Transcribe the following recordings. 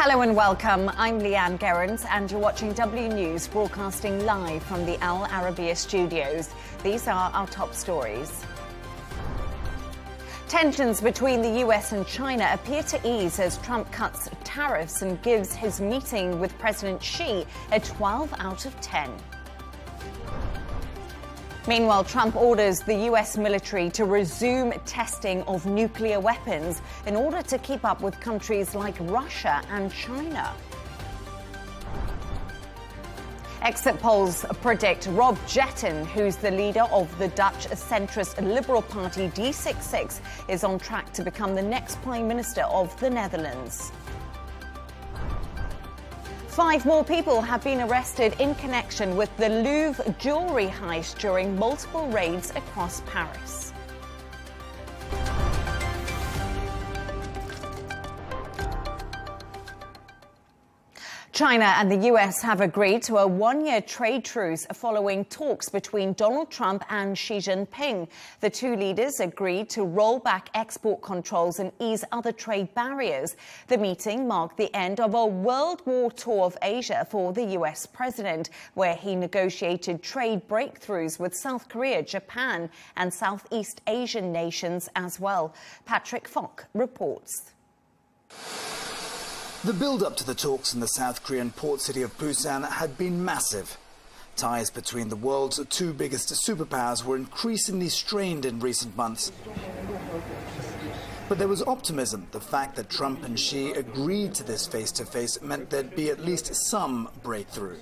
Hello and welcome. I'm Leigh Ann Gerrans and you're watching W News, broadcasting live from the Al Arabiya studios. These are our top stories. Tensions between the US and China appear to ease as Trump cuts tariffs and gives his meeting with President Xi a 12 out of 10. Meanwhile, Trump orders the US military to resume testing of nuclear weapons in order to keep up with countries like Russia and China. Exit polls predict Rob Jetten, who's the leader of the Dutch centrist Liberal Party D66, is on track to become the next Prime Minister of the Netherlands. 5 more people have been arrested in connection with the Louvre jewellery heist during multiple raids across Paris. China and the US have agreed to a 1-year trade truce following talks between Donald Trump and Xi Jinping. The two leaders agreed to roll back export controls and ease other trade barriers. The meeting marked the end of a World War tour of Asia for the US president, where he negotiated trade breakthroughs with South Korea, Japan and Southeast Asian nations as well. Patrick Falk reports. The build-up to the talks in the South Korean port city of Busan had been massive. Ties between the world's 2 biggest superpowers were increasingly strained in recent months. But there was optimism. The fact that Trump and Xi agreed to this face-to-face meant there'd be at least some breakthrough.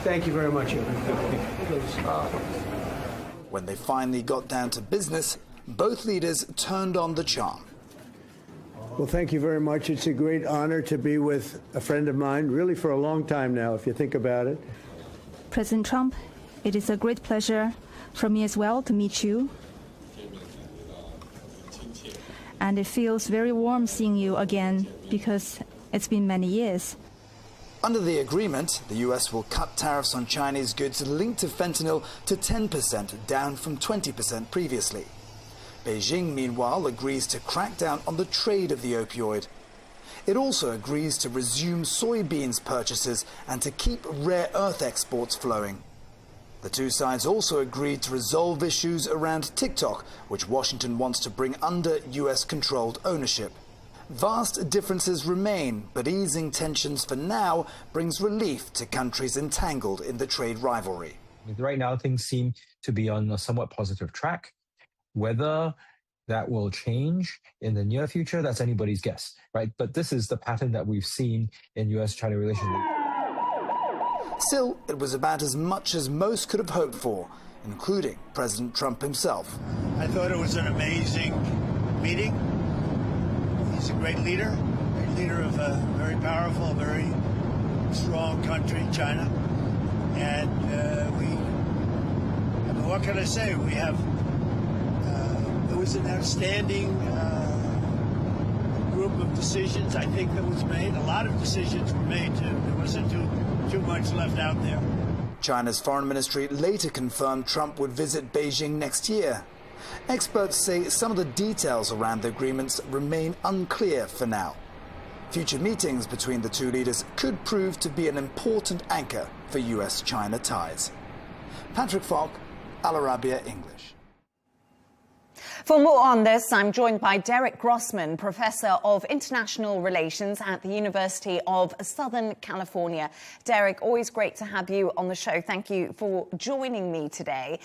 Thank you very much. When they finally got down to business, both leaders turned on the charm. Well, thank you very much. It's a great honor to be with a friend of mine, really for a long time now, if you think about it. President Trump, it is a great pleasure for me as well to meet you. And it feels very warm seeing you again because it's been many years. Under the agreement, the US will cut tariffs on Chinese goods linked to fentanyl to 10%, down from 20% previously. Beijing, meanwhile, agrees to crack down on the trade of the opioid. It also agrees to resume soybeans purchases and to keep rare earth exports flowing. The two sides also agreed to resolve issues around TikTok, which Washington wants to bring under US-controlled ownership. Vast differences remain, but easing tensions for now brings relief to countries entangled in the trade rivalry. Right now, things seem to be on a somewhat positive track. Whether that will change in the near future, that's anybody's guess, right? But this is the pattern that we've seen in US-China relations. Still, it was about as much as most could have hoped for, including President Trump himself. I thought it was an amazing meeting. He's a great leader of a very powerful, very strong country, China. And what can I say? It was an outstanding group of decisions, I think, that was made. A lot of decisions were made, too. There wasn't too much left out there. China's foreign ministry later confirmed Trump would visit Beijing next year. Experts say some of the details around the agreements remain unclear for now. Future meetings between the two leaders could prove to be an important anchor for US-China ties. Patrick Falk, Al Arabiya English. For more on this, I'm joined by Derek Grossman, Professor of International Relations at the University of Southern California. Derek, always great to have you on the show. Thank you for joining me today.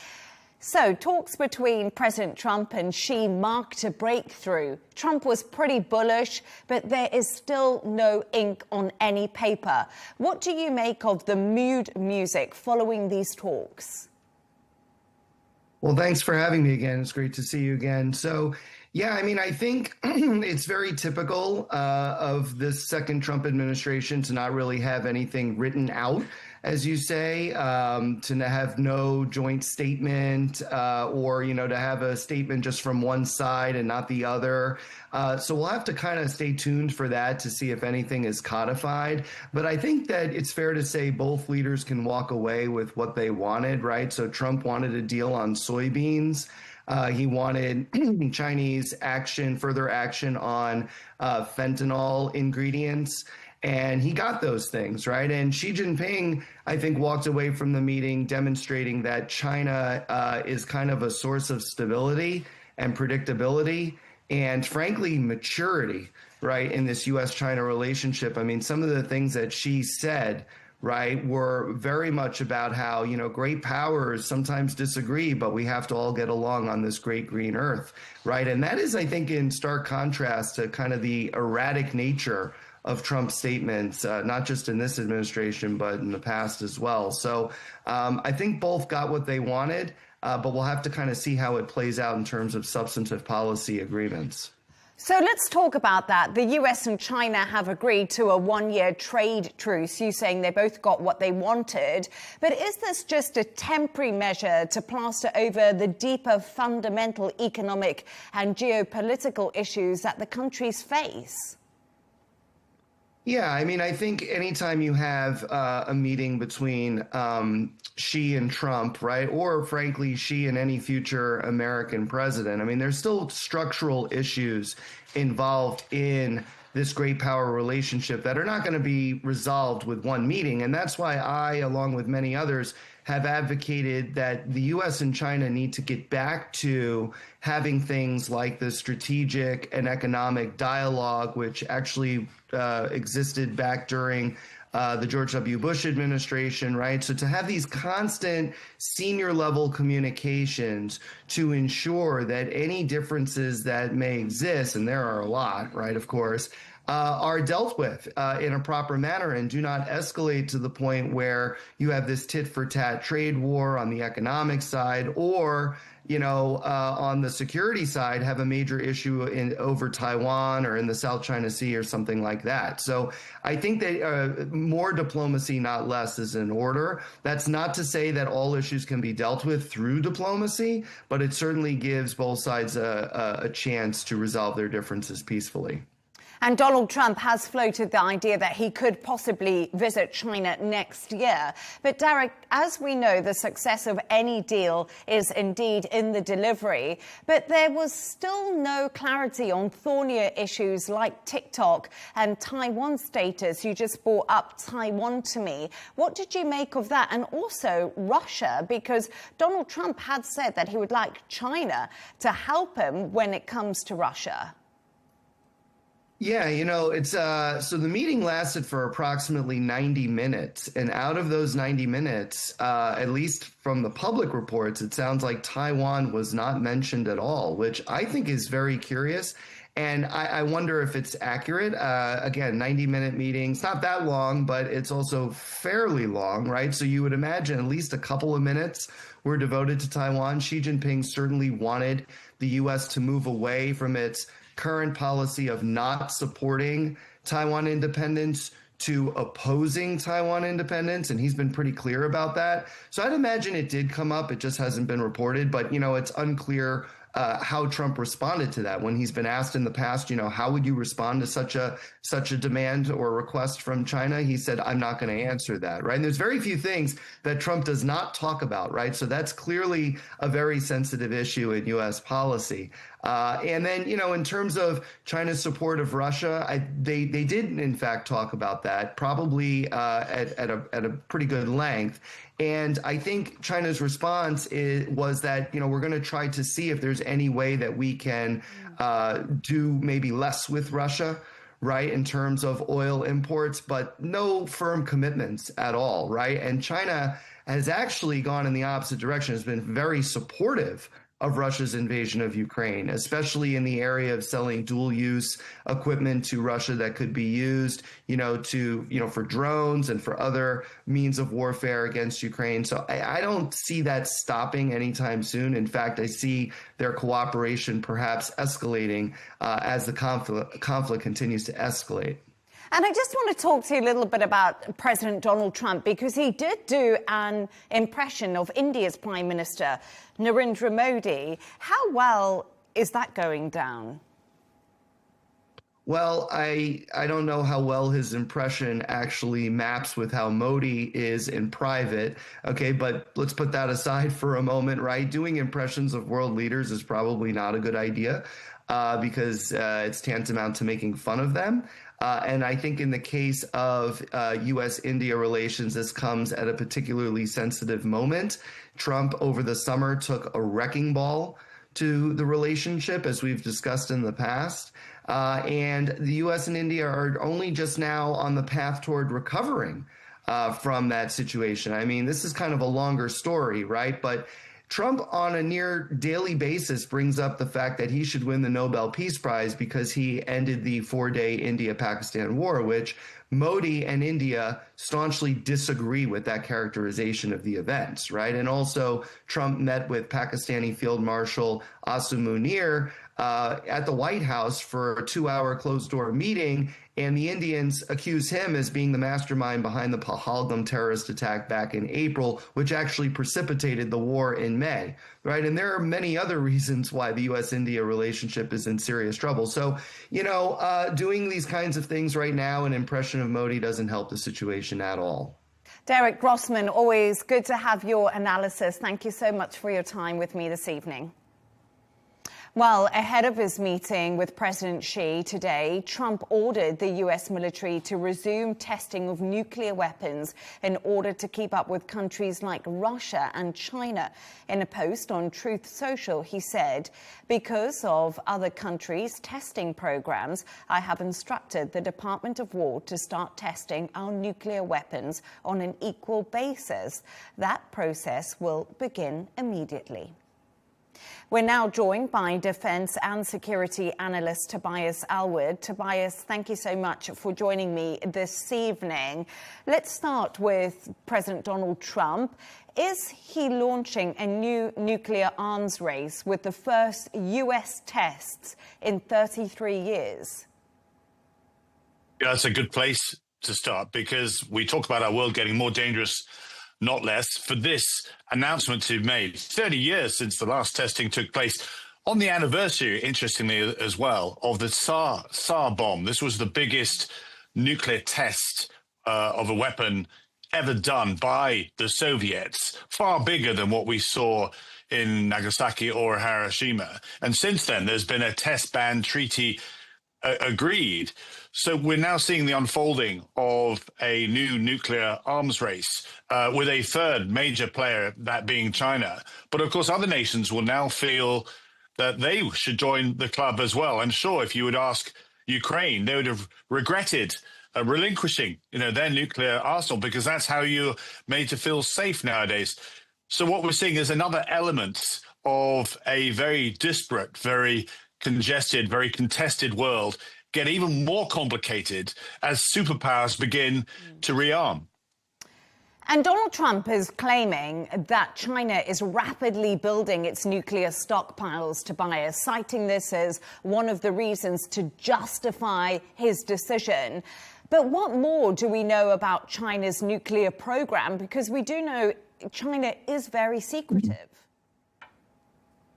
So, talks between President Trump and Xi marked a breakthrough. Trump was pretty bullish, but there is still no ink on any paper. What do you make of the mood music following these talks? Well, thanks for having me again. It's great to see you again. So, yeah, I mean, I think it's very typical of this second Trump administration to not really have anything written out, as you say, to have no joint statement or, to have a statement just from one side and not the other. So we'll have to kind of stay tuned for that to see if anything is codified. But I think that it's fair to say both leaders can walk away with what they wanted, right? So Trump wanted a deal on soybeans. He wanted Chinese action, further action on fentanyl ingredients. And he got those things, right? And Xi Jinping, I think, walked away from the meeting demonstrating that China is kind of a source of stability and predictability and, frankly, maturity, right, in this U.S.-China relationship. I mean, some of the things that Xi said, right, were very much about how, you know, great powers sometimes disagree, but we have to all get along on this great green earth, right? And that is, I think, in stark contrast to kind of the erratic nature of Trump's statements, not just in this administration, but in the past as well. So I think both got what they wanted, but we'll have to kind of see how it plays out in terms of substantive policy agreements. So let's talk about that. The US and China have agreed to a one-year trade truce. You saying they both got what they wanted. But is this just a temporary measure to plaster over the deeper fundamental economic and geopolitical issues that the countries face? Yeah, I mean, I think anytime you have a meeting between Xi and Trump, right, or frankly, Xi and any future American president, I mean, there's still structural issues involved in this great power relationship that are not going to be resolved with one meeting. And that's why I, along with many others, have advocated that the U.S. and China need to get back to having things like the strategic and economic dialogue, which actually existed back during the George W. Bush administration, right? So to have these constant senior level communications to ensure that any differences that may exist, and there are a lot, right, of course, are dealt with in a proper manner and do not escalate to the point where you have this tit-for-tat trade war on the economic side, or, you know, on the security side, have a major issue over Taiwan or in the South China Sea or something like that. So I think that more diplomacy, not less, is in order. That's not to say that all issues can be dealt with through diplomacy, but it certainly gives both sides a chance to resolve their differences peacefully. And Donald Trump has floated the idea that he could possibly visit China next year. But Derek, as we know, the success of any deal is indeed in the delivery. But there was still no clarity on thornier issues like TikTok and Taiwan status. You just brought up Taiwan to me. What did you make of that? And also Russia, because Donald Trump had said that he would like China to help him when it comes to Russia. Yeah, you know, it's so the meeting lasted for approximately 90 minutes. And out of those 90 minutes, at least from the public reports, it sounds like Taiwan was not mentioned at all, which I think is very curious. And I wonder if it's accurate. Again, 90-minute meetings, not that long, but it's also fairly long, right? So you would imagine at least a couple of minutes were devoted to Taiwan. Xi Jinping certainly wanted the U.S. to move away from its current policy of not supporting Taiwan independence to opposing Taiwan independence, and he's been pretty clear about that. So I'd imagine it did come up. It just hasn't been reported, but, you know, it's unclear how Trump responded to that. When he's been asked in the past, you know, how would you respond to such a demand or request from China? He said, I'm not going to answer that, right? And there's very few things that Trump does not talk about, right? So that's clearly a very sensitive issue in U.S. policy. And then, you know, in terms of China's support of Russia, they did, in fact, talk about that, probably at a pretty good length. And I think China's response was that, you know, we're going to try to see if there's any way that we can do maybe less with Russia, right, in terms of oil imports, but no firm commitments at all, right? And China has actually gone in the opposite direction, has been very supportive of Russia's invasion of Ukraine, especially in the area of selling dual-use equipment to Russia that could be used, for drones and for other means of warfare against Ukraine. So I don't see that stopping anytime soon. In fact, I see their cooperation perhaps escalating as the conflict continues to escalate. And I just want to talk to you a little bit about President Donald Trump, because he did do an impression of India's Prime Minister, Narendra Modi. How well is that going down? Well, I don't know how well his impression actually maps with how Modi is in private. Okay, but let's put that aside for a moment, right? Doing impressions of world leaders is probably not a good idea because it's tantamount to making fun of them. And I think in the case of U.S.-India relations, this comes at a particularly sensitive moment. Trump over the summer took a wrecking ball to the relationship, as we've discussed in the past. And the U.S. and India are only just now on the path toward recovering from that situation. I mean, this is kind of a longer story, right? But Trump on a near daily basis brings up the fact that he should win the Nobel Peace Prize because he ended the 4-day India-Pakistan war, which Modi and India staunchly disagree with that characterization of the events, right? And also Trump met with Pakistani Field Marshal Asim Munir at the White House for a 2-hour closed-door meeting, and the Indians accuse him as being the mastermind behind the Pahalgam terrorist attack back in April, which actually precipitated the war in May, right? And there are many other reasons why the U.S.-India relationship is in serious trouble. So, doing these kinds of things right now, an impression of Modi doesn't help the situation at all. Derek Grossman, always good to have your analysis. Thank you so much for your time with me this evening. Well, ahead of his meeting with President Xi today, Trump ordered the U.S. military to resume testing of nuclear weapons in order to keep up with countries like Russia and China. In a post on Truth Social, he said, "Because of other countries' testing programs, I have instructed the Department of War to start testing our nuclear weapons on an equal basis. That process will begin immediately." We're now joined by defense and security analyst Tobias Alwood. Tobias, thank you so much for joining me this evening. Let's start with President Donald Trump. Is he launching a new nuclear arms race with the first U.S. tests in 33 years? Yeah, that's a good place to start because we talk about our world getting more dangerous, not less, for this announcement to be made 30 years since the last testing took place on the anniversary, interestingly as well, of the Tsar bomb. This was the biggest nuclear test of a weapon ever done by the Soviets, far bigger than what we saw in Nagasaki or Hiroshima. And since then, there's been a test ban treaty agreed. So we're now seeing the unfolding of a new nuclear arms race with a third major player, that being China. But of course, other nations will now feel that they should join the club as well. I'm sure if you would ask Ukraine, they would have regretted relinquishing, their nuclear arsenal, because that's how you're made to feel safe nowadays. So what we're seeing is another element of a very disparate, very congested, very contested world get even more complicated as superpowers begin to rearm. And Donald Trump is claiming that China is rapidly building its nuclear stockpiles, Tobias, citing this as one of the reasons to justify his decision. But what more do we know about China's nuclear program? Because we do know China is very secretive.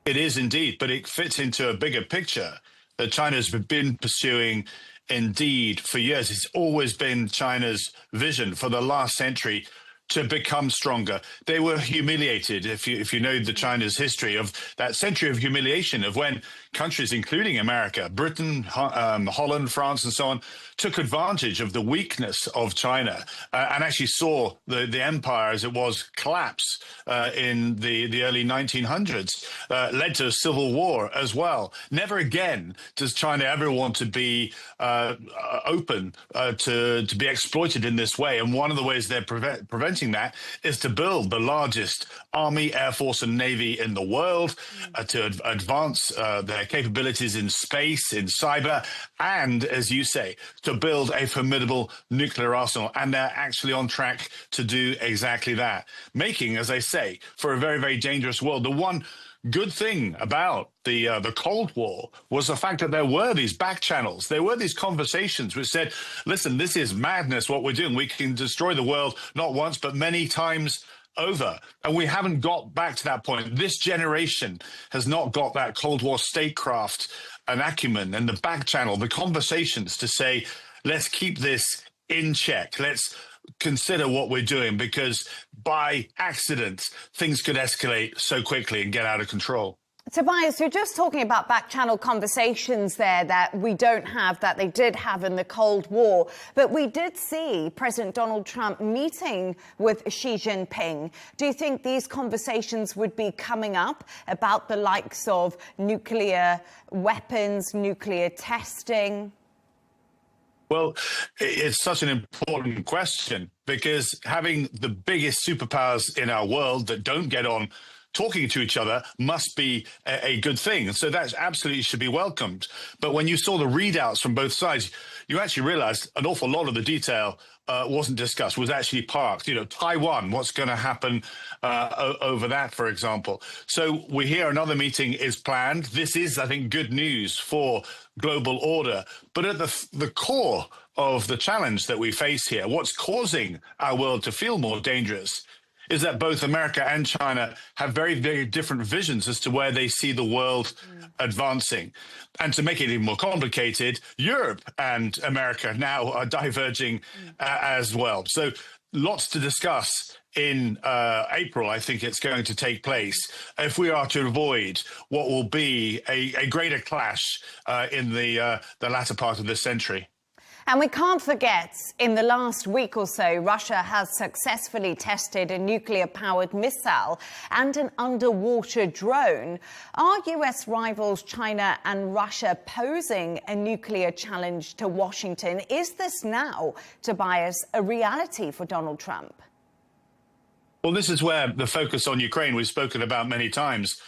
It is indeed, but it fits into a bigger picture that China's been pursuing indeed for years. It's always been China's vision for the last century to become stronger. They were humiliated, if you know the China's history of that century of humiliation of when countries, including America, Britain, Holland, France, and so on, took advantage of the weakness of China and actually saw the empire as it was collapse in the early 1900s, led to a civil war as well. Never again does China ever want to be open to be exploited in this way. And one of the ways they're preventing that is to build the largest army, air force, and navy in the world, to advance their capabilities in space, in cyber, and, as you say, to build a formidable nuclear arsenal. And they're actually on track to do exactly that, making, as I say, for a very, very dangerous world. The one good thing about the Cold War was the fact that there were these back channels. There were these conversations which said, listen, this is madness what we're doing. We can destroy the world not once, but many times over. And we haven't got back to that point. This generation has not got that Cold War statecraft an acumen and the back channel, the conversations to say, let's keep this in check. Let's consider what we're doing, because by accident, things could escalate so quickly and get out of control. Tobias, you're just talking about back-channel conversations there that we don't have, that they did have in the Cold War. But we did see President Donald Trump meeting with Xi Jinping. Do you think these conversations would be coming up about the likes of nuclear weapons, nuclear testing? Well, it's such an important question, because having the biggest superpowers in our world that don't get on talking to each other must be a good thing. So that absolutely should be welcomed. But when you saw the readouts from both sides, you actually realized an awful lot of the detail wasn't discussed, was actually parked. You know, Taiwan, what's going to happen over that, for example. So we hear another meeting is planned. This is, I think, good news for global order. But at the core of the challenge that we face here, what's causing our world to feel more dangerous, is that both America and China have very, very different visions as to where they see the world advancing. And to make it even more complicated, Europe and America now are diverging as well. So lots to discuss in April. I think it's going to take place if we are to avoid what will be a greater clash in the latter part of this century. And we can't forget, in the last week or so, Russia has successfully tested a nuclear-powered missile and an underwater drone. Are US rivals China and Russia posing a nuclear challenge to Washington? Is this now, Tobias, a reality for Donald Trump? Well, this is where the focus on Ukraine we've spoken about many times.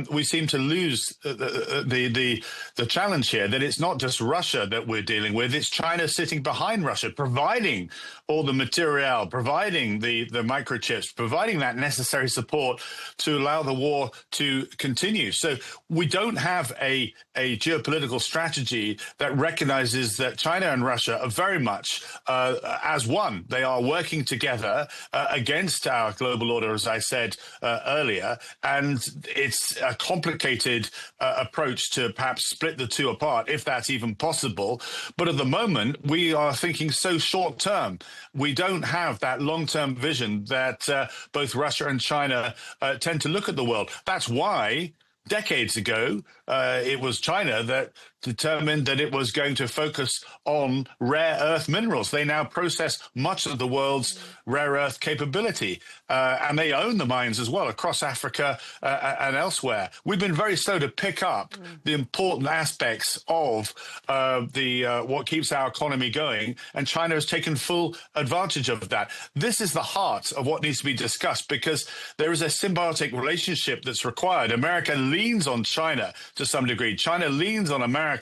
We seem to lose the challenge here, that it's not just Russia that we're dealing with, it's China sitting behind Russia, providing all the material, providing the microchips, providing that necessary support to allow the war to continue. So we don't have a geopolitical strategy that recognizes that China and Russia are very much as one. They are working together against our global order, as I said earlier, and it's a complicated approach to perhaps split the two apart, if that's even possible. But at the moment, we are thinking so short term. We don't have that long-term vision that both Russia and China tend to look at the world. That's why decades ago, it was China that determined that it was going to focus on rare earth minerals. They now process much of the world's rare earth capability, and they own the mines as well across Africa and elsewhere. We've been very slow to pick up the important aspects of what keeps our economy going, and China has taken full advantage of that. This is the heart of what needs to be discussed, because there is a symbiotic relationship that's required. America leans on China to some degree. China leans on America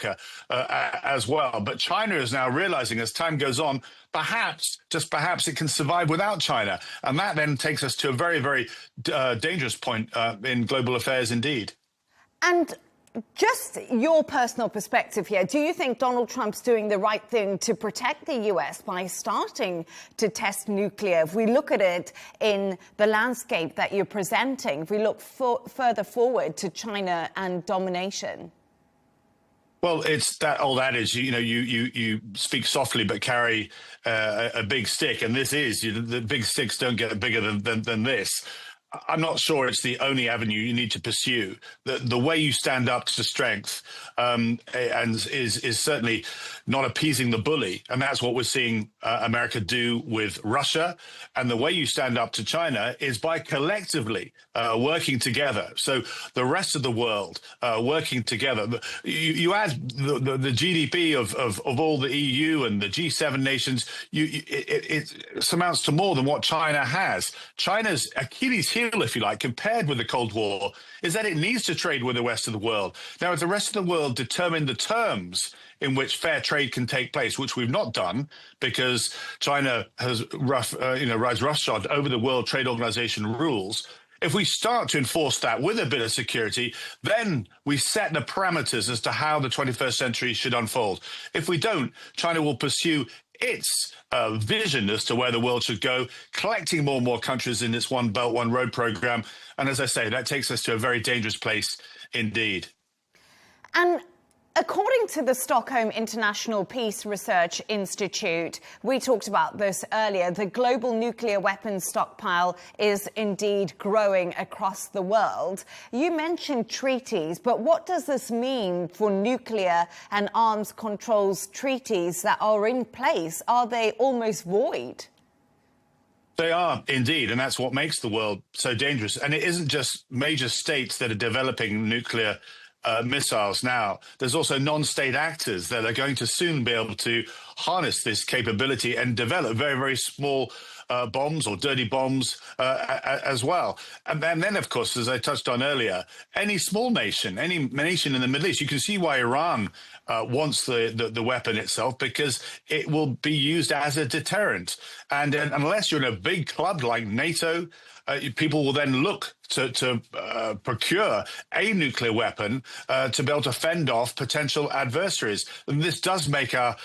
as well. But China is now realizing, as time goes on, perhaps, just perhaps, it can survive without China. And that then takes us to a very, very dangerous point in global affairs indeed. And just your personal perspective here, do you think Donald Trump's doing the right thing to protect the US by starting to test nuclear? If we look at it in the landscape that you're presenting, if we look further forward to China and domination? Well, it's that old adage, you know, you speak softly but carry a big stick, and this is, the big sticks don't get bigger than this. I'm not sure it's the only avenue you need to pursue. The way you stand up to strength and is certainly not appeasing the bully, and that's what we're seeing America do with Russia. And the way you stand up to China is by collectively working together. So the rest of the world working together. You add the GDP of all the EU and the G7 nations, it amounts to more than what China has. China's Achilles heel, if you like, compared with the Cold War, is that it needs to trade with the rest of the world. Now, if the rest of the world determine the terms in which fair trade can take place, which we've not done because China has rides roughshod over the World Trade Organization rules. If we start to enforce that with a bit of security, then we set the parameters as to how the 21st century should unfold. If we don't, China will pursue its vision as to where the world should go, collecting more and more countries in its One Belt, One Road program. And as I say, that takes us to a very dangerous place indeed. And According to the Stockholm International Peace Research Institute, we talked about this earlier, the global nuclear weapons stockpile is indeed growing across the world. You mentioned treaties, but what does this mean for nuclear and arms controls treaties that are in place? Are they almost void? They are indeed, and that's what makes the world so dangerous. And it isn't just major states that are developing nuclear missiles now. There's also non-state actors that are going to soon be able to harness this capability and develop very, very small bombs or dirty bombs as well. And then, of course, as I touched on earlier, any small nation, any nation in the Middle East, you can see why Iran wants the weapon itself, because it will be used as a deterrent. And unless you're in a big club like NATO, people will then look to procure a nuclear weapon to be able to fend off potential adversaries. And this does make our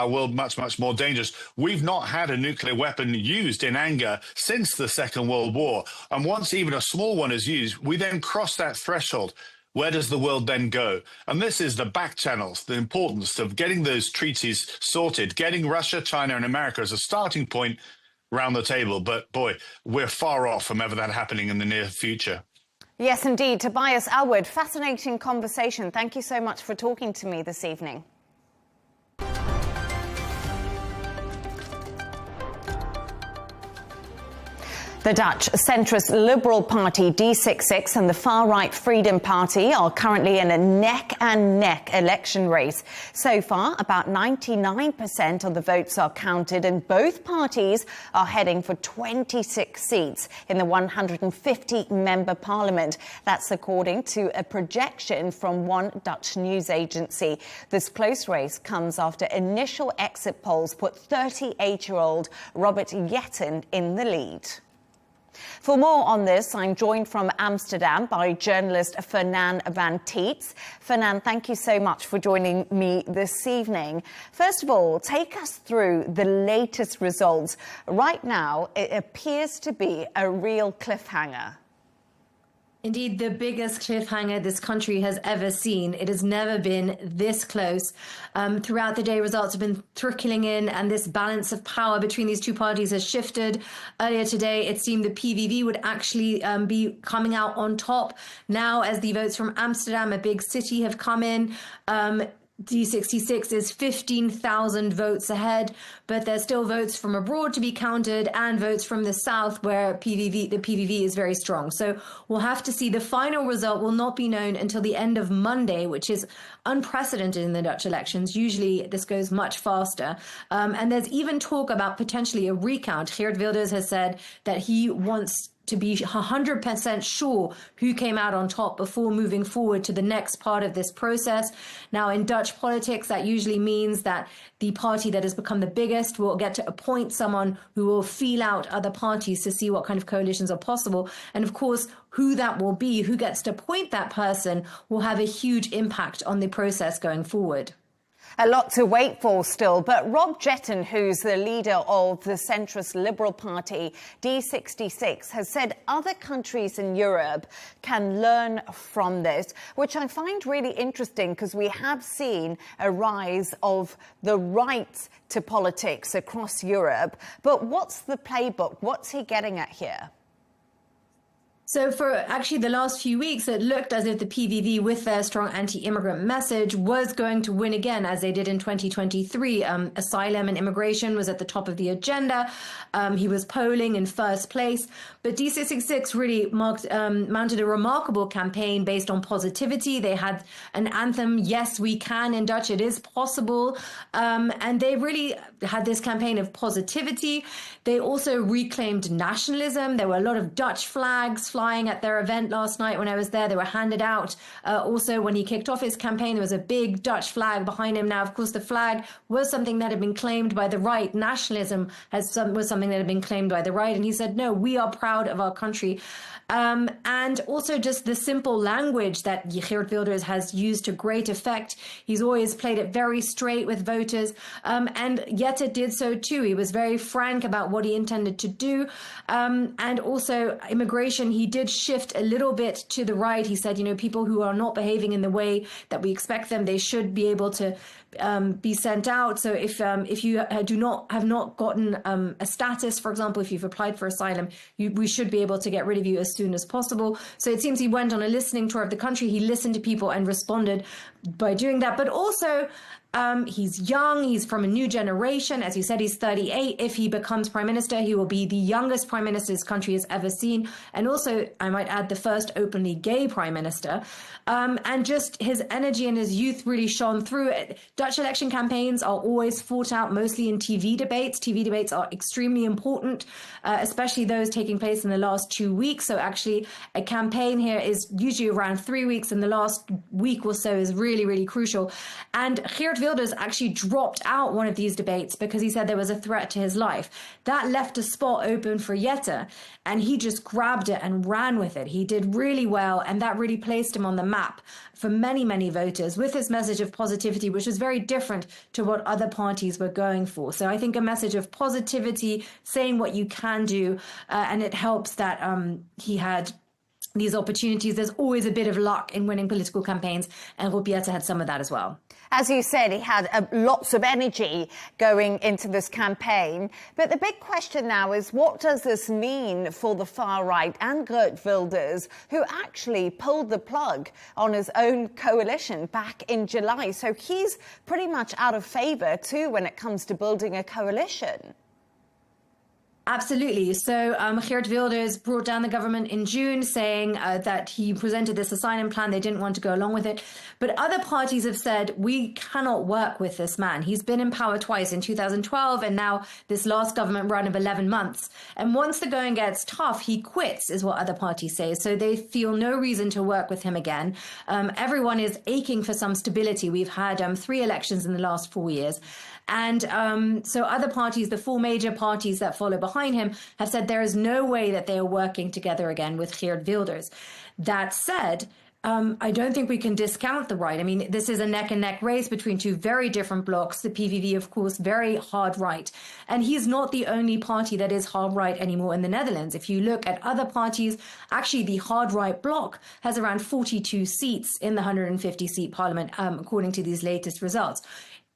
world much, much more dangerous. We've not had a nuclear weapon used in anger since the Second World War. And once even a small one is used, we then cross that threshold. Where does the world then go? And this is the back channels, the importance of getting those treaties sorted, getting Russia, China, and America as a starting point round the table. But boy, we're far off from ever that happening in the near future. Yes, indeed. Tobias Alwood, fascinating conversation. Thank you so much for talking to me this evening. The Dutch centrist Liberal Party D66 and the far-right Freedom Party are currently in a neck-and-neck election race. So far, about 99% of the votes are counted, and both parties are heading for 26 seats in the 150-member parliament. That's according to a projection from one Dutch news agency. This close race comes after initial exit polls put 38-year-old Robert Jetten in the lead. For more on this, I'm joined from Amsterdam by journalist Fernand van Tietz. Fernand, thank you so much for joining me this evening. First of all, take us through the latest results. Right now, it appears to be a real cliffhanger. Indeed, the biggest cliffhanger this country has ever seen. It has never been this close. Throughout the day, results have been trickling in, and this balance of power between these two parties has shifted. Earlier today, it seemed the PVV would actually be coming out on top. Now, as the votes from Amsterdam, a big city, have come in, D66 is 15,000 votes ahead, but there's still votes from abroad to be counted and votes from the south where the PVV is very strong. So we'll have to see. The final result will not be known until the end of Monday, which is unprecedented in the Dutch elections. Usually this goes much faster. And there's even talk about potentially a recount. Geert Wilders has said that he wants to be 100% sure who came out on top before moving forward to the next part of this process. Now, in Dutch politics, that usually means that the party that has become the biggest will get to appoint someone who will feel out other parties to see what kind of coalitions are possible. And of course, who that will be, who gets to appoint that person, will have a huge impact on the process going forward. A lot to wait for still, but Rob Jetten, who's the leader of the centrist Liberal Party, D66, has said other countries in Europe can learn from this, which I find really interesting because we have seen a rise of the right to politics across Europe. But what's the playbook? What's he getting at here? So for actually the last few weeks, it looked as if the PVV, with their strong anti-immigrant message, was going to win again, as they did in 2023. Asylum and immigration was at the top of the agenda. He was polling in first place. But D66 really mounted a remarkable campaign based on positivity. They had an anthem, Yes, We Can, in Dutch, it is possible. And they really had this campaign of positivity. They also reclaimed nationalism. There were a lot of Dutch flags flying at their event last night when I was there. They were handed out. Also, when he kicked off his campaign, there was a big Dutch flag behind him. Now, of course, the flag was something that had been claimed by the right. Nationalism was something that had been claimed by the right. And he said, no, we are proud of our country. And also just the simple language that Geert Wilders has used to great effect. He's always played it very straight with voters. And Jetten did so too. He was very frank about what he intended to do. And also immigration, he he did shift a little bit to the right. He said, people who are not behaving in the way that we expect them, they should be able to be sent out. So if you have not gotten a status, for example, if you've applied for asylum, we should be able to get rid of you as soon as possible. So it seems he went on a listening tour of the country. He listened to people and responded by doing that. But also, he's young. He's from a new generation. As you said, he's 38. If he becomes prime minister, he will be the youngest prime minister this country has ever seen. And also, I might add, the first openly gay prime minister. And just his energy and his youth really shone through it. Dutch election campaigns are always fought out mostly in TV debates. TV debates are extremely important, especially those taking place in the last 2 weeks. So actually, a campaign here is usually around 3 weeks, and the last week or so is really, really crucial. And Geert Wilders actually dropped out one of these debates because he said there was a threat to his life. That left a spot open for Jette, and he just grabbed it and ran with it. He did really well, and that really placed him on the map for many, many voters with his message of positivity, which was very different to what other parties were going for. So I think a message of positivity, saying what you can do, and it helps that he had these opportunities. There's always a bit of luck in winning political campaigns, and Rob Jette had some of that as well. As you said, he had lots of energy going into this campaign. But the big question now is, what does this mean for the far right and Geert Wilders, who actually pulled the plug on his own coalition back in July? So he's pretty much out of favour too when it comes to building a coalition. Absolutely. So Geert Wilders brought down the government in June, saying that he presented this asylum plan. They didn't want to go along with it. But other parties have said, we cannot work with this man. He's been in power twice, in 2012 and now this last government run of 11 months. And once the going gets tough, he quits, is what other parties say. So they feel no reason to work with him again. Everyone is aching for some stability. We've had 3 elections in the last 4 years. And so other parties, the 4 major parties that follow behind him, have said there is no way that they are working together again with Geert Wilders. That said, I don't think we can discount the right. I mean, this is a neck-and-neck race between 2 very different blocs. The PVV, of course, very hard right. And he's not the only party that is hard right anymore in the Netherlands. If you look at other parties, actually the hard right bloc has around 42 seats in the 150-seat parliament, according to these latest results.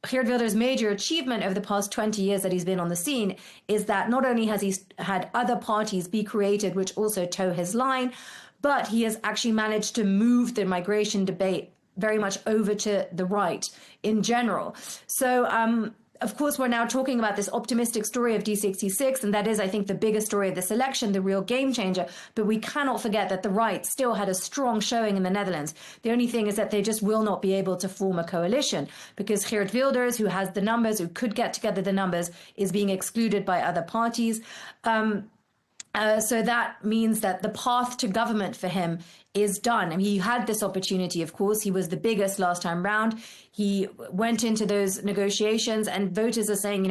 Geert Wilders' major achievement over the past 20 years that he's been on the scene is that not only has he had other parties be created which also toe his line, but he has actually managed to move the migration debate very much over to the right in general. So, of course, we're now talking about this optimistic story of D66, and that is, I think, the biggest story of this election, the real game changer. But we cannot forget that the right still had a strong showing in the Netherlands. The only thing is that they just will not be able to form a coalition because Geert Wilders, who has the numbers, who could get together the numbers, is being excluded by other parties. So that means that the path to government for him is done. I mean, he had this opportunity, of course. He was the biggest last time round. He went into those negotiations and voters are saying,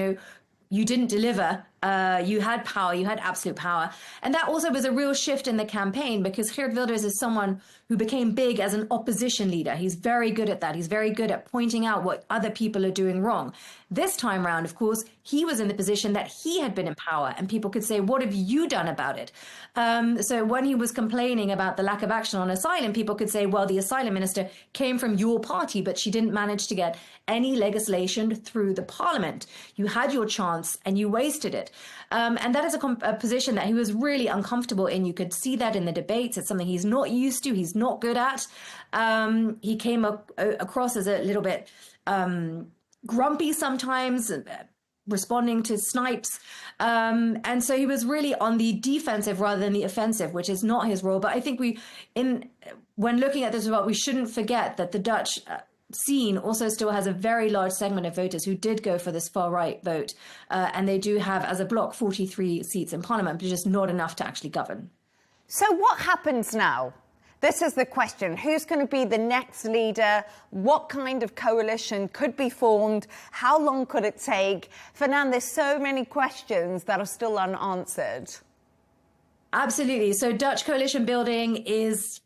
you didn't deliver. You had power. You had absolute power. And that also was a real shift in the campaign because Geert Wilders is someone who became big as an opposition leader. He's very good at that. He's very good at pointing out what other people are doing wrong. This time round, of course, he was in the position that he had been in power and people could say, what have you done about it? So when he was complaining about the lack of action on asylum, people could say, well, the asylum minister came from your party, but she didn't manage to get any legislation through the parliament. You had your chance and you wasted it. And that is a position that he was really uncomfortable in. You could see that in the debates. It's something he's not used to. He's not good at. He came across as a little bit grumpy sometimes, responding to snipes. And so he was really on the defensive rather than the offensive, which is not his role. But I think when looking at this result, we shouldn't forget that the Dutch scene also still has a very large segment of voters who did go for this far right vote. And they do have, as a bloc, 43 seats in parliament, but just not enough to actually govern. So what happens now? This is the question. Who's going to be the next leader? What kind of coalition could be formed? How long could it take? Fernand, there's so many questions that are still unanswered. Absolutely. So Dutch coalition building is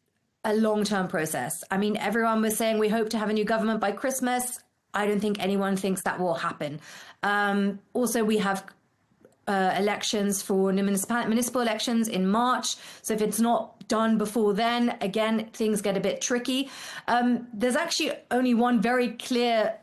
a long-term process. I mean, everyone was saying we hope to have a new government by Christmas. I don't think anyone thinks that will happen. Also, we have elections for municipal elections in March. So if it's not done before then, again, things get a bit tricky. There's actually only one very clear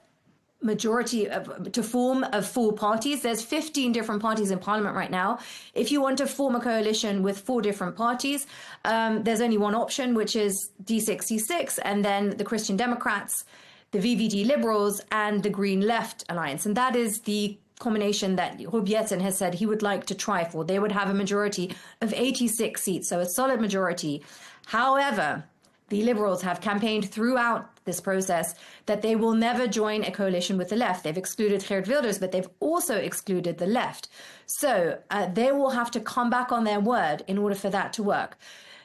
majority to form of 4 parties. There's 15 different parties in parliament right now. If you want to form a coalition with 4 different parties, there's only one option, which is D66, and then the Christian Democrats, the VVD Liberals, and the Green Left Alliance. And that is the combination that Watson has said he would like to try for. They would have a majority of 86 seats, so a solid majority. However, the Liberals have campaigned throughout this process that they will never join a coalition with the left. They've excluded Geert Wilders, but they've also excluded the left. So they will have to come back on their word in order for that to work.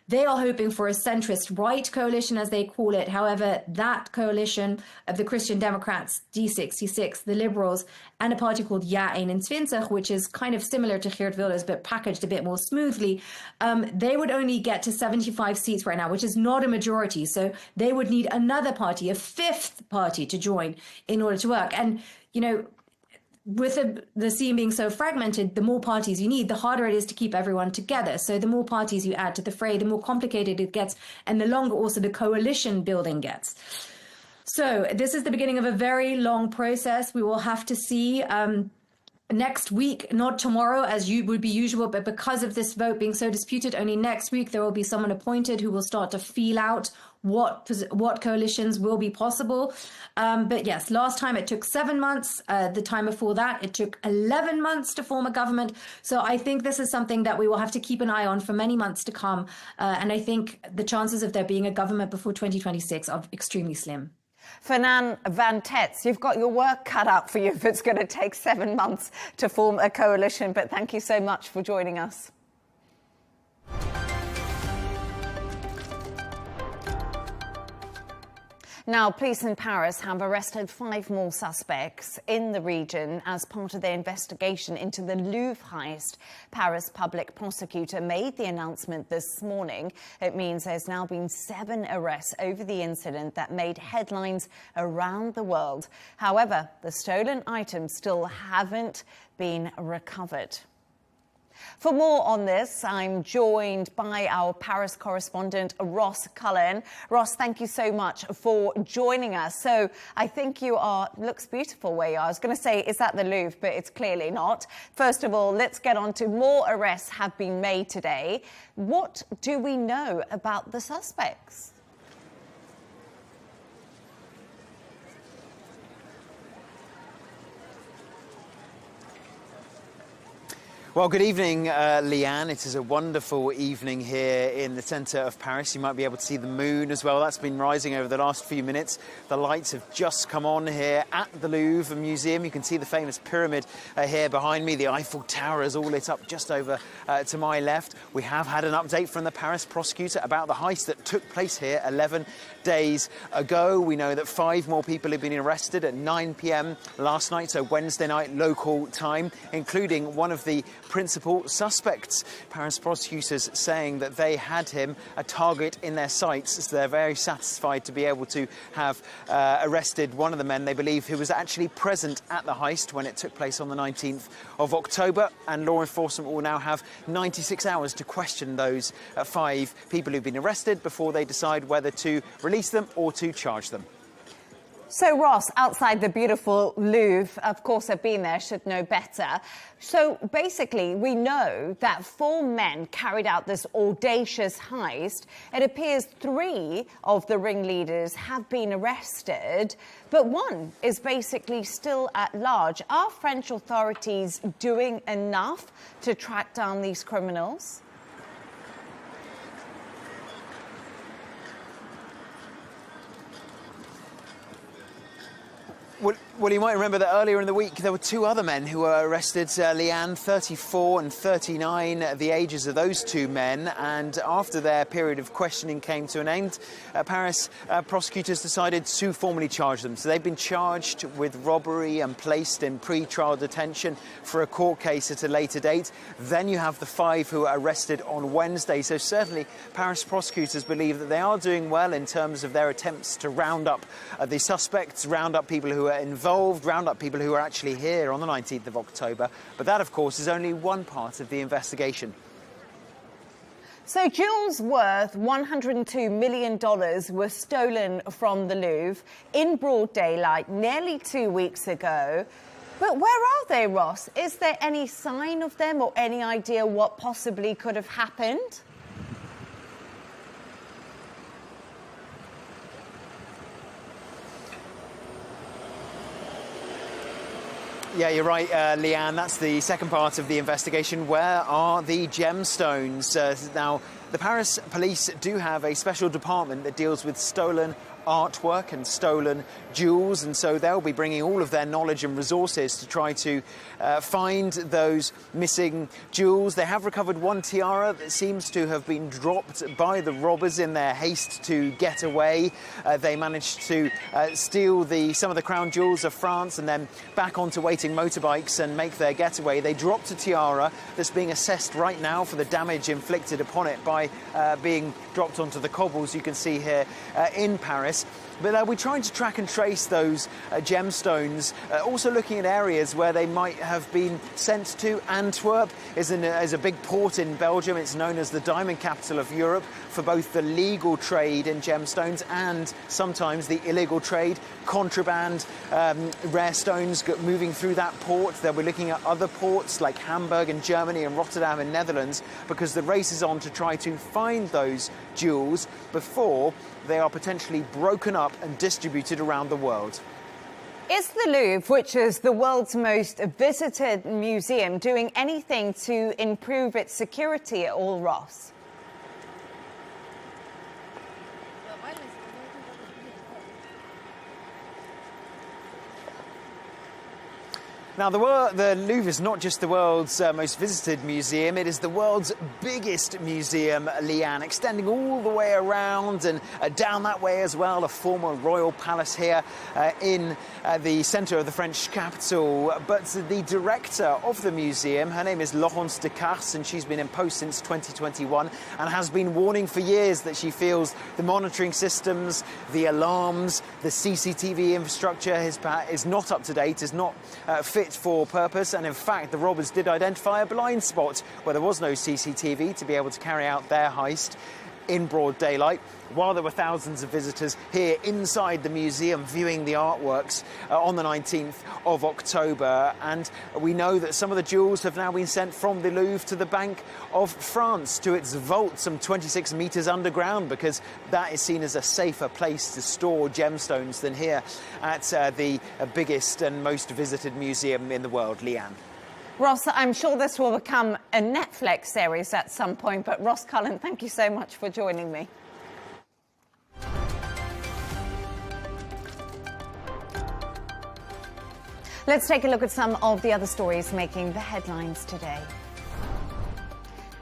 They are hoping for a centrist right coalition, as they call it. However, that coalition of the Christian Democrats, D66, the Liberals, and a party called Ja 21, which is kind of similar to Geert Wilders, but packaged a bit more smoothly, they would only get to 75 seats right now, which is not a majority. So they would need another party, a 5th party, to join in order to work. And, you know, with the scene being so fragmented, the more parties you need, the harder it is to keep everyone together. So the more parties you add to the fray, the more complicated it gets, and the longer also the coalition building gets. So this is the beginning of a very long process. We will have to see next week, not tomorrow as would be usual, but because of this vote being so disputed, only next week there will be someone appointed who will start to feel out what coalitions will be possible. But yes, last time it took 7 months. The time before that, it took 11 months to form a government. So I think this is something that we will have to keep an eye on for many months to come. And I think the chances of there being a government before 2026 are extremely slim. Fernand Van Tetz, you've got your work cut out for you if it's going to take 7 months to form a coalition. But thank you so much for joining us. Now, police in Paris have arrested 5 more suspects in the region as part of their investigation into the Louvre heist. Paris public prosecutor made the announcement this morning. It means there's now been 7 arrests over the incident that made headlines around the world. However, the stolen items still haven't been recovered. For more on this, I'm joined by our Paris correspondent, Ross Cullen. Ross, thank you so much for joining us. So I think you are, looks beautiful where you are. I was going to say, is that the Louvre? But it's clearly not. First of all, let's get on to more arrests have been made today. What do we know about the suspects? Well, good evening, Leigh Ann. It is a wonderful evening here in the centre of Paris. You might be able to see the moon as well. That's been rising over the last few minutes. The lights have just come on here at the Louvre Museum. You can see the famous pyramid here behind me. The Eiffel Tower is all lit up just over to my left. We have had an update from the Paris prosecutor about the heist that took place here 11 days ago. We know that 5 more people have been arrested at 9 p.m. last night, so Wednesday night local time, including one of the principal suspects. Paris prosecutors saying that they had him a target in their sights, so they're very satisfied to be able to have arrested one of the men they believe who was actually present at the heist when it took place on the 19th of October, and law enforcement will now have 96 hours to question those 5 people who've been arrested before they decide whether to release them or to charge them. So, Ross, outside the beautiful Louvre, of course, I've been there, should know better. So, basically, we know that 4 men carried out this audacious heist. It appears 3 of the ringleaders have been arrested, but 1 is basically still at large. Are French authorities doing enough to track down these criminals? Well, you might remember that earlier in the week there were 2 other men who were arrested, Leigh Ann, 34 and 39, the ages of those 2 men. And after their period of questioning came to an end, Paris prosecutors decided to formally charge them. So they've been charged with robbery and placed in pre-trial detention for a court case at a later date. Then you have the 5 who were arrested on Wednesday. So certainly Paris prosecutors believe that they are doing well in terms of their attempts to round up the suspects, round up people who are involved involved, round up people who are actually here on the 19th of October. But that, of course, is only one part of the investigation. So jewels worth $102 million were stolen from the Louvre in broad daylight nearly 2 weeks ago. But where are they, Ross? Is there any sign of them or any idea what possibly could have happened? Yeah, you're right, Leigh Ann. That's the second part of the investigation. Where are the gemstones? Now, the Paris police do have a special department that deals with stolen artwork and stolen jewels, and so they'll be bringing all of their knowledge and resources to try to find those missing jewels. They have recovered one tiara that seems to have been dropped by the robbers in their haste to get away. They managed to steal some of the crown jewels of France and then back onto waiting motorbikes and make their getaway. They dropped a tiara that's being assessed right now for the damage inflicted upon it by being dropped onto the cobbles you can see here in Paris. But we're trying to track and trace those gemstones, also looking at areas where they might have been sent to. Antwerp is a big port in Belgium. It's known as the diamond capital of Europe for both the legal trade in gemstones and sometimes the illegal trade, contraband, rare stones moving through that port. They'll be looking at other ports like Hamburg in Germany and Rotterdam in Netherlands, because the race is on to try to find those jewels before they are potentially broken up and distributed around the world. Is the Louvre, which is the world's most visited museum, doing anything to improve its security at all, Ross? Now, the Louvre is not just the world's most visited museum, it is the world's biggest museum, Leigh Ann, extending all the way around and down that way as well, a former royal palace here in the centre of the French capital. But the director of the museum, her name is Laurence Decars, and she's been in post since 2021 and has been warning for years that she feels the monitoring systems, the alarms, the CCTV infrastructure is not up to date, is not fit for purpose, and in fact the robbers did identify a blind spot where there was no CCTV to be able to carry out their heist in broad daylight, while there were thousands of visitors here inside the museum viewing the artworks on the 19th of October. And we know that some of the jewels have now been sent from the Louvre to the Bank of France, to its vault some 26 metres underground, because that is seen as a safer place to store gemstones than here at the biggest and most visited museum in the world, Leigh Ann. Ross, I'm sure this will become a Netflix series at some point, but Ross Cullen, thank you so much for joining me. Let's take a look at some of the other stories making the headlines today.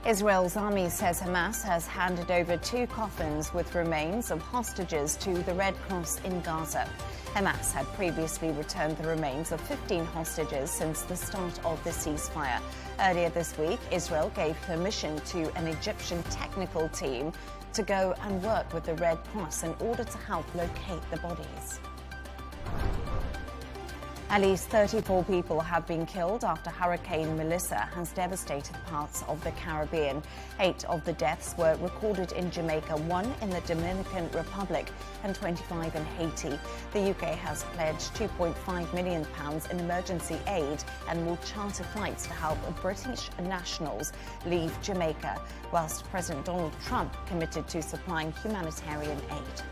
Israel's army says Hamas has handed over 2 coffins with remains of hostages to the Red Cross in Gaza. Hamas had previously returned the remains of 15 hostages since the start of the ceasefire. Earlier this week, Israel gave permission to an Egyptian technical team to go and work with the Red Cross in order to help locate the bodies. At least 34 people have been killed after Hurricane Melissa has devastated parts of the Caribbean. 8 of the deaths were recorded in Jamaica, 1 in the Dominican Republic and 25 in Haiti. The UK has pledged £2.5 million in emergency aid and will charter flights to help British nationals leave Jamaica, whilst President Donald Trump committed to supplying humanitarian aid.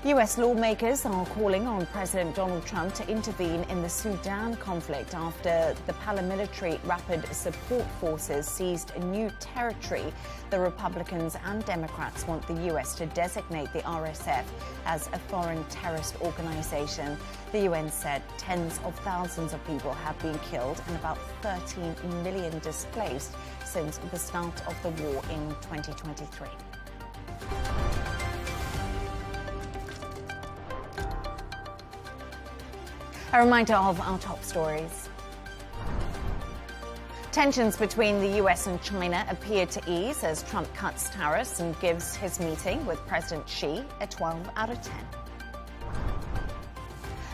US lawmakers are calling on President Donald Trump to intervene in the Sudan conflict after the paramilitary Rapid Support Forces seized new territory. The Republicans and Democrats want the US to designate the RSF as a foreign terrorist organization. The UN said tens of thousands of people have been killed and about 13 million displaced since the start of the war in 2023. A reminder of our top stories. Tensions between the US and China appear to ease as Trump cuts tariffs and gives his meeting with President Xi a 12 out of 10.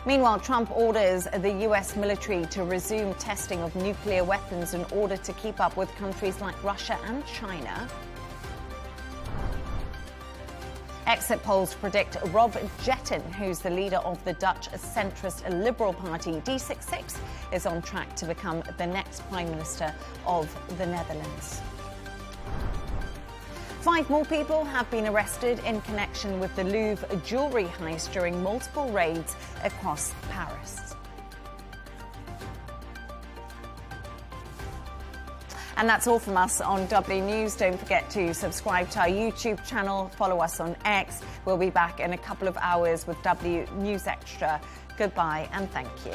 Meanwhile, Trump orders the US military to resume testing of nuclear weapons in order to keep up with countries like Russia and China. Exit polls predict Rob Jetten, who's the leader of the Dutch centrist Liberal Party D66, is on track to become the next Prime Minister of the Netherlands. 5 more people have been arrested in connection with the Louvre jewellery heist during multiple raids across Paris. And that's all from us on W News. Don't forget to subscribe to our YouTube channel, follow us on X. We'll be back in a couple of hours with W News Extra. Goodbye and thank you.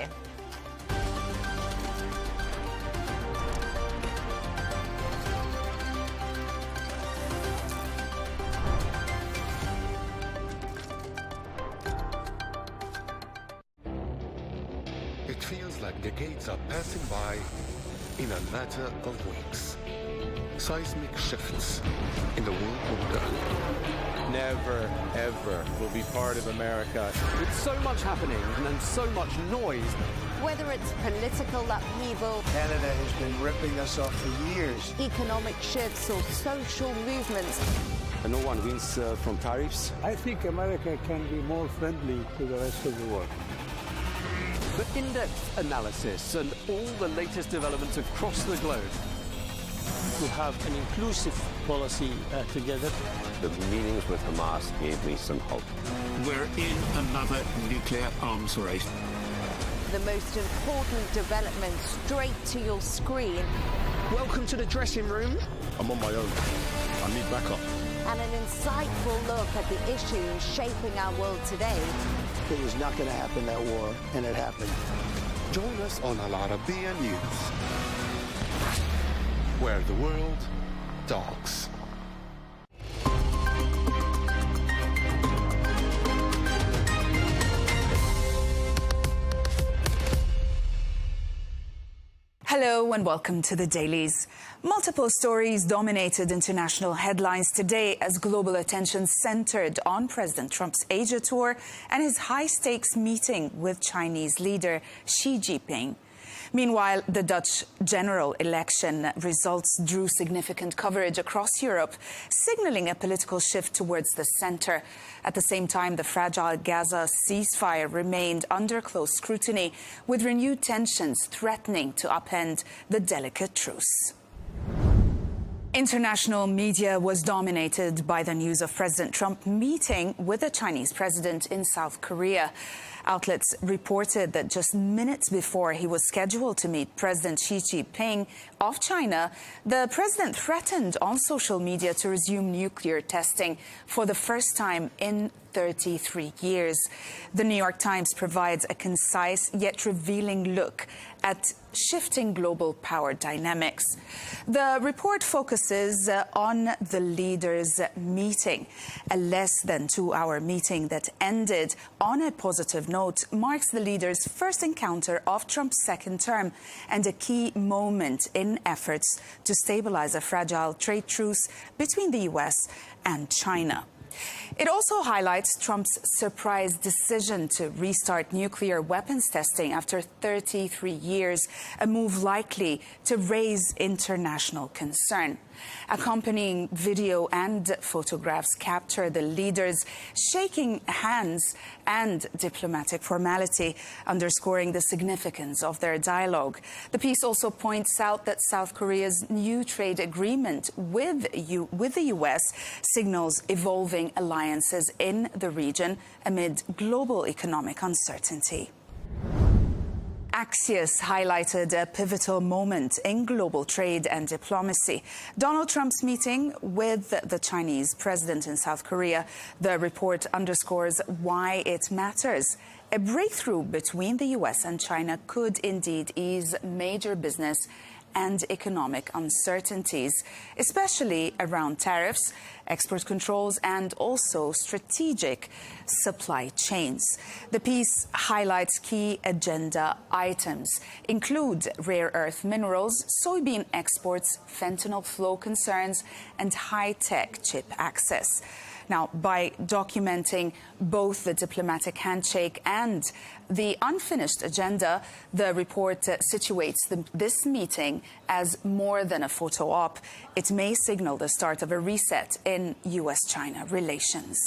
It feels like decades are passing by in a matter of weeks. Seismic shifts in the world order. Never, ever will be part of America. With so much happening and so much noise. Whether it's political upheaval, Canada has been ripping us off for years. Economic shifts or social movements. And no one wins from tariffs. I think America can be more friendly to the rest of the world. The in-depth analysis and all the latest developments across the globe. To have an inclusive policy together. The meetings with Hamas gave me some hope. We're in another nuclear arms race. The most important development straight to your screen. Welcome to the dressing room. I'm on my own. I need backup. And an insightful look at the issues shaping our world today. It was not going to happen, that war, and it happened. Join us on Arabiya News, where the world talks. Hello and welcome to the Dailies. Multiple stories dominated international headlines today as global attention centered on President Trump's Asia tour and his high-stakes meeting with Chinese leader Xi Jinping. Meanwhile, the Dutch general election results drew significant coverage across Europe, signaling a political shift towards the center. At the same time, the fragile Gaza ceasefire remained under close scrutiny, with renewed tensions threatening to upend the delicate truce. International media was dominated by the news of President Trump meeting with the Chinese president in South Korea. Outlets reported that just minutes before he was scheduled to meet President Xi Jinping of China, the president threatened on social media to resume nuclear testing for the first time in 33 years. The New York Times provides a concise yet revealing look at shifting global power dynamics. The report focuses on the leaders' meeting. A less than 2-hour meeting that ended on a positive note marks the leaders' first encounter of Trump's second term and a key moment in efforts to stabilize a fragile trade truce between the U.S. and China. It also highlights Trump's surprise decision to restart nuclear weapons testing after 33 years, a move likely to raise international concern. Accompanying video and photographs capture the leaders shaking hands and diplomatic formality, underscoring the significance of their dialogue. The piece also points out that South Korea's new trade agreement with the U.S. signals evolving alliances in the region amid global economic uncertainty. Axios highlighted a pivotal moment in global trade and diplomacy. Donald Trump's meeting with the Chinese president in South Korea. The report underscores why it matters. A breakthrough between the U.S. and China could indeed ease major business and economic uncertainties, especially around tariffs, export controls, and also strategic supply chains. The piece highlights key agenda items, include rare earth minerals, soybean exports, fentanyl flow concerns, and high-tech chip access. Now, by documenting both the diplomatic handshake and the unfinished agenda, the report situates this meeting as more than a photo op. It may signal the start of a reset in U.S.-China relations.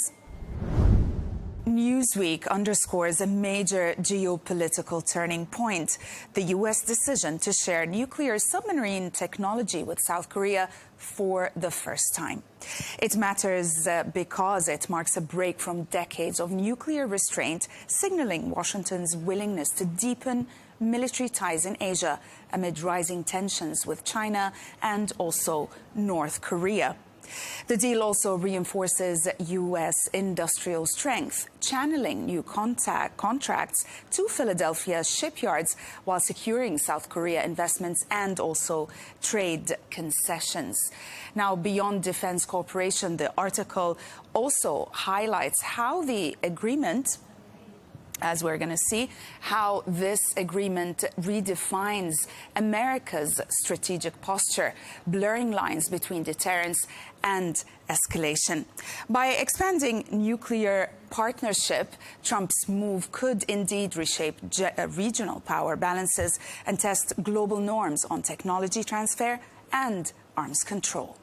Newsweek underscores a major geopolitical turning point: the U.S. decision to share nuclear submarine technology with South Korea for the first time. It matters because it marks a break from decades of nuclear restraint, signaling Washington's willingness to deepen military ties in Asia amid rising tensions with China and also North Korea. The deal also reinforces U.S. industrial strength, channeling new contracts to Philadelphia shipyards while securing South Korea investments and also trade concessions. Now, beyond defense cooperation, the article also highlights how the agreement, as we're going to see, how this agreement redefines America's strategic posture, blurring lines between deterrence and escalation. By expanding nuclear partnership, Trump's move could indeed reshape regional power balances and test global norms on technology transfer and arms control.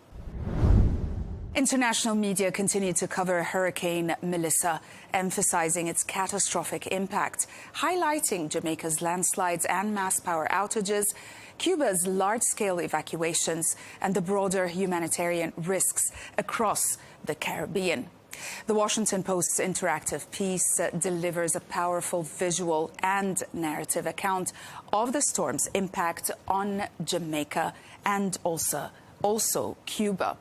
International media continue to cover Hurricane Melissa, emphasizing its catastrophic impact, highlighting Jamaica's landslides and mass power outages, Cuba's large-scale evacuations, and the broader humanitarian risks across the Caribbean. The Washington Post's interactive piece delivers a powerful visual and narrative account of the storm's impact on Jamaica and also Cuba.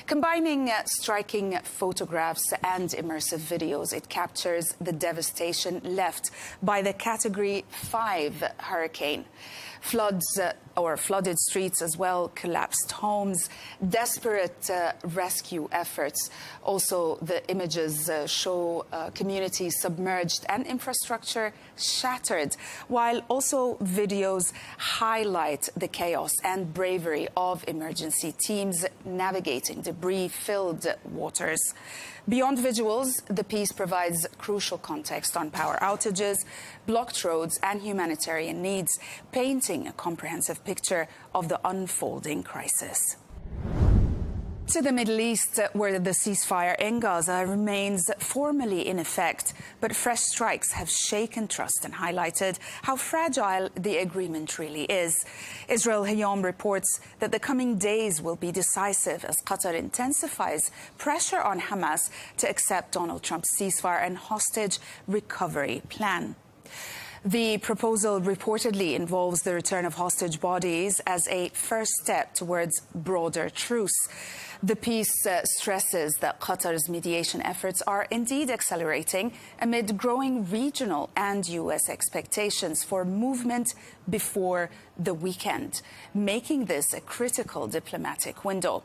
Combining striking photographs and immersive videos, it captures the devastation left by the Category 5 hurricane. Flooded streets as well, collapsed homes, desperate rescue efforts. Also, the images show communities submerged and infrastructure shattered, while also videos highlight the chaos and bravery of emergency teams navigating debris-filled waters. Beyond visuals, the piece provides crucial context on power outages, blocked roads, and humanitarian needs, painting a comprehensive picture of the unfolding crisis. To the Middle East, where the ceasefire in Gaza remains formally in effect, but fresh strikes have shaken trust and highlighted how fragile the agreement really is. Israel Hayom reports that the coming days will be decisive as Qatar intensifies pressure on Hamas to accept Donald Trump's ceasefire and hostage recovery plan. The proposal reportedly involves the return of hostage bodies as a first step towards broader truce. The piece stresses that Qatar's mediation efforts are indeed accelerating amid growing regional and U.S. expectations for movement before the weekend, making this a critical diplomatic window.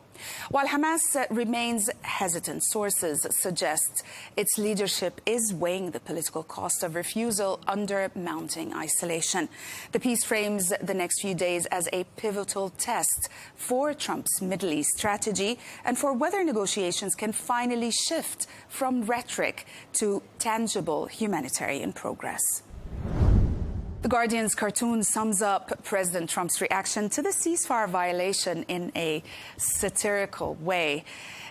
While Hamas remains hesitant, sources suggest its leadership is weighing the political cost of refusal under mounting isolation. The piece frames the next few days as a pivotal test for Trump's Middle East strategy and for whether negotiations can finally shift from rhetoric to tangible humanitarian progress. The Guardian's cartoon sums up President Trump's reaction to the ceasefire violation in a satirical way.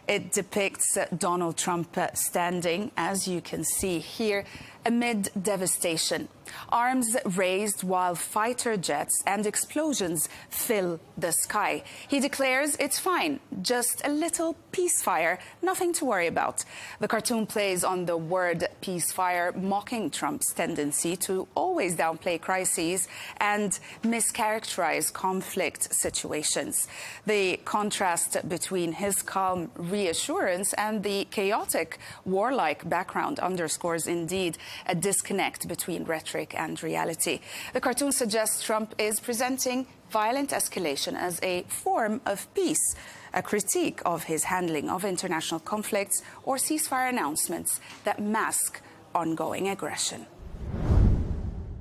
It depicts Donald Trump standing, as you can see here, amid devastation. Arms raised while fighter jets and explosions fill the sky. He declares it's fine, just a little peacefire, nothing to worry about. The cartoon plays on the word peacefire, mocking Trump's tendency to always downplay crises and mischaracterize conflict situations. The contrast between his calm reassurance and the chaotic, warlike background underscores indeed a disconnect between rhetoric and reality. The cartoon suggests Trump is presenting violent escalation as a form of peace, a critique of his handling of international conflicts or ceasefire announcements that mask ongoing aggression.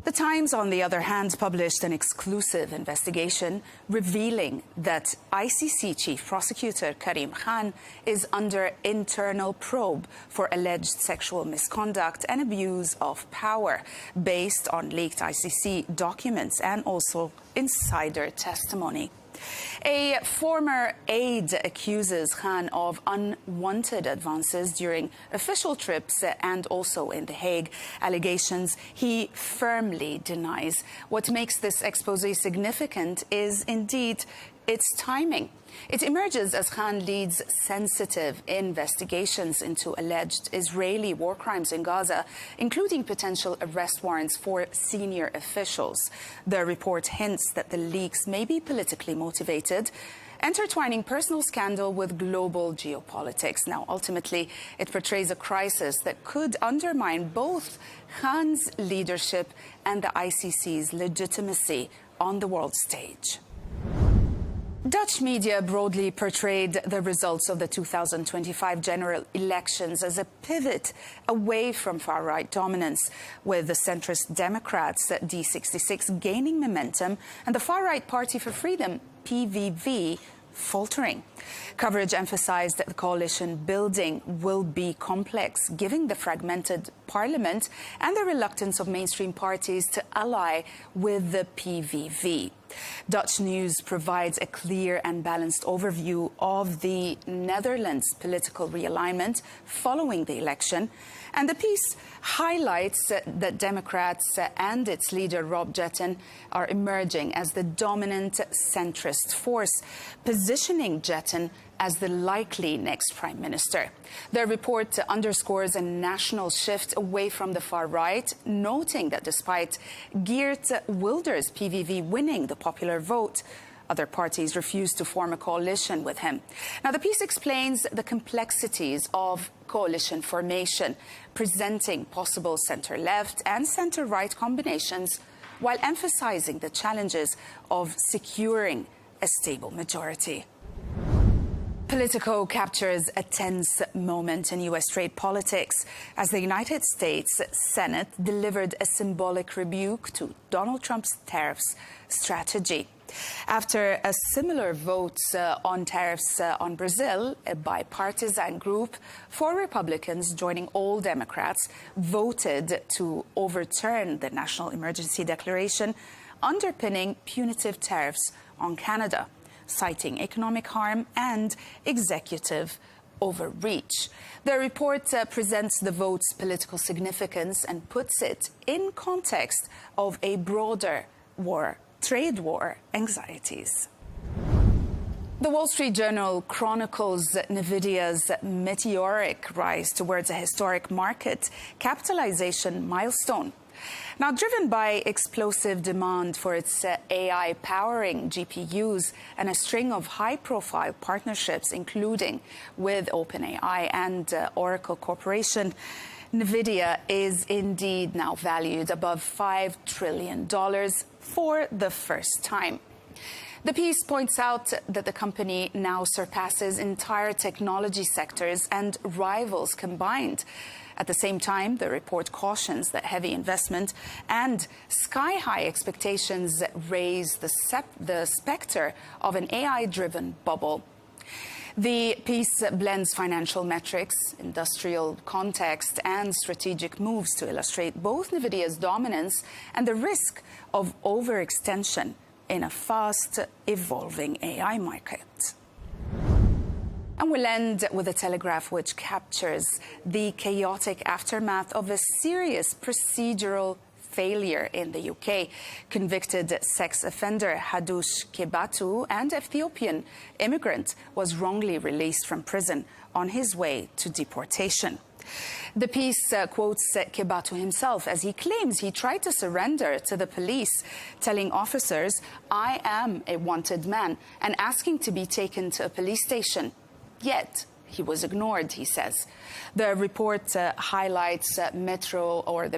The Times, on the other hand, published an exclusive investigation revealing that ICC Chief Prosecutor Karim Khan is under internal probe for alleged sexual misconduct and abuse of power based on leaked ICC documents and also insider testimony. A former aide accuses Khan of unwanted advances during official trips and also in The Hague. Allegations he firmly denies. What makes this expose significant is indeed its timing. It emerges as Khan leads sensitive investigations into alleged Israeli war crimes in Gaza, including potential arrest warrants for senior officials. The report hints that the leaks may be politically motivated, intertwining personal scandal with global geopolitics. Now, ultimately, it portrays a crisis that could undermine both Khan's leadership and the ICC's legitimacy on the world stage. Dutch media broadly portrayed the results of the 2025 general elections as a pivot away from far-right dominance, with the centrist Democrats at D66 gaining momentum and the far-right Party for Freedom, PVV, faltering. Coverage emphasized that the coalition building will be complex, given the fragmented parliament and the reluctance of mainstream parties to ally with the PVV. Dutch News provides a clear and balanced overview of the Netherlands' political realignment following the election, and the piece highlights that Democrats and its leader Rob Jetten are emerging as the dominant centrist force, positioning Jetten as the likely next prime minister. The report underscores a national shift away from the far right, noting that despite Geert Wilders' PVV winning the popular vote, other parties refused to form a coalition with him. Now, the piece explains the complexities of coalition formation, presenting possible centre-left and centre-right combinations, while emphasizing the challenges of securing a stable majority. Politico captures a tense moment in U.S. trade politics as the United States Senate delivered a symbolic rebuke to Donald Trump's tariffs strategy. After a similar vote on tariffs on Brazil, a bipartisan group, 4 Republicans joining all Democrats, voted to overturn the national emergency declaration underpinning punitive tariffs on Canada, citing economic harm and executive overreach. The report presents the vote's political significance and puts it in context of a broader trade war anxieties. The Wall Street Journal chronicles NVIDIA's meteoric rise towards a historic market capitalization milestone. Now, driven by explosive demand for its AI-powering GPUs and a string of high-profile partnerships, including with OpenAI and Oracle Corporation, NVIDIA is indeed now valued above $5 trillion for the first time. The piece points out that the company now surpasses entire technology sectors and rivals combined. At the same time, the report cautions that heavy investment and sky-high expectations raise the specter of an AI-driven bubble. The piece blends financial metrics, industrial context, and strategic moves to illustrate both NVIDIA's dominance and the risk of overextension in a fast-evolving AI market. And we'll end with a Telegraph which captures the chaotic aftermath of a serious procedural failure in the UK. Convicted sex offender Hadush Kebatu, and Ethiopian immigrant, was wrongly released from prison on his way to deportation. The piece quotes Kebatu himself as he claims he tried to surrender to the police, telling officers, "I am a wanted man," and asking to be taken to a police station. Yet he was ignored, he says. The report highlights the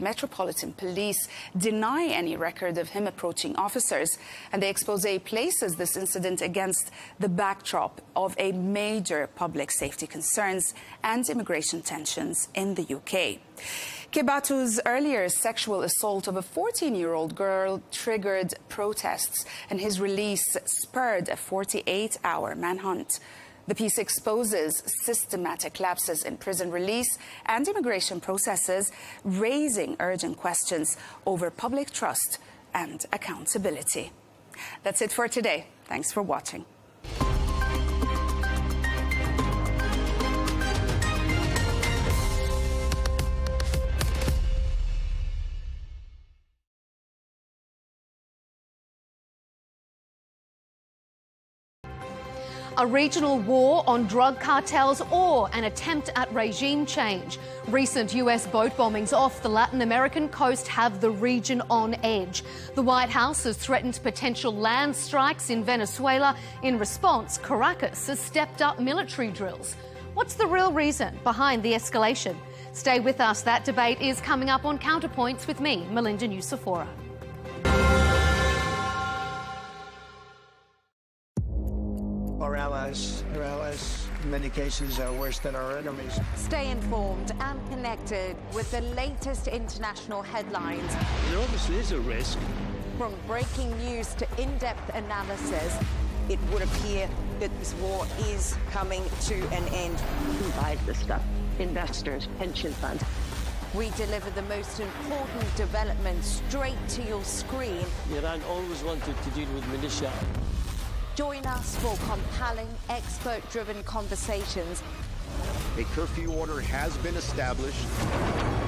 Metropolitan Police deny any record of him approaching officers, and the exposé places this incident against the backdrop of a major public safety concerns and immigration tensions in the UK. Kibatu's earlier sexual assault of a 14-year-old girl triggered protests, and his release spurred a 48-hour manhunt. The piece exposes systematic lapses in prison release and immigration processes, raising urgent questions over public trust and accountability. That's it for today. Thanks for watching. A regional war on drug cartels or an attempt at regime change. Recent US boat bombings off the Latin American coast have the region on edge. The White House has threatened potential land strikes in Venezuela. In response, Caracas has stepped up military drills. What's the real reason behind the escalation? Stay with us. That debate is coming up on Counterpoints with me, Melinda Nucifora. Our allies, in many cases, are worse than our enemies. Stay informed and connected with the latest international headlines. There obviously is a risk. From breaking news to in-depth analysis. It would appear that this war is coming to an end. Who buys this stuff? Investors, pension funds. We deliver the most important developments straight to your screen. Iran always wanted to deal with militia. Join us for compelling, expert-driven conversations. A curfew order has been established.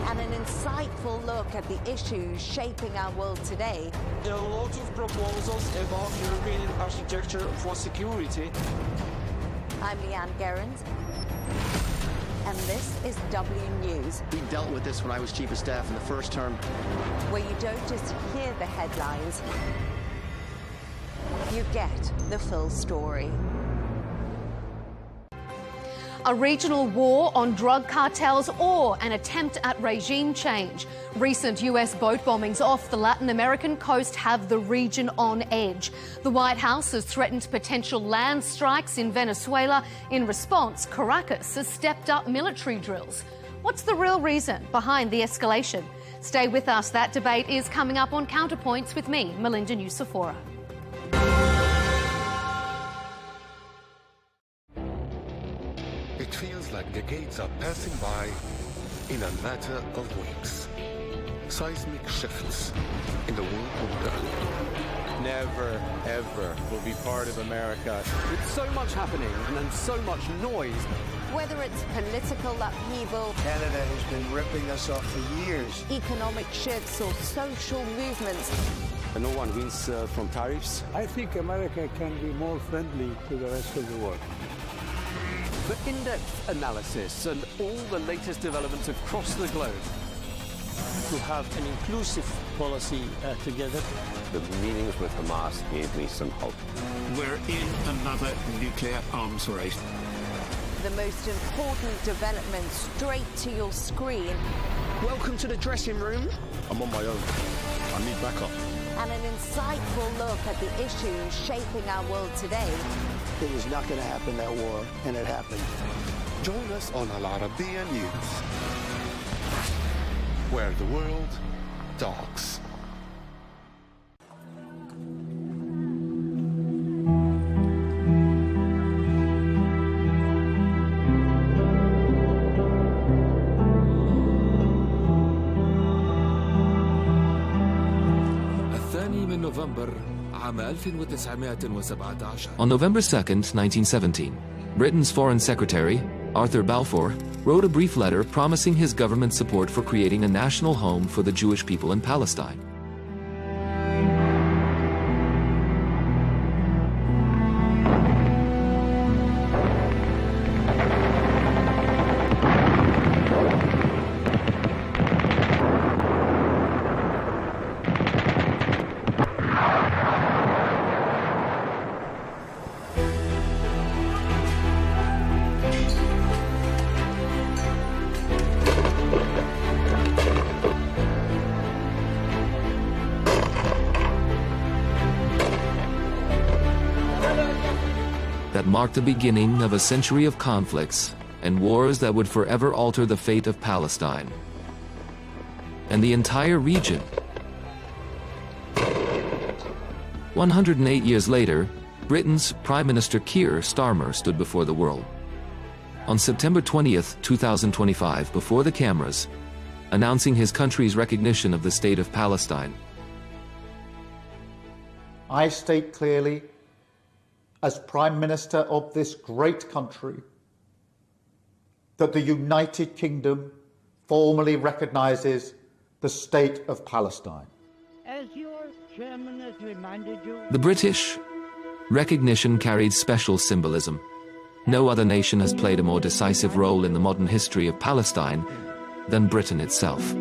And an insightful look at the issues shaping our world today. There are lots of proposals about European architecture for security. I'm Leigh Ann Gerrans, and this is W News. We dealt with this when I was Chief of Staff in the first term. Where you don't just hear the headlines, you get the full story. A regional war on drug cartels or an attempt at regime change. Recent US boat bombings off the Latin American coast have the region on edge. The White House has threatened potential land strikes in Venezuela. In response, Caracas has stepped up military drills. What's the real reason behind the escalation? Stay with us. That debate is coming up on Counterpoints with me, Melinda Nucifora. It feels like decades are passing by in a matter of weeks. Seismic shifts in the world order. Never, ever will be part of America. With so much happening and so much noise. Whether it's political upheaval, Canada has been ripping us off for years. Economic shifts or social movements. And no one wins from tariffs. I think America can be more friendly to the rest of the world. For in-depth analysis and all the latest developments across the globe. To have an inclusive policy together. The meetings with Hamas gave me some hope. We're in another nuclear arms race. The most important developments straight to your screen. Welcome to the dressing room. I'm on my own. I need backup. And an insightful look at the issues shaping our world today. It was not going to happen, that war, and it happened. Join us on Arabiya News, where the world talks. On November 2nd, 1917, Britain's Foreign Secretary, Arthur Balfour, wrote a brief letter promising his government's support for creating a national home for the Jewish people in Palestine. That marked the beginning of a century of conflicts and wars that would forever alter the fate of Palestine. and the entire region. 108 years later, Britain's Prime Minister Keir Starmer stood before the world. On September 20th, 2025, before the cameras, announcing his country's recognition of the State of Palestine. I state clearly, as Prime Minister of this great country, that the United Kingdom formally recognises the State of Palestine. As your chairman has reminded you, The British recognition carried special symbolism. No other nation has played a more decisive role in the modern history of Palestine than Britain itself.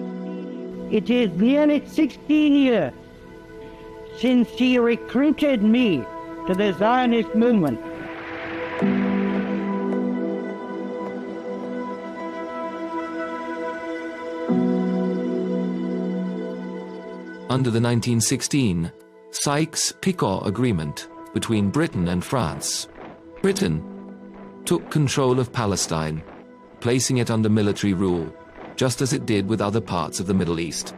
it is nearly 16 years since he recruited me to the Zionist movement. Under the 1916 Sykes-Picot Agreement between Britain and France, Britain took control of Palestine, placing it under military rule, just as it did with other parts of the Middle East.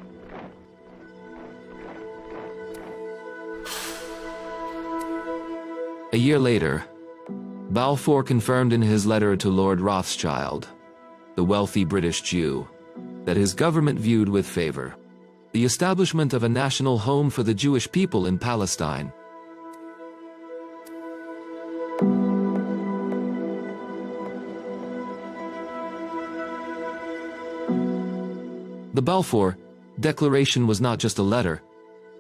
A year later, Balfour confirmed in his letter to Lord Rothschild, the wealthy British Jew, that his government viewed with favor the establishment of a national home for the Jewish people in Palestine. The Balfour Declaration was not just a letter,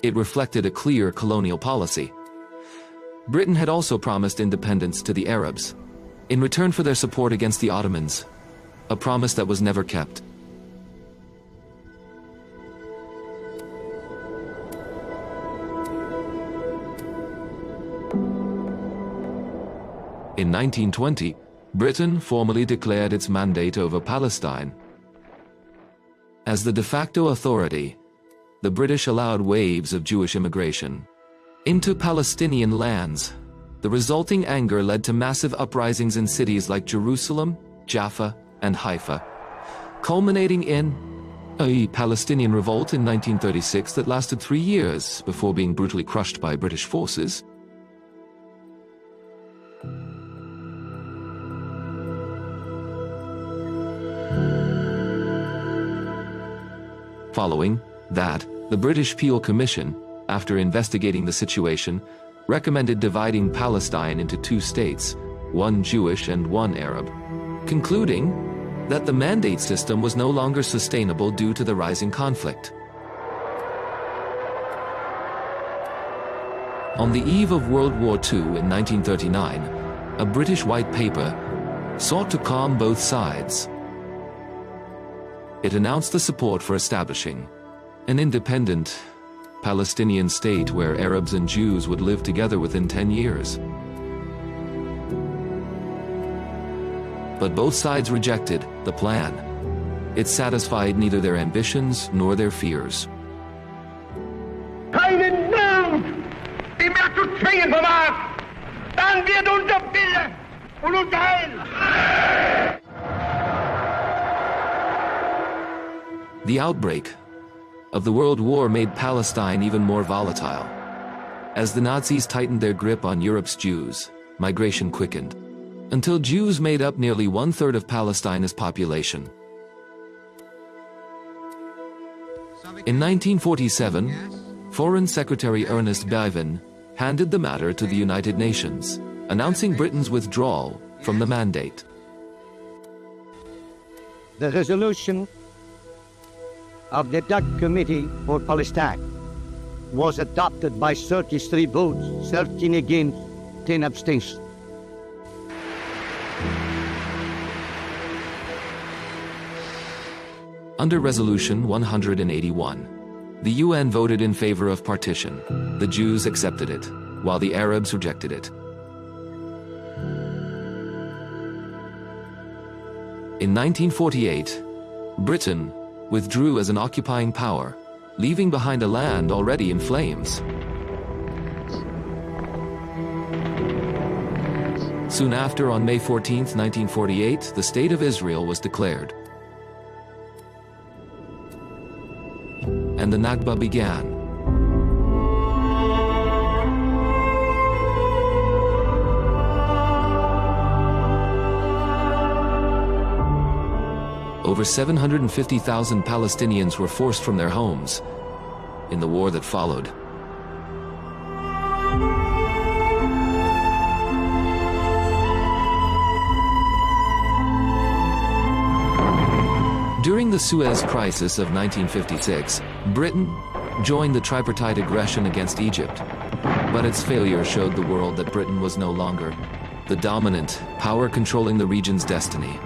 it reflected a clear colonial policy. Britain had also promised independence to the Arabs, in return for their support against the Ottomans, a promise that was never kept. In 1920, Britain formally declared its mandate over Palestine. As the de facto authority, the British allowed waves of Jewish immigration into Palestinian lands. The resulting anger led to massive uprisings in cities like Jerusalem, Jaffa, and Haifa, culminating in a Palestinian revolt in 1936 that lasted 3 years before being brutally crushed by British forces. Following that, the British Peel Commission, after investigating the situation, recommended dividing Palestine into 2 states, one Jewish and one Arab, concluding that the mandate system was no longer sustainable due to the rising conflict. On the eve of World War II in 1939, a British white paper sought to calm both sides. It announced the support for establishing an independent Palestinian state where Arabs and Jews would live together within 10 years. But both sides rejected the plan. It satisfied neither their ambitions nor their fears. Keinen Mut, die mehr zu zwingen vermag, dann wird unser Wille und unser Heil. The outbreak of the World War made Palestine even more volatile. As the Nazis tightened their grip on Europe's Jews, migration quickened, until Jews made up nearly 1/3 of Palestine's population. In 1947, Foreign Secretary Ernest Bevin handed the matter to the United Nations, announcing Britain's withdrawal from the mandate. The resolution of the Dutch Committee for Palestine was adopted by 33 votes, 13 against, 10 abstentions. Under Resolution 181, the UN voted in favor of partition. The Jews accepted it, while the Arabs rejected it. In 1948, Britain withdrew as an occupying power, leaving behind a land already in flames. Soon after, on May 14, 1948, the State of Israel was declared. and the Nakba began. Over 750,000 Palestinians were forced from their homes in the war that followed. During the Suez Crisis of 1956, Britain joined the tripartite aggression against Egypt, but its failure showed the world that Britain was no longer the dominant power controlling the region's destiny.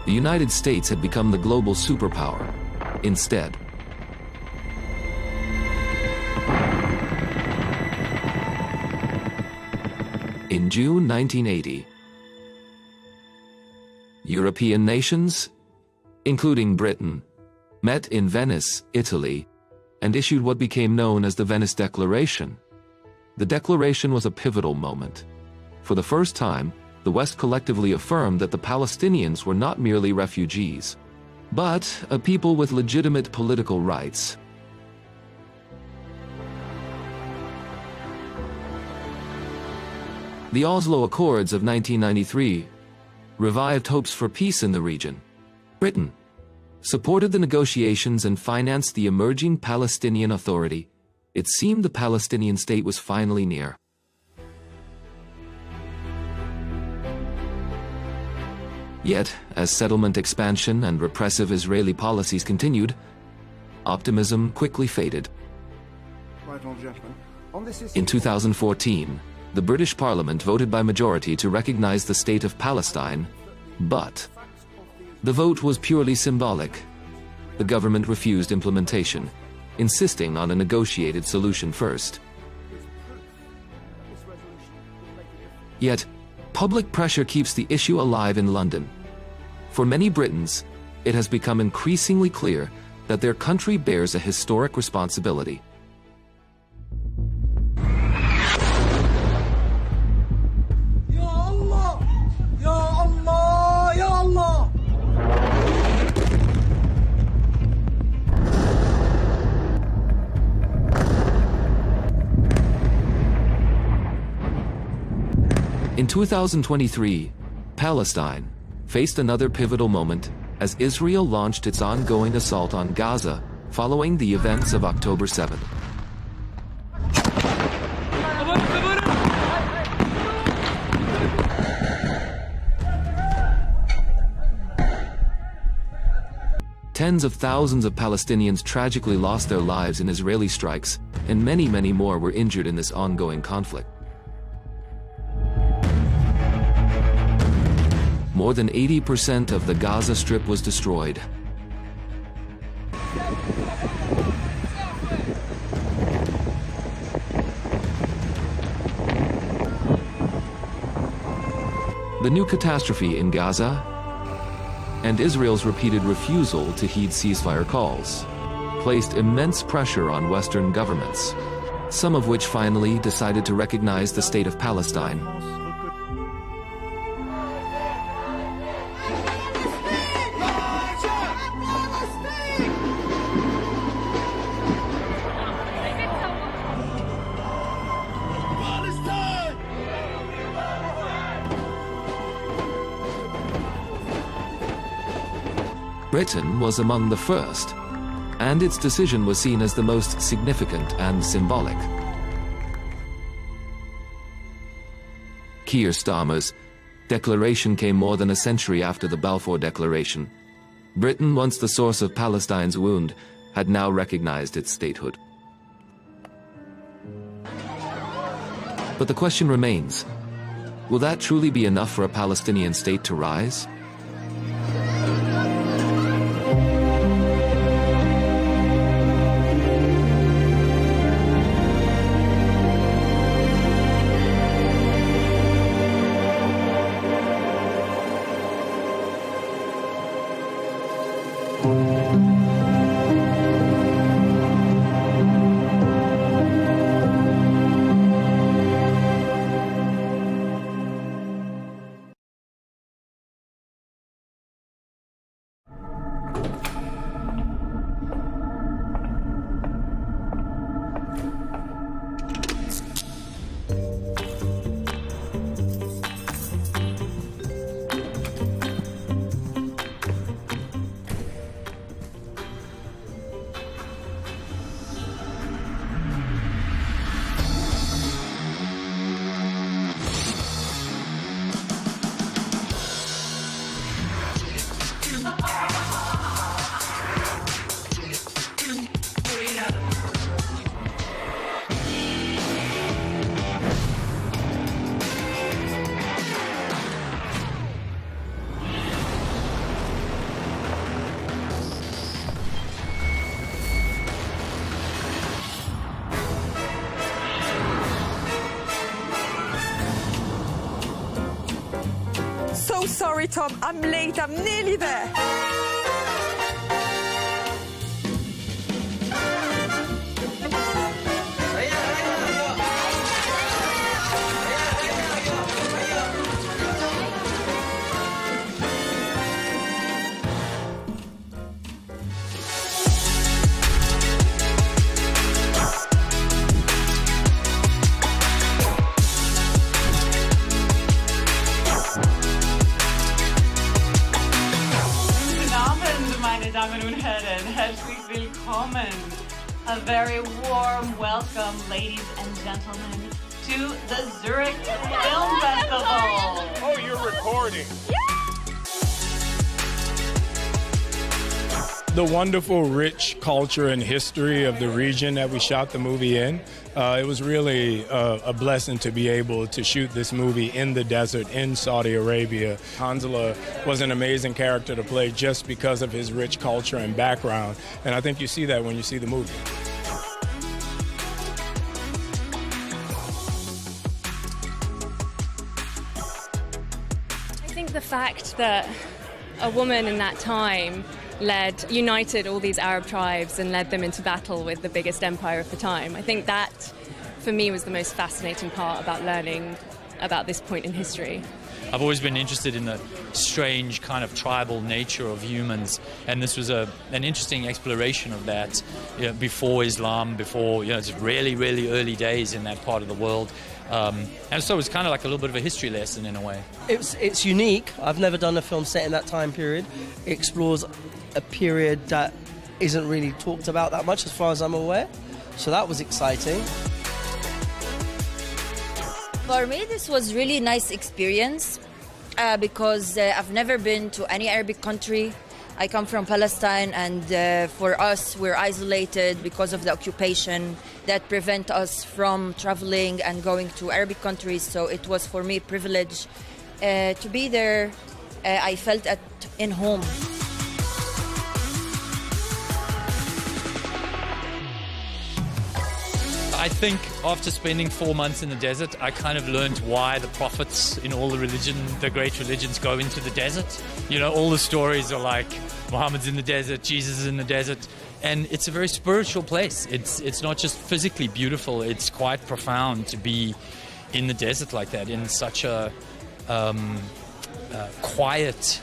The United States had become the global superpower instead. In June 1980, European nations, including Britain, met in Venice, Italy, and issued what became known as the Venice Declaration. The declaration was a pivotal moment. For the first time, the West collectively affirmed that the Palestinians were not merely refugees, but a people with legitimate political rights. The Oslo Accords of 1993 revived hopes for peace in the region. Britain supported the negotiations and financed the emerging Palestinian Authority. It seemed the Palestinian state was finally near. Yet, as settlement expansion and repressive Israeli policies continued, optimism quickly faded. In 2014, the British Parliament voted by majority to recognize the state of Palestine, but the vote was purely symbolic. The government refused implementation, insisting on a negotiated solution first. Yet, public pressure keeps the issue alive in London. For many Britons, it has become increasingly clear that their country bears a historic responsibility. Ya Allah! Ya Allah! Ya Allah! In 2023, Palestine faced another pivotal moment as Israel launched its ongoing assault on Gaza following the events of October 7th. Tens of thousands of Palestinians tragically lost their lives in Israeli strikes, and many, many more were injured in this ongoing conflict. More than 80% of the Gaza Strip was destroyed. The new catastrophe in Gaza and Israel's repeated refusal to heed ceasefire calls placed immense pressure on Western governments, some of which finally decided to recognize the state of Palestine. Britain was among the first, and its decision was seen as the most significant and symbolic. Keir Starmer's declaration came more than a century after the Balfour Declaration. Britain, once the source of Palestine's wound, had now recognized its statehood. But the question remains, will that truly be enough for a Palestinian state to rise? so sorry, Tom. I'm late. I'm nearly there. Meine Damen und Herren, herzlich willkommen. A very warm welcome, ladies and gentlemen, to the Zurich Film Festival. Oh, you're recording. The wonderful, rich culture and history of the region that we shot the movie in. It was really a blessing to be able to shoot this movie in the desert in Saudi Arabia. Hanzala was an amazing character to play just because of his rich culture and background, and I think you see that when you see the movie. I think the fact that a woman in that time united all these Arab tribes and led them into battle with the biggest empire of the time. I think that, for me, was the most fascinating part about learning about this point in history. I've always been interested in the strange kind of tribal nature of humans, and this was an interesting exploration of that before Islam, before, it's really, really early days in that part of the world. And so it was kind of like a little bit of a history lesson in a way. It's unique. I've never done a film set in that time period. It explores a period that isn't really talked about that much as far as I'm aware. So that was exciting. For me, this was really nice experience because I've never been to any Arabic country. I come from Palestine, and for us, we're isolated because of the occupation that prevent us from traveling and going to Arabic countries. So it was for me a privilege to be there. I felt in home. I think after spending 4 months in the desert, I kind of learned why the prophets in all the great religions go into the desert. All the stories are like Muhammad's in the desert, Jesus is in the desert, and it's a very spiritual place. It's not just physically beautiful, it's quite profound to be in the desert like that, in such a quiet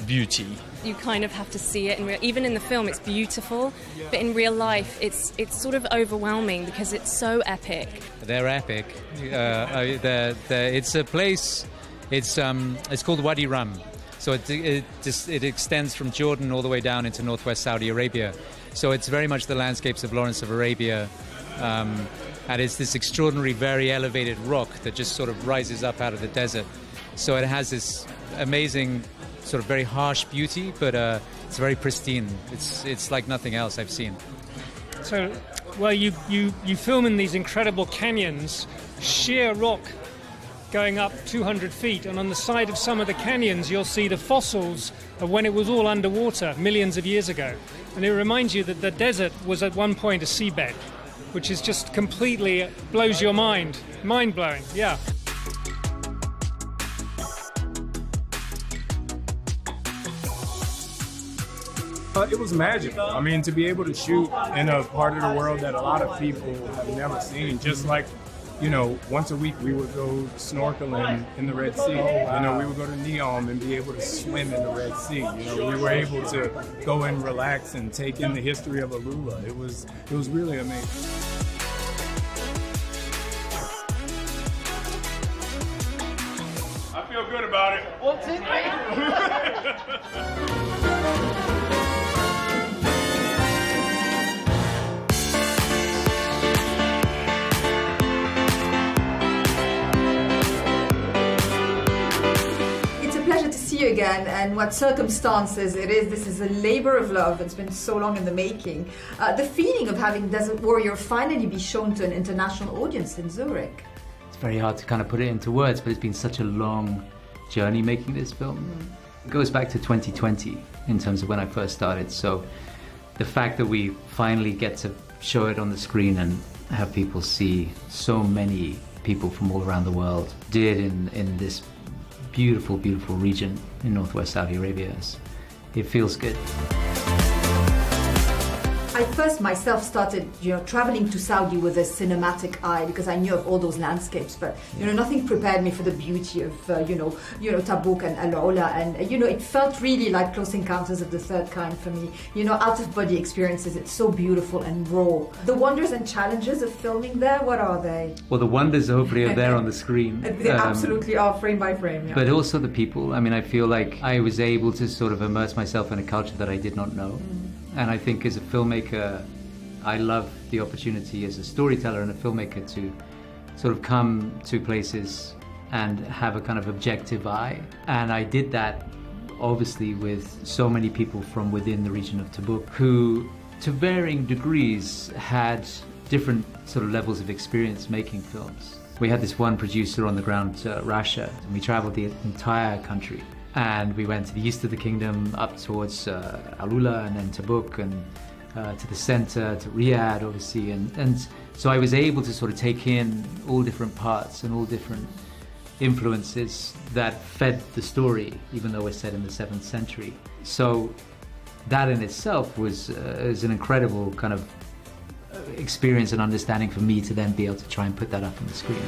beauty. You kind of have to see it. Even in the film, it's beautiful, but in real life, it's sort of overwhelming because it's so epic. They're epic. It's a place. It's called Wadi Rum. So it extends from Jordan all the way down into northwest Saudi Arabia. So it's very much the landscapes of Lawrence of Arabia, and it's this extraordinary, very elevated rock that just sort of rises up out of the desert. So it has this amazing, sort of very harsh beauty, but it's very pristine. It's like nothing else I've seen. So, well, you film in these incredible canyons, sheer rock going up 200 feet, and on the side of some of the canyons you'll see the fossils of when it was all underwater millions of years ago. And it reminds you that the desert was at one point a seabed, which is just completely blows your mind. Mind-blowing, yeah. It was magical. I mean, to be able to shoot in a part of the world that a lot of people have never seen, just like, once a week we would go snorkeling in the Red Sea. We would go to Neom and be able to swim in the Red Sea. We were able to go and relax and take in the history of Alula. It was really amazing. I feel good about it. 1, 2, 3. Pleasure to see you again, and what circumstances it is. This is a labor of love. It's been so long in the making. The feeling of having Desert Warrior finally be shown to an international audience in Zurich. It's very hard to kind of put it into words, but it's been such a long journey making this film. It goes back to 2020 in terms of when I first started. So the fact that we finally get to show it on the screen and have people see so many people from all around the world did in this beautiful, beautiful region in northwest Saudi Arabia. It feels good. I first myself started, traveling to Saudi with a cinematic eye because I knew of all those landscapes, but nothing prepared me for the beauty of Tabuk and Al Ula, and it felt really like Close Encounters of the Third Kind for me. Out of body experiences. It's so beautiful and raw. The wonders and challenges of filming there, what are they? Well, the wonders hopefully are there on the screen. They absolutely are, frame by frame. Yeah. But also the people. I mean, I feel like I was able to sort of immerse myself in a culture that I did not know. And I think as a filmmaker, I love the opportunity as a storyteller and a filmmaker to sort of come to places and have a kind of objective eye. And I did that obviously with so many people from within the region of Tabuk who, to varying degrees, had different sort of levels of experience making films. We had this one producer on the ground, Rasha, and we traveled the entire country. And we went to the east of the kingdom, up towards Al Ula and then Tabuk, and to the center, to Riyadh, obviously. And so I was able to sort of take in all different parts and all different influences that fed the story, even though we're set in the 7th century. So that in itself was an incredible kind of experience and understanding for me to then be able to try and put that up on the screen.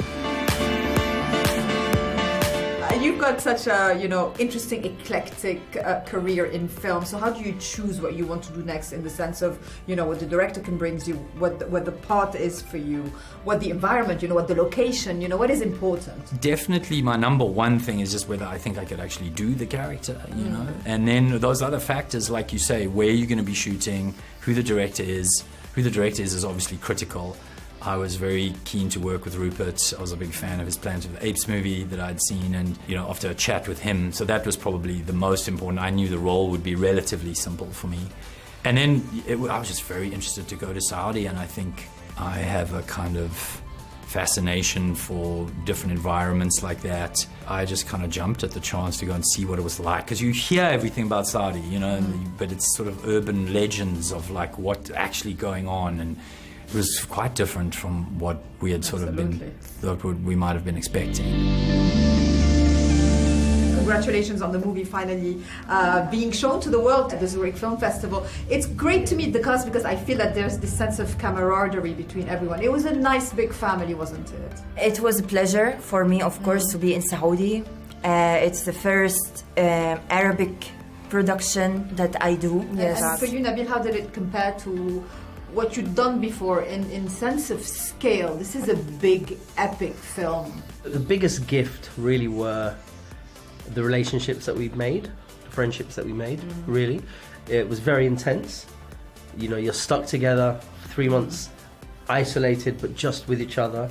You've got such a, interesting, eclectic career in film. So how do you choose what you want to do next in the sense of, what the director can bring you, what the part is for you, what the environment, what the location, what is important? Definitely my number one thing is just whether I think I could actually do the character, And then those other factors, like you say, where you're going to be shooting, who the director is. Who the director is obviously critical. I was very keen to work with Rupert. I was a big fan of his Planet of the Apes movie that I'd seen, and after a chat with him, so that was probably the most important. I knew the role would be relatively simple for me. And then I was just very interested to go to Saudi, and I think I have a kind of fascination for different environments like that. I just kind of jumped at the chance to go and see what it was like, because you hear everything about Saudi, but it's sort of urban legends of like what's actually going on, and it was quite different from what we had sort of thought we might have been expecting. Congratulations on the movie finally being shown to the world at the Zurich Film Festival. It's great to meet the cast because I feel that there's this sense of camaraderie between everyone. It was a nice big family, wasn't it? It was a pleasure for me, of course, to be in Saudi. It's the first Arabic production that I do. Yes. And for you, Nabil, how did it compare to what you've done before in sense of scale? This is a big, epic film. The biggest gift really were the relationships that we've made, the friendships that we made, really. It was very intense. You're stuck together for 3 months, isolated, but just with each other.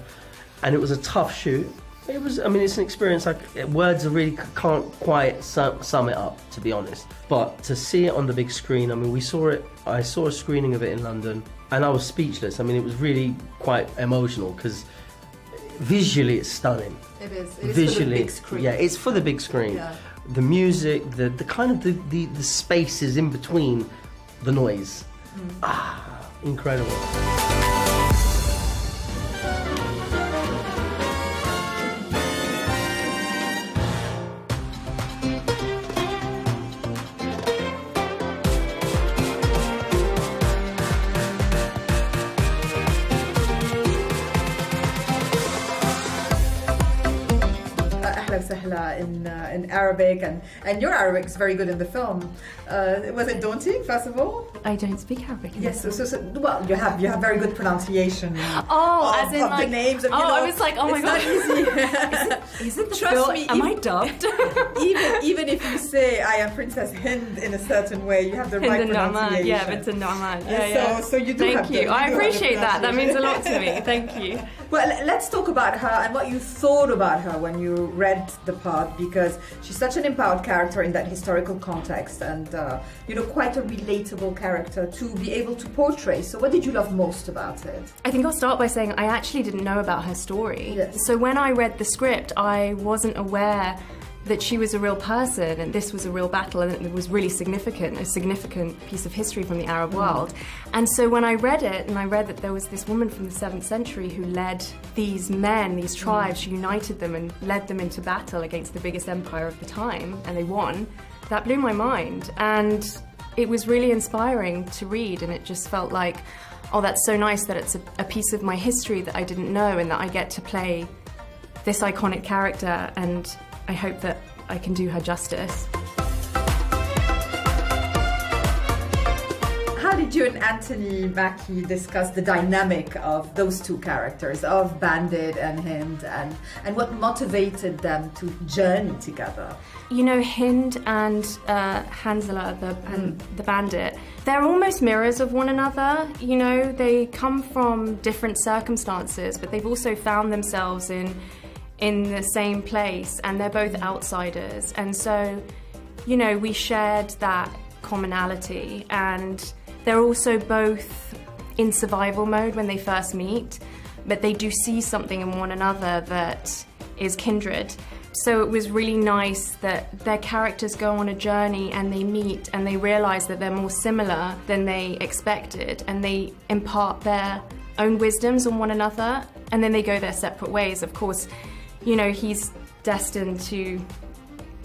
And it was a tough shoot. It's an experience like words really can't quite sum it up, to be honest. But to see it on the big screen, I saw a screening of it in London, and I was speechless. It was really quite emotional because visually it's stunning. It is. Visually, for the big screen. Yeah, it's for the big screen. Yeah. The music, the kind of the spaces in between the noise. Incredible. In Arabic, and your Arabic is very good in the film. Was it daunting, first of all? I don't speak Arabic. Yes, well, you have very good pronunciation. As in the names. Of, I was like, oh my god, it's not easy. Is it the Trust me. Am I dubbed? even if you say I am Princess Hind in a certain way, you have the right pronunciation. Yeah, it's a Naaman. Yeah. So you do. Thank you. I appreciate that. That means a lot to me. Thank you. Well, let's talk about her and what you thought about her when you read the part, because she's such an empowered character in that historical context, and quite a relatable character to be able to portray. So what did you love most about it? I think I'll start by saying I actually didn't know about her story. Yes. So when I read the script, I wasn't aware that she was a real person and this was a real battle and it was really significant, a significant piece of history from the Arab world. And so when I read it, and I read that there was this woman from the 7th century who led these men, these tribes, she united them and led them into battle against the biggest empire of the time, and they won, that blew my mind. And it was really inspiring to read, and it just felt like, oh, that's so nice that it's a piece of my history that I didn't know and that I get to play this iconic character, and I hope that I can do her justice. How did you and Anthony Mackie discuss the dynamic of those two characters, of Bandit and Hind, and what motivated them to journey together? You know, Hind and Hanzala, the bandit, they're almost mirrors of one another. You know, they come from different circumstances, but they've also found themselves in the same place, and they're both outsiders. And so, you know, we shared that commonality, and they're also both in survival mode when they first meet, but they do see something in one another that is kindred. So it was really nice that their characters go on a journey and they meet and they realize that they're more similar than they expected, and they impart their own wisdoms on one another, and then they go their separate ways. Of course, you know, he's destined to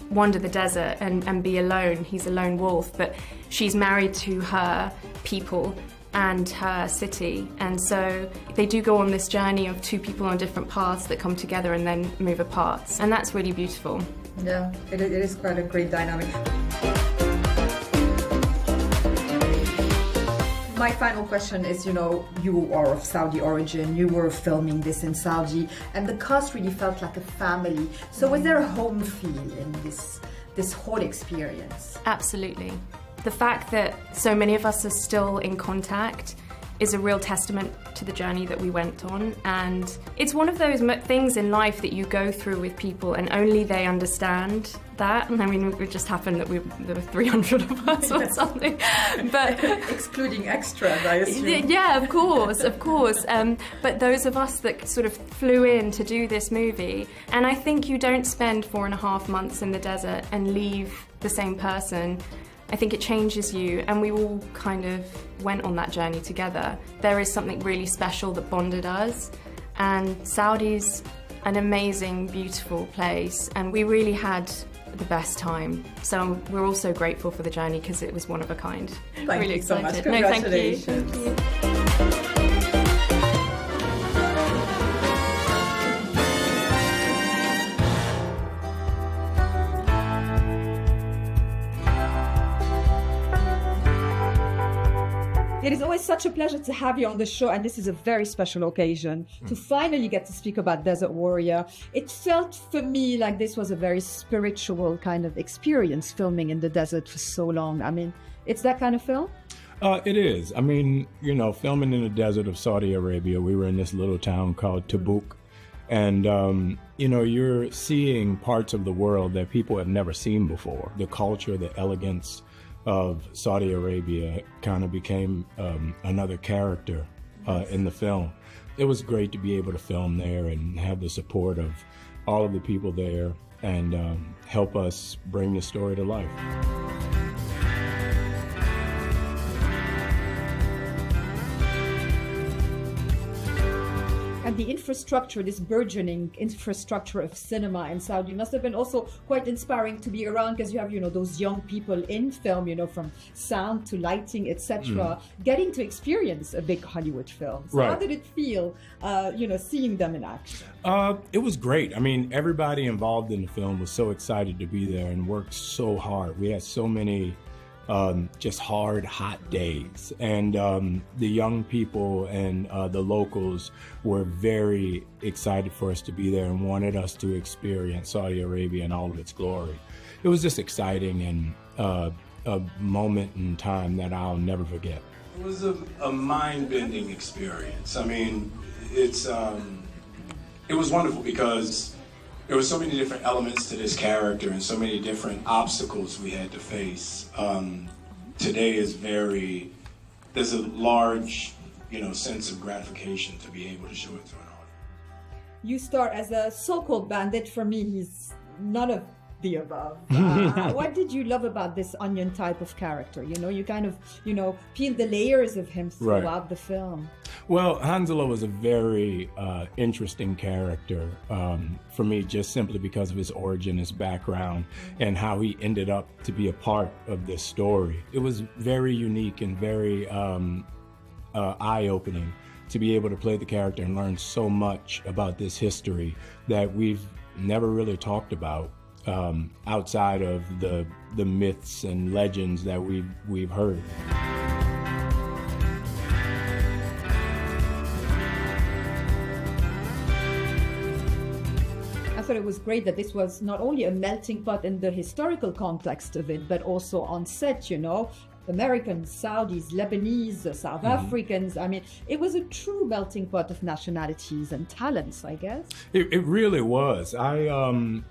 wander the desert and be alone. He's a lone wolf, but she's married to her people and her city. And so they do go on this journey of two people on different paths that come together and then move apart. And that's really beautiful. Yeah, it is quite a great dynamic. My final question is, you know, you are of Saudi origin, you were filming this in Saudi, and the cast really felt like a family. So was there a home feel in this whole experience? Absolutely. The fact that so many of us are still in contact is a real testament to the journey that we went on. And it's one of those things in life that you go through with people and only they understand that. I mean, it just happened that there were 300 of us or something. But excluding extras, I assume. Yeah, of course. But those of us that sort of flew in to do this movie, and I think you don't spend 4.5 months in the desert and leave the same person. I think it changes you, and we all kind of went on that journey together. There is something really special that bonded us, and Saudi's an amazing, beautiful place, and we really had the best time. So we're also grateful for the journey because it was one of a kind. Thank really you so excited. much. No, thank you. Congratulations. Thank you. It is always such a pleasure to have you on the show, and this is a very special occasion to finally get to speak about Desert Warrior. It felt for me like this was a very spiritual kind of experience, filming in the desert for so long. I mean, it's that kind of film? It is. I mean, you know, filming in the desert of Saudi Arabia, we were in this little town called Tabuk. And, you know, you're seeing parts of the world that people have never seen before. The culture, the elegance of Saudi Arabia kind of became another character in the film. It was great to be able to film there and have the support of all of the people there and help us bring the story to life. And the infrastructure, this burgeoning infrastructure of cinema in Saudi must have been also quite inspiring to be around, because you have, you know, those young people in film, you know, from sound to lighting, etc., getting to experience a big Hollywood film. So Right. how did it feel, you know, seeing them in action? It was great. I mean, everybody involved in the film was so excited to be there and worked so hard. We had so many just hard, hot days. And the young people and the locals were very excited for us to be there and wanted us to experience Saudi Arabia in all of its glory. It was just exciting and a moment in time that I'll never forget. It was a mind-bending experience. I mean, it was wonderful because there were so many different elements to this character and so many different obstacles we had to face. Today is there's a large, you know, sense of gratification to be able to show it to an audience. You star as a so-called bandit. For me, he's not a the above. What did you love about this onion type of character? You know, you kind of, peel the layers of him throughout the film. Well, Han Solo was a very interesting character for me, just simply because of his origin, his background, and how he ended up to be a part of this story. It was very unique and very eye-opening to be able to play the character and learn so much about this history that we've never really talked about outside of the myths and legends that we've heard. I thought it was great that this was not only a melting pot in the historical context of it, but also on set, Americans, Saudis, Lebanese, South Africans. I mean, it was a true melting pot of nationalities and talents, I guess. It really was. I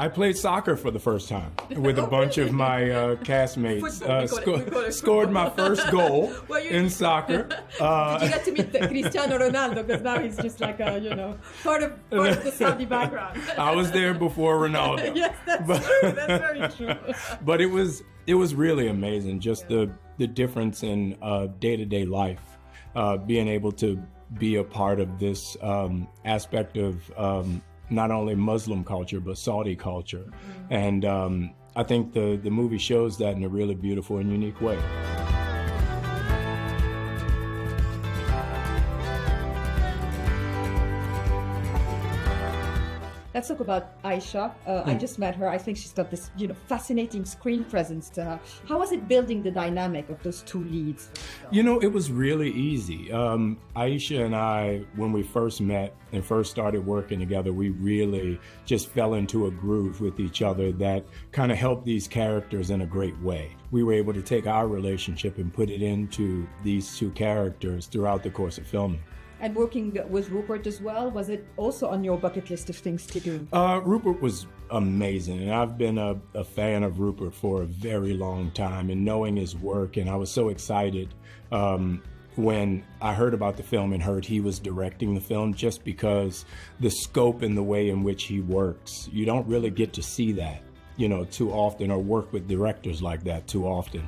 played soccer for the first time with a bunch of my castmates. Scored my first goal in soccer. Did you get to meet Cristiano Ronaldo? Because now he's just like a, part of the Saudi background. I was there before Ronaldo. Yes, that's true. That's very true. But it was really amazing, just the difference in day-to-day life, being able to be a part of this aspect of not only Muslim culture, but Saudi culture. And I think the movie shows that in a really beautiful and unique way. Let's talk about Aisha. I just met her. I think she's got this, fascinating screen presence to her. How was it building the dynamic of those two leads? It was really easy. Aisha and I, when we first met and first started working together, we really just fell into a groove with each other that kind of helped these characters in a great way. We were able to take our relationship and put it into these two characters throughout the course of filming. And working with Rupert as well, was it also on your bucket list of things to do? Rupert was amazing, and I've been a fan of Rupert for a very long time, and knowing his work, and I was so excited when I heard about the film and heard he was directing the film, just because the scope and the way in which he works. You don't really get to see that, too often, or work with directors like that too often.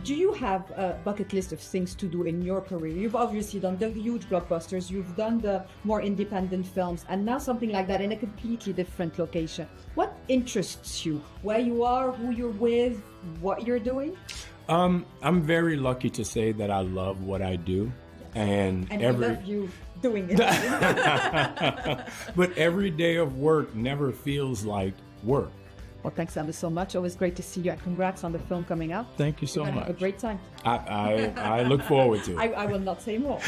Do you have a bucket list of things to do in your career? You've obviously done the huge blockbusters, you've done the more independent films, and now something like that in a completely different location. What interests you? Where you are, who you're with, what you're doing? I'm very lucky to say that I love what I do. And we love you doing it. But every day of work never feels like work. Well, thanks, Andy, so much. Always great to see you, and congrats on the film coming out. Thank you so much. Have a great time. I look forward to it. I will not say more.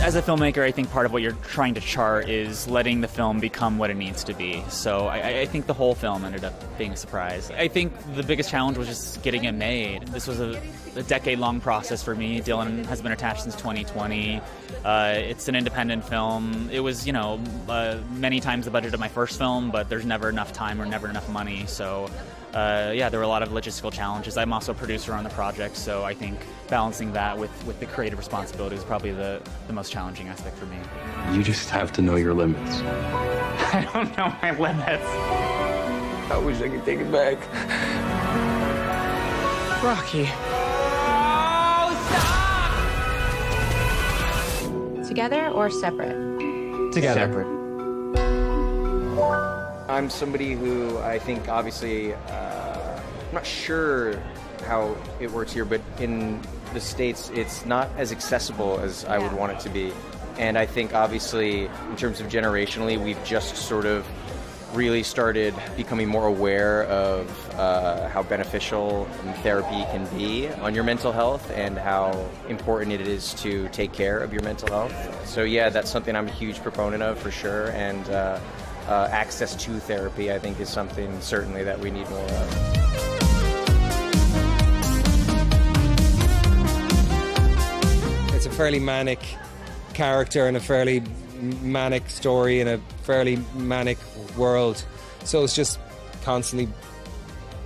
As a filmmaker, I think part of what you're trying to chart is letting the film become what it needs to be. So I think the whole film ended up being a surprise. I think the biggest challenge was just getting it made. This was a decade-long process for me. Dylan has been attached since 2020. It's an independent film. It was, many times the budget of my first film, but there's never enough time or never enough money. So there were a lot of logistical challenges. I'm also a producer on the project, so I think balancing that with the creative responsibility is probably the most challenging aspect for me. You just have to know your limits. I don't know my limits. I wish I could take it back. Rocky. Together or separate? Together. Separate. I'm somebody who I think obviously, I'm not sure how it works here, but in the States, it's not as accessible as I would want it to be. And I think obviously, in terms of generationally, we've just sort of really started becoming more aware of how beneficial therapy can be on your mental health and how important it is to take care of your mental health. So yeah, that's something I'm a huge proponent of for sure, and access to therapy I think is something certainly that we need more of. It's a fairly manic character and a fairly manic story in a fairly manic world, so it's just constantly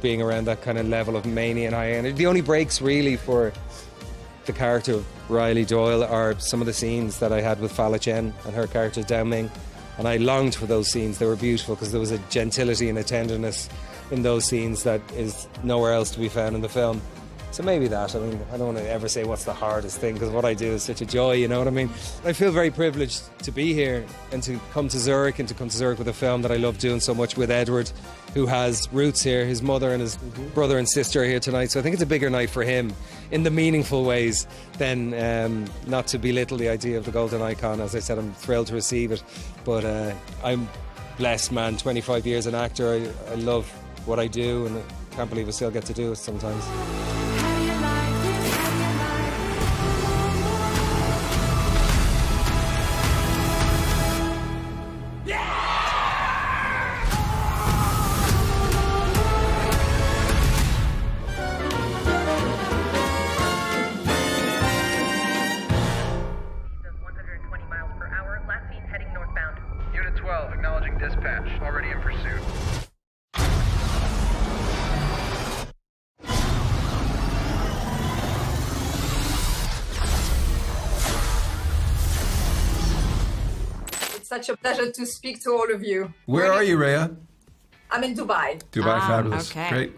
being around that kind of level of mania and high energy. The only breaks really for the character of Riley Doyle are some of the scenes that I had with Fala Chen and her character Dao Ming, and I longed for those scenes. They were beautiful because there was a gentility and a tenderness in those scenes that is nowhere else to be found in the film. So maybe that. I mean, I don't want to ever say what's the hardest thing, because what I do is such a joy, you know what I mean? I feel very privileged to be here and to come to Zurich, and to come to Zurich with a film that I love doing so much with Edward, who has roots here. His mother and his brother and sister are here tonight, so I think it's a bigger night for him in the meaningful ways than not to belittle the idea of the Golden Icon. As I said, I'm thrilled to receive it, but I'm blessed, man. 25 years an actor, I love what I do, and I can't believe I still get to do it sometimes. Such a pleasure to speak to all of you. Where are you, Rhea? I'm in Dubai. Dubai, fabulous. Okay. Great.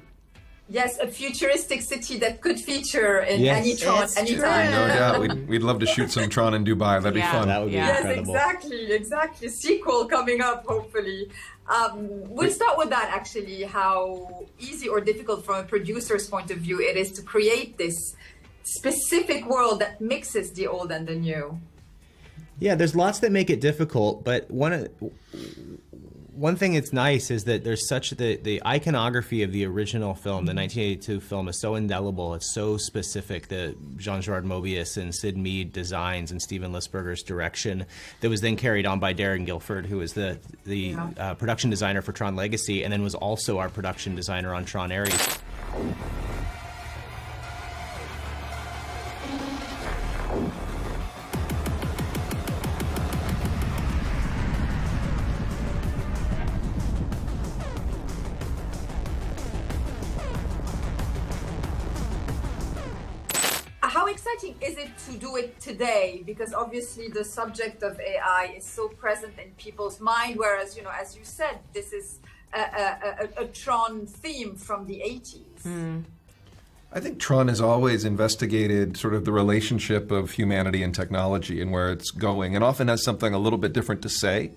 Yes, a futuristic city that could feature in Yes. any Tron anytime. No doubt. We'd love to shoot some Tron in Dubai. That'd be fun. That would be incredible. Exactly. Sequel coming up, hopefully. We'll start with that, actually, how easy or difficult from a producer's point of view it is to create this specific world that mixes the old and the new. Yeah, there's lots that make it difficult, but one thing that's nice is that there's such the iconography of the original film, the 1982 film, is so indelible. It's so specific. The Jean-Gerard Mobius and Sid Mead designs and Steven Lisberger's direction that was then carried on by Darren Guilford, who was the production designer for Tron Legacy, and then was also our production designer on Tron Ares. How exciting is it to do it today? Because obviously the subject of AI is so present in people's mind, whereas, you know, as you said, this is a Tron theme from the 80s. I think Tron has always investigated sort of the relationship of humanity and technology and where it's going, and often has something a little bit different to say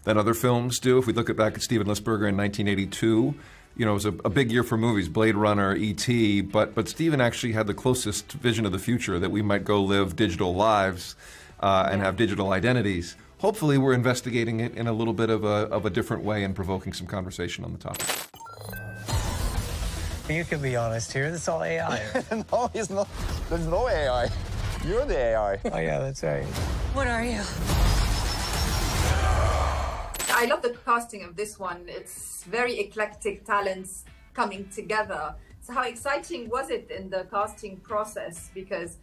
than other films do. If we look back at Steven Lisberger in 1982, you know, it was a big year for movies, Blade Runner, E.T., but Steven actually had the closest vision of the future, that we might go live digital lives and have digital identities. Hopefully we're investigating it in a little bit of a different way and provoking some conversation on the topic. You can be honest here, it's all AI. No, it's not. There's no AI. You're the AI. Oh yeah, that's right. What are you? I love the casting of this one. It's very eclectic talents coming together. So how exciting was it in the casting process? Because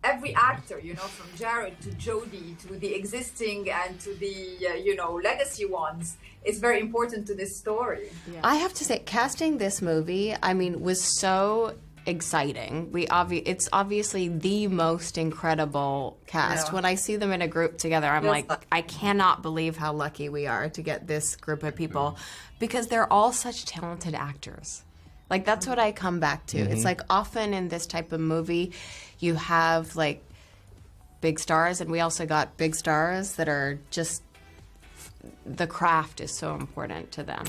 every actor, you know, from Jared to Jodie to the existing and to the, you know, legacy ones, is very important to this story. Yeah. I have to say, casting this movie, I mean, was so exciting. It's obviously the most incredible cast. Yeah. When I see them in a group together, I'm like, I cannot believe how lucky we are to get this group of people, because they're all such talented actors. Like, that's what I come back to. It's like, often in this type of movie, you have like big stars, and we also got big stars that are just, the craft is so important to them.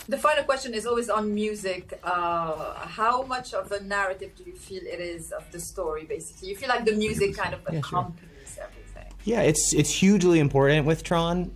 The final question is always on music. How much of a narrative do you feel it is of the story, basically? You feel like the music kind of accompanies everything. Yeah, it's hugely important with Tron.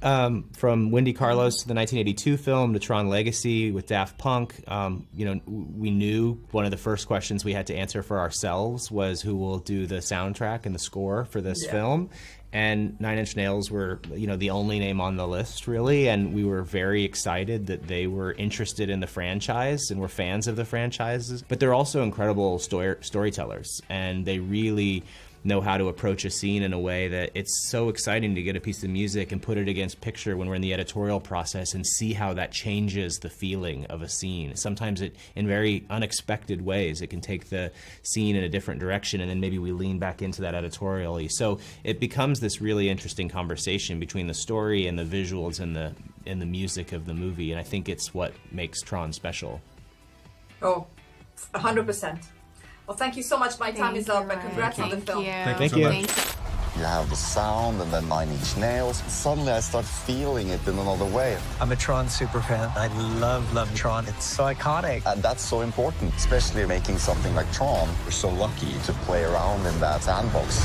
From Wendy Carlos to the 1982 film to Tron Legacy with Daft Punk. We knew one of the first questions we had to answer for ourselves was who will do the soundtrack and the score for this film. And Nine Inch Nails were, the only name on the list, really, and we were very excited that they were interested in the franchise and were fans of the franchises. But they're also incredible storytellers, and they really know how to approach a scene in a way that it's so exciting to get a piece of music and put it against picture when we're in the editorial process and see how that changes the feeling of a scene. Sometimes in very unexpected ways, it can take the scene in a different direction, and then maybe we lean back into that editorially. So it becomes this really interesting conversation between the story and the visuals and the music of the movie, and I think it's what makes Tron special. Oh, 100%. Well, thank you so much. My time is up, but congrats on the film. Thank you. You have the sound and then Nine Inch Nails. Suddenly I start feeling it in another way. I'm a Tron super fan. I love Tron. It's so iconic. And that's so important, especially making something like Tron. We're so lucky to play around in that sandbox.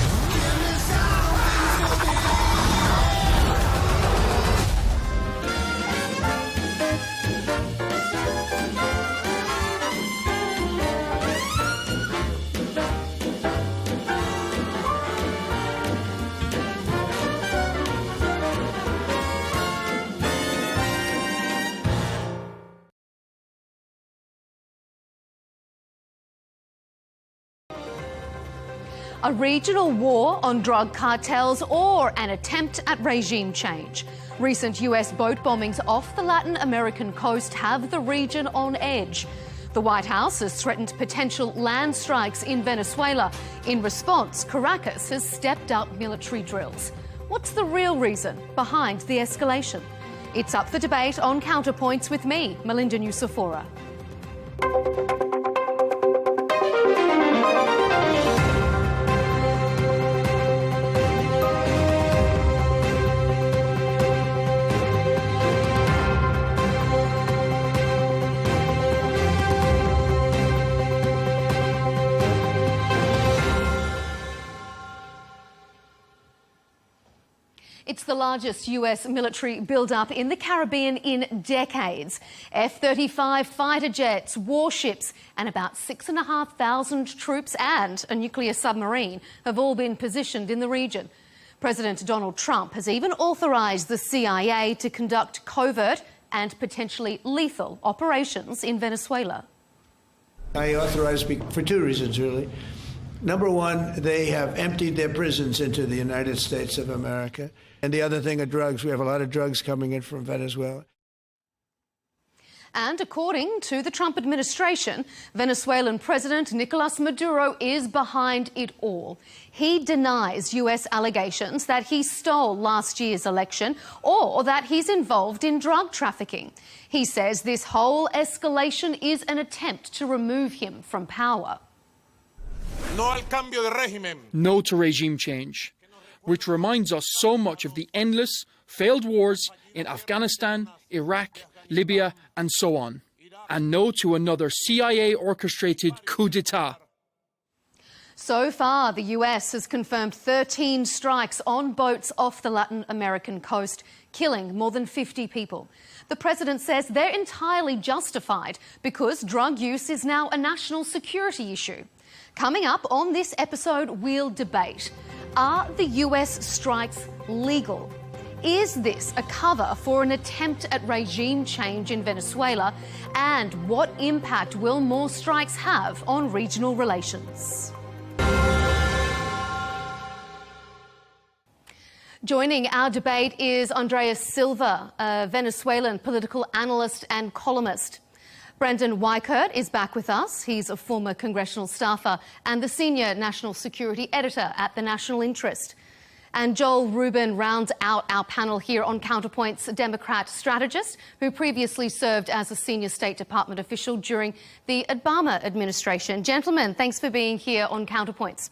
A regional war on drug cartels or an attempt at regime change. Recent US boat bombings off the Latin American coast have the region on edge. The White House has threatened potential land strikes in Venezuela. In response, Caracas has stepped up military drills. What's the real reason behind the escalation? It's up for debate on Counterpoints with me, Melinda Nucifora. It's the largest US military build-up in the Caribbean in decades. F-35 fighter jets, warships, and about 6,500 troops and a nuclear submarine have all been positioned in the region. President Donald Trump has even authorised the CIA to conduct covert and potentially lethal operations in Venezuela. I authorized for two reasons, really. Number one, they have emptied their prisons into the United States of America. And the other thing are drugs. We have a lot of drugs coming in from Venezuela. And according to the Trump administration, Venezuelan President Nicolas Maduro is behind it all. He denies US allegations that he stole last year's election or that he's involved in drug trafficking. He says this whole escalation is an attempt to remove him from power. No to regime change, which reminds us so much of the endless, failed wars in Afghanistan, Iraq, Libya, and so on. And no to another CIA-orchestrated coup d'etat. So far, the US has confirmed 13 strikes on boats off the Latin American coast, killing more than 50 people. The president says they're entirely justified because drug use is now a national security issue. Coming up on this episode, we'll debate. Are the US strikes legal? Is this a cover for an attempt at regime change in Venezuela? And what impact will more strikes have on regional relations? Joining our debate is Andreas Silva, a Venezuelan political analyst and columnist. Brendan Weichert is back with us. He's a former congressional staffer and the senior national security editor at the National Interest. And Joel Rubin rounds out our panel here on Counterpoints, a Democrat strategist who previously served as a senior State Department official during the Obama administration. Gentlemen, thanks for being here on Counterpoints.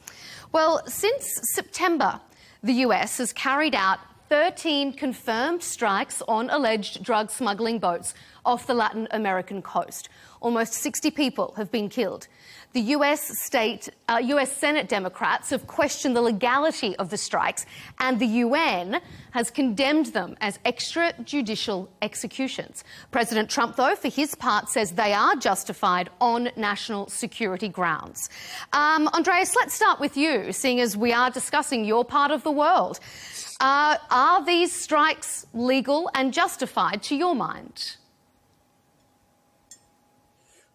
Well, since September, the US has carried out 13 confirmed strikes on alleged drug smuggling boats off the Latin American coast. Almost 60 people have been killed. The US Senate Democrats have questioned the legality of the strikes, and the UN has condemned them as extrajudicial executions. President Trump, though, for his part, says they are justified on national security grounds. Andreas, let's start with you, seeing as we are discussing your part of the world. Are these strikes legal and justified to your mind?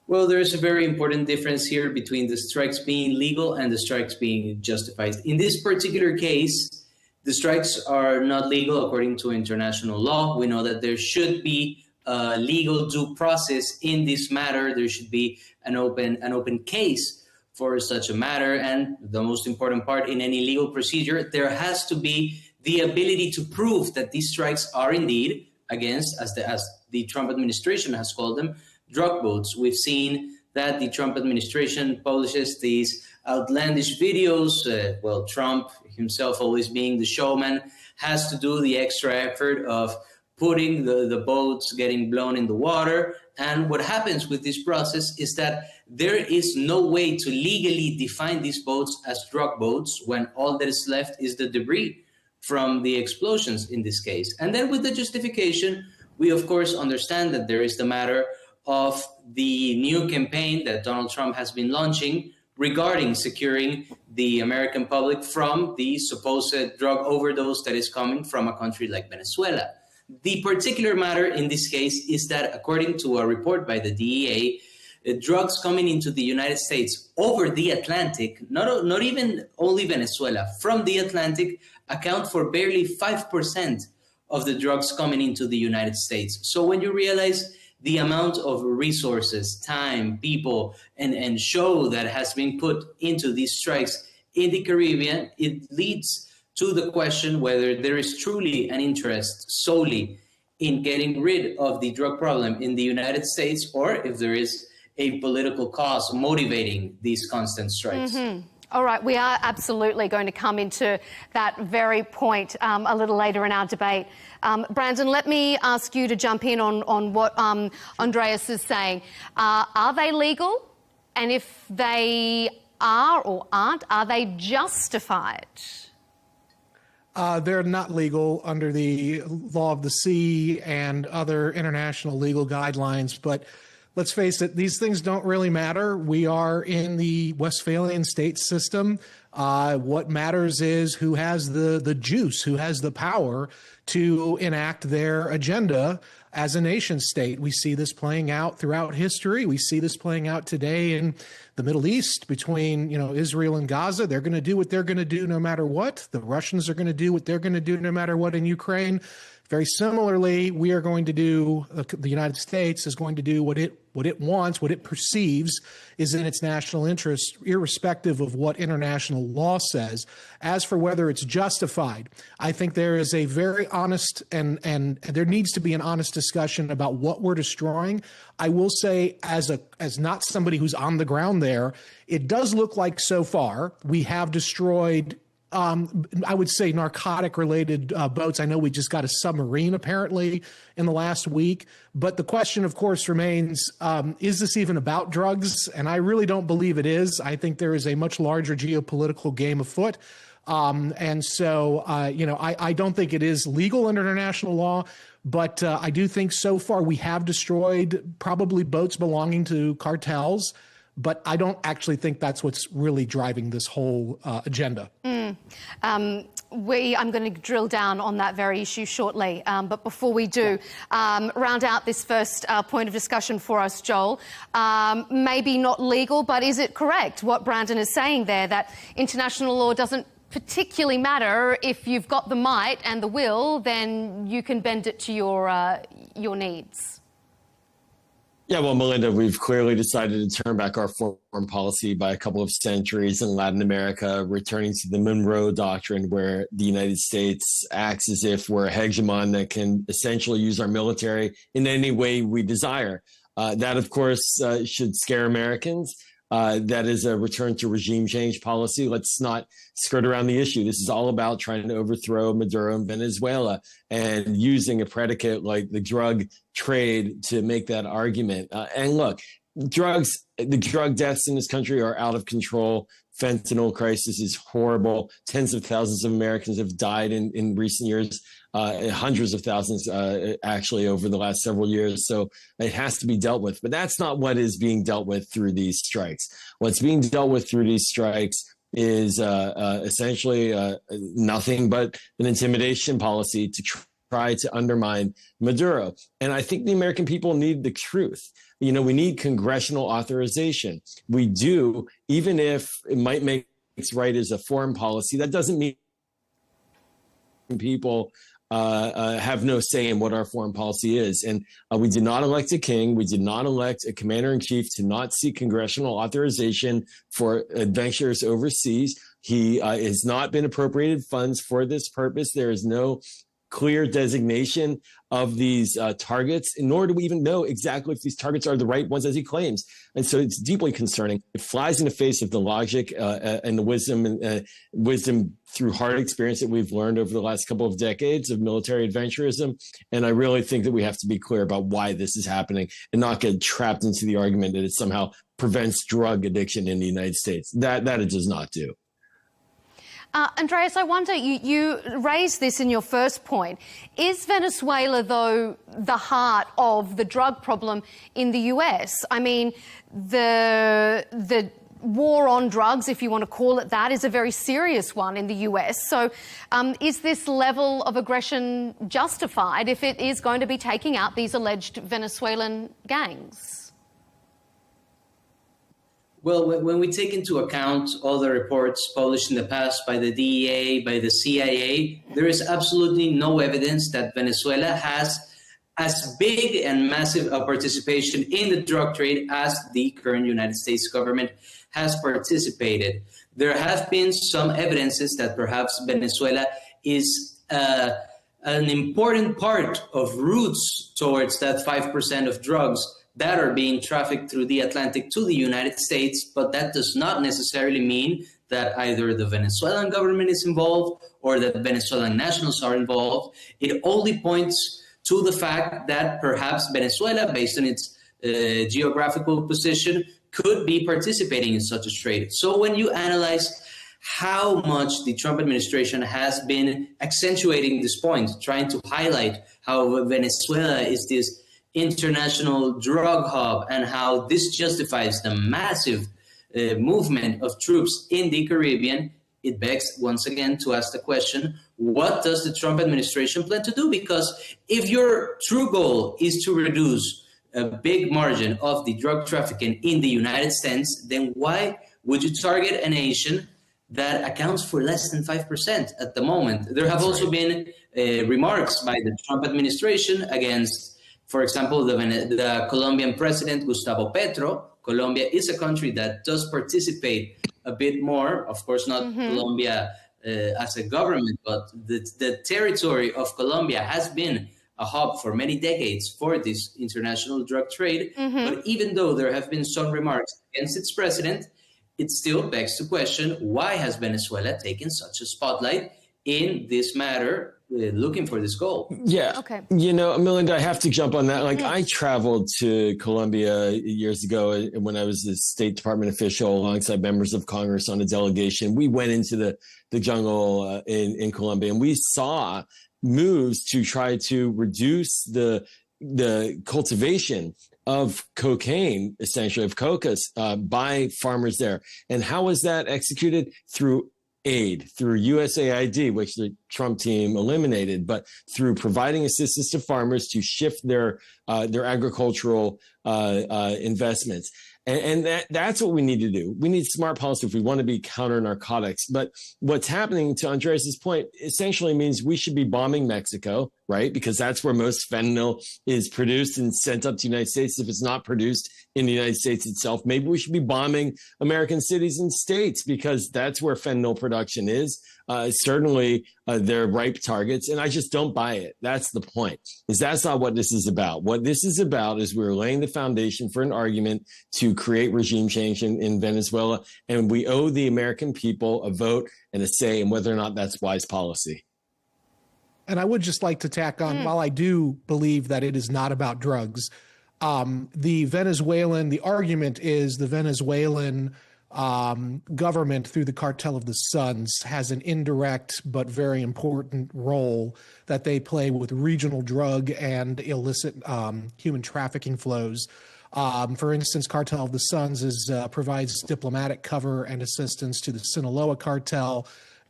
Well, there is a very important difference here between the strikes being legal and the strikes being justified. In this particular case, the strikes are not legal according to international law. We know that there should be a legal due process in this matter. There should be an open case for such a matter. And the most important part in any legal procedure, there has to be the ability to prove that these strikes are indeed against, as the Trump administration has called them, drug boats. We've seen that the Trump administration publishes these outlandish videos. Trump himself, always being the showman, has to do the extra effort of putting the boats getting blown in the water. And what happens with this process is that there is no way to legally define these boats as drug boats when all that is left is the debris from the explosions in this case. And then with the justification, we of course understand that there is the matter of the new campaign that Donald Trump has been launching regarding securing the American public from the supposed drug overdose that is coming from a country like Venezuela. The particular matter in this case is that, according to a report by the DEA, drugs coming into the United States over the Atlantic, not even only Venezuela, from the Atlantic, account for barely 5% of the drugs coming into the United States. So when you realize the amount of resources, time, people, and show that has been put into these strikes in the Caribbean, it leads to the question whether there is truly an interest solely in getting rid of the drug problem in the United States, or if there is a political cause motivating these constant strikes. Mm-hmm. All right, we are absolutely going to come into that very point a little later in our debate. Brandon, let me ask you to jump in on what Andreas is saying. Are they legal? And if they are or aren't, are they justified? They're not legal under the law of the sea and other international legal guidelines, but let's face it, these things don't really matter. We are in the Westphalian state system. What matters is who has the juice, who has the power to enact their agenda as a nation state. We see this playing out throughout history. We see this playing out today in the Middle East between, Israel and Gaza. They're going to do what they're going to do no matter what. The Russians are going to do what they're going to do no matter what in Ukraine. Very similarly, we are going to do, the United States is going to do what it wants, what it perceives is in its national interest, irrespective of what international law says. As for whether it's justified, I think there is a very honest and there needs to be an honest discussion about what we're destroying. I will say, as not somebody who's on the ground there, it does look like so far we have destroyed I would say narcotic-related boats. I know we just got a submarine, apparently, in the last week. But the question, of course, remains, is this even about drugs? And I really don't believe it is. I think there is a much larger geopolitical game afoot. And so, I don't think it is legal under international law. But I do think so far we have destroyed probably boats belonging to cartels. But I don't actually think that's what's really driving this whole agenda. I'm going to drill down on that very issue shortly. But before we do, round out this first point of discussion for us, Joel. Maybe not legal, but is it correct what Brandon is saying there, that international law doesn't particularly matter? If you've got the might and the will, then you can bend it to your needs? Yeah, well, Melinda, we've clearly decided to turn back our foreign policy by a couple of centuries in Latin America, returning to the Monroe Doctrine, where the United States acts as if we're a hegemon that can essentially use our military in any way we desire. That, of course, should scare Americans. that is a return to regime change policy. Let's not skirt around the issue. This is all about trying to overthrow Maduro in Venezuela and using a predicate like the drug trade to make that argument. And look, the drug deaths in this country are out of control. Fentanyl crisis is horrible. Tens of thousands of Americans have died in recent years. Hundreds of thousands actually over the last several years. So it has to be dealt with. But that's not what is being dealt with through these strikes. What's being dealt with through these strikes is essentially nothing but an intimidation policy to try to undermine Maduro. And I think the American people need the truth. You know, we need congressional authorization. We do, even if it might make it right as a foreign policy, that doesn't mean people have no say in what our foreign policy is. And we did not elect a king. We did not elect a commander-in-chief to not seek congressional authorization for adventures overseas. He has not been appropriated funds for this purpose. There is no clear designation of these targets, nor do we even know exactly if these targets are the right ones as he claims. And so it's deeply concerning. It flies in the face of the logic and the wisdom through hard experience that we've learned over the last couple of decades of military adventurism. And I really think that we have to be clear about why this is happening and not get trapped into the argument that it somehow prevents drug addiction in the United States. That it does not do. Andreas, I wonder, you raised this in your first point. Is Venezuela, though, the heart of the drug problem in the US? I mean, the war on drugs, if you want to call it that, is a very serious one in the US. So is this level of aggression justified if it is going to be taking out these alleged Venezuelan gangs? Well, when we take into account all the reports published in the past by the DEA, by the CIA, there is absolutely no evidence that Venezuela has as big and massive a participation in the drug trade as the current United States government has participated. There have been some evidences that perhaps Venezuela is an important part of routes towards that 5% of drugs that are being trafficked through the Atlantic to the United States, but that does not necessarily mean that either the Venezuelan government is involved or that Venezuelan nationals are involved. It only points to the fact that perhaps Venezuela, based on its geographical position, could be participating in such a trade. So when you analyze how much the Trump administration has been accentuating this point, trying to highlight how Venezuela is this international drug hub and how this justifies the massive movement of troops in the Caribbean, it begs once again to ask the question, what does the Trump administration plan to do? Because if your true goal is to reduce a big margin of the drug trafficking in the United States, then why would you target a nation that accounts for less than 5% at the moment? There have also been remarks by the Trump administration against, for example, the Colombian president, Gustavo Petro. Colombia is a country that does participate a bit more, of course, not Colombia as a government, but the territory of Colombia has been a hub for many decades for this international drug trade. But even though there have been some remarks against its president, it still begs the question, why has Venezuela taken such a spotlight in this matter, looking for this goal? Yeah. Okay. You know, Melinda, I have to jump on that. Like, I traveled to Colombia years ago when I was a State Department official alongside members of Congress on a delegation. We went into the jungle in Colombia, and we saw moves to try to reduce the cultivation of cocaine, essentially of cocos, by farmers there. And how was that executed? Through aid, through USAID, which the Trump team eliminated, but through providing assistance to farmers to shift their agricultural investments. And that's what we need to do. We need smart policy if we want to be counter narcotics. But what's happening, to Andreas's point, essentially means we should be bombing Mexico, right? Because that's where most fentanyl is produced and sent up to the United States. If it's not produced in the United States itself, maybe we should be bombing American cities and states, because that's where fentanyl production is. Certainly, they're ripe targets, and I just don't buy it. That's the point. That's not what this is about. What this is about is we're laying the foundation for an argument to create regime change in Venezuela, and we owe the American people a vote and a say in whether or not that's wise policy. And I would just like to tack on, while I do believe that it is not about drugs, the argument is the Venezuelan government through the Cartel of the Suns has an indirect but very important role that they play with regional drug and illicit human trafficking flows. For instance, Cartel of the Suns provides diplomatic cover and assistance to the Sinaloa cartel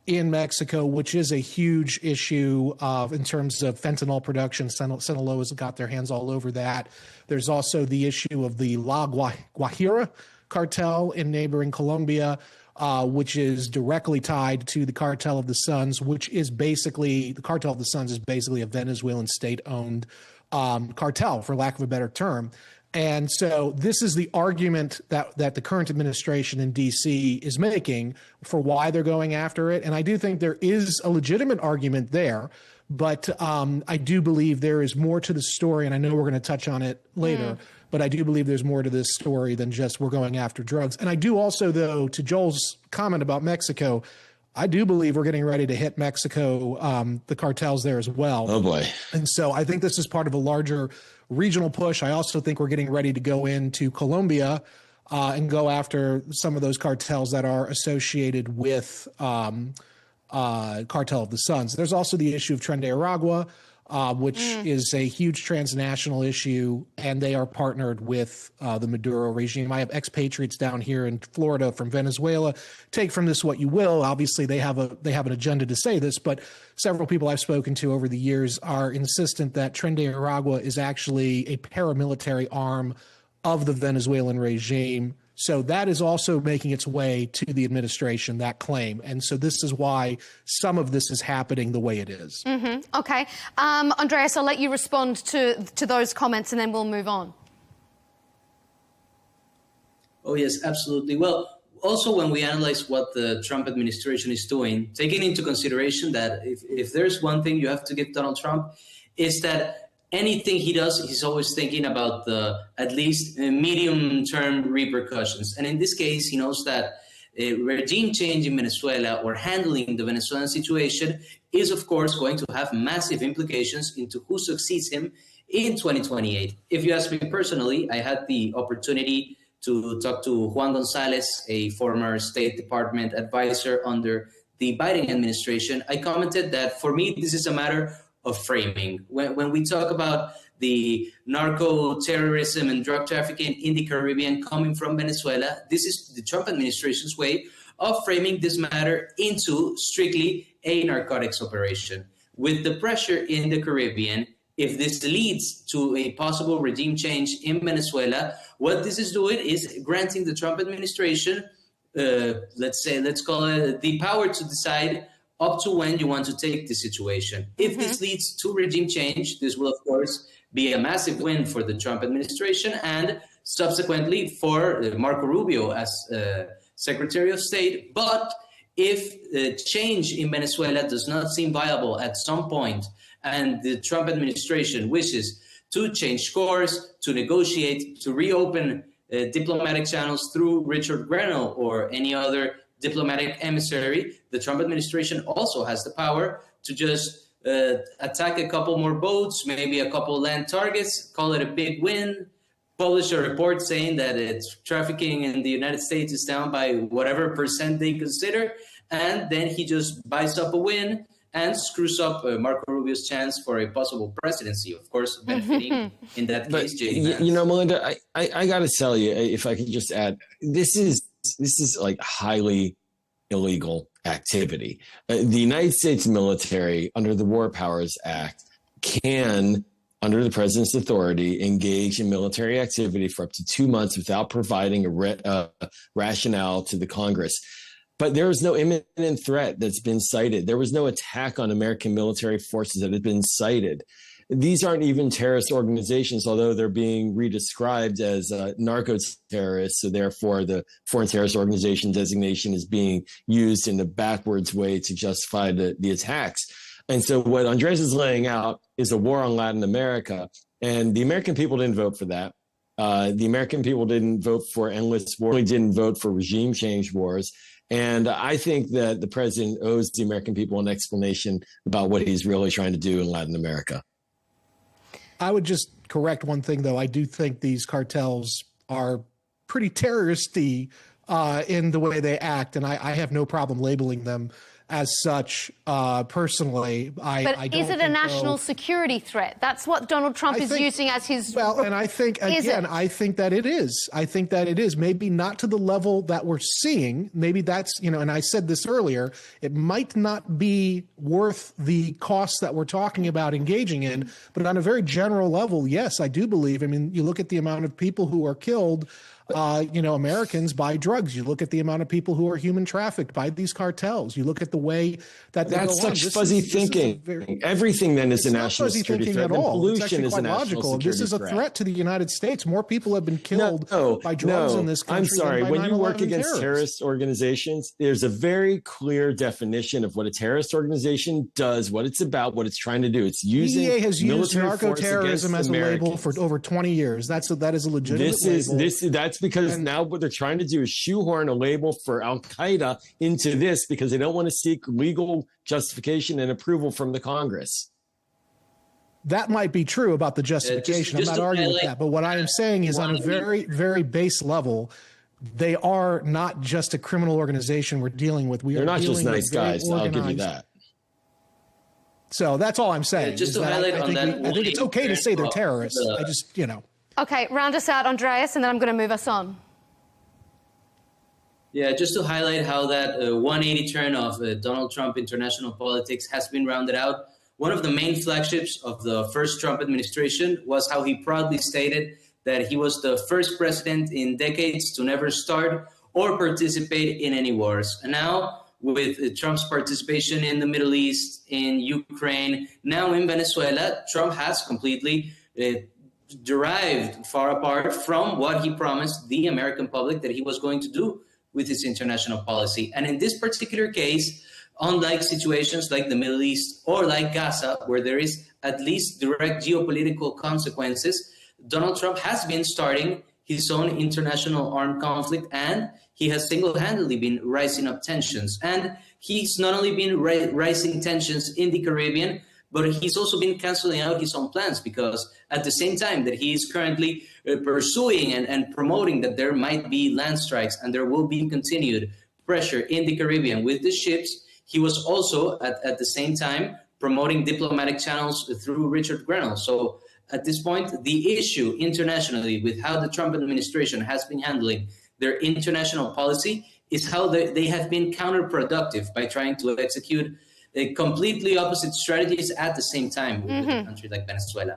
in Mexico, which is a huge issue in terms of fentanyl production. Sinaloa's got their hands all over that. There's also the issue of the La Guajira cartel in neighboring Colombia, which is directly tied to the Cartel of the Suns, which is basically, the Cartel of the Suns is basically a Venezuelan state-owned cartel, for lack of a better term. And so this is the argument that the current administration in D.C. is making for why they're going after it. And I do think there is a legitimate argument there, but I do believe there is more to the story, and I know we're going to touch on it later, but I do believe there's more to this story than just we're going after drugs. And I do also, though, to Joel's comment about Mexico, I do believe we're getting ready to hit Mexico, the cartels there as well. Oh, boy. And so I think this is part of a larger regional push. I also think we're getting ready to go into Colombia and go after some of those cartels that are associated with Cartel of the Suns. There's also the issue of Tren de Aragua, which is a huge transnational issue, and they are partnered with the Maduro regime. I have expatriates down here in Florida from Venezuela. Take from this what you will. Obviously, they have an agenda to say this, but several people I've spoken to over the years are insistent that Tren de Aragua is actually a paramilitary arm of the Venezuelan regime. So that is also making its way to the administration, that claim. And so this is why some of this is happening the way it is. Okay. Andreas, I'll let you respond to those comments and then we'll move on. Oh, yes, absolutely. Well, also when we analyze what the Trump administration is doing, taking into consideration that if there's one thing you have to give Donald Trump, is that anything he does, he's always thinking about the at least medium-term repercussions. And in this case, he knows that a regime change in Venezuela or handling the Venezuelan situation is, of course, going to have massive implications into who succeeds him in 2028. If you ask me personally, I had the opportunity to talk to Juan Gonzalez, a former State Department advisor under the Biden administration. I commented that for me, this is a matter of framing. When we talk about the narco-terrorism and drug trafficking in the Caribbean coming from Venezuela, this is the Trump administration's way of framing this matter into strictly a narcotics operation. With the pressure in the Caribbean, if this leads to a possible regime change in Venezuela, what this is doing is granting the Trump administration, let's call it the power to decide up to when you want to take the situation. If this leads to regime change, this will, of course, be a massive win for the Trump administration and subsequently for Marco Rubio as Secretary of State. But if change in Venezuela does not seem viable at some point and the Trump administration wishes to change course, to negotiate, to reopen diplomatic channels through Richard Grenell or any other diplomatic emissary, the Trump administration also has the power to just attack a couple more boats, maybe a couple land targets, call it a big win, publish a report saying that it's trafficking in the United States is down by whatever percent they consider, and then he just buys up a win and screws up Marco Rubio's chance for a possible presidency, of course, benefiting in that case, Jay. You know, Melinda, I got to tell you, if I could just add, this is like highly illegal activity. The United States military, under the War Powers Act, can, under the president's authority, engage in military activity for up to 2 months without providing a rationale to the Congress. But there is no imminent threat that's been cited. There was no attack on American military forces that had been cited. these aren't even terrorist organizations, although they're being redescribed as narco-terrorists. So therefore, the foreign terrorist organization designation is being used in a backwards way to justify the attacks. And so what Andres is laying out is a war on Latin America. And the American people didn't vote for that. The American people didn't vote for endless war. They didn't vote for regime change wars. And I think that the president owes the American people an explanation about what he's really trying to do in Latin America. I would just correct one thing, though. I do think these cartels are pretty terroristy in the way they act, and I have no problem labeling them as such personally. But is it a national security threat? That's what Donald Trump is using as his... Well, and I think, again, I think that it is. I think that it is. Maybe not to the level that we're seeing. Maybe that's, and I said this earlier, it might not be worth the cost that we're talking about engaging in. But on a very general level, yes, I do believe. I mean, you look at the amount of people who are killed, Americans buy drugs. You look at the amount of people who are human trafficked by these cartels. You look at the way that they that's go such on. fuzzy thinking. Everything then is a national fuzzy security thinking threat. at all. It's Pollution actually is a quite national logical. security This is a threat to the United States. More people have been killed by drugs in this country. I'm sorry. Than by When you work 9/11 against terrorists. terrorist organizations, there's a very clear definition of what a terrorist organization does, what it's about, what it's trying to do. It's using DEA has used military force narco-terrorism against as a label Americans. for over 20 years. That is a legitimate label. That's because now what they're trying to do is shoehorn a label for Al-Qaeda into this because they don't want to seek legal justification and approval from the Congress. That might be true about the justification. I'm not arguing with that. But what I am saying is on a very, very base level, they are not just a criminal organization we're dealing with. They're not just nice guys. I'll give you that. So that's all I'm saying. Just to highlight on that, I think it's okay to say they're terrorists. I just, Okay, round us out, Andreas, and then I'm going to move us on. Yeah, just to highlight how that 180 turn of Donald Trump international politics has been rounded out. One of the main flagships of the first Trump administration was how he proudly stated that he was the first president in decades to never start or participate in any wars. And now, with Trump's participation in the Middle East, in Ukraine, now in Venezuela, Trump has completely derived far apart from what he promised the American public that he was going to do with his international policy. And in this particular case, unlike situations like the Middle East or like Gaza, where there is at least direct geopolitical consequences, Donald Trump has been starting his own international armed conflict, and he has single-handedly been rising up tensions. And he's not only been rising tensions in the Caribbean, but he's also been canceling out his own plans, because at the same time that he is currently pursuing and promoting that there might be land strikes and there will be continued pressure in the Caribbean with the ships, he was also at the same time promoting diplomatic channels through Richard Grenell. So at this point, the issue internationally with how the Trump administration has been handling their international policy is how they have been counterproductive by trying to execute completely opposite strategies at the same time with a country like Venezuela.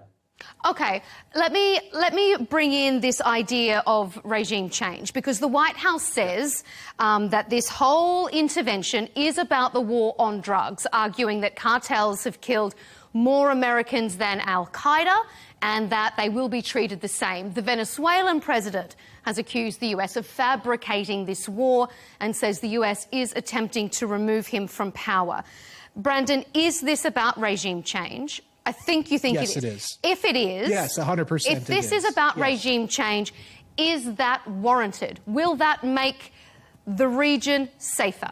Okay, let me bring in this idea of regime change, because the White House says that this whole intervention is about the war on drugs, arguing that cartels have killed more Americans than Al-Qaeda and that they will be treated the same. The Venezuelan president has accused the US of fabricating this war and says the US is attempting to remove him from power. Brandon, is this about regime change? I think you think yes, it is. It is. If it is... Yes, 100% If this is about regime change, is that warranted? Will that make the region safer?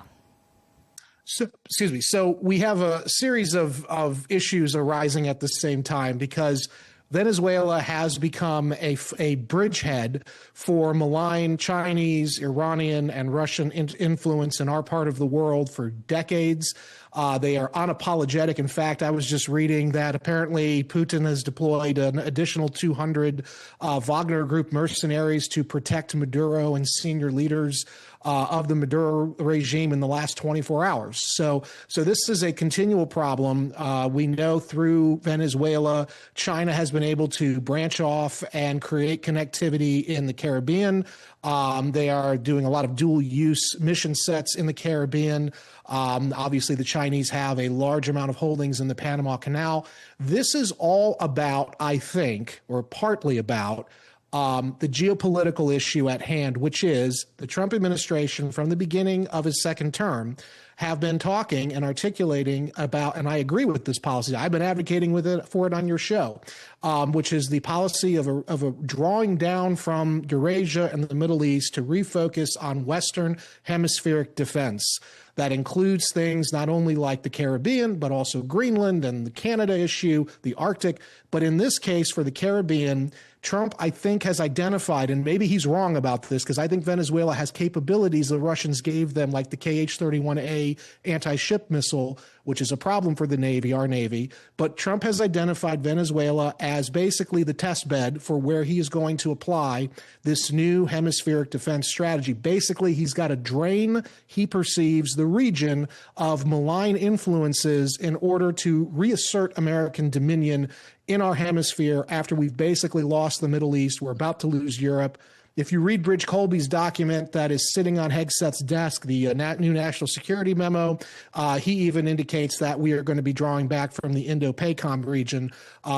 So, excuse me. So we have a series of issues arising at the same time, because Venezuela has become a bridgehead for malign Chinese, Iranian, and Russian influence in our part of the world for decades. They are unapologetic. In fact, I was just reading that apparently Putin has deployed an additional 200 Wagner Group mercenaries to protect Maduro and senior leaders of the Maduro regime in the last 24 hours. So this is a continual problem. We know through Venezuela, China has been able to branch off and create connectivity in the Caribbean. They are doing a lot of dual-use mission sets in the Caribbean. Obviously, the Chinese have a large amount of holdings in the Panama Canal. This is all about, I think, or partly about, the geopolitical issue at hand, which is the Trump administration from the beginning of his second term have been talking and articulating about, and I agree with this policy. I've been advocating for it on your show, which is the policy of a drawing down from Eurasia and the Middle East to refocus on Western hemispheric defense. That includes things not only like the Caribbean, but also Greenland and the Canada issue, the Arctic. But in this case, for the Caribbean, Trump, I think, has identified, and maybe he's wrong about this, because I think Venezuela has capabilities the Russians gave them, like the KH-31A anti-ship missile, which is a problem for the Navy, our Navy. But Trump has identified Venezuela as basically the test bed for where he is going to apply this new hemispheric defense strategy. Basically, he's got to drain, he perceives, the region of malign influences in order to reassert American dominion in our hemisphere after we've basically lost the Middle East. We're about to lose Europe. If you read Bridge Colby's document that is sitting on Hegseth's desk, the new national security memo, he even indicates that we are going to be drawing back from the Indo-PACOM region,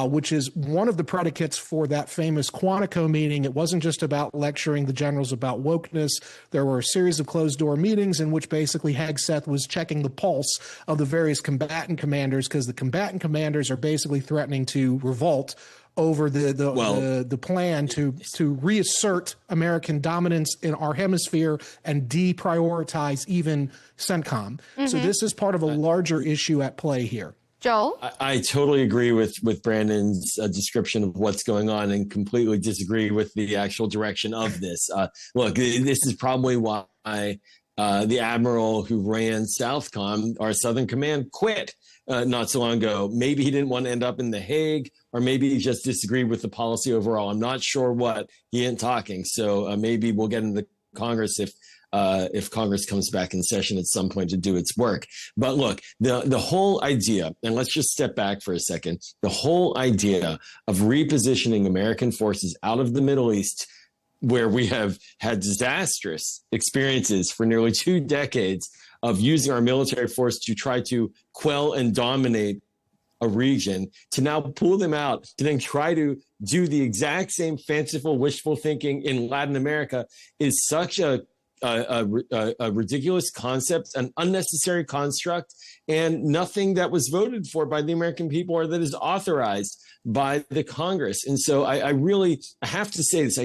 which is one of the predicates for that famous Quantico meeting. It wasn't just about lecturing the generals about wokeness. There were a series of closed-door meetings in which basically Hegseth was checking the pulse of the various combatant commanders, because the combatant commanders are basically threatening to revolt over the plan to reassert American dominance in our hemisphere and deprioritize even CENTCOM. So this is part of a larger issue at play here. Joel? I totally agree with Brandon's description of what's going on and completely disagree with the actual direction of this. Look, this is probably why the admiral who ran Southcom, our Southern Command, quit not so long ago. Maybe he didn't want to end up in The Hague, or maybe he just disagreed with the policy overall. I'm not sure what. He ain't talking. So maybe we'll get into Congress if Congress comes back in session at some point to do its work. But look, the whole idea, and let's just step back for a second, the whole idea of repositioning American forces out of the Middle East, where we have had disastrous experiences for nearly 2 decades of using our military force to try to quell and dominate a region, to now pull them out, to then try to do the exact same fanciful, wishful thinking in Latin America is such a ridiculous concept, an unnecessary construct, and nothing that was voted for by the American people or that is authorized by the Congress. And so I really have to say this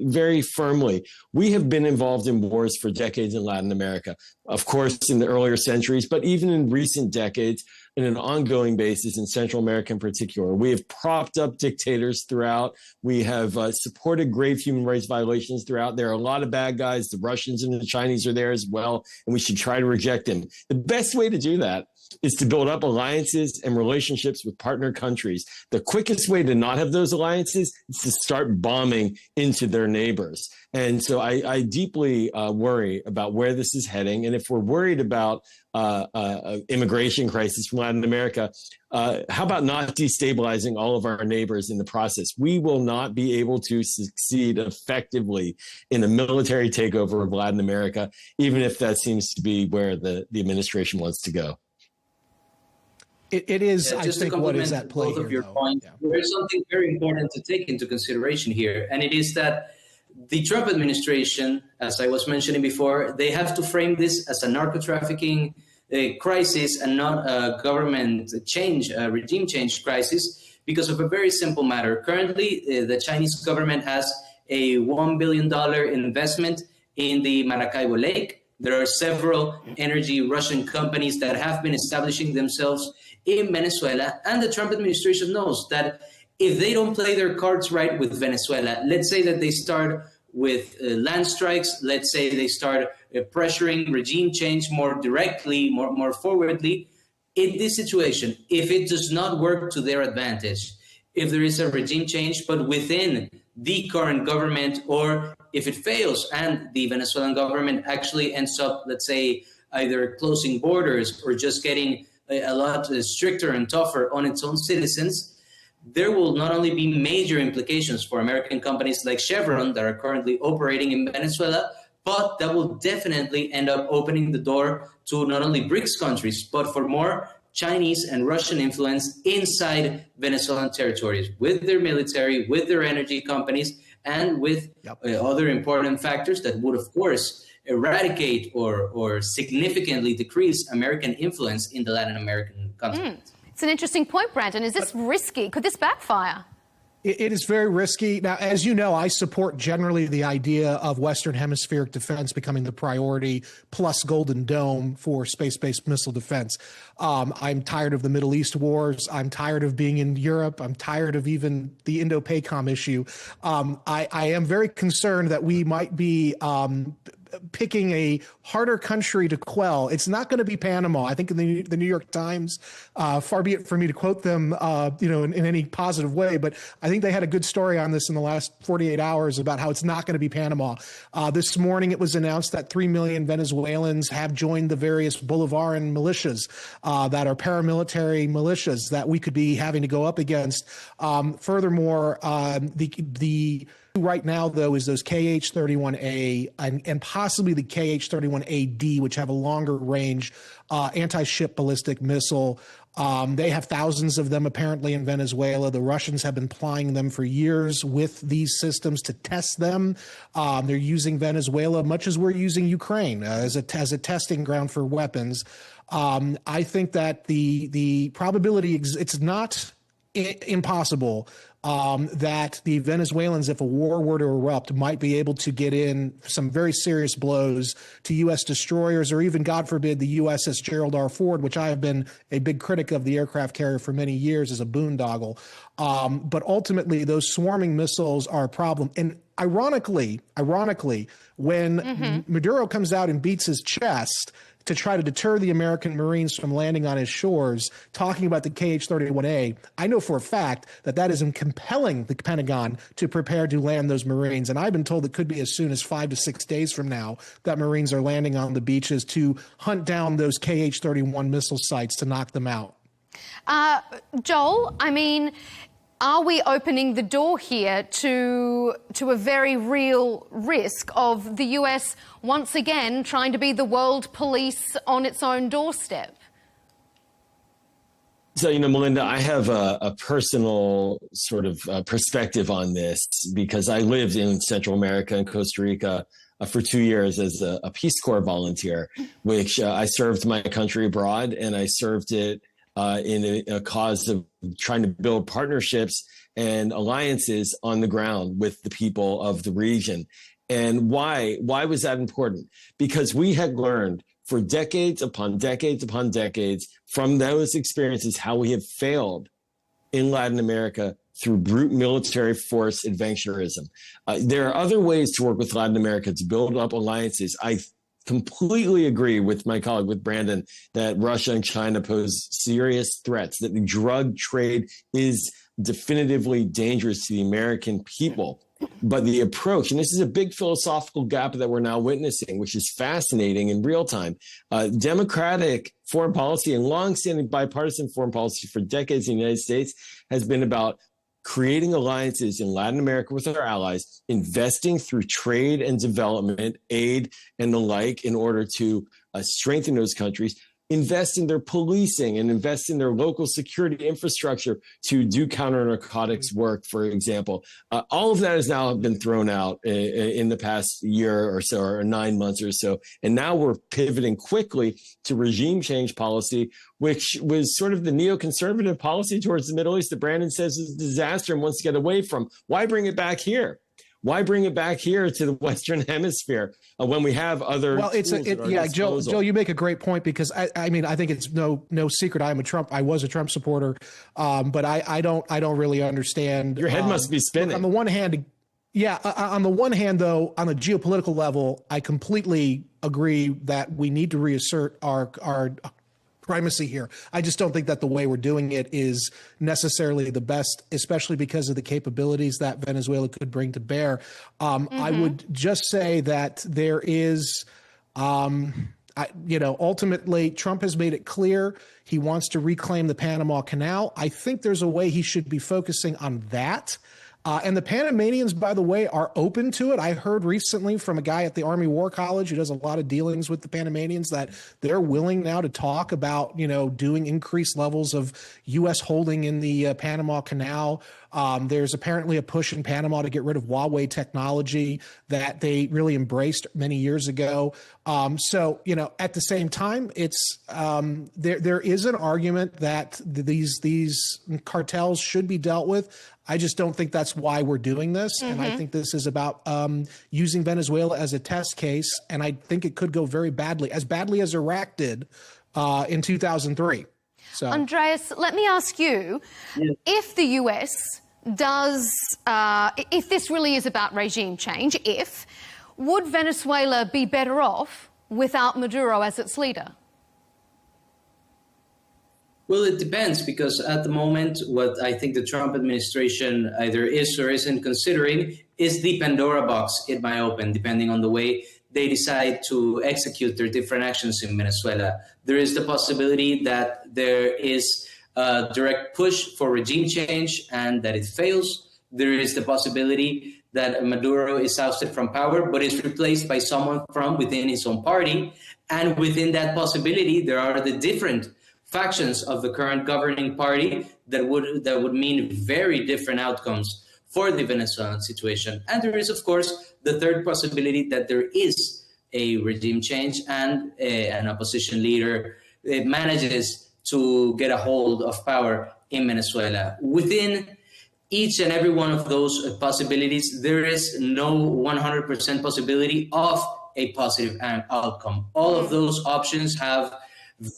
very firmly. We have been involved in wars for decades in Latin America, of course, in the earlier centuries, but even in recent decades, in an ongoing basis in Central America in particular. We have propped up dictators throughout. We have supported grave human rights violations throughout. There are a lot of bad guys. The Russians and the Chinese are there as well, and we should try to reject them. The best way to do that is to build up alliances and relationships with partner countries. The quickest way to not have those alliances is to start bombing into their neighbors. And so I deeply worry about where this is heading. And if we're worried about immigration crisis from Latin America, how about not destabilizing all of our neighbors in the process? We will not be able to succeed effectively in a military takeover of Latin America, even if that seems to be where the administration wants to go. It is, I just think, to what is complement at play both here, of your though. points, there's something very important to take into consideration here, and it is that the Trump administration, as I was mentioning before, they have to frame this as a narco-trafficking crisis and not a government change, regime change crisis, because of a very simple matter. Currently, the Chinese government has a $1 billion investment in the Maracaibo Lake. There are several energy Russian companies that have been establishing themselves in Venezuela, and the Trump administration knows that if they don't play their cards right with Venezuela, let's say that they start with land strikes, let's say they start pressuring regime change more directly, more forwardly, in this situation, if it does not work to their advantage, if there is a regime change, but within the current government or if it fails and the Venezuelan government actually ends up, let's say, either closing borders or just getting a lot stricter and tougher on its own citizens, there will not only be major implications for American companies like Chevron that are currently operating in Venezuela, but that will definitely end up opening the door to not only BRICS countries, but for more Chinese and Russian influence inside Venezuelan territories with their military, with their energy companies, and with other important factors that would, of course, eradicate or significantly decrease American influence in the Latin American continent. It's an interesting point, Brandon. Is this risky? Could this backfire? It is very risky. Now, as you know, I support generally the idea of Western hemispheric defense becoming the priority, plus Golden Dome for space-based missile defense. I'm tired of the Middle East wars. I'm tired of being in Europe. I'm tired of even the Indo-PACOM issue. I am very concerned that we might be picking a harder country to quell. It's not going to be Panama. I think in the New York Times, far be it for me to quote them, in any positive way, but I think they had a good story on this in the last 48 hours about how it's not going to be Panama. This morning, it was announced that 3 million Venezuelans have joined the various Bolivarian militias that are paramilitary militias that we could be having to go up against. Furthermore, the right now, though, is those KH-31A and possibly the KH-31AD, which have a longer range anti-ship ballistic missile. They have thousands of them apparently in Venezuela. The Russians have been plying them for years with these systems to test them. They're using Venezuela much as we're using Ukraine as a testing ground for weapons. I think that the probability, it's not impossible that the Venezuelans, if a war were to erupt, might be able to get in some very serious blows to U.S. destroyers or even, God forbid, the USS Gerald R. Ford, which I have been a big critic of the aircraft carrier for many years as a boondoggle. But ultimately, those swarming missiles are a problem. And ironically, when Maduro comes out and beats his chest to try to deter the American Marines from landing on his shores, talking about the KH-31A, I know for a fact that is compelling the Pentagon to prepare to land those Marines. And I've been told it could be as soon as 5 to 6 days from now that Marines are landing on the beaches to hunt down those KH-31 missile sites to knock them out. Joel, I mean, are we opening the door here to a very real risk of the US once again trying to be the world police on its own doorstep? So, Melinda, I have a personal sort of perspective on this because I lived in Central America and Costa Rica for 2 years as a Peace Corps volunteer, which I served my country abroad, and I served it in a cause of trying to build partnerships and alliances on the ground with the people of the region. And why was that important? Because we had learned for decades upon decades upon decades from those experiences how we have failed in Latin America through brute military force adventurism. There are other ways to work with Latin America to build up alliances. I completely agree with my colleague, with Brandon, that Russia and China pose serious threats, that the drug trade is definitively dangerous to the American people. But the approach, and this is a big philosophical gap that we're now witnessing, which is fascinating in real time. Democratic foreign policy and longstanding bipartisan foreign policy for decades in the United States has been about creating alliances in Latin America with our allies, investing through trade and development, aid and the like in order to strengthen those countries, invest in their policing and invest in their local security infrastructure to do counter-narcotics work, for example. All of that has now been thrown out in the past year or so, or 9 months or so. And now we're pivoting quickly to regime change policy, which was sort of the neoconservative policy towards the Middle East that Brandon says is a disaster and wants to get away from. Why bring it back here? Why bring it back here to the Western Hemisphere when we have other? Well, Joe, you make a great point because I mean, I think it's no secret I was a Trump supporter, but I don't really understand. Your head must be spinning. On the one hand, on the one hand, though, on a geopolitical level, I completely agree that we need to reassert our primacy here. I just don't think that the way we're doing it is necessarily the best, especially because of the capabilities that Venezuela could bring to bear. I would just say that there is, ultimately, Trump has made it clear he wants to reclaim the Panama Canal. I think there's a way he should be focusing on that. And the Panamanians, by the way, are open to it. I heard recently from a guy at the Army War College who does a lot of dealings with the Panamanians that they're willing now to talk about, doing increased levels of U.S. holding in the Panama Canal. There's apparently a push in Panama to get rid of Huawei technology that they really embraced many years ago. So, at the same time, it's there is an argument that these cartels should be dealt with. I just don't think that's why we're doing this. And I think this is about using Venezuela as a test case. And I think it could go very badly as Iraq did in 2003. So, Andreas, let me ask you, if the US does, if this really is about regime change, would Venezuela be better off without Maduro as its leader? Well, it depends, because at the moment, what I think the Trump administration either is or isn't considering is the Pandora box it might open, depending on the way they decide to execute their different actions in Venezuela. There is the possibility that there is a direct push for regime change and that it fails. There is the possibility that Maduro is ousted from power, but is replaced by someone from within his own party. And within that possibility, there are the different factions of the current governing party that would mean very different outcomes for the Venezuelan situation. And there is, of course, the third possibility that there is a regime change and an opposition leader manages to get a hold of power in Venezuela. Within each and every one of those possibilities, there is no 100% possibility of a positive outcome. All of those options have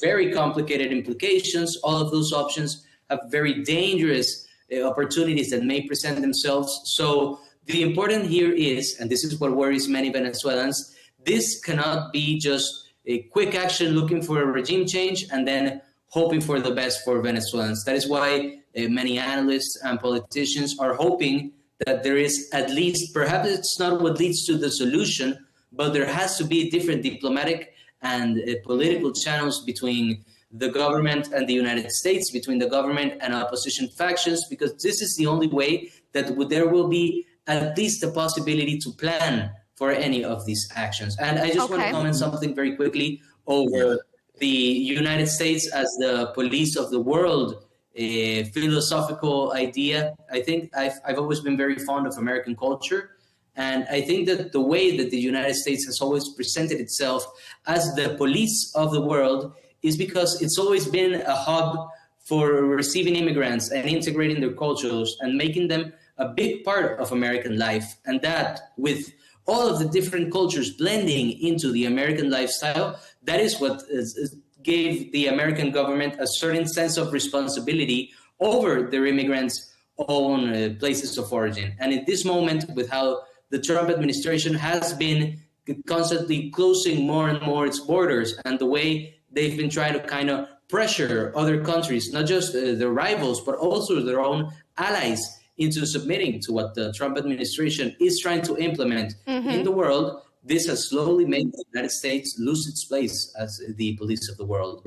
very complicated implications. All of those options have very dangerous opportunities that may present themselves. So the important here is, and this is what worries many Venezuelans, this cannot be just a quick action looking for a regime change and then hoping for the best for Venezuelans. That is why many analysts and politicians are hoping that there is at least, perhaps it's not what leads to the solution, but there has to be different diplomatic and political channels between the government and the United States, between the government and opposition factions, because this is the only way that there will be at least the possibility to plan for any of these actions. And I just want to comment something very quickly over the United States as the police of the world philosophical idea. I think I've always been very fond of American culture. And I think that the way that the United States has always presented itself as the police of the world is because it's always been a hub for receiving immigrants and integrating their cultures and making them a big part of American life. And that, with all of the different cultures blending into the American lifestyle, that is what gave the American government a certain sense of responsibility over their immigrants' own places of origin. And at this moment, with how the Trump administration has been constantly closing more and more its borders, and the way they've been trying to kind of pressure other countries, not just their rivals, but also their own allies, into submitting to what the Trump administration is trying to implement in the world, this has slowly made the United States lose its place as the police of the world.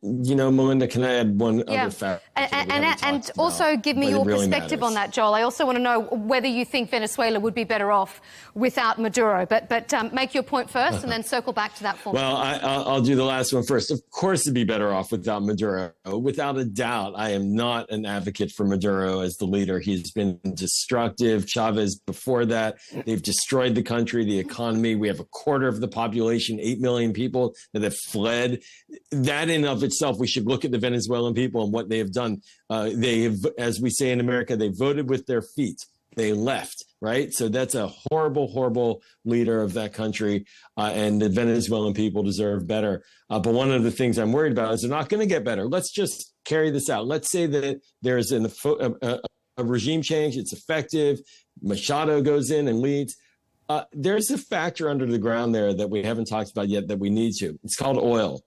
Melinda, can I add one other fact? And also give me your perspective on that, Joel. I also want to know whether you think Venezuela would be better off without Maduro. But make your point first and then circle back to that for me. Well, I'll do the last one first. Of course, it'd be better off without Maduro. Without a doubt, I am not an advocate for Maduro as the leader. He's been destructive. Chavez before that, they've destroyed the country, the economy. We have a quarter of the population, 8 million people that have fled. That in of itself, we should look at the Venezuelan people and what they have done. They have, as we say in America, they voted with their feet. They left, right? So that's a horrible, horrible leader of that country. And the Venezuelan people deserve better. But one of the things I'm worried about is they're not going to get better. Let's just carry this out. Let's say that there's a regime change. It's effective. Machado goes in and leads. There's a factor under the ground there that we haven't talked about yet that we need to. It's called oil.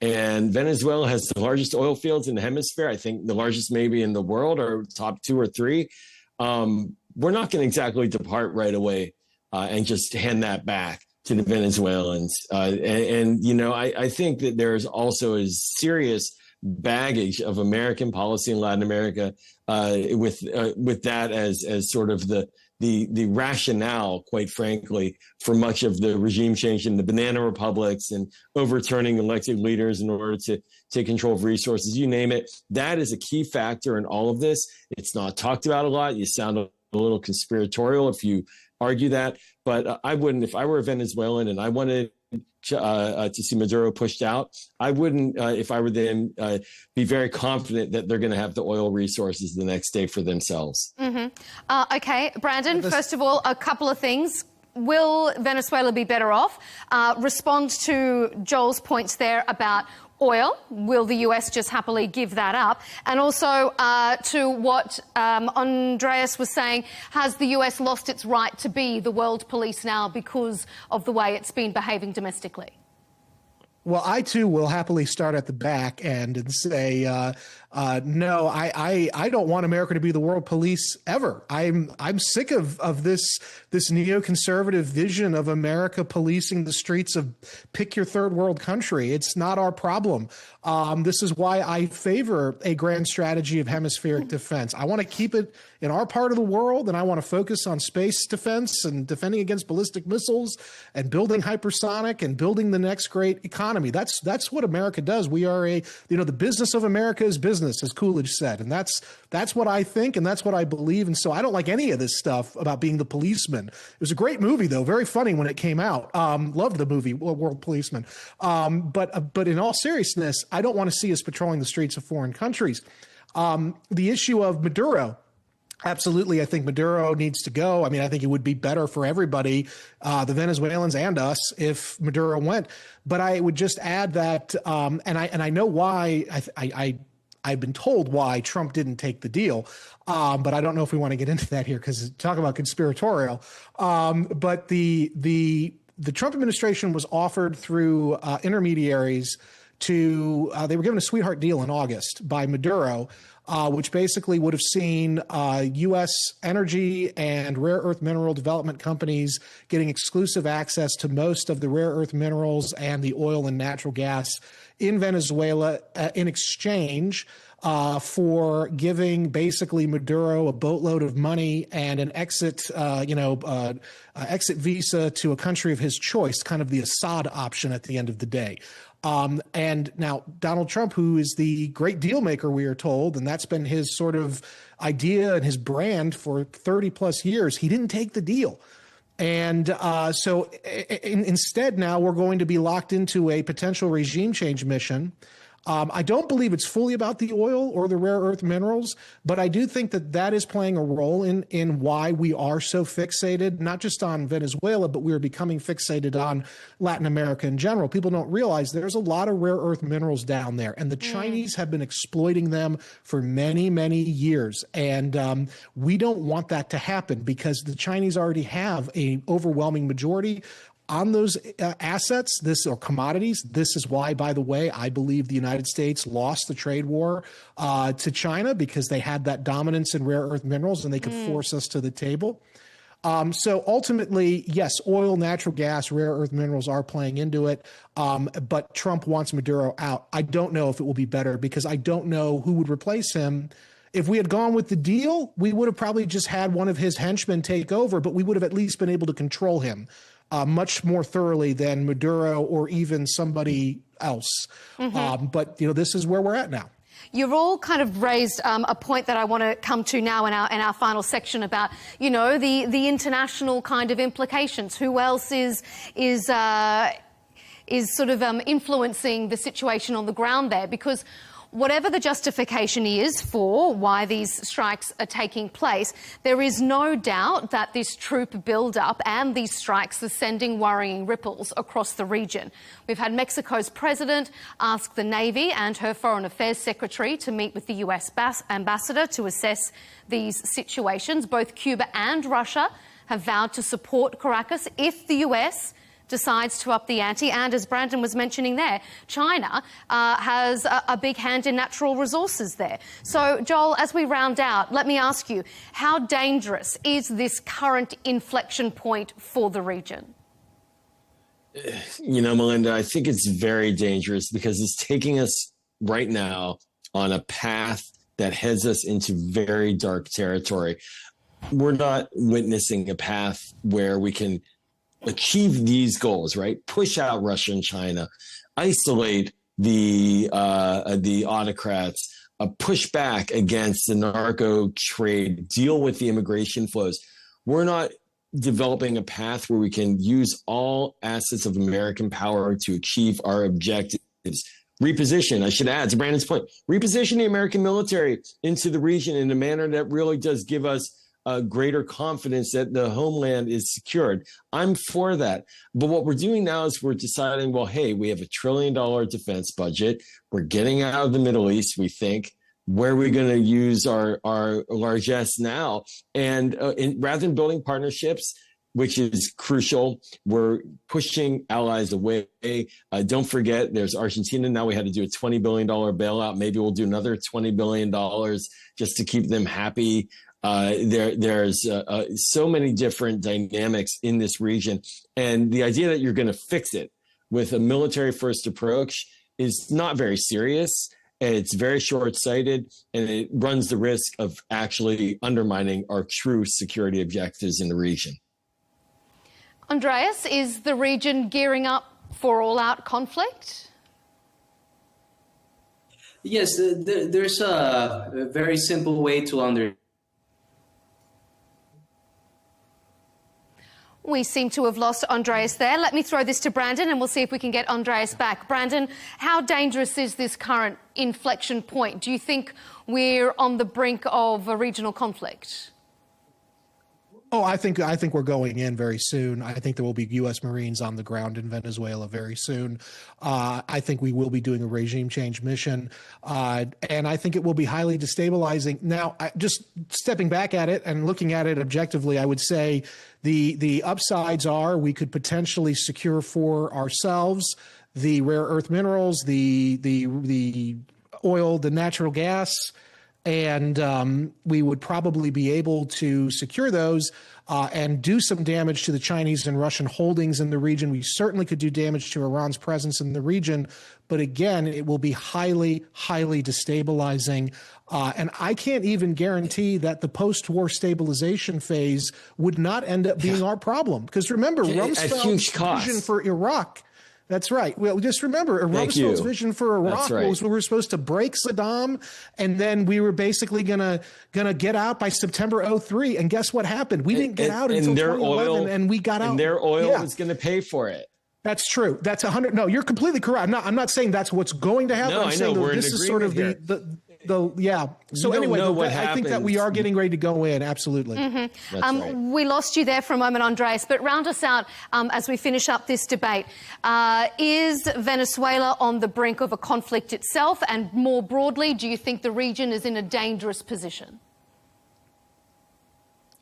And Venezuela has the largest oil fields in the hemisphere. I think the largest maybe in the world, or top 2 or 3. We're not going to exactly depart right away and just hand that back to the Venezuelans. I think that there's also a serious baggage of American policy in Latin America with that as sort of the rationale, quite frankly, for much of the regime change in the banana republics and overturning elected leaders in order to take control of resources, you name it. That is a key factor in all of this. It's not talked about a lot. You sound a little conspiratorial if you argue that, but I wouldn't. If I were a Venezuelan and I wanted to see Maduro pushed out, I wouldn't, if I were them, be very confident that they're going to have the oil resources the next day for themselves. Okay, Brandon, first of all, a couple of things. Will Venezuela be better off? Respond to Joel's points there about oil. Will the US just happily give that up? And also to what Andreas was saying, has the US lost its right to be the world police now because of the way it's been behaving domestically? Well, I too will happily start at the back end and say, no, I don't want America to be the world police ever. I'm sick of this neoconservative vision of America policing the streets of pick your third world country. It's not our problem. This is why I favor a grand strategy of hemispheric defense. I want to keep it in our part of the world, and I want to focus on space defense and defending against ballistic missiles and building hypersonic and building the next great economy. That's what America does. We are the business of America is business, as Coolidge said, and that's what I think and that's what I believe. And so I don't like any of this stuff about being the policeman. It was a great movie, though, very funny when it came out. Loved the movie World Policeman. But in all seriousness, I don't want to see us patrolling the streets of foreign countries. The issue of Maduro. Absolutely. I think Maduro needs to go. I mean, I think it would be better for everybody, the Venezuelans and us, if Maduro went. But I would just add that, and I know why, I've been told why Trump didn't take the deal. But I don't know if we want to get into that here because talk about conspiratorial. But the Trump administration was offered through intermediaries to, they were given a sweetheart deal in August by Maduro, which basically would have seen U.S. energy and rare earth mineral development companies getting exclusive access to most of the rare earth minerals and the oil and natural gas in Venezuela in exchange for giving basically Maduro a boatload of money and an exit visa to a country of his choice, kind of the Assad option at the end of the day. And now Donald Trump, who is the great deal maker, we are told, and that's been his sort of idea and his brand for 30 plus years, he didn't take the deal. And so instead now we're going to be locked into a potential regime change mission. I don't believe it's fully about the oil or the rare earth minerals, but I do think that that is playing a role in why we are so fixated, not just on Venezuela, but we are becoming fixated on Latin America in general. People don't realize there's a lot of rare earth minerals down there, and the Chinese have been exploiting them for many, many years. And we don't want that to happen because the Chinese already have an overwhelming majority on those assets, or commodities. This is why, by the way, I believe the United States lost the trade war to China, because they had that dominance in rare earth minerals and they could force us to the table. So ultimately, yes, oil, natural gas, rare earth minerals are playing into it. But Trump wants Maduro out. I don't know if it will be better because I don't know who would replace him. If we had gone with the deal, we would have probably just had one of his henchmen take over, but we would have at least been able to control him much more thoroughly than Maduro or even somebody else. But, this is where we're at now. You've all kind of raised a point that I want to come to now in our final section about, the international kind of implications. Who else is sort of influencing the situation on the ground there? Because whatever the justification is for why these strikes are taking place, there is no doubt that this troop build-up and these strikes are sending worrying ripples across the region. We've had Mexico's president ask the Navy and her Foreign Affairs Secretary to meet with the US ambassador to assess these situations. Both Cuba and Russia have vowed to support Caracas if the US decides to up the ante. And as Brandon was mentioning there, China has a big hand in natural resources there. So, Joel, as we round out, let me ask you, how dangerous is this current inflection point for the region? You know, Melinda, I think it's very dangerous because it's taking us right now on a path that heads us into very dark territory. We're not witnessing a path where we can achieve these goals, right? Push out Russia and China, isolate the autocrats, push back against the narco trade, deal with the immigration flows. We're not developing a path where we can use all assets of American power to achieve our objectives. Reposition, I should add to Brandon's point, reposition the American military into the region in a manner that really does give us greater confidence that the homeland is secured. I'm for that. But what we're doing now is we're deciding, well, hey, we have $1 trillion defense budget. We're getting out of the Middle East, we think. Where are we going to use our largesse now? And rather than building partnerships, which is crucial, we're pushing allies away. Don't forget, there's Argentina. Now we had to do a $20 billion bailout. Maybe we'll do another $20 billion just to keep them happy. There's so many different dynamics in this region. And the idea that you're going to fix it with a military-first approach is not very serious. It's very short-sighted, and it runs the risk of actually undermining our true security objectives in the region. Andreas, is the region gearing up for all-out conflict? Yes, there's a very simple way to understand. We seem to have lost Andreas there. Let me throw this to Brandon and we'll see if we can get Andreas back. Brandon, how dangerous is this current inflection point? Do you think we're on the brink of a regional conflict? Oh, I think we're going in very soon. I think there will be U.S. Marines on the ground in Venezuela very soon. I think we will be doing a regime change mission, and I think it will be highly destabilizing. Now, just stepping back at it and looking at it objectively, I would say the upsides are we could potentially secure for ourselves the rare earth minerals, the oil, the natural gas, and we would probably be able to secure those and do some damage to the Chinese and Russian holdings in the region. We certainly could do damage to Iran's presence in the region, but again, it will be highly, highly destabilizing. And I can't even guarantee that the post-war stabilization phase would not end up being our problem. Because remember, Rumsfeld's vision for Iraq. That's right. Well, just remember, Rumsfeld's vision for Iraq was we were supposed to break Saddam, and then we were basically gonna get out by September 2003. And guess what happened? We didn't get out until 2011, and we got out. And their oil was going to pay for it. That's true. That's 100. No, you're completely correct. I'm not saying that's what's going to happen. No, I'm saying we're this is sort of yeah. So anyway, I think that we are getting ready to go in. Absolutely. Mm-hmm. That's right. We lost you there for a moment, Andreas, but round us out as we finish up this debate. Is Venezuela on the brink of a conflict itself? And more broadly, do you think the region is in a dangerous position?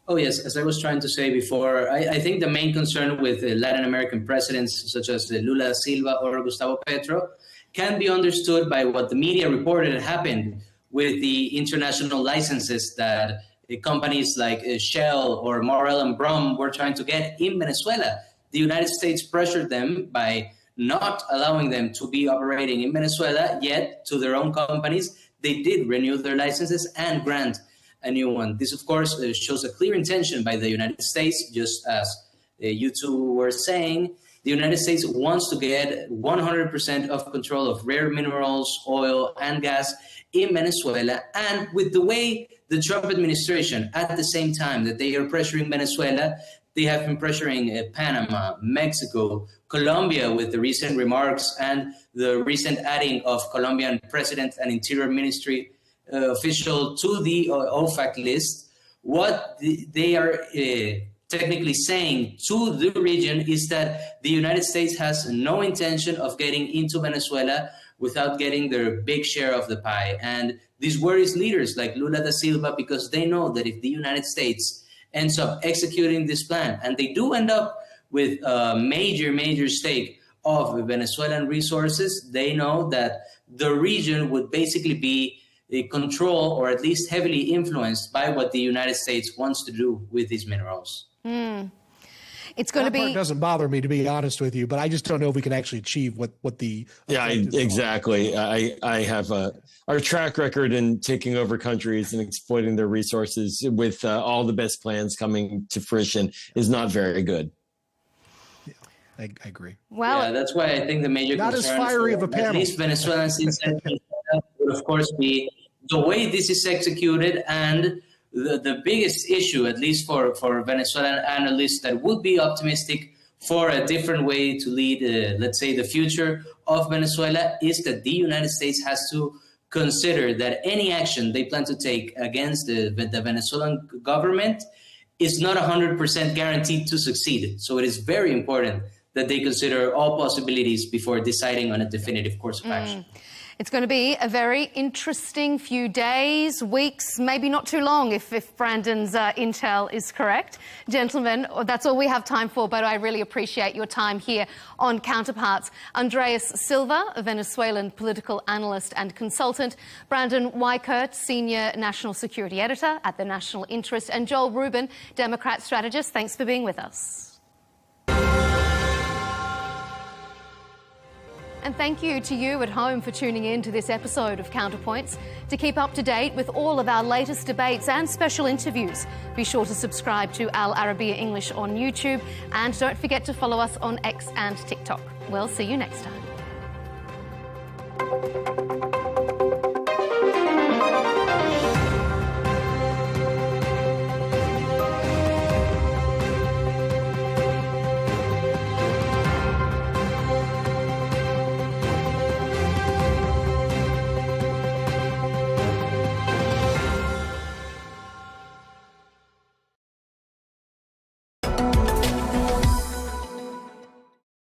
Oh, yes. As I was trying to say before, I think the main concern with Latin American presidents such as Lula da Silva or Gustavo Petro can be understood by what the media reported happened with the international licenses that companies like Shell or Morel and Brom were trying to get in Venezuela. The United States pressured them by not allowing them to be operating in Venezuela, yet to their own companies, they did renew their licenses and grant a new one. This, of course, shows a clear intention by the United States, just as you two were saying. The United States wants to get 100% of control of rare minerals, oil, and gas in Venezuela. And with the way the Trump administration, at the same time that they are pressuring Venezuela, they have been pressuring Panama, Mexico, Colombia with the recent remarks and the recent adding of Colombian President and Interior Ministry official to the OFAC list. What they are technically saying to the region is that the United States has no intention of getting into Venezuela without getting their big share of the pie. And this worries leaders like Lula da Silva because they know that if the United States ends up executing this plan, and they do end up with a major stake of Venezuelan resources, they know that the region would basically be controlled or at least heavily influenced by what the United States wants to do with these minerals. It's going to be... That part doesn't bother me, to be honest with you, but I just don't know if we can actually achieve what the... Yeah, exactly. I have our track record in taking over countries and exploiting their resources with all the best plans coming to fruition is not very good. Yeah, I agree. Well, yeah, that's why I think the major not concern as fiery of a for panel. at least Venezuelans inside Venezuela would, of course, be the way this is executed, and the biggest issue, at least for Venezuelan analysts that would be optimistic for a different way to lead, let's say, the future of Venezuela, is that the United States has to consider that any action they plan to take against the Venezuelan government is not 100% guaranteed to succeed. So it is very important that they consider all possibilities before deciding on a definitive course of action. It's going to be a very interesting few days, weeks, maybe not too long if Brandon's intel is correct. Gentlemen, that's all we have time for, but I really appreciate your time here on Counterparts. Andreas Silva, a Venezuelan political analyst and consultant, Brandon Weichert, Senior National Security Editor at The National Interest, and Joel Rubin, Democrat strategist. Thanks for being with us. And thank you to you at home for tuning in to this episode of Counterpoints. To keep up to date with all of our latest debates and special interviews, be sure to subscribe to Al Arabiya English on YouTube, and don't forget to follow us on X and TikTok. We'll see you next time.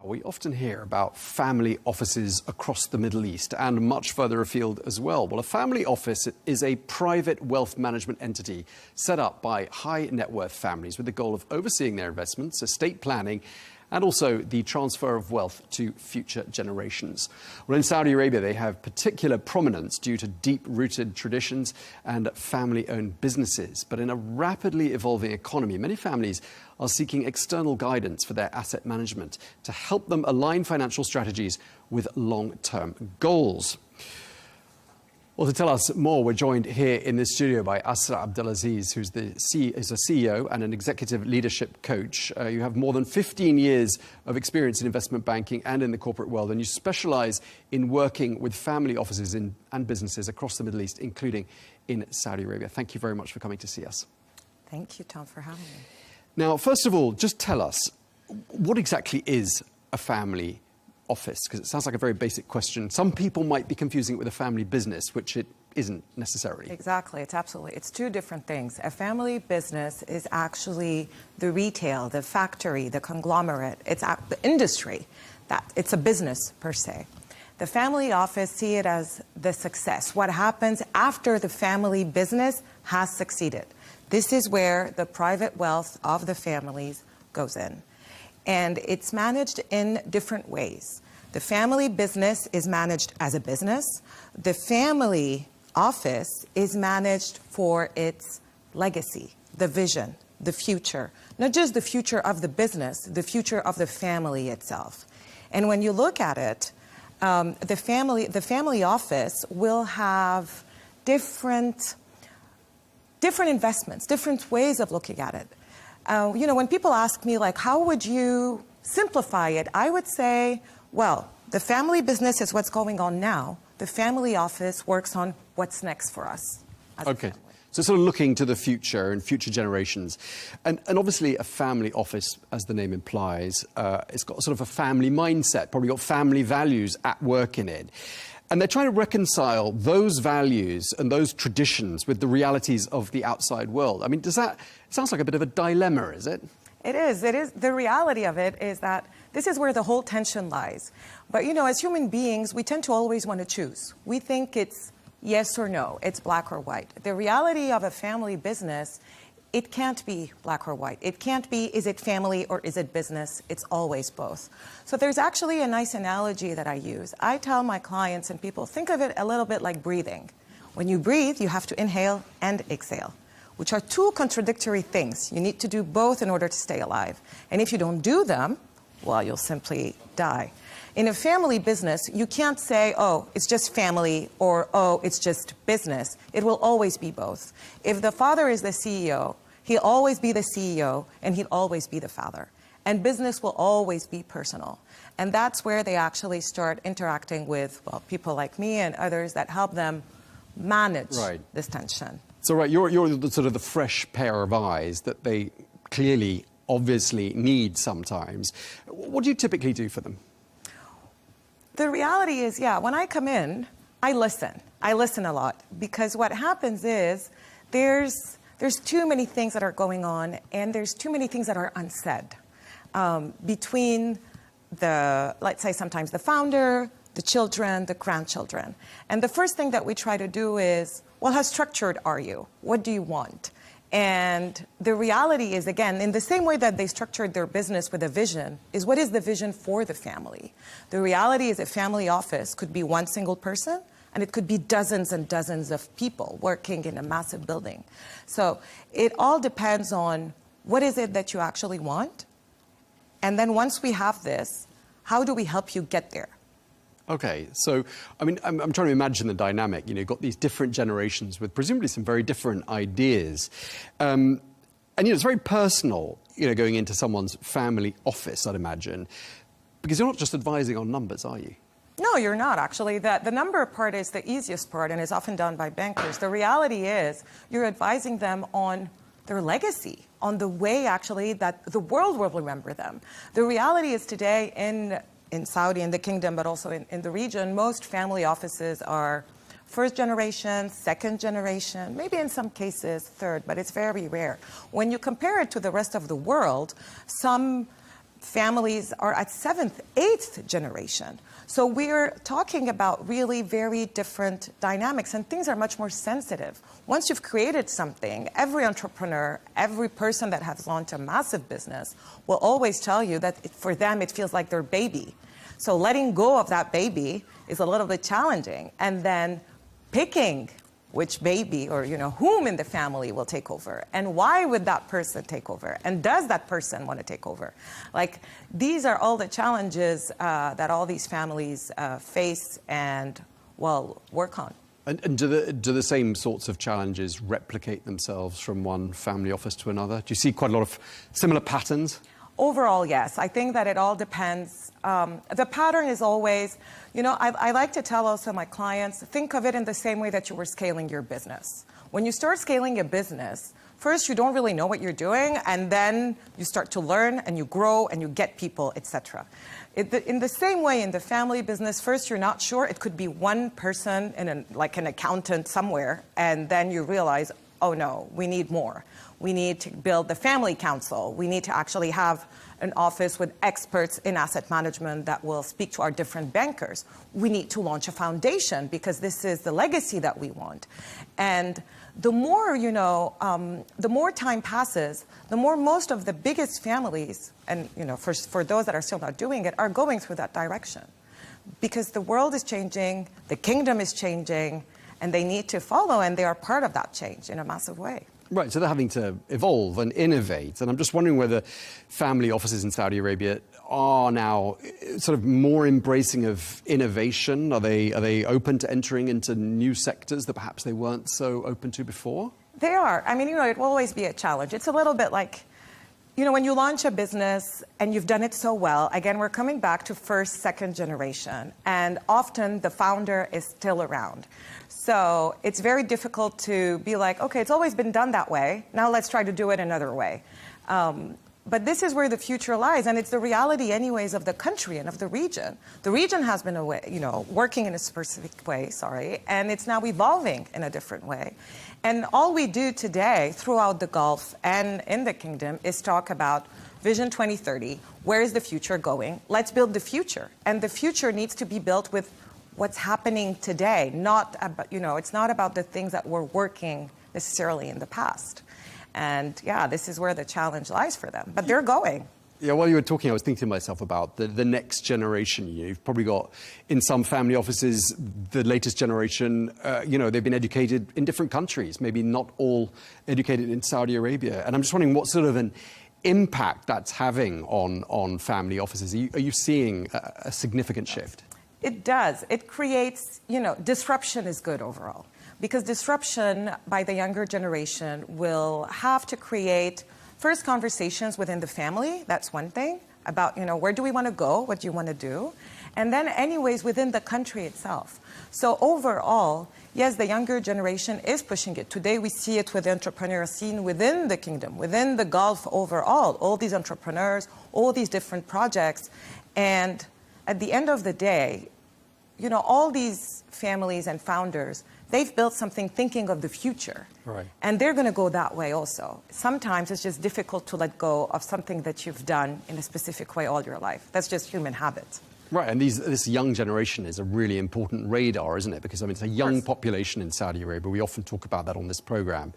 We often hear about family offices across the Middle East and much further afield as well. Well, a family office is a private wealth management entity set up by high net worth families with the goal of overseeing their investments, estate planning, and also the transfer of wealth to future generations. Well, in Saudi Arabia, they have particular prominence due to deep-rooted traditions and family-owned businesses. But in a rapidly evolving economy, many families are seeking external guidance for their asset management to help them align financial strategies with long-term goals. Well, to tell us more, we're joined here in the studio by Asra Abdelaziz, who's a CEO and an executive leadership coach. You have more than 15 years of experience in investment banking and in the corporate world, and you specialize in working with family offices and businesses across the Middle East, including in Saudi Arabia. Thank you very much for coming to see us. Thank you, Tom, for having me. Now, first of all, just tell us, what exactly is a family office? Because it sounds like a very basic question. Some people might be confusing it with a family business, which it isn't necessarily. Exactly. It's two different things. A family business is actually the retail, the factory, the conglomerate. It's the industry. It's a business per se. The family office, see it as the success. What happens after the family business has succeeded. This is where the private wealth of the families goes in. And it's managed in different ways. The family business is managed as a business. The family office is managed for its legacy, the vision, the future. Not just the future of the business, the future of the family itself. And when you look at it, the family office will have different investments, different ways of looking at it. When people ask me, like, how would you simplify it? I would say, well, the family business is what's going on now. The family office works on what's next for us. Okay. So sort of looking to the future and future generations. And obviously a family office, as the name implies, it's got sort of a family mindset, probably got family values at work in it. And they're trying to reconcile those values and those traditions with the realities of the outside world. I mean, it sounds like a bit of a dilemma, is it? It is. The reality of it is that this is where the whole tension lies. But, as human beings, we tend to always want to choose. We think it's yes or no, it's black or white. The reality of a family business it can't be black or white. It can't be, is it family or is it business? It's always both. So there's actually a nice analogy that I use. I tell my clients and people, think of it a little bit like breathing. When you breathe, you have to inhale and exhale, which are two contradictory things. You need to do both in order to stay alive. And if you don't do them, well, you'll simply die. In a family business, you can't say, oh, it's just family, or oh, it's just business. It will always be both. If the father is the CEO, he'll always be the CEO, and he'll always be the father. And business will always be personal. And that's where they actually start interacting with, well, people like me and others that help them manage this tension. So, you're the, sort of the fresh pair of eyes that they clearly, obviously need sometimes. What do you typically do for them? The reality is, when I come in, I listen. I listen a lot because what happens is there's too many things that are going on and there's too many things that are unsaid between let's say sometimes the founder, the children, the grandchildren. And the first thing that we try to do is, well, how structured are you? What do you want? And the reality is, again, in the same way that they structured their business with a vision, is what is the vision for the family? The reality is a family office could be one single person, and it could be dozens and dozens of people working in a massive building. So it all depends on what is it that you actually want? And then once we have this, how do we help you get there? Okay, so, I mean, I'm trying to imagine the dynamic. You know, you've got these different generations with presumably some very different ideas. And, you know, it's very personal, you know, going into someone's family office, I'd imagine, because you're not just advising on numbers, are you? No, you're not, actually. The number part is the easiest part and is often done by bankers. The reality is you're advising them on their legacy, on the way, actually, that the world will remember them. The reality is today in Saudi, in the kingdom, but also in the region, most family offices are first generation, second generation, maybe in some cases third, but it's very rare. When you compare it to the rest of the world, some families are at seventh, eighth generation. So we're talking about really very different dynamics, and things are much more sensitive. Once you've created something, every entrepreneur, every person that has launched a massive business will always tell you that for them it feels like their baby. So letting go of that baby is a little bit challenging, and then picking which baby or, you know, whom in the family will take over, and why would that person take over, and does that person want to take over? Like, these are all the challenges that all these families face and, well, work on. And do the same sorts of challenges replicate themselves from one family office to another? Do you see quite a lot of similar patterns? Overall, yes. I think that it all depends. The pattern is always, you know, I like to tell also my clients, think of it in the same way that you were scaling your business. When you start scaling a business, first you don't really know what you're doing, and then you start to learn and you grow and you get people, etc. In the same way in the family business, first you're not sure. It could be one person, like an accountant somewhere, and then you realize, oh no, we need more. We need to build the family council. We need to actually have an office with experts in asset management that will speak to our different bankers. We need to launch a foundation because this is the legacy that we want. And the more, you know, the more time passes, the more most of the biggest families, and, you know, for those that are still not doing it, are going through that direction. Because the world is changing, the kingdom is changing, and they need to follow, and they are part of that change in a massive way. Right, so they're having to evolve and innovate. And I'm just wondering whether family offices in Saudi Arabia are now sort of more embracing of innovation. Are they open to entering into new sectors that perhaps they weren't so open to before? They are. I mean, you know, it will always be a challenge. It's a little bit like, you know, when you launch a business and you've done it so well, again, we're coming back to first, second generation. And often the founder is still around. So it's very difficult to be like, okay, it's always been done that way. Now let's try to do it another way. But this is where the future lies, and it's the reality, anyways, of the country and of the region. The region has been working in a specific way, and it's now evolving in a different way. And all we do today throughout the Gulf and in the kingdom is talk about Vision 2030. Where is the future going? Let's build the future, and the future needs to be built with what's happening today, not about, you know, it's not about the things that were working necessarily in the past. And yeah, this is where the challenge lies for them. But they're going. Yeah, while you were talking, I was thinking to myself about the next generation. You've probably got, in some family offices, the latest generation, they've been educated in different countries, maybe not all educated in Saudi Arabia. And I'm just wondering what sort of an impact that's having on family offices. Are you seeing a significant shift? It does. It creates, disruption is good overall. Because disruption by the younger generation will have to create first conversations within the family, that's one thing, about, where do we want to go, what do you want to do? And then anyways, within the country itself. So overall, yes, the younger generation is pushing it. Today we see it with the entrepreneurial scene within the kingdom, within the Gulf overall, all these entrepreneurs, all these different projects. And at the end of the day, all these families and founders, they've built something thinking of the future. Right. And they're going to go that way also. Sometimes it's just difficult to let go of something that you've done in a specific way all your life. That's just human habit. Right, and this young generation is a really important radar, isn't it? Because, it's a young population in Saudi Arabia. We often talk about that on this program.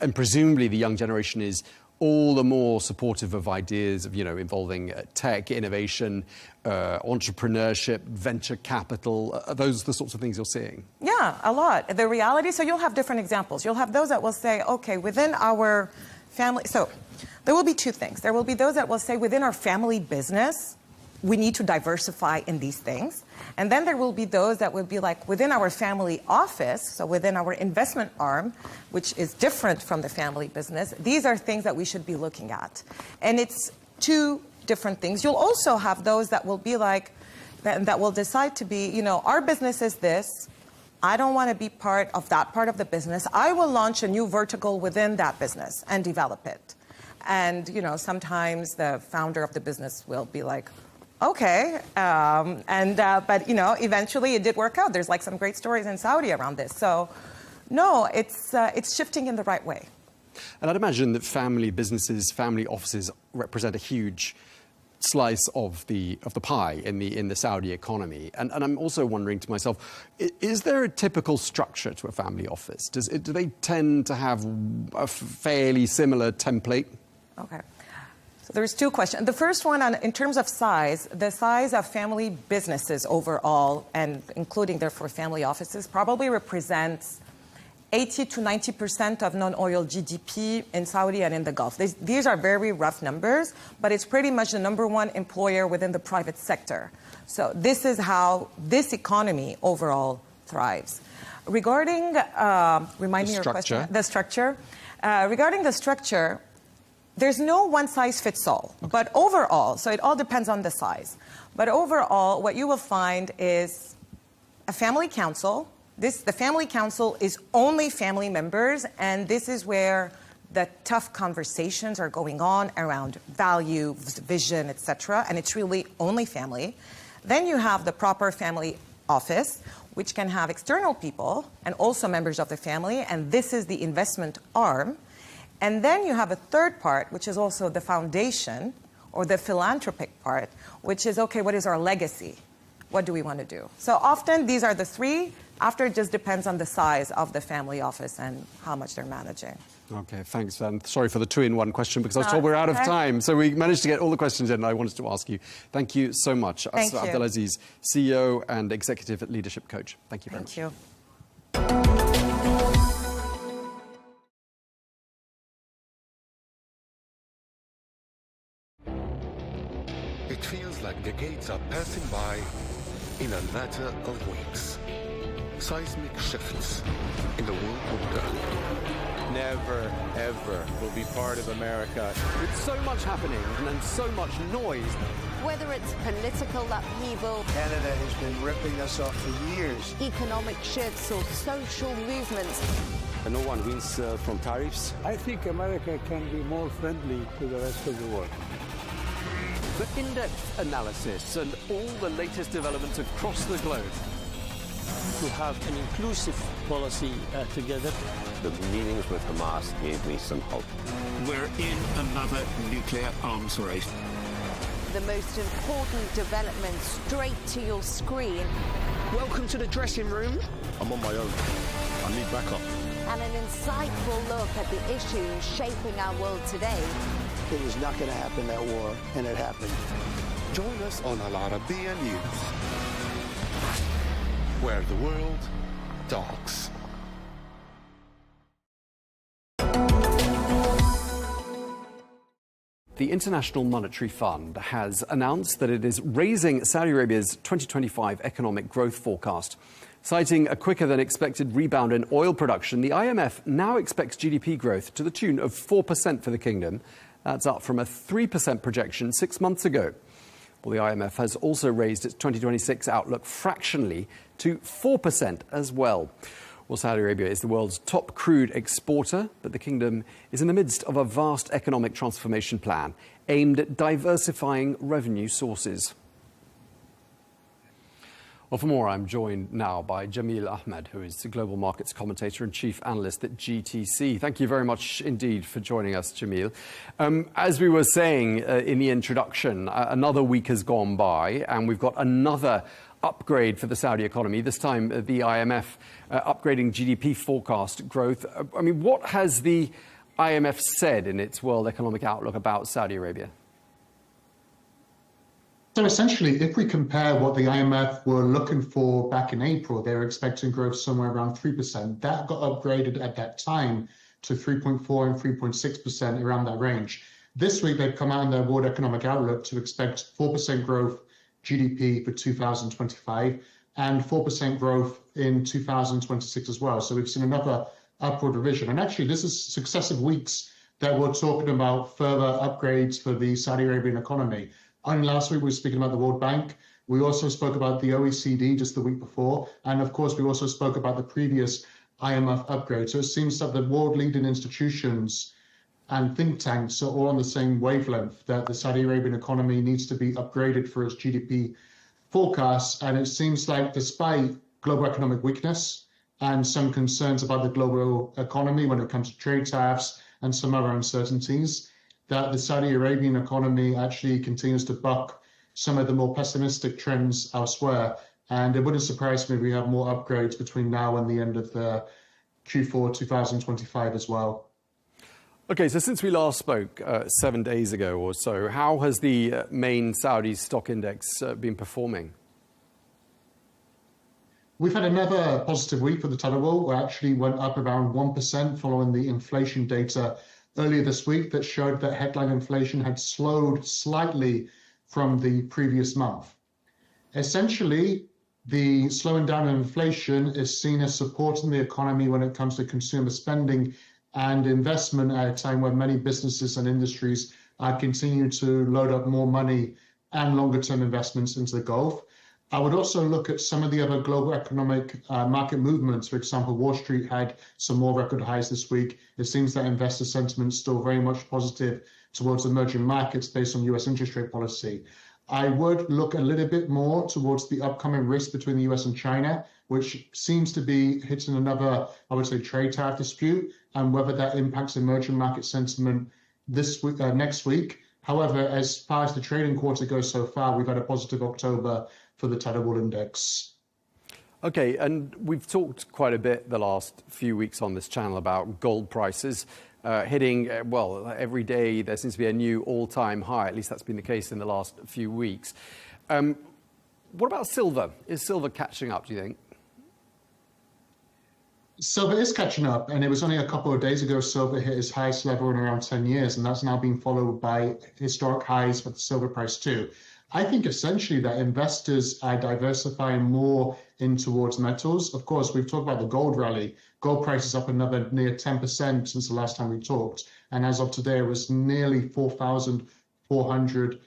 And presumably the young generation is all the more supportive of ideas of, involving tech, innovation, entrepreneurship, venture capital. Are those the sorts of things you're seeing? Yeah, a lot. The reality, so you'll have different examples. You'll have those that will say, okay, within our family, so there will be two things. There will be those that will say within our family business, we need to diversify in these things. And then there will be those that will be like within our family office, so within our investment arm, which is different from the family business, these are things that we should be looking at. And it's two different things. You'll also have those that will be like, that will decide to be, our business is this. I don't want to be part of that part of the business. I will launch a new vertical within that business and develop it. And, sometimes the founder of the business will be like, okay, but eventually it did work out. There's like some great stories in Saudi around this. So, no, it's shifting in the right way. And I'd imagine that family businesses, family offices represent a huge slice of the pie in the Saudi economy. And I'm also wondering to myself, is there a typical structure to a family office? Do they tend to have a fairly similar template? Okay. So there's two questions. The first one, in terms of size, the size of family businesses overall, and including therefore family offices, probably represents 80 to 90% of non-oil GDP in Saudi and in the Gulf. These are very rough numbers, but it's pretty much the number one employer within the private sector. So this is how this economy overall thrives. Regarding, remind me your question. The structure. Regarding the structure, there's no one-size-fits-all, but overall, so it all depends on the size. But overall, what you will find is a family council. The family council is only family members, and this is where the tough conversations are going on around values, vision, etc., and it's really only family. Then you have the proper family office, which can have external people and also members of the family, and this is the investment arm. And then you have a third part, which is also the foundation or the philanthropic part, which is, okay, what is our legacy? What do we want to do? So often these are the three. After, it just depends on the size of the family office and how much they're managing. Okay, thanks. And sorry for the two-in-one question, because I was told we're out of time. So we managed to get all the questions in I wanted to ask you. Thank you so much. Thank you. Abdelaziz, CEO and Executive Leadership Coach. Thank you very much. Thank you. It feels like decades are passing by in a matter of weeks. Seismic shifts in the world order. Never, ever will be part of America. With so much happening and so much noise. Whether it's political upheaval, Canada has been ripping us off for years. economic shifts or social movements. And no one wins from tariffs. I think America can be more friendly to the rest of the world. The in-depth analysis and all the latest developments across the globe. To have an inclusive policy together. The meetings with Hamas gave me some hope. We're in another nuclear arms race. The most important development straight to your screen. Welcome to the dressing room. I'm on my own. I need backup. and an insightful look at the issues shaping our world today. It was not going to happen, that war, and it happened. Join us on Arabiya News, where the world talks. The International Monetary Fund has announced that it is raising Saudi Arabia's 2025 economic growth forecast. Citing a quicker than expected rebound in oil production, the IMF now expects GDP growth to the tune of 4% for the kingdom. That's up from a 3% projection 6 months ago. Well, the IMF has also raised its 2026 outlook fractionally to 4% as well. Well, Saudi Arabia is the world's top crude exporter, but the kingdom is in the midst of a vast economic transformation plan aimed at diversifying revenue sources. Well, for more, I'm joined now by Jamil Ahmed, who is the global markets commentator and chief analyst at GTC. Thank you very much indeed for joining us, Jamil. As we were saying in the introduction, another week has gone by and we've got another upgrade for the Saudi economy, this time the IMF upgrading GDP forecast growth. I mean, what has the IMF said in its World Economic Outlook about Saudi Arabia? So essentially, if we compare what the IMF were looking for back in April, they were expecting growth somewhere around 3%. That got upgraded at that time to 3.4 and 3.6%, around that range. This week, they've come out in their World Economic Outlook to expect 4% growth GDP for 2025 and 4% growth in 2026 as well. So we've seen another upward revision. And actually, this is successive weeks that we're talking about further upgrades for the Saudi Arabian economy. And last week, we were speaking about the World Bank. We also spoke about the OECD just the week before. And of course, we also spoke about the previous IMF upgrade. So it seems that the world leading institutions and think tanks are all on the same wavelength, that the Saudi Arabian economy needs to be upgraded for its GDP forecasts. And it seems like despite global economic weakness and some concerns about the global economy when it comes to trade tariffs and some other uncertainties, that the Saudi Arabian economy actually continues to buck some of the more pessimistic trends elsewhere. And it wouldn't surprise me if we have more upgrades between now and the end of the Q4 2025 as well. Okay, so since we last spoke 7 days ago or so, how has the main Saudi stock index been performing? We've had another positive week for the Tadawul. We actually went up around 1% following the inflation data earlier this week that showed that headline inflation had slowed slightly from the previous month. Essentially, the slowing down of inflation is seen as supporting the economy when it comes to consumer spending and investment at a time where many businesses and industries are continuing to load up more money and longer term investments into the Gulf. I would also look at some of the other global economic market movements. For example, Wall Street had some more record highs this week. It seems that investor sentiment is still very much positive towards emerging markets based on US interest rate policy. I would look a little bit more towards the upcoming risk between the US and China, which seems to be hitting another, I would say, trade tariff dispute, and whether that impacts emerging market sentiment this week, next week. However, as far as the trading quarter goes so far, we've had a positive October for the Tadawul index. Okay, and we've talked quite a bit the last few weeks on this channel about gold prices hitting, well, every day there seems to be a new all-time high. At least that's been the case in the last few weeks. What about silver? Is silver catching up, do you think? Silver is catching up, and it was only a couple of days ago silver hit its highest level in around 10 years, and that's now been followed by historic highs for the silver price too. I think essentially that investors are diversifying more in towards metals. Of course, we've talked about the gold rally. Gold price is up another near 10% since the last time we talked, and as of today, it was nearly $4,400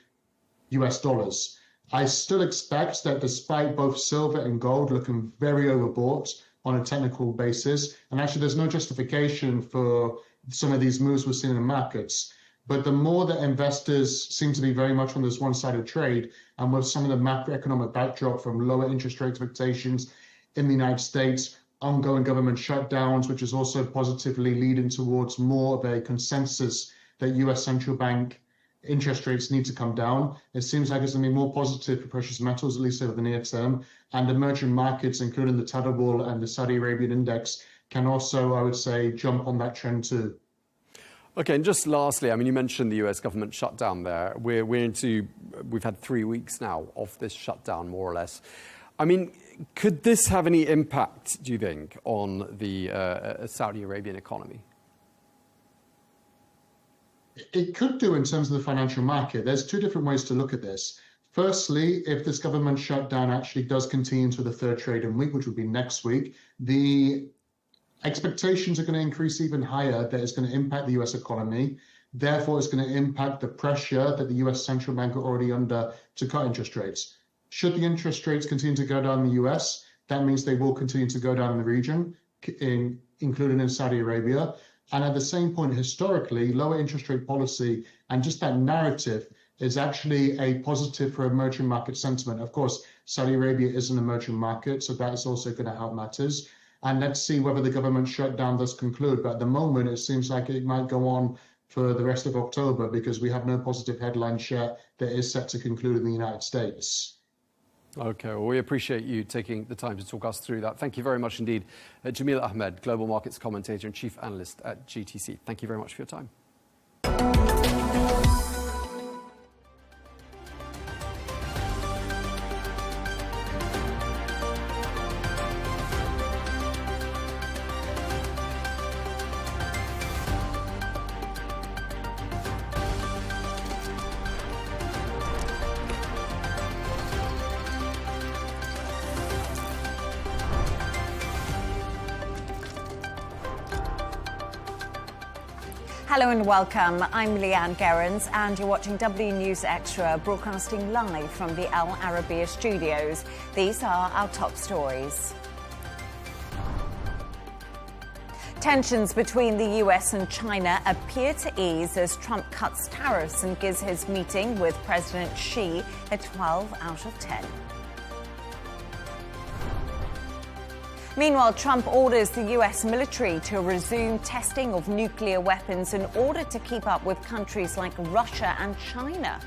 US. I still expect that despite both silver and gold looking very overbought on a technical basis, and actually there's no justification for some of these moves we're seeing in the markets, but the more that investors seem to be very much on this one-sided trade, and with some of the macroeconomic backdrop from lower interest rate expectations in the United States, ongoing government shutdowns, which is also positively leading towards more of a consensus that US central bank interest rates need to come down. It seems like it's going to be more positive for precious metals, at least over the near term, and emerging markets, including the Tadawul and the Saudi Arabian index, can also, I would say, jump on that trend too. Okay, and just lastly, I mean, you mentioned the US government shutdown there. We've had 3 weeks now of this shutdown, more or less. I mean, could this have any impact, do you think, on the Saudi Arabian economy? It could do in terms of the financial market. There's two different ways to look at this. Firstly, if this government shutdown actually does continue into the third trading week, which would be next week, the expectations are going to increase even higher that it's going to impact the US economy. Therefore, it's going to impact the pressure that the US central bank are already under to cut interest rates. Should the interest rates continue to go down in the US, that means they will continue to go down in the region, including in Saudi Arabia. And at the same point, historically, lower interest rate policy and just that narrative is actually a positive for emerging market sentiment. Of course, Saudi Arabia is an emerging market, so that is also going to help matters. And let's see whether the government shutdown does conclude. But at the moment, it seems like it might go on for the rest of October because we have no positive headlines yet that is set to conclude in the United States. Okay, well, we appreciate you taking the time to talk us through that. Thank you very much indeed. Jamil Ahmed, Global Markets Commentator and Chief Analyst at GTC. Thank you very much for your time. Hello and welcome. I'm Leigh Ann Gerrans and you're watching W News Extra, broadcasting live from the Al Arabiya studios. These are our top stories. Tensions between the US and China appear to ease as Trump cuts tariffs and gives his meeting with President Xi a 12 out of 10. Meanwhile, Trump orders the US military to resume testing of nuclear weapons in order to keep up with countries like Russia and China.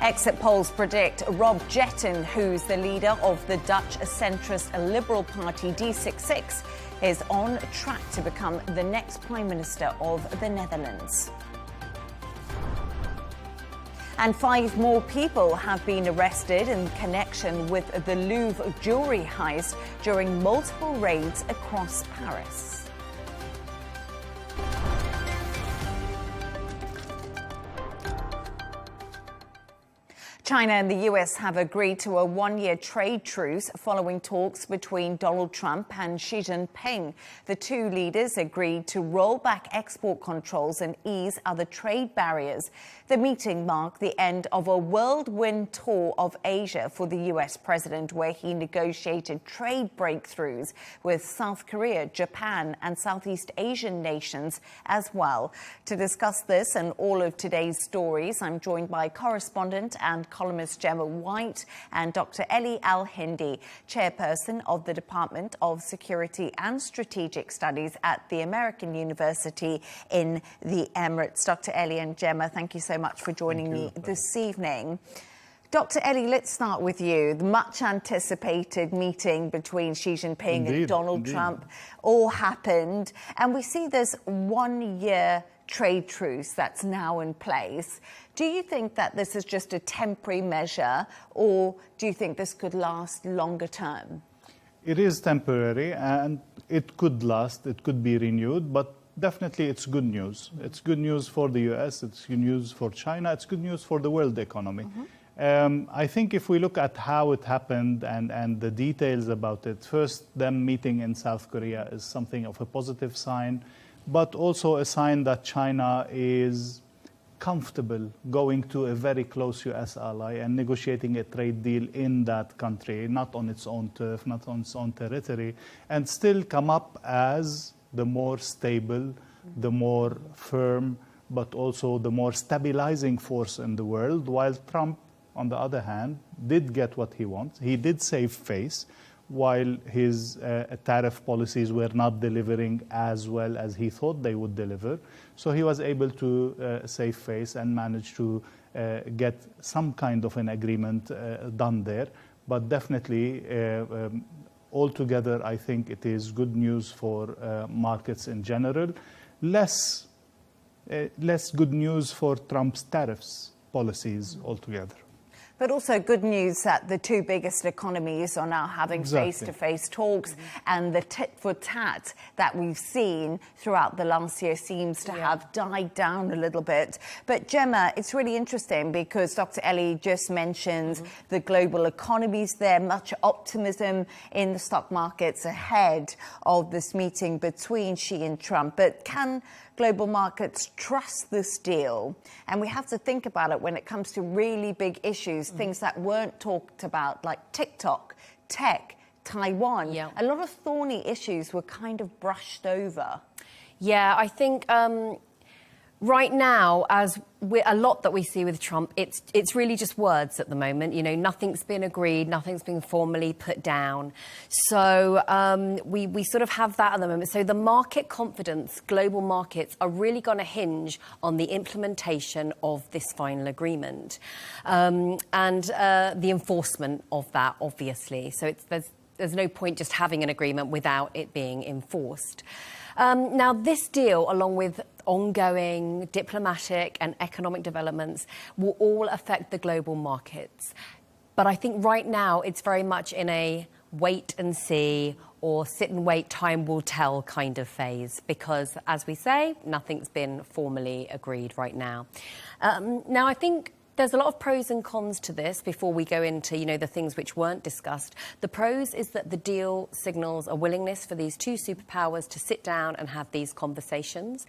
Exit polls predict Rob Jetten, who's the leader of the Dutch centrist Liberal Party D66, is on track to become the next Prime Minister of the Netherlands. And 5 more people have been arrested in connection with the Louvre jewellery heist during multiple raids across Paris. China and the US have agreed to a 1-year trade truce following talks between Donald Trump and Xi Jinping. The two leaders agreed to roll back export controls and ease other trade barriers. The meeting marked the end of a whirlwind tour of Asia for the US president, where he negotiated trade breakthroughs with South Korea, Japan, and Southeast Asian nations as well. To discuss this and all of today's stories, I'm joined by correspondent and columnist Gemma White and Dr. Ellie Al-Hindi, chairperson of the Department of Security and Strategic Studies at the American University in the Emirates. Dr. Ellie and Gemma, thank you so much for joining me this evening. Dr. Ellie, let's start with you. The much anticipated meeting between Xi Jinping and Donald Trump all happened, and we see this 1-year trade truce that's now in place. Do you think that this is just a temporary measure, or do you think this could last longer term? It is temporary and it could last, it could be renewed, but definitely it's good news. It's good news for the US, it's good news for China, it's good news for the world economy. I think if we look at how it happened and the details about it, first, them meeting in South Korea is something of a positive sign, but also a sign that China is comfortable going to a very close US ally and negotiating a trade deal in that country, not on its own turf, not on its own territory, and still come up as the more stable, the more firm, but also the more stabilizing force in the world, while Trump, on the other hand, did get what he wants. He did save face, while his tariff policies were not delivering as well as he thought they would deliver. So he was able to save face and manage to get some kind of an agreement done there. But definitely, altogether, I think it is good news for markets in general. Less good news for Trump's tariffs policies altogether. But also good news that the two biggest economies are now having face-to-face talks, and the tit-for-tat that we've seen throughout the last year seems to have died down a little bit. But Gemma, it's really interesting because Dr. Ellie just mentioned the global economies there, much optimism in the stock markets ahead of this meeting between Xi and Trump. But can global markets trust this deal? And we have to think about it when it comes to really big issues, things that weren't talked about, like TikTok, tech, Taiwan. A lot of thorny issues were kind of brushed over. Yeah, I think right now, as a lot that we see with Trump, it's really just words at the moment. You know, nothing's been agreed, nothing's been formally put down. So we sort of have that at the moment. So the market confidence, global markets, are really going to hinge on the implementation of this final agreement and the enforcement of that, obviously. So there's no point just having an agreement without it being enforced. Now, this deal, along with ongoing diplomatic and economic developments, will all affect the global markets. But I think right now it's very much in a wait and see or sit and wait, time will tell kind of phase, because, as we say, nothing's been formally agreed right now. Now, I think there's a lot of pros and cons to this before we go into, you know, the things which weren't discussed. The pros is that the deal signals a willingness for these two superpowers to sit down and have these conversations.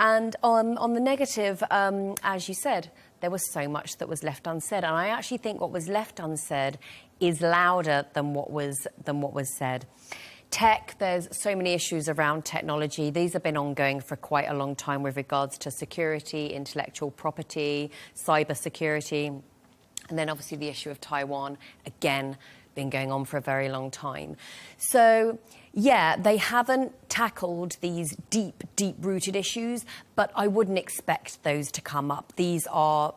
And on the negative, as you said, there was so much that was left unsaid. And I actually think what was left unsaid is louder than what was said. Tech, there's so many issues around technology. These have been ongoing for quite a long time with regards to security, intellectual property, cyber security, and then obviously the issue of Taiwan, again, been going on for a very long time. So, yeah, they haven't tackled these deep, deep-rooted issues, but I wouldn't expect those to come up. These are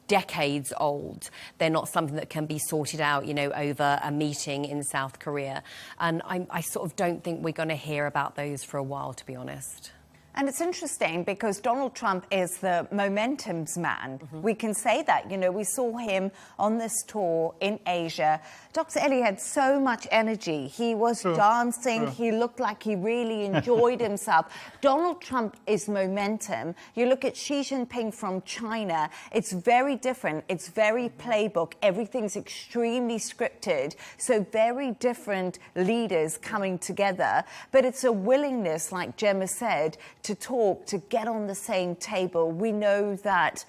decades old. They're not something that can be sorted out, you know, over a meeting in South Korea. And I sort of don't think we're going to hear about those for a while, to be honest. And it's interesting because Donald Trump is the momentum's man. We can say that. You know, we saw him on this tour in Asia. Dr. Ellie had so much energy. He was dancing. He looked like he really enjoyed himself. Donald Trump is momentum. You look at Xi Jinping from China. It's very different. It's very playbook. Everything's extremely scripted. So very different leaders coming together. But it's a willingness, like Gemma said, to talk, to get on the same table. We know that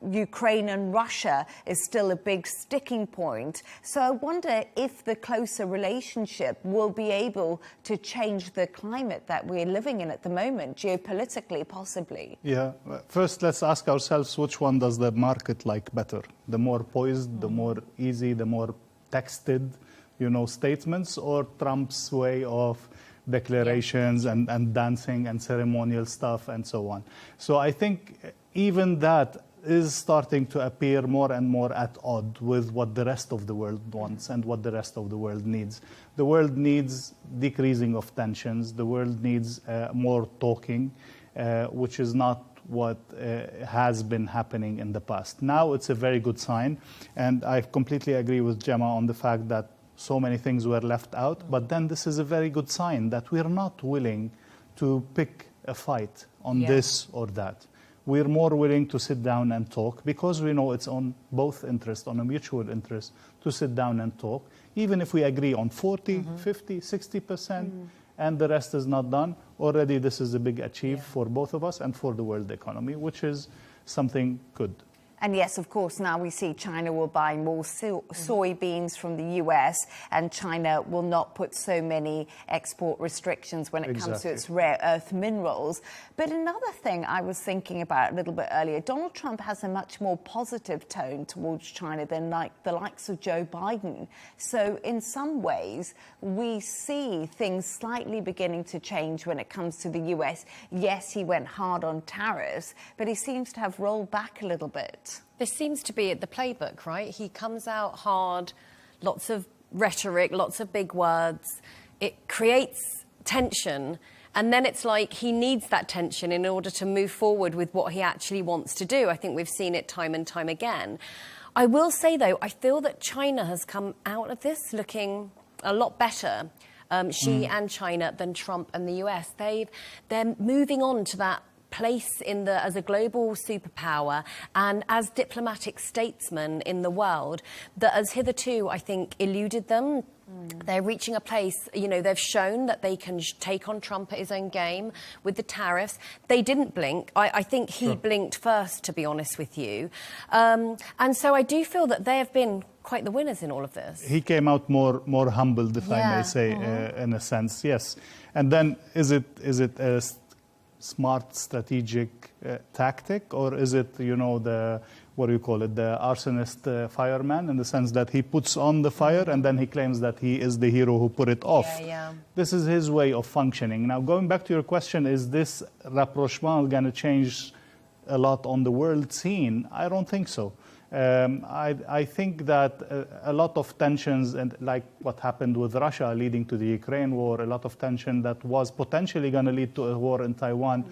Ukraine and Russia is still a big sticking point. So I wonder if the closer relationship will be able to change the climate that we're living in at the moment, geopolitically, possibly. Yeah. First, let's ask ourselves which one does the market like better? The more poised, the more easy, the more texted, you know, statements, or Trump's way of declarations and dancing and ceremonial stuff and so on. So I think even that is starting to appear more and more at odds with what the rest of the world wants and what the rest of the world needs. The world needs decreasing of tensions. The world needs more talking, which is not what has been happening in the past. Now it's a very good sign, and I completely agree with Gemma on the fact that so many things were left out, but then this is a very good sign that we're not willing to pick a fight on this or that. We're more willing to sit down and talk because we know it's on both interests, on a mutual interest, to sit down and talk. Even if we agree on 40, 50, 60%, and the rest is not done, already this is a big achievement for both of us and for the world economy, which is something good. And yes, of course, now we see China will buy more soybeans from the US, and China will not put so many export restrictions when it comes to its rare earth minerals. But another thing I was thinking about a little bit earlier, Donald Trump has a much more positive tone towards China than like the likes of Joe Biden. So in some ways, we see things slightly beginning to change when it comes to the US. Yes, he went hard on tariffs, but he seems to have rolled back a little bit. This seems to be the playbook, right? He comes out hard, lots of rhetoric, lots of big words. It creates tension. And then it's like he needs that tension in order to move forward with what he actually wants to do. I think we've seen it time and time again. I will say, though, I feel that China has come out of this looking a lot better, Xi and China, than Trump and the US. They're moving on to that place as a global superpower and as diplomatic statesmen in the world that has hitherto, I think, eluded them. They're reaching a place, they've shown that they can take on Trump at his own game with the tariffs. They didn't blink. I think he blinked first, to be honest with you. And so I do feel that they have been quite the winners in all of this. He came out more humbled, if I may say, in a sense, yes. And then is it a smart strategic tactic, or is it, the arsonist fireman, in the sense that he puts on the fire and then he claims that he is the hero who put it off? This is his way of functioning. Now, going back to your question, is this rapprochement going to change a lot on the world scene? I don't think so. I think that a lot of tensions, and like what happened with Russia leading to the Ukraine war, a lot of tension that was potentially going to lead to a war in Taiwan,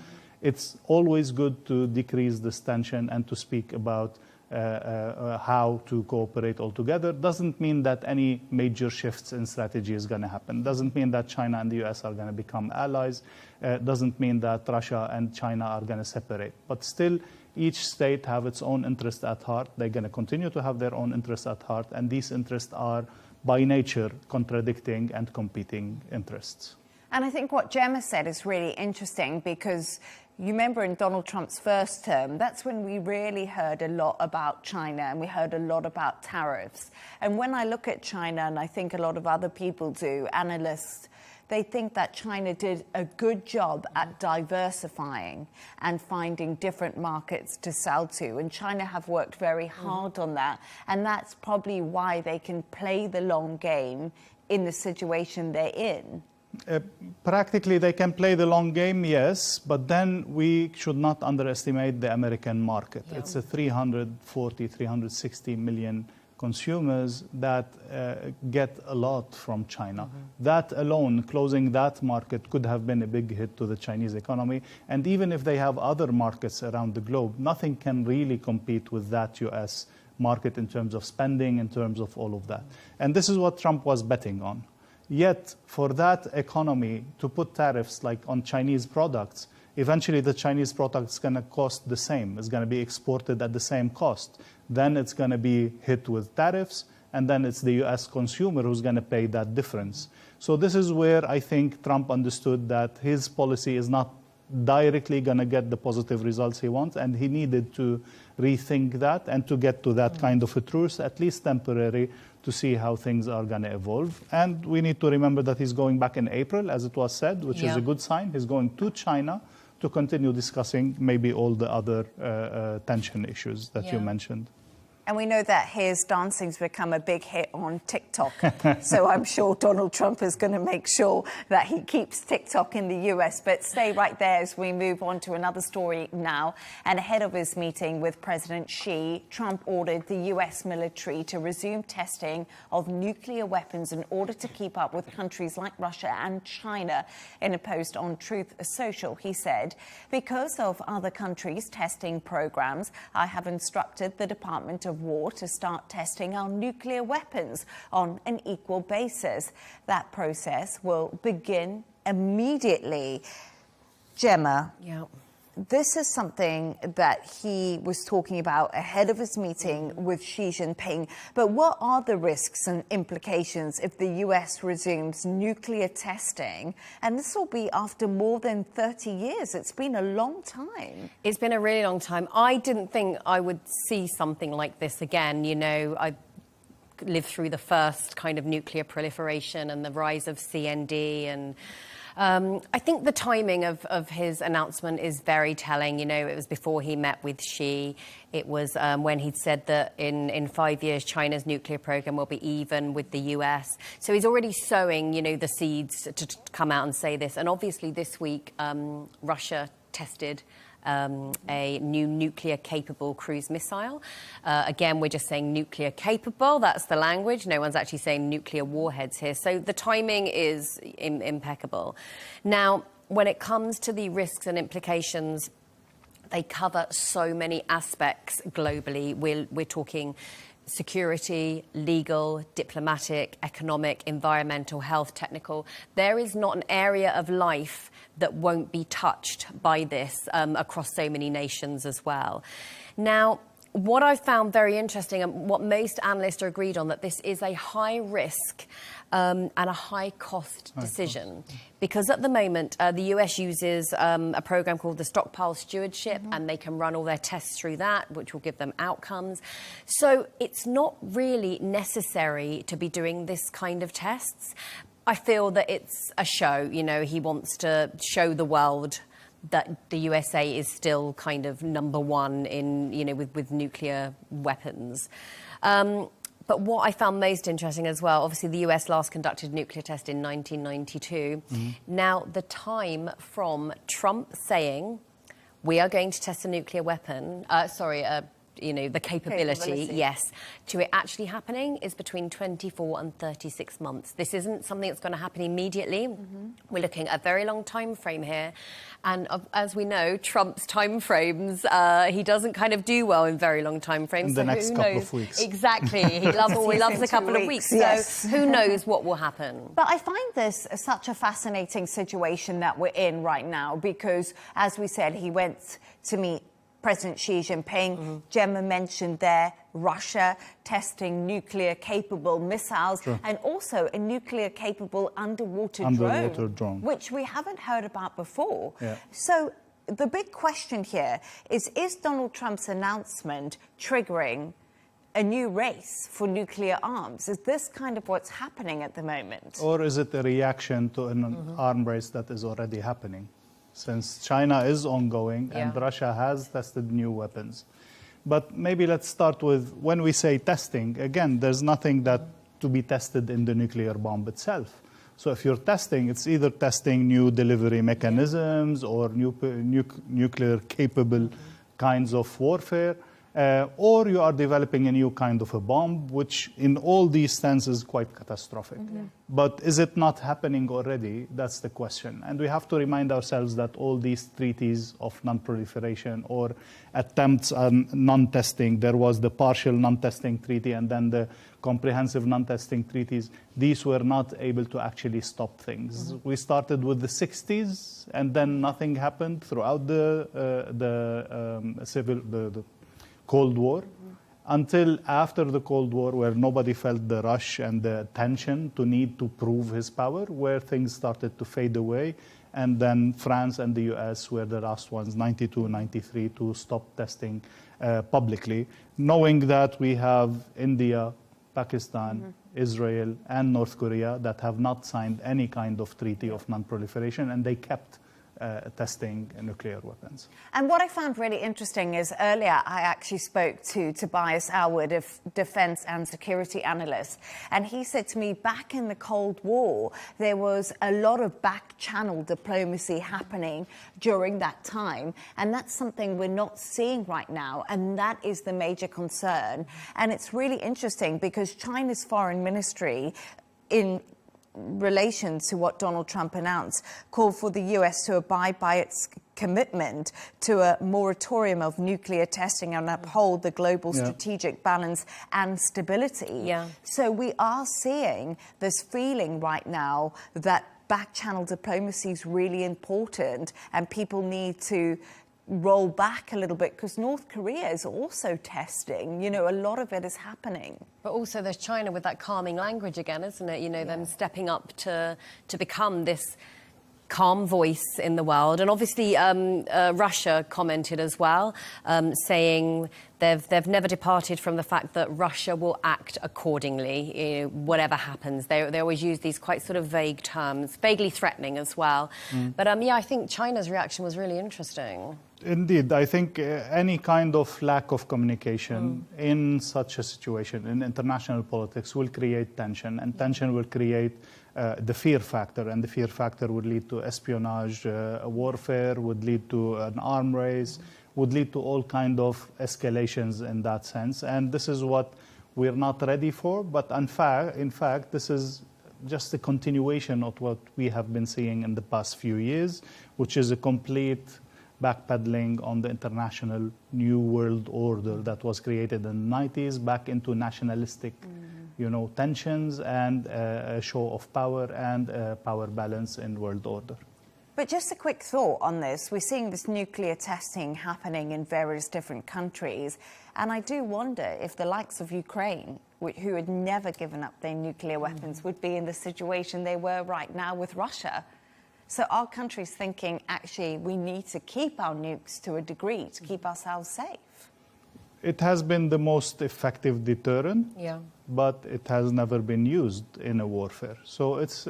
it's always good to decrease this tension and to speak about how to cooperate all together. Doesn't mean that any major shifts in strategy is going to happen. Doesn't mean that China and the US are going to become allies. Doesn't mean that Russia and China are going to separate. But still, each state have its own interest at heart. They're going to continue to have their own interests at heart, and these interests are, by nature, contradicting and competing interests. And I think what Gemma said is really interesting, because you remember in Donald Trump's first term, that's when we really heard a lot about China, and we heard a lot about tariffs. And when I look at China, and I think a lot of other people do, analysts, they think that China did a good job at diversifying and finding different markets to sell to. And China have worked very hard on that. And that's probably why they can play the long game in the situation they're in. Practically, they can play the long game, yes, but then we should not underestimate the American market. It's a 340, 360 million consumers that get a lot from China. That alone, closing that market, could have been a big hit to the Chinese economy. And even if they have other markets around the globe, nothing can really compete with that US market in terms of spending, in terms of all of that. And this is what Trump was betting on. Yet, for that economy to put tariffs like on Chinese products, eventually the Chinese product is going to cost the same. It's going to be exported at the same cost. Then it's going to be hit with tariffs, and then it's the US consumer who's going to pay that difference. So this is where I think Trump understood that his policy is not directly going to get the positive results he wants, and he needed to rethink that and to get to that kind of a truce, at least temporary, to see how things are going to evolve. And we need to remember that he's going back in April, as it was said, which is a good sign. He's going to China to continue discussing maybe all the other tension issues that you mentioned. And we know that his dancing's become a big hit on TikTok. So I'm sure Donald Trump is going to make sure that he keeps TikTok in the US. But stay right there as we move on to another story now. And ahead of his meeting with President Xi, Trump ordered the US military to resume testing of nuclear weapons in order to keep up with countries like Russia and China. In a post on Truth Social, he said, "Because of other countries' testing programs, I have instructed the Department of War to start testing our nuclear weapons on an equal basis. That process will begin immediately." Gemma, this is something that he was talking about ahead of his meeting with Xi Jinping. But what are the risks and implications if the US resumes nuclear testing? And this will be after more than 30 years. It's been a long time. It's been a really long time. I didn't think I would see something like this again. You know, I lived through the first kind of nuclear proliferation and the rise of CND, and I think the timing of his announcement is very telling. You know, it was before he met with Xi. It was when he'd said that in 5 years, China's nuclear program will be even with the US. So he's already sowing, you know, the seeds to come out and say this. And obviously this week, Russia tested a new nuclear-capable cruise missile. Again, we're just saying nuclear-capable. That's the language. No one's actually saying nuclear warheads here. So the timing is impeccable. Now, when it comes to the risks and implications, they cover so many aspects globally. We're talking security, legal, diplomatic, economic, environmental, health, technical. There is not an area of life that won't be touched by this across so many nations as well. Now, what I found very interesting and what most analysts are agreed on, that this is a high risk and a high cost decision. Because at the moment, the US uses a program called the Stockpile Stewardship, and they can run all their tests through that, which will give them outcomes. So it's not really necessary to be doing this kind of tests. I feel that it's a show. You know, he wants to show the world that the USA is still kind of number one in, you know, with nuclear weapons. But what I found most interesting as well, obviously the US last conducted a nuclear test in 1992. Now, the time from Trump saying, we are going to test a nuclear weapon, you know, the capability, yes, to it actually happening is between 24 and 36 months. This isn't something that's going to happen immediately. We're looking at a very long time frame here. And as we know, Trump's time frames, he doesn't kind of do well in very long time frames. In the next couple of weeks. Exactly. He loves a couple of weeks. Yes. So who knows what will happen. But I find this such a fascinating situation that we're in right now because, as we said, he went to meet President Xi Jinping. Gemma mentioned there Russia testing nuclear-capable missiles and also a nuclear-capable underwater drone, which we haven't heard about before. So the big question here is Donald Trump's announcement triggering a new race for nuclear arms? Is this kind of what's happening at the moment? Or is it a reaction to an arm race that is already happening? Since China is ongoing and Russia has tested new weapons. But maybe let's start with, when we say testing, again, there's nothing that to be tested in the nuclear bomb itself. So if you're testing, it's either testing new delivery mechanisms or nuclear-capable kinds of warfare, or you are developing a new kind of a bomb, which in all these senses is quite catastrophic. But is it not happening already? That's the question. And we have to remind ourselves that all these treaties of non-proliferation or attempts on non-testing, there was the partial non-testing treaty and then the comprehensive non-testing treaties, these were not able to actually stop things. We started with the 60s and then nothing happened throughout the Cold War, until after the Cold War, where nobody felt the rush and the tension to need to prove his power, where things started to fade away. And then France and the US were the last ones, 92, 93, to stop testing publicly, knowing that we have India, Pakistan, Israel, and North Korea that have not signed any kind of treaty of non-proliferation, and they kept testing nuclear weapons. And what I found really interesting is earlier I actually spoke to Tobias Alwood, a defense and security analyst, and he said to me back in the Cold War there was a lot of back-channel diplomacy happening during that time, and that's something we're not seeing right now, and that is the major concern. And it's really interesting because China's foreign ministry, in relation to what Donald Trump announced, called for the US to abide by its commitment to a moratorium of nuclear testing and uphold the global strategic balance and stability. So we are seeing this feeling right now that back-channel diplomacy is really important and people need to roll back a little bit because North Korea is also testing. You know, a lot of it is happening. But also there's China with that calming language again, isn't it? You know, them stepping up to become this calm voice in the world. And obviously Russia commented as well, saying they've never departed from the fact that Russia will act accordingly, you know, whatever happens. They always use these quite sort of vague terms, vaguely threatening as well. But yeah, I think China's reaction was really interesting. Indeed, I think any kind of lack of communication in such a situation in international politics will create tension, and tension will create the fear factor, and the fear factor would lead to espionage, warfare, would lead to an arm race, would lead to all kind of escalations in that sense. And this is what we're not ready for, but in fact, this is just a continuation of what we have been seeing in the past few years, which is a complete backpedaling on the international new world order that was created in the 90s, back into nationalistic, tensions and a show of power and power balance in world order. But just a quick thought on this. We're seeing this nuclear testing happening in various different countries. And I do wonder if the likes of Ukraine, who had never given up their nuclear weapons, would be in the situation they were right now with Russia. So our country's thinking, actually, we need to keep our nukes to a degree to keep ourselves safe. It has been the most effective deterrent, but it has never been used in a warfare. So it's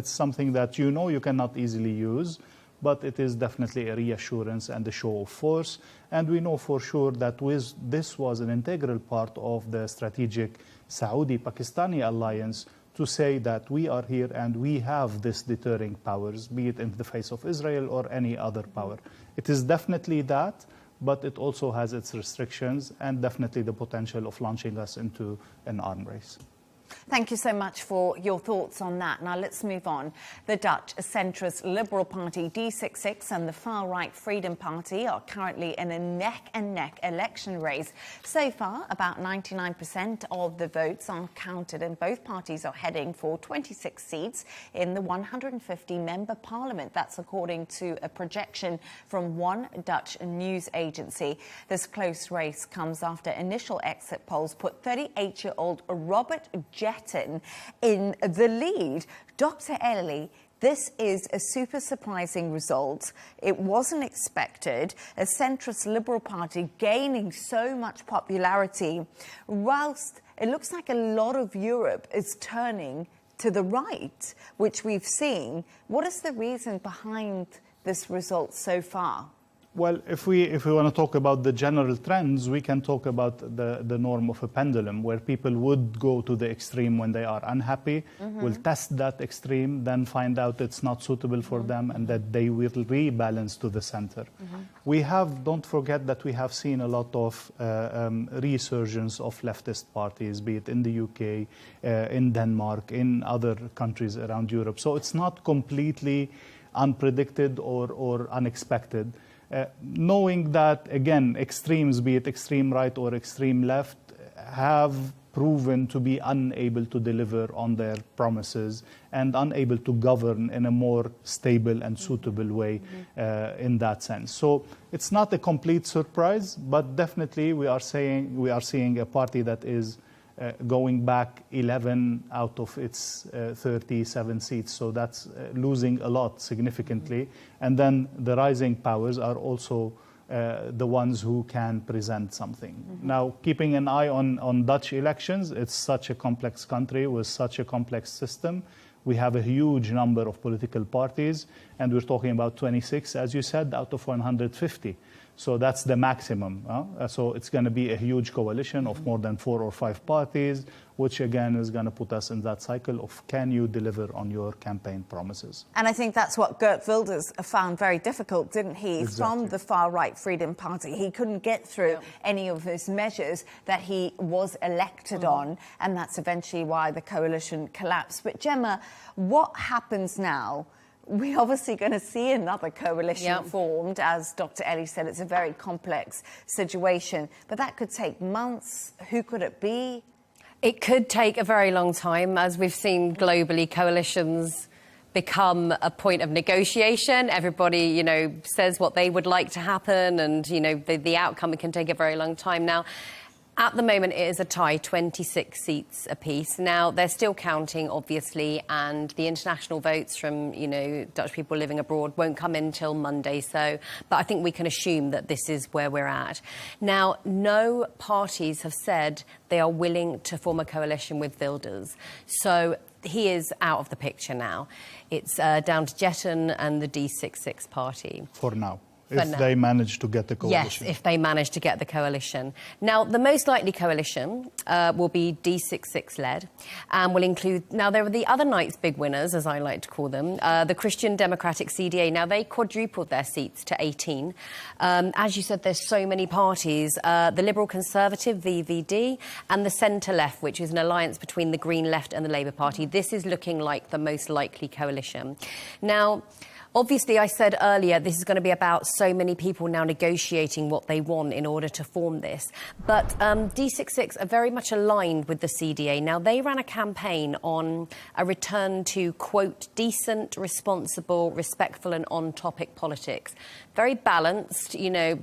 something that you cannot easily use, but it is definitely a reassurance and a show of force. And we know for sure that this was an integral part of the strategic Saudi-Pakistani alliance to say that we are here and we have this deterring powers, be it in the face of Israel or any other power. It is definitely that, but it also has its restrictions and definitely the potential of launching us into an arm race. Thank you so much for your thoughts on that. Now let's move on. The Dutch centrist Liberal Party D66 and the far-right Freedom Party are currently in a neck-and-neck election race. So far, about 99% of the votes are counted, and both parties are heading for 26 seats in the 150-member parliament. That's according to a projection from one Dutch news agency. This close race comes after initial exit polls put 38-year-old Robert Jetton in the lead. Dr. Ellie, this is a super surprising result. It wasn't expected. A centrist Liberal Party gaining so much popularity, whilst it looks like a lot of Europe is turning to the right, which we've seen. What is the reason behind this result so far? Well, if we want to talk about the general trends, we can talk about the norm of a pendulum, where people would go to the extreme when they are unhappy, will test that extreme, then find out it's not suitable for them, and that they will rebalance to the center. Don't forget that we have seen a lot of resurgence of leftist parties, be it in the UK, in Denmark, in other countries around Europe. So it's not completely unpredicted or unexpected. Knowing that, again, extremes, be it extreme right or extreme left, have proven to be unable to deliver on their promises and unable to govern in a more stable and suitable way in that sense. So it's not a complete surprise, but definitely we are seeing a party that is going back 11 out of its 37 seats. So that's losing a lot significantly. And then the rising powers are also the ones who can present something. Now, keeping an eye on Dutch elections, it's such a complex country with such a complex system. We have a huge number of political parties, and we're talking about 26, as you said, out of 150. So that's the maximum. So it's going to be a huge coalition of more than 4 or 5 parties, which again is going to put us in that cycle of, can you deliver on your campaign promises? And I think that's what Geert Wilders found very difficult, didn't he? Exactly. From the far-right Freedom Party. He couldn't get through any of his measures that he was elected on, and that's eventually why the coalition collapsed. But Gemma, what happens now? We're obviously going to see another coalition formed. As Dr. Ellie said, it's a very complex situation. But that could take months. Who could it be? It could take a very long time. As we've seen globally, coalitions become a point of negotiation. Everybody, says what they would like to happen, and, the outcome can take a very long time. Now, at the moment, it is a tie, 26 seats apiece. Now, they're still counting, obviously, and the international votes from, Dutch people living abroad won't come in till Monday. But I think we can assume that this is where we're at. Now, no parties have said they are willing to form a coalition with Wilders. So he is out of the picture now. It's down to Jetton and the D66 party. For now. If they manage to get the coalition. Yes, if they manage to get the coalition. Now, the most likely coalition will be D66-led and will include... Now, there are the other night's big winners, as I like to call them, the Christian Democratic CDA. Now, they quadrupled their seats to 18. As you said, there's so many parties. The Liberal Conservative, VVD, and the Centre-Left, which is an alliance between the Green Left and the Labour Party. This is looking like the most likely coalition. Now... Obviously, I said earlier, this is going to be about so many people now negotiating what they want in order to form this. But D66 are very much aligned with the CDA. Now, they ran a campaign on a return to, quote, decent, responsible, respectful and on-topic politics. Very balanced, you know,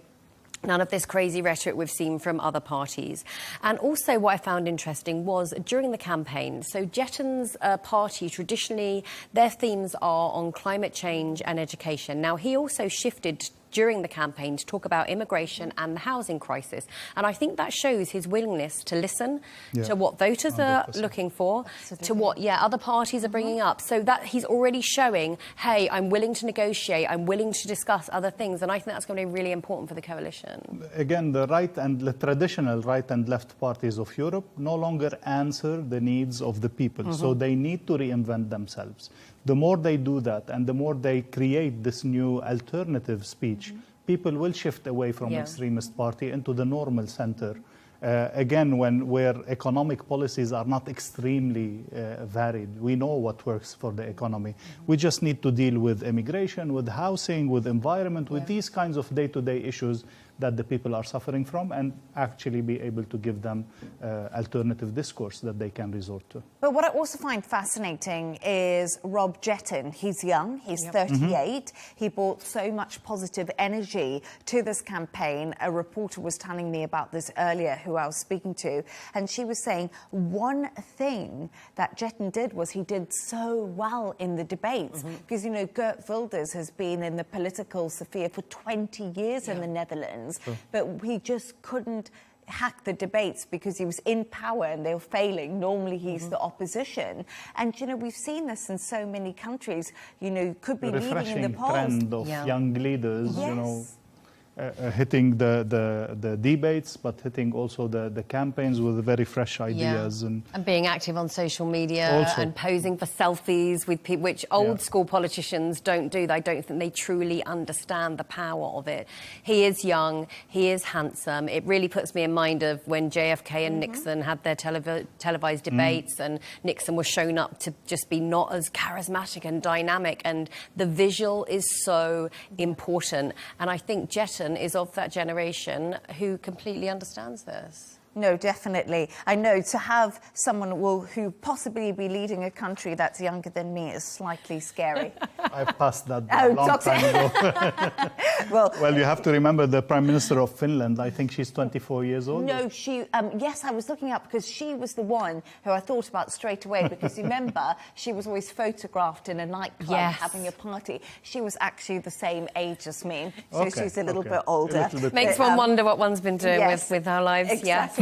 none of this crazy rhetoric we've seen from other parties. And also what I found interesting was during the campaign, so Jetton's party, traditionally, their themes are on climate change and education. Now, he also shifted during the campaign to talk about immigration and the housing crisis. And I think that shows his willingness to listen to what voters 100%. Are looking for, to what, other parties are bringing up. So that he's already showing, hey, I'm willing to negotiate, I'm willing to discuss other things. And I think that's going to be really important for the coalition. Again, the traditional right and left parties of Europe no longer answer the needs of the people. So they need to reinvent themselves. The more they do that and the more they create this new alternative speech, people will shift away from extremist party into the normal center. Again, where economic policies are not extremely varied. We know what works for the economy. We just need to deal with immigration, with housing, with environment, with these kinds of day-to-day issues that the people are suffering from, and actually be able to give them alternative discourse that they can resort to. But what I also find fascinating is Rob Jetton. He's young, he's 38. He brought so much positive energy to this campaign. A reporter was telling me about this earlier, who I was speaking to, and she was saying one thing that Jetton did was he did so well in the debates. Because, you know, Geert Wilders has been in the political sphere for 20 years in the Netherlands. But he just couldn't hack the debates because he was in power and they were failing. Normally he's the opposition. And, you know, we've seen this in so many countries. You know, could be leading in the polls. Trend of young leaders, you know, hitting the debates, but hitting also the campaigns with very fresh ideas. And being active on social media and posing for selfies with people, which old school politicians don't do. I don't think they truly understand the power of it. He is young, he is handsome. It really puts me in mind of when JFK and Nixon had their televised debates, and Nixon was shown up to just be not as charismatic and dynamic, and the visual is so important. And I think Jetton is of that generation who completely understands this. No, definitely. I know to have someone who possibly be leading a country that's younger than me is slightly scary. I passed that a long time ago. Well, you have to remember the Prime Minister of Finland. I think she's 24 years old. No, she... yes, I was looking up because she was the one who I thought about straight away, because remember, she was always photographed in a nightclub having a party. She was actually the same age as me, so she's a little bit older. Makes one wonder what one's been doing with our lives. Exactly.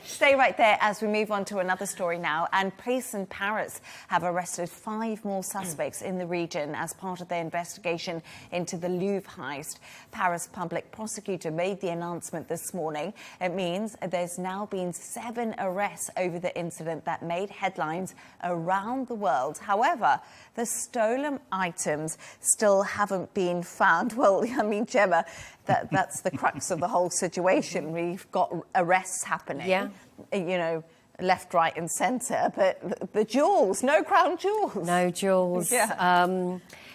Stay right there as we move on to another story now. And police in Paris have arrested 5 more suspects in the region as part of their investigation into the Louvre heist. Paris public prosecutor made the announcement this morning. It means there's now been 7 arrests over the incident that made headlines around the world. However, the stolen items still haven't been found. Well, I mean, Gemma, that's the crux of the whole situation. We've got arrests happening, you know, left, right and centre, but the jewels, no crown jewels. No jewels.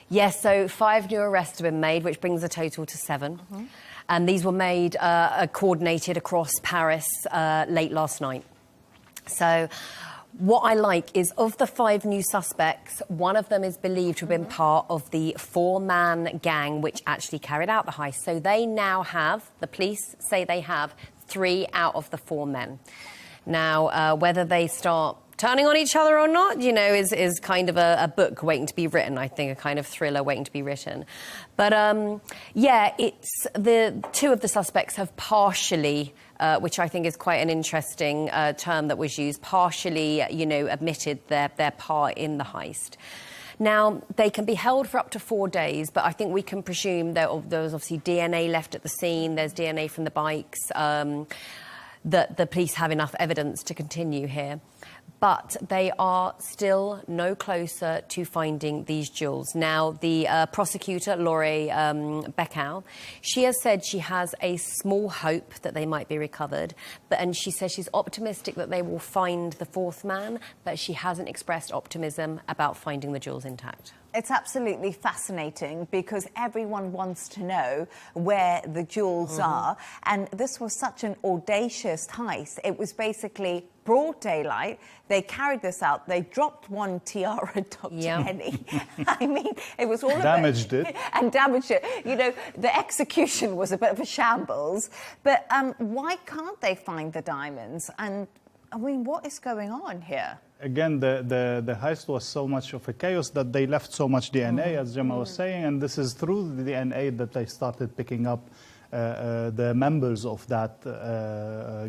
Yes, so 5 new arrests have been made, which brings the total to 7. And these were made, coordinated across Paris late last night. So what I like is, of the 5 new suspects, one of them is believed to have been part of the 4-man gang which actually carried out the heist. So they now have, the police say they have 3 out of the 4 men. Now, whether they start turning on each other or not, you know, is kind of a book waiting to be written, I think, a kind of thriller waiting to be written. But, it's the 2 of the suspects have partially, which I think is quite an interesting term that was used, partially, you know, admitted their part in the heist. Now, they can be held for up to 4 days, but I think we can presume that there was obviously DNA left at the scene, there's DNA from the bikes, that the police have enough evidence to continue here. But they are still no closer to finding these jewels. Now, the prosecutor, Laurie Beckow, she has said she has a small hope that they might be recovered, and she says she's optimistic that they will find the fourth man, but she hasn't expressed optimism about finding the jewels intact. It's absolutely fascinating because everyone wants to know where the jewels are. And this was such an audacious heist. It was basically broad daylight. They carried this out. They dropped one tiara, Dr. Ellie. I mean, it was all damaged it. And damaged it. You know, the execution was a bit of a shambles. But why can't they find the diamonds? And, I mean, what is going on here? Again, the heist was so much of a chaos that they left so much DNA, as Gemma was saying, and this is through the DNA that they started picking up the members of that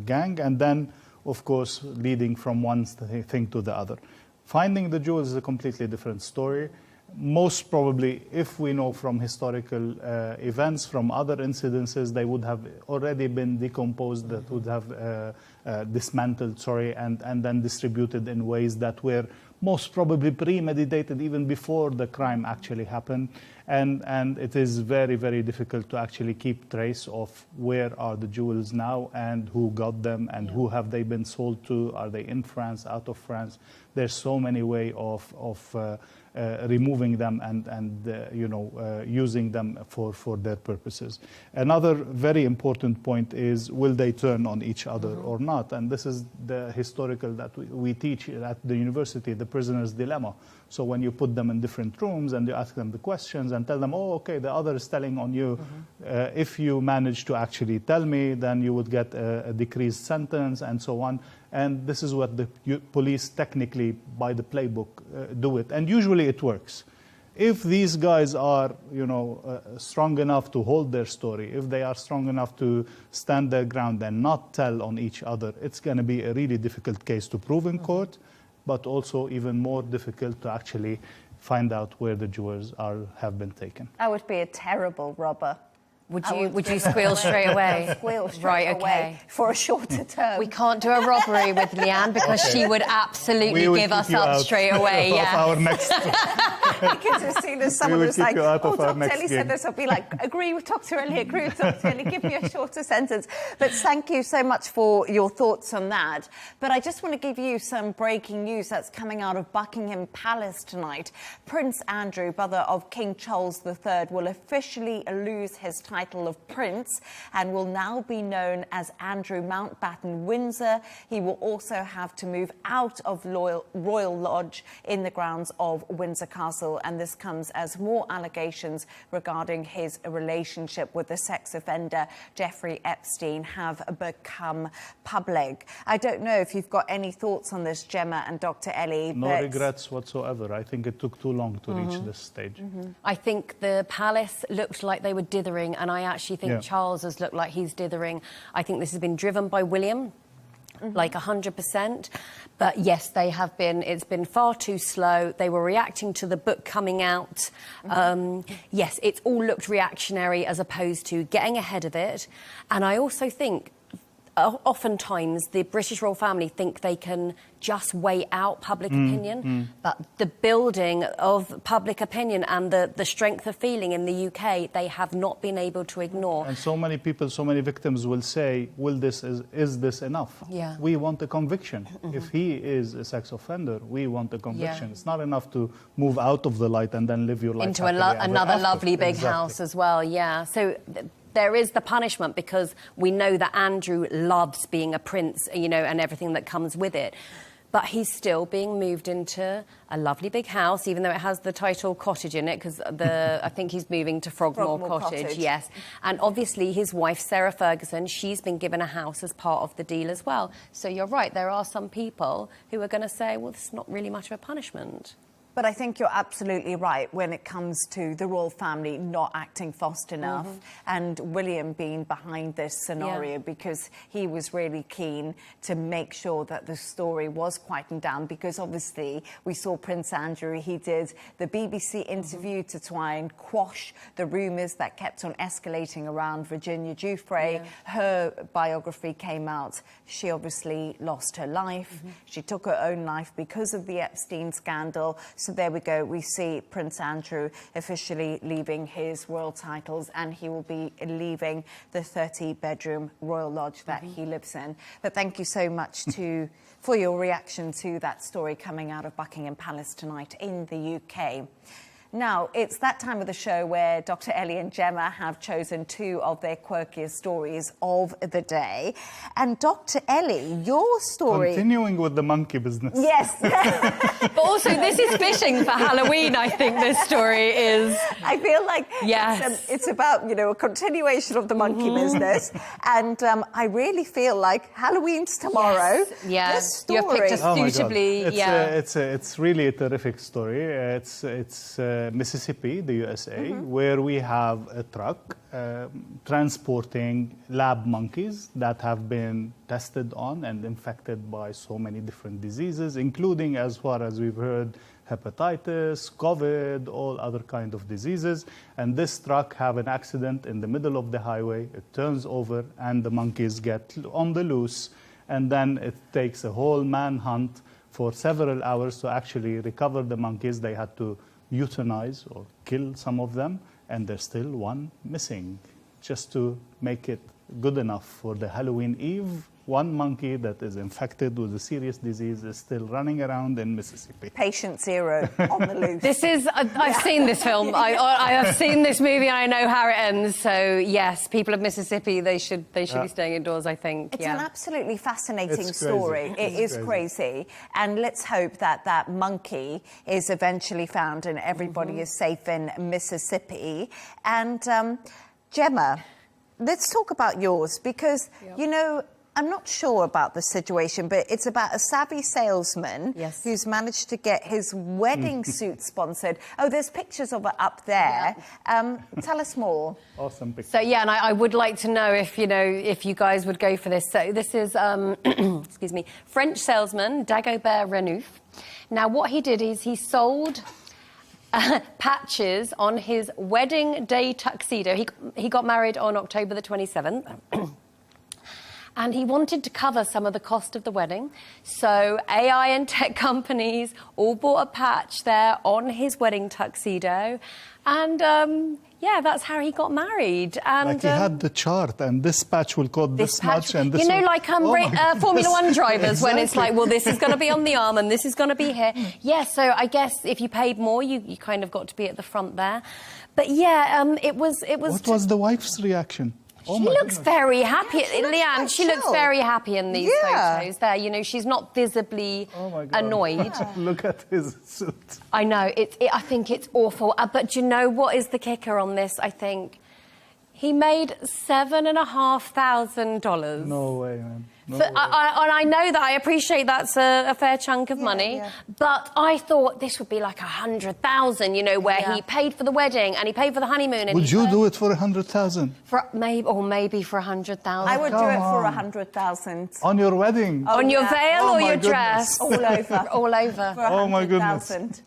gang, and then, of course, leading from one thing to the other. Finding the jewels is a completely different story. Most probably, if we know from historical events, from other incidences, they would have already been decomposed, that would have dismantled, and then distributed in ways that were most probably premeditated even before the crime actually happened. And it is very, very difficult to actually keep trace of where are the jewels now and who got them and who have they been sold to. Are they in France, out of France? There's so many ways of removing them and using them for their purposes. Another very important point is, will they turn on each other or not? And this is the historical that we teach at the university, the prisoner's dilemma. So when you put them in different rooms and you ask them the questions and tell them, oh, okay, the other is telling on you. If you manage to actually tell me, then you would get a decreased sentence and so on. And this is what the police technically, by the playbook, do it. And usually it works. If these guys are, strong enough to hold their story, if they are strong enough to stand their ground and not tell on each other, it's going to be a really difficult case to prove in court, but also even more difficult to actually find out where the jewels have been taken. I would be a terrible robber. Would you squeal straight away? Squeal straight away for a shorter term. We can't do a robbery with Leigh Ann because she would absolutely give us up straight away. Our next because as soon as someone was like, Dr. Ellie said this, I'll be like, agree with Dr. Ellie, agree with Dr. Ellie, give me a shorter sentence. But thank you so much for your thoughts on that. But I just want to give you some breaking news that's coming out of Buckingham Palace tonight. Prince Andrew, brother of King Charles III, will officially lose his title of Prince and will now be known as Andrew Mountbatten Windsor. He will also have to move out of Royal Lodge in the grounds of Windsor Castle, and this comes as more allegations regarding his relationship with the sex offender Jeffrey Epstein have become public. I don't know if you've got any thoughts on this, Gemma and Dr. Ellie. No regrets whatsoever. I think it took too long to reach this stage. I think the palace looked like they were dithering, and I actually think Charles has looked like he's dithering. I think this has been driven by William, like 100%. But yes, they have been. It's been far too slow. They were reacting to the book coming out. Yes, it's all looked reactionary as opposed to getting ahead of it. And I also think oftentimes the British royal family think they can just wait out public opinion, but the building of public opinion and the strength of feeling in the UK, they have not been able to ignore. And so many people, so many victims will say, is this enough? Yeah. We want a conviction. If he is a sex offender, we want a conviction. It's not enough to move out of the light and then live your life into another lovely big house as well. Yeah. So there is the punishment because we know that Andrew loves being a prince, and everything that comes with it. But he's still being moved into a lovely big house, even though it has the title cottage in it, because I think he's moving to Frogmore Cottage. Yes. And obviously his wife, Sarah Ferguson, she's been given a house as part of the deal as well. So you're right, there are some people who are going to say, well, this is not really much of a punishment. But I think you're absolutely right when it comes to the royal family not acting fast enough and William being behind this scenario because he was really keen to make sure that the story was quietened down, because obviously we saw Prince Andrew, he did the BBC interview to try and quash the rumours that kept on escalating around Virginia Giuffre. Her biography came out. She obviously lost her life. She took her own life because of the Epstein scandal. So there we go. We see Prince Andrew officially leaving his royal titles, and he will be leaving the 30-bedroom royal lodge that he lives in. But thank you so much for your reaction to that story coming out of Buckingham Palace tonight in the UK. Now, it's that time of the show where Dr. Ellie and Gemma have chosen two of their quirkiest stories of the day. And Dr. Ellie, your story... Continuing with the monkey business. Yes. But also, this is fishing for Halloween, I think this story is. I feel like it's about, you know, a continuation of the monkey business. And I really feel like Halloween's tomorrow. Yes. This story... You have picked us suitably. It's really a terrific story. It's Mississippi, the USA, where we have a truck transporting lab monkeys that have been tested on and infected by so many different diseases, including, as far as we've heard, hepatitis, COVID, all other kind of diseases. And this truck have an accident in the middle of the highway. It turns over and the monkeys get on the loose. And then it takes a whole manhunt for several hours to actually recover the monkeys. They had to euthanize or kill some of them, and there's still one missing. Just to make it good enough for the Halloween Eve, one monkey that is infected with a serious disease is still running around in Mississippi. Patient zero on the loose. This is, I've seen this film. I have seen this movie and I know how it ends. So, yes, people of Mississippi, they should be staying indoors, I think. It's an absolutely fascinating story. It is crazy. And let's hope that that monkey is eventually found and everybody is safe in Mississippi. And Gemma, let's talk about yours because, you know, I'm not sure about the situation, but it's about a savvy salesman who's managed to get his wedding suit sponsored. Oh, there's pictures of it up there. Tell us more. Awesome picture. So, yeah, and I would like to know if, you know, if you guys would go for this. So this is, excuse me, French salesman Dagobert Renouf. Now, what he did is he sold patches on his wedding day tuxedo. He got married on October the 27th. And he wanted to cover some of the cost of the wedding. So AI and tech companies all bought a patch there on his wedding tuxedo. And, yeah, that's how he got married. And, like he had the chart, and this patch will cost this much. And this you know, like Formula One drivers, when it's like, well, this is going to be on the arm and this is going to be here. Yeah, so I guess if you paid more, you kind of got to be at the front there. But, yeah, it was... What was the wife's reaction? She looks very happy. Leigh Ann, she looks very happy in these photos there. You know, she's not visibly annoyed. Look at his suit. I know. I think it's awful. But do you know what is the kicker on this, I think? He made $7,500. No way, man. No and I know that, I appreciate that's a fair chunk of money, but I thought this would be like 100,000, you know, where he paid for the wedding and he paid for the honeymoon. And would you do it for 100,000? Maybe for 100,000. I would do it for 100,000. On your wedding? On your veil or your dress? All over. All over. Oh my goodness.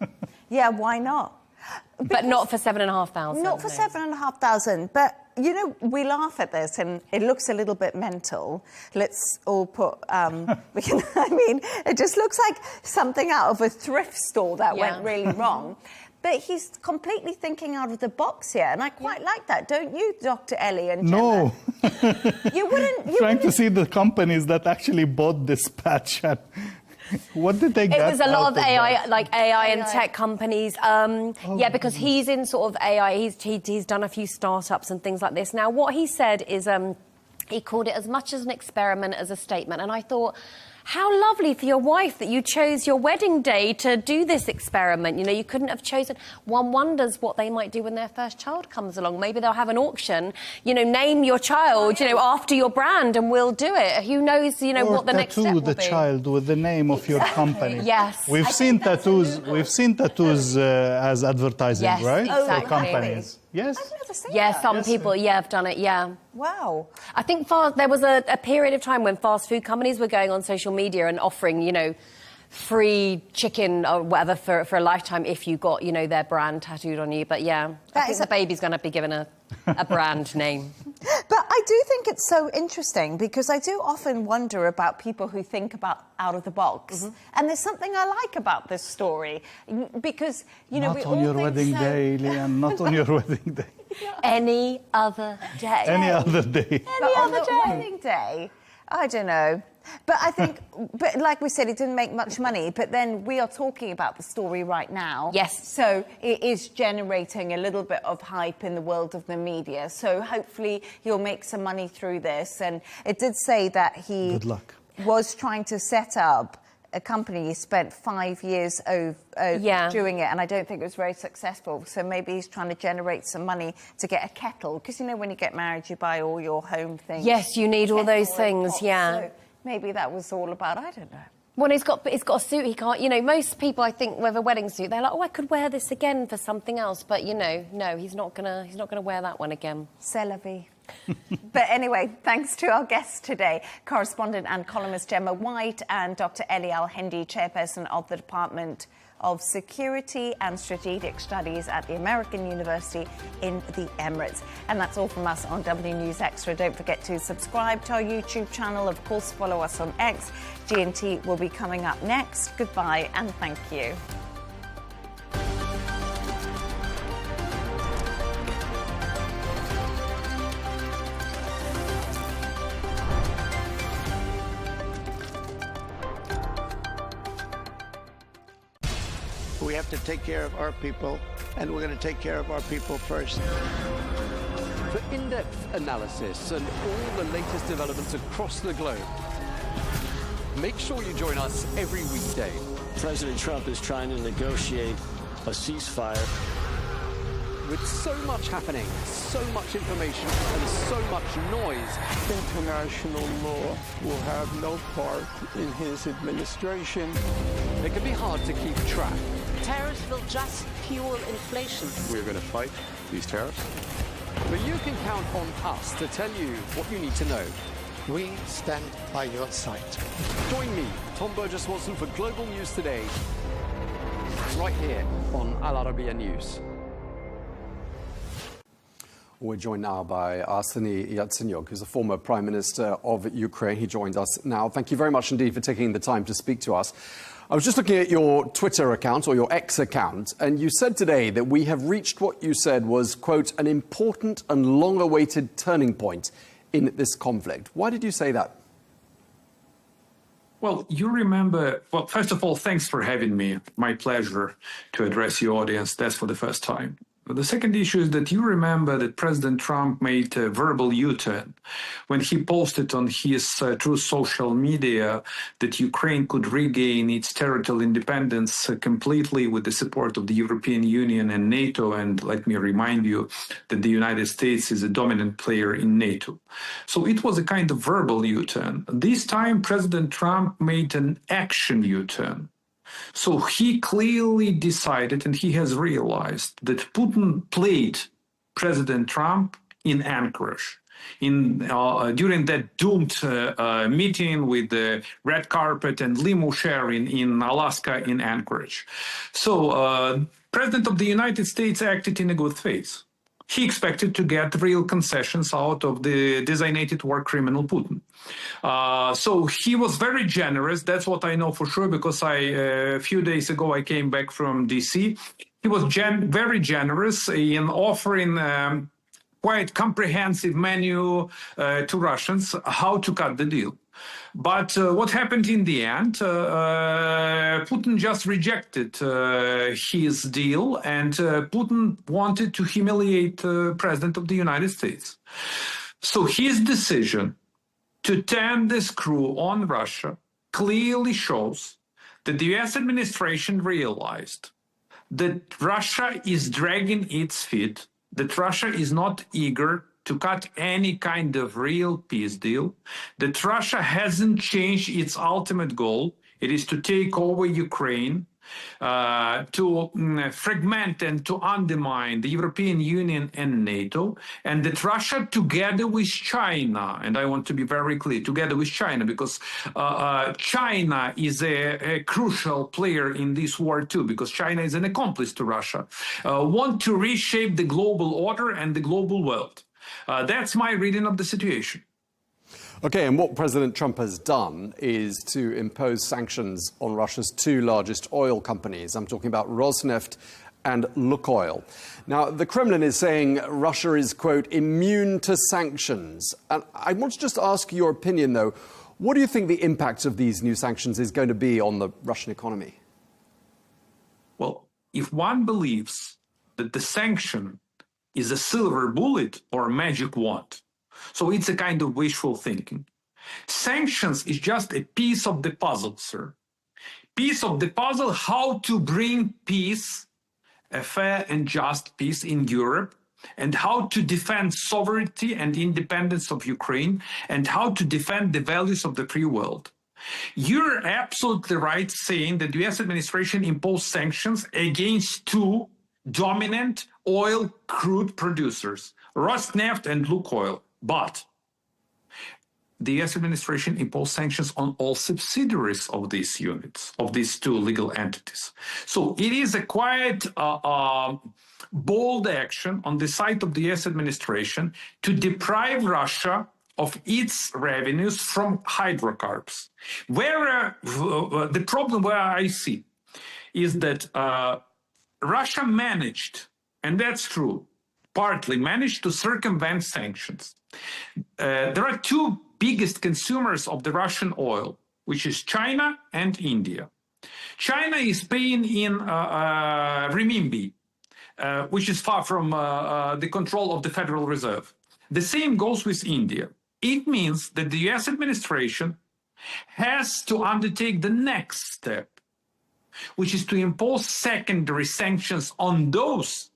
Yeah, why not? But not for 7,500. Not for 7,500. But, you know, we laugh at this and it looks a little bit mental. Let's all put, I mean, it just looks like something out of a thrift store that went really wrong. But he's completely thinking out of the box here, and I quite like that, don't you, Dr. Ellie and Gemma? No. You wouldn't... Trying to see the companies that actually bought this patch. What did they get? It was a lot of AI, like AI and tech companies. Yeah, because he's in sort of AI. He's done a few startups and things like this. Now, what he said is he called it as much as an experiment as a statement. And I thought, how lovely for your wife that you chose your wedding day to do this experiment. You know, you couldn't have chosen. One wonders what they might do when their first child comes along. Maybe they'll have an auction, you know, name your child, you know, after your brand, and we'll do it. Who knows, you know, or what the next step will be. Tattoo the child with the name of your company. Yes. We've seen tattoos as advertising, Yes, right? exactly. For companies. Yes. I've never seen Yeah, that. some people, have done it, yeah. Wow. I think there was a period of time when fast food companies were going on social media and offering, you know, free chicken or whatever for a lifetime if you got, you know, their brand tattooed on you. But yeah, I think the baby's going to be given a brand name. But I do think it's so interesting because I do often wonder about people who think about out of the box. And there's something I like about this story because, you know, not we on all your think wedding so... day, Leigh Ann, not on your wedding day. Any other day. Any other day. Any other day. Wedding day. I don't know. But I think, but like we said, it didn't make much money. But then we are talking about the story right now. Yes. So it is generating a little bit of hype in the world of the media. So hopefully he'll make some money through this. And it did say that he Good luck. was trying to set up a company. He spent 5 years doing it, and I don't think it was very successful. So maybe he's trying to generate some money to get a kettle. Because, you know, when you get married, you buy all your home things. Yes, you need all those things, yeah. So maybe that was all about, I don't know. Well, he's got a suit. He can't, you know, most people, I think, with a wedding suit, they're like, oh, I could wear this again for something else. But, you know, no, he's not gonna wear that one again. C'est la vie. But anyway, thanks to our guests today, correspondent and columnist Gemma White and Dr. Eli Al-Hindi, chairperson of the Department of Security and Strategic Studies at the American University in the Emirates. And that's all from us on W News Extra. Don't forget to subscribe to our YouTube channel. Of course, follow us on X. G&T will be coming up next. Goodbye and thank you. We have to take care of our people, and we're going to take care of our people first. For in-depth analysis and all the latest developments across the globe, make sure you join us every weekday. President Trump is trying to negotiate a ceasefire. With so much happening, so much information, and so much noise, International law will have no part in his administration. it can be hard to keep track. Tariffs will just fuel inflation. We're going to fight these tariffs. But you can count on us to tell you what you need to know. We stand by your side. Join me, Tom Burges Watson, for Global News Today, right here on Al Arabiya News. We're joined now by Arseniy Yatsenyuk, who's the former Prime Minister of Ukraine. He joins us now. Thank you very much indeed for taking the time to speak to us. I was just looking at your Twitter account, or your X account, and you said today that we have reached what you said was, quote, an important and long-awaited turning point in this conflict. Why did you say that? Well, you remember, well, first of all, thanks for having me. My pleasure to address your audience. That's for the first time. The second issue is that you remember that President Trump made a verbal U-turn when he posted on his Truth social media that Ukraine could regain its territorial independence completely with the support of the European Union and NATO. And let me remind you that the United States is a dominant player in NATO. So it was a kind of verbal U-turn. This time, President Trump made an action U-turn. So he clearly decided, and he has realized, that Putin played President Trump in Anchorage during that doomed meeting with the red carpet and limo sharing in Alaska in Anchorage. So President of the United States acted in a good faith. He expected to get real concessions out of the designated war criminal Putin. So he was very generous. That's what I know for sure, because a few days ago I came back from DC. He was very generous in offering quite comprehensive menu to Russians how to cut the deal. But what happened in the end, Putin just rejected his deal, and Putin wanted to humiliate the President of the United States. So his decision to turn the screw on Russia clearly shows that the US administration realized that Russia is dragging its feet, that Russia is not eager to cut any kind of real peace deal, that Russia hasn't changed its ultimate goal. It is to take over Ukraine, to fragment and to undermine the European Union and NATO, and that Russia, together with China, and I want to be very clear, together with China, because China is a crucial player in this war too, because China is an accomplice to Russia, want to reshape the global order and the global world. That's my reading of the situation. Okay, and what President Trump has done is to impose sanctions on Russia's two largest oil companies. I'm talking about Rosneft and Lukoil. Now, the Kremlin is saying Russia is, quote, immune to sanctions. And I want to just ask your opinion, though. What do you think the impact of these new sanctions is going to be on the Russian economy? Well, if one believes that the sanction is a silver bullet or a magic wand, so it's a kind of wishful thinking. Sanctions is just a piece of the puzzle, sir. Piece of the puzzle how to bring peace, a fair and just peace in Europe, and how to defend sovereignty and independence of Ukraine, and how to defend the values of the free world. You're absolutely right saying that the US administration imposed sanctions against two dominant oil crude producers, Rosneft and Lukoil. But the US administration imposed sanctions on all subsidiaries of these units, of these two legal entities. So it is a quite bold action on the side of the US administration to deprive Russia of its revenues from hydrocarbons. Where the problem where I see is that Russia managed, and that's true, partly managed to circumvent sanctions. There are two biggest consumers of the Russian oil, which is China and India. China is paying in renminbi, which is far from the control of the Federal Reserve. The same goes with India. It means that the US administration has to undertake the next step, which is to impose secondary sanctions on those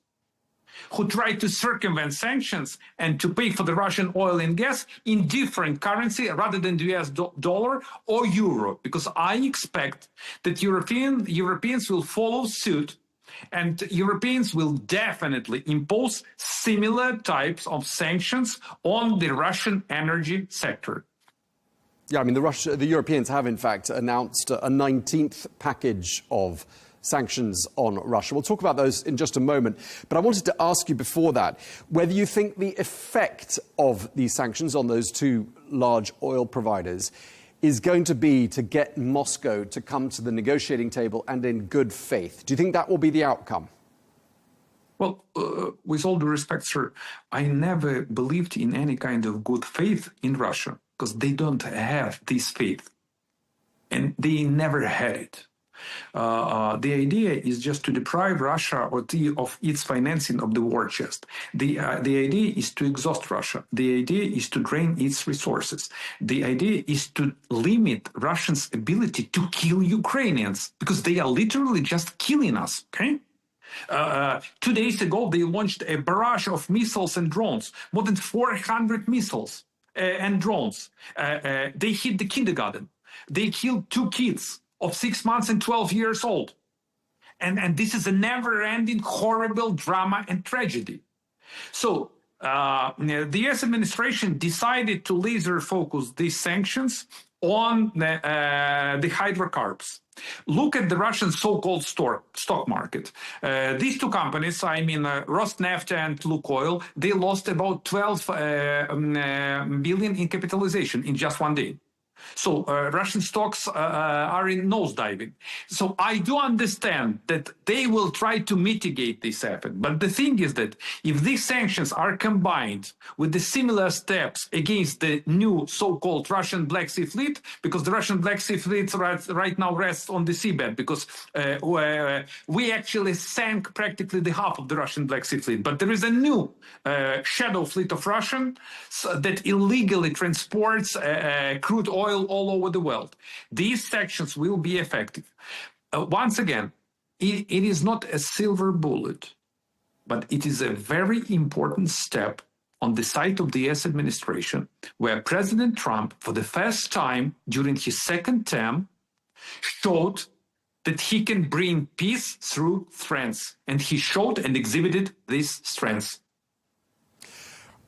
who try to circumvent sanctions and to pay for the Russian oil and gas in different currency rather than the US dollar or euro, because I expect that Europeans will follow suit, and Europeans will definitely impose similar types of sanctions on the Russian energy sector. Yeah, I mean, the Europeans have, in fact, announced a 19th package of sanctions on Russia. We'll talk about those in just a moment. But I wanted to ask you before that whether you think the effect of these sanctions on those two large oil providers is going to be to get Moscow to come to the negotiating table and in good faith. Do you think that will be the outcome? Well, with all due respect, sir, I never believed in any kind of good faith in Russia because they don't have this faith. And they never had it. The idea is just to deprive Russia of its financing of the war chest. The idea is to exhaust Russia. The idea is to drain its resources. The idea is to limit Russians' ability to kill Ukrainians because they are literally just killing us, okay? 2 days ago, they launched a barrage of missiles and drones, more than 400 missiles and drones. They hit the kindergarten. They killed 2 kids of 6 months and 12 years old. And this is a never-ending, horrible drama and tragedy. So the US administration decided to laser focus these sanctions on the hydrocarbons. Look at the Russian so-called stock market. These two companies, I mean Rosneft and Lukoil, they lost about 12 billion in capitalization in just 1 day. So Russian stocks are in nosediving. So I do understand that they will try to mitigate this effort. But the thing is that if these sanctions are combined with the similar steps against the new so-called Russian Black Sea Fleet, because the Russian Black Sea Fleet right now rests on the seabed, because we actually sank practically the half of the Russian Black Sea Fleet. But there is a new shadow fleet of Russian that illegally transports crude oil oil all over the world. These sanctions will be effective. Once again, it is not a silver bullet, but it is a very important step on the side of the US administration, where President Trump, for the first time during his second term, showed that he can bring peace through strength. And he showed and exhibited this strength.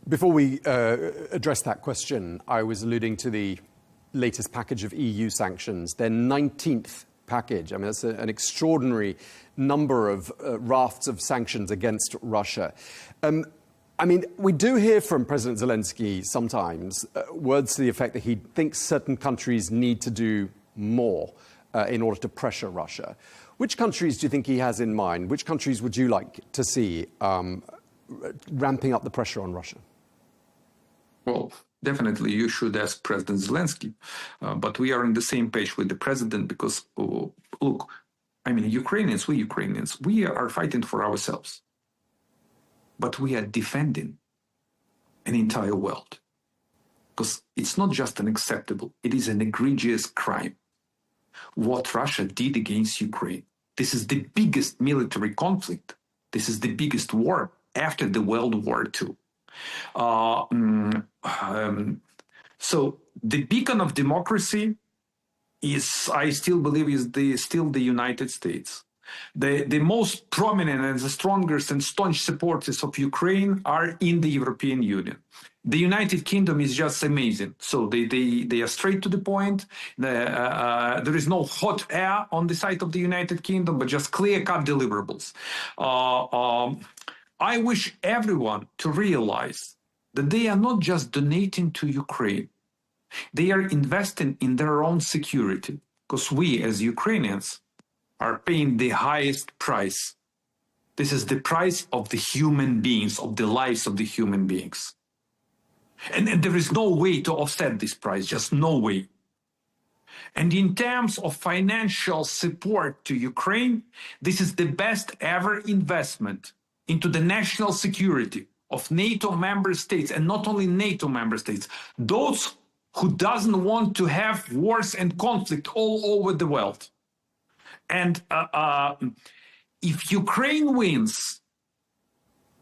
Before we address that question, I was alluding to the latest package of EU sanctions, their 19th package. I mean, that's an extraordinary number of rafts of sanctions against Russia. I mean, we do hear from President Zelensky sometimes words to the effect that he thinks certain countries need to do more in order to pressure Russia. Which countries do you think he has in mind? Which countries would you like to see ramping up the pressure on Russia? Well, definitely you should ask President Zelensky. But we are on the same page with the president because, look, I mean, Ukrainians, we are fighting for ourselves. But we are defending an entire world. Because it's not just unacceptable, it is an egregious crime. What Russia did against Ukraine. This is the biggest military conflict. This is the biggest war after the World War II. So the beacon of democracy is, I still believe, is still the United States. The most prominent and the strongest and staunch supporters of Ukraine are in the European Union. The United Kingdom is just amazing. So they are straight to the point. There is no hot air on the side of the United Kingdom, but just clear-cut deliverables. I wish everyone to realize that they are not just donating to Ukraine. They are investing in their own security, because we as Ukrainians are paying the highest price. This is the price of the human beings, of the lives of the human beings. And there is no way to offset this price, just no way. And in terms of financial support to Ukraine, this is the best ever investment into the national security of NATO member states, and not only NATO member states, those who doesn't want to have wars and conflict all over the world. And if Ukraine wins,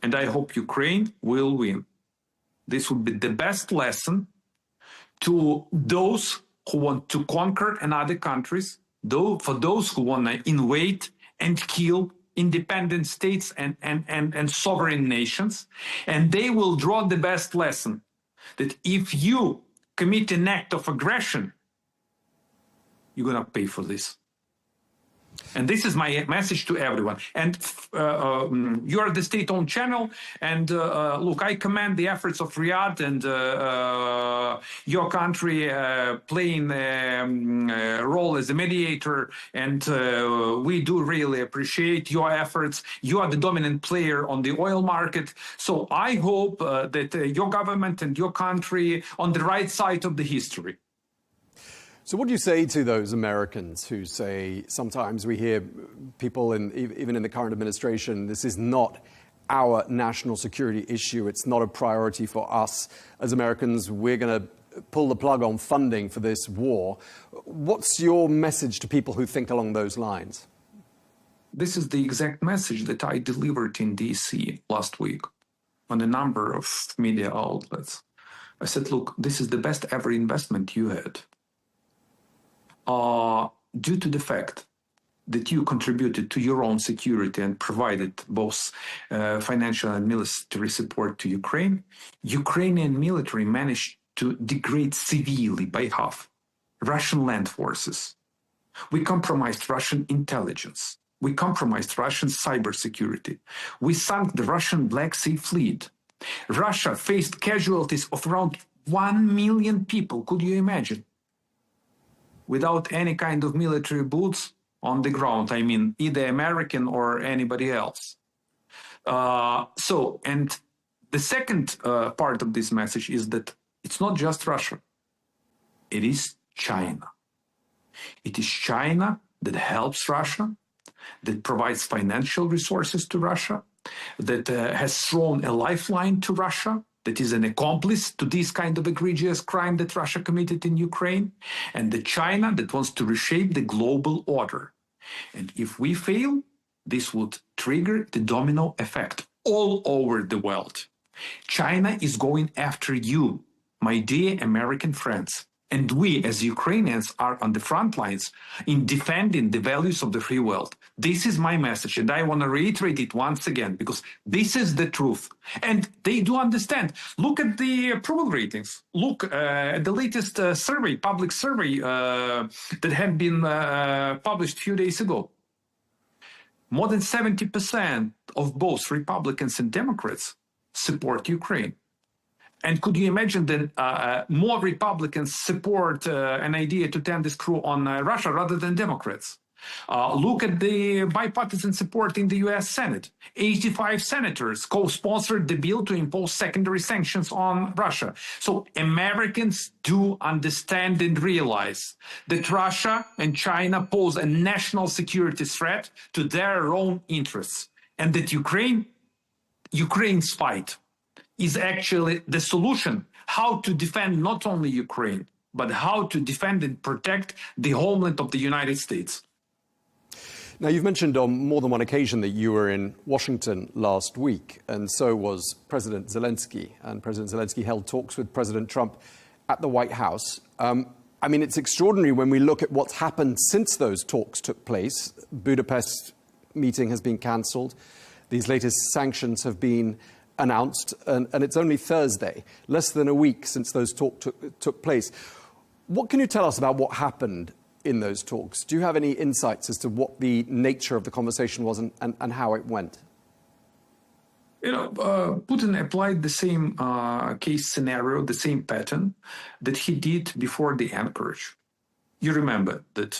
and I hope Ukraine will win, this would be the best lesson to those who want to conquer another countries, for those who want to invade and kill independent states and sovereign nations. And they will draw the best lesson that if you commit an act of aggression, you're going to pay for this. And this is my message to everyone. And you are the state-owned channel. And look, I commend the efforts of Riyadh and your country playing a role as a mediator. And we do really appreciate your efforts. You are the dominant player on the oil market. So I hope that your government and your country on the right side of the history. So what do you say to those Americans who say, sometimes we hear people, even in the current administration, this is not our national security issue, it's not a priority for us as Americans, we're going to pull the plug on funding for this war. What's your message to people who think along those lines? This is the exact message that I delivered in DC last week on a number of media outlets. I said, look, this is the best ever investment you had. Due to the fact that you contributed to your own security and provided both financial and military support to Ukraine, Ukrainian military managed to degrade severely by half Russian land forces. We compromised Russian intelligence. We compromised Russian cybersecurity. We sunk the Russian Black Sea Fleet. Russia faced casualties of around 1 million people. Could you imagine? Without any kind of military boots on the ground. I mean, either American or anybody else. And the second part of this message is that it's not just Russia. It is China. It is China that helps Russia, that provides financial resources to Russia, that has thrown a lifeline to Russia that is an accomplice to this kind of egregious crime that Russia committed in Ukraine, and the China that wants to reshape the global order. And if we fail, this would trigger the domino effect all over the world. China is going after you, my dear American friends. And we, as Ukrainians, are on the front lines in defending the values of the free world. This is my message, and I want to reiterate it once again, because this is the truth. And they do understand. Look at the approval ratings. Look at the latest survey, public survey that had been published a few days ago. More than 70% of both Republicans and Democrats support Ukraine. And could you imagine that more Republicans support an idea to turn the screw on Russia rather than Democrats? Look at the bipartisan support in the US Senate. 85 senators co-sponsored the bill to impose secondary sanctions on Russia. So Americans do understand and realize that Russia and China pose a national security threat to their own interests, and that Ukraine's fight is actually the solution, how to defend not only Ukraine, but how to defend and protect the homeland of the United States. Now, you've mentioned on more than one occasion that you were in Washington last week, and so was President Zelensky. And President Zelensky held talks with President Trump at the White House. I mean, it's extraordinary when we look at what's happened since those talks took place. Budapest meeting has been cancelled. These latest sanctions have been announced, and it's only Thursday, less than a week since those talks took place. What can you tell us about what happened in those talks? Do you have any insights as to what the nature of the conversation was and how it went? You know, Putin applied the same case scenario, the same pattern that he did before the Anchorage. You remember that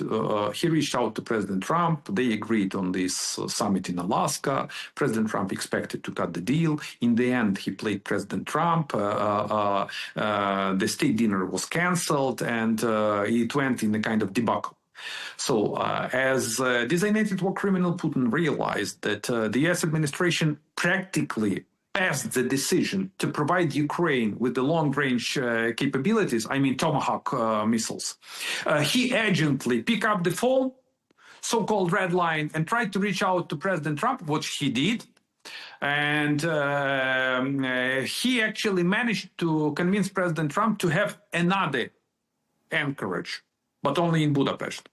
he reached out to President Trump. They agreed on this summit in Alaska. President Trump expected to cut the deal. In the end, he played President Trump. The state dinner was canceled, and it went in a kind of debacle. So as designated war criminal, Putin realized that the US administration practically passed the decision to provide Ukraine with the long-range capabilities, I mean Tomahawk missiles. He urgently picked up the phone, so-called red line, and tried to reach out to President Trump, which he did. And he actually managed to convince President Trump to have another Anchorage, but only in Budapest.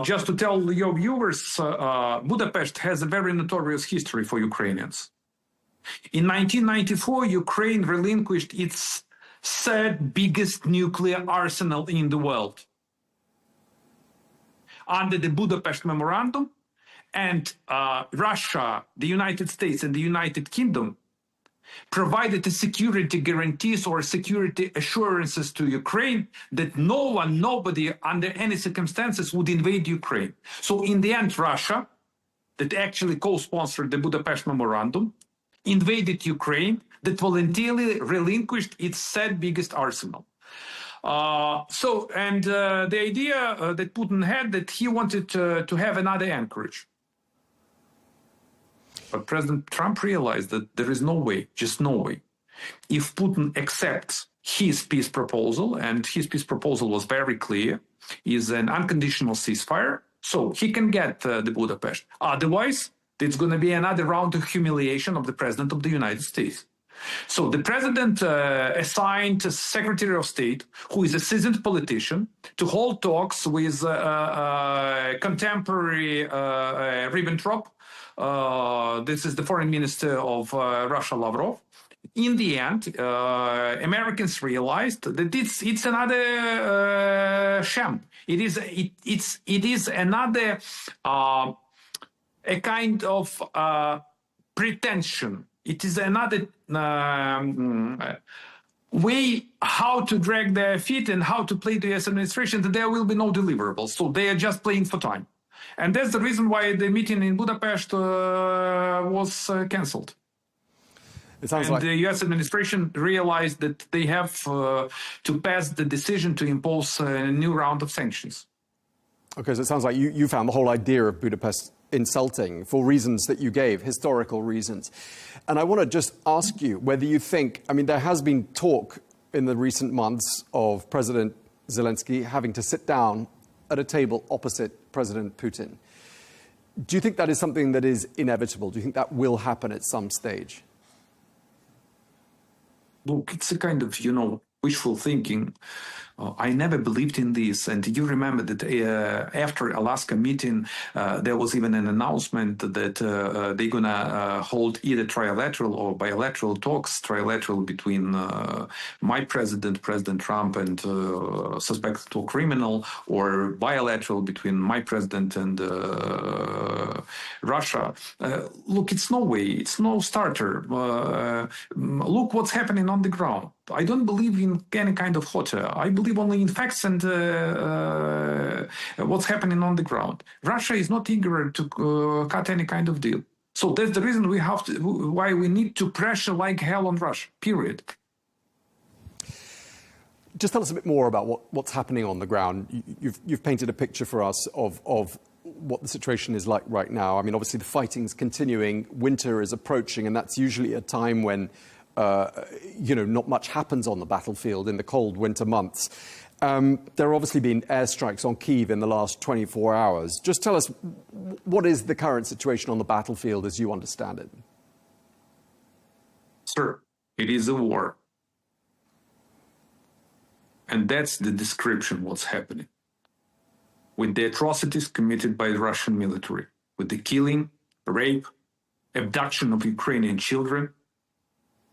Just to tell your viewers, Budapest has a very notorious history for Ukrainians. In 1994, Ukraine relinquished its third biggest nuclear arsenal in the world under the Budapest Memorandum, and Russia, the United States, and the United Kingdom provided the security guarantees or security assurances to Ukraine that nobody under any circumstances would invade Ukraine. So in the end, Russia, that actually co-sponsored the Budapest Memorandum, invaded Ukraine, that voluntarily relinquished its third biggest arsenal. The idea that Putin had, that he wanted to have another Anchorage. But President Trump realized that there is no way, just no way. If Putin accepts his peace proposal, and his peace proposal was very clear, is an unconditional ceasefire, so he can get the Budapest. Otherwise, it's going to be another round of humiliation of the President of the United States. So the President assigned a Secretary of State, who is a seasoned politician, to hold talks with contemporary Ribbentrop. This is the Foreign Minister of Russia, Lavrov. In the end, Americans realized that it's another sham. It is another a kind of pretension. It is another way how to drag their feet and how to play the US administration, that there will be no deliverables. So they are just playing for time. And that's the reason why the meeting in Budapest was cancelled. And the US administration realized that they have to pass the decision to impose a new round of sanctions. Okay, so it sounds like you found the whole idea of Budapest insulting for reasons that you gave, historical reasons. And I want to just ask you whether you think, I mean, there has been talk in the recent months of President Zelensky having to sit down at a table opposite President Putin. Do you think that is something that is inevitable? Do you think that will happen at some stage? Look, it's a kind of, wishful thinking. I never believed in this. And you remember that after Alaska meeting, there was even an announcement that they're going to hold either trilateral or bilateral talks, trilateral between my president, President Trump, and suspected or criminal, or bilateral between my president and Russia. Look, it's no way. It's no starter. Look what's happening on the ground. I don't believe in any kind of hot air. I believe only in facts and what's happening on the ground. Russia is not eager to cut any kind of deal. So that's the reason why we need to pressure like hell on Russia, period. Just tell us a bit more about what's happening on the ground. You've painted a picture for us of what the situation is like right now. I mean, obviously the fighting's continuing, winter is approaching, and that's usually a time when not much happens on the battlefield in the cold winter months. There have obviously been airstrikes on Kyiv in the last 24 hours. Just tell us, what is the current situation on the battlefield as you understand it? Sir, it is a war. And that's the description what's happening. With the atrocities committed by the Russian military, with the killing, rape, abduction of Ukrainian children,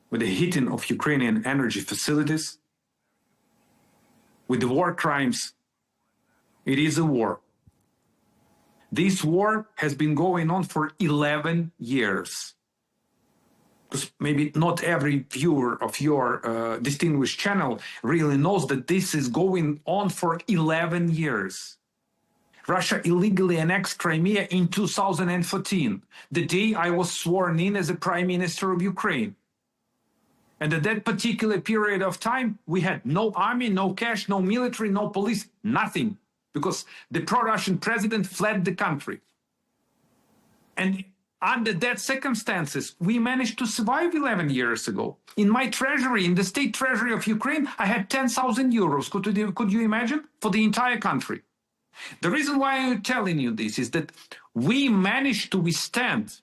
with the hitting of Ukrainian energy facilities, with the war crimes. It is a war. This war has been going on for 11 years. Because maybe not every viewer of your distinguished channel really knows that this is going on for 11 years. Russia illegally annexed Crimea in 2014, the day I was sworn in as the Prime Minister of Ukraine. And at that particular period of time, we had no army, no cash, no military, no police, nothing, because the pro-Russian president fled the country. And under that circumstances, we managed to survive 11 years ago. In my treasury, in the state treasury of Ukraine, I had 10,000 euros. Could you imagine? For the entire country. The reason why I'm telling you this is that we managed to withstand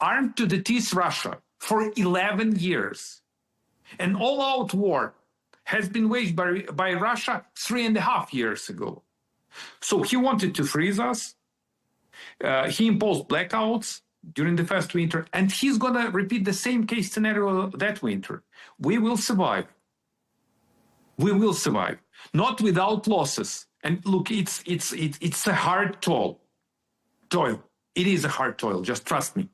armed to the teeth Russia for 11 years. An all-out war has been waged by Russia 3.5 years ago. So he wanted to freeze us. He imposed blackouts during the first winter, and he's going to repeat the same case scenario that winter. We will survive. We will survive, not without losses. And look, it's a hard toil. It is a hard toil, just trust me.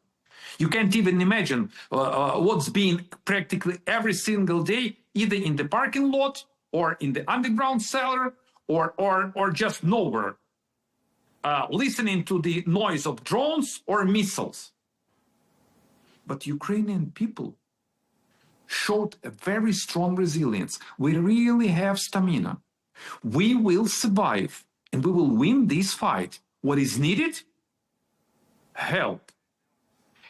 You can't even imagine what's being practically every single day, either in the parking lot or in the underground cellar or just nowhere, listening to the noise of drones or missiles. But Ukrainian people showed a very strong resilience. We really have stamina. We will survive and we will win this fight. What is needed? Help.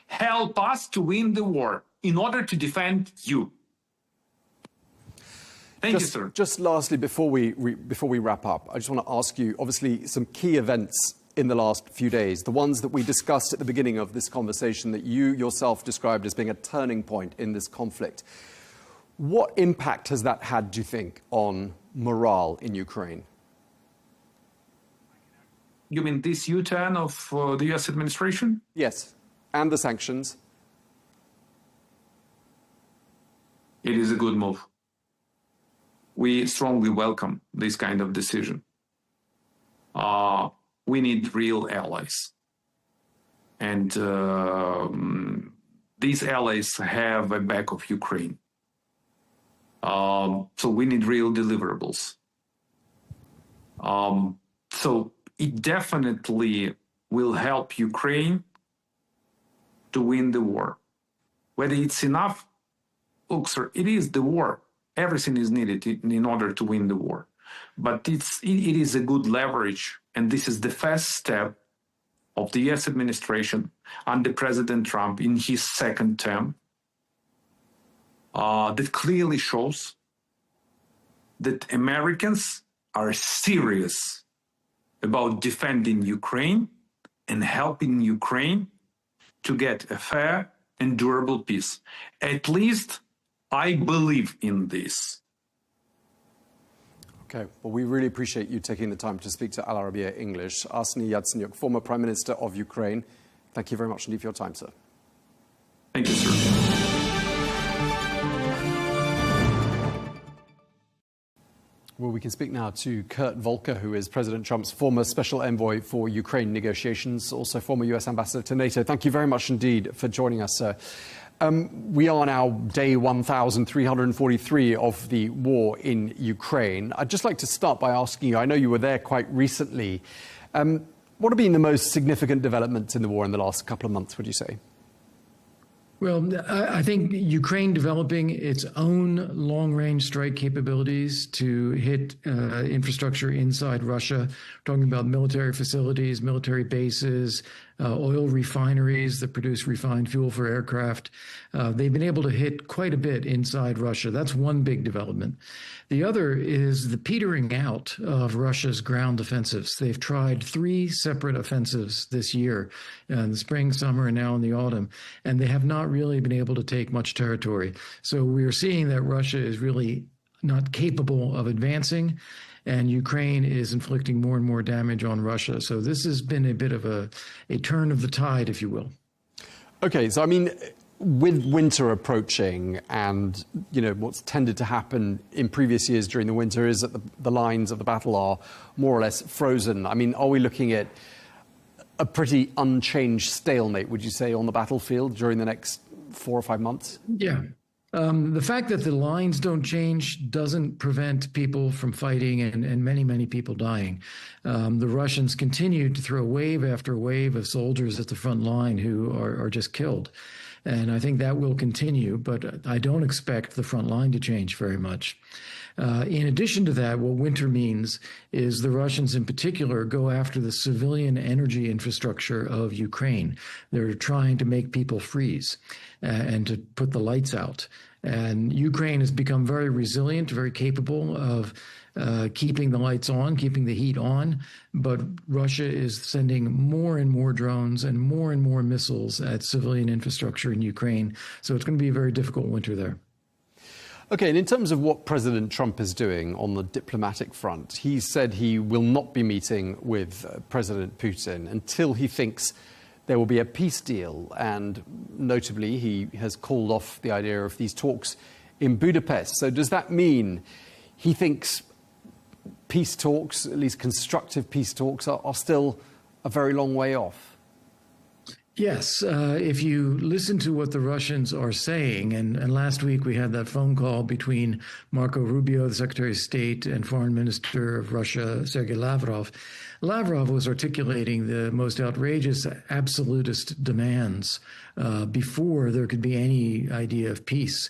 Help us to win the war in order to defend you. Thank you, sir. Just lastly, before we wrap up, I just want to ask you, obviously, some key events in the last few days, the ones that we discussed at the beginning of this conversation that you yourself described as being a turning point in this conflict. What impact has that had, do you think, on morale in Ukraine? You mean this U-turn of the U.S. administration? Yes. And the sanctions? It is a good move. We strongly welcome this kind of decision. We need real allies. And these allies have a back of Ukraine. So we need real deliverables. So it definitely will help Ukraine to win the war. Whether it's enough, look, sir, it is the war. Everything is needed in order to win the war. But it is a good leverage, and this is the first step of the US administration under President Trump in his second term that clearly shows that Americans are serious about defending Ukraine and helping Ukraine to get a fair and durable peace. At least I believe in this. Okay, well, we really appreciate you taking the time to speak to Arabiya English. Arseniy Yatsenyuk, former Prime Minister of Ukraine, thank you very much indeed for your time, sir. Thank you, sir. Well, we can speak now to Kurt Volker, who is President Trump's former special envoy for Ukraine negotiations, also former US ambassador to NATO. Thank you very much indeed for joining us, sir. We are now day 1,343 of the war in Ukraine. I'd just like to start by asking you, I know you were there quite recently. What have been the most significant developments in the war in the last couple of months, would you say? Well, I think Ukraine developing its own long-range strike capabilities to hit infrastructure inside Russia, talking about military facilities, military bases, oil refineries that produce refined fuel for aircraft. They've been able to hit quite a bit inside Russia. That's one big development. The other is the petering out of Russia's ground offensives. They've tried 3 separate offensives this year, in the spring, summer, and now in the autumn, and they have not really been able to take much territory. So we are seeing that Russia is really not capable of advancing, and Ukraine is inflicting more and more damage on Russia. So this has been a bit of a turn of the tide, if you will. Okay, so I mean, with winter approaching and, you know, what's tended to happen in previous years during the winter is that the lines of the battle are more or less frozen. I mean, are we looking at a pretty unchanged stalemate, would you say, on the battlefield during the next 4 or 5 months? Yeah. The fact that the lines don't change doesn't prevent people from fighting and many, many people dying. The Russians continue to throw wave after wave of soldiers at the front line who are just killed. And I think that will continue, but I don't expect the front line to change very much. In addition to that, what winter means is the Russians in particular go after the civilian energy infrastructure of Ukraine. They're trying to make people freeze and to put the lights out. And Ukraine has become very resilient, very capable of keeping the lights on, keeping the heat on. But Russia is sending more and more drones and more missiles at civilian infrastructure in Ukraine. So it's going to be a very difficult winter there. Okay, and in terms of what President Trump is doing on the diplomatic front, he said he will not be meeting with President Putin until he thinks there will be a peace deal. And notably, he has called off the idea of these talks in Budapest. So does that mean he thinks peace talks, at least constructive peace talks, are still a very long way off? Yes, if you listen to what the Russians are saying, and last week we had that phone call between Marco Rubio, the Secretary of State, and Foreign Minister of Russia, Sergei Lavrov. Lavrov was articulating the most outrageous absolutist demands before there could be any idea of peace.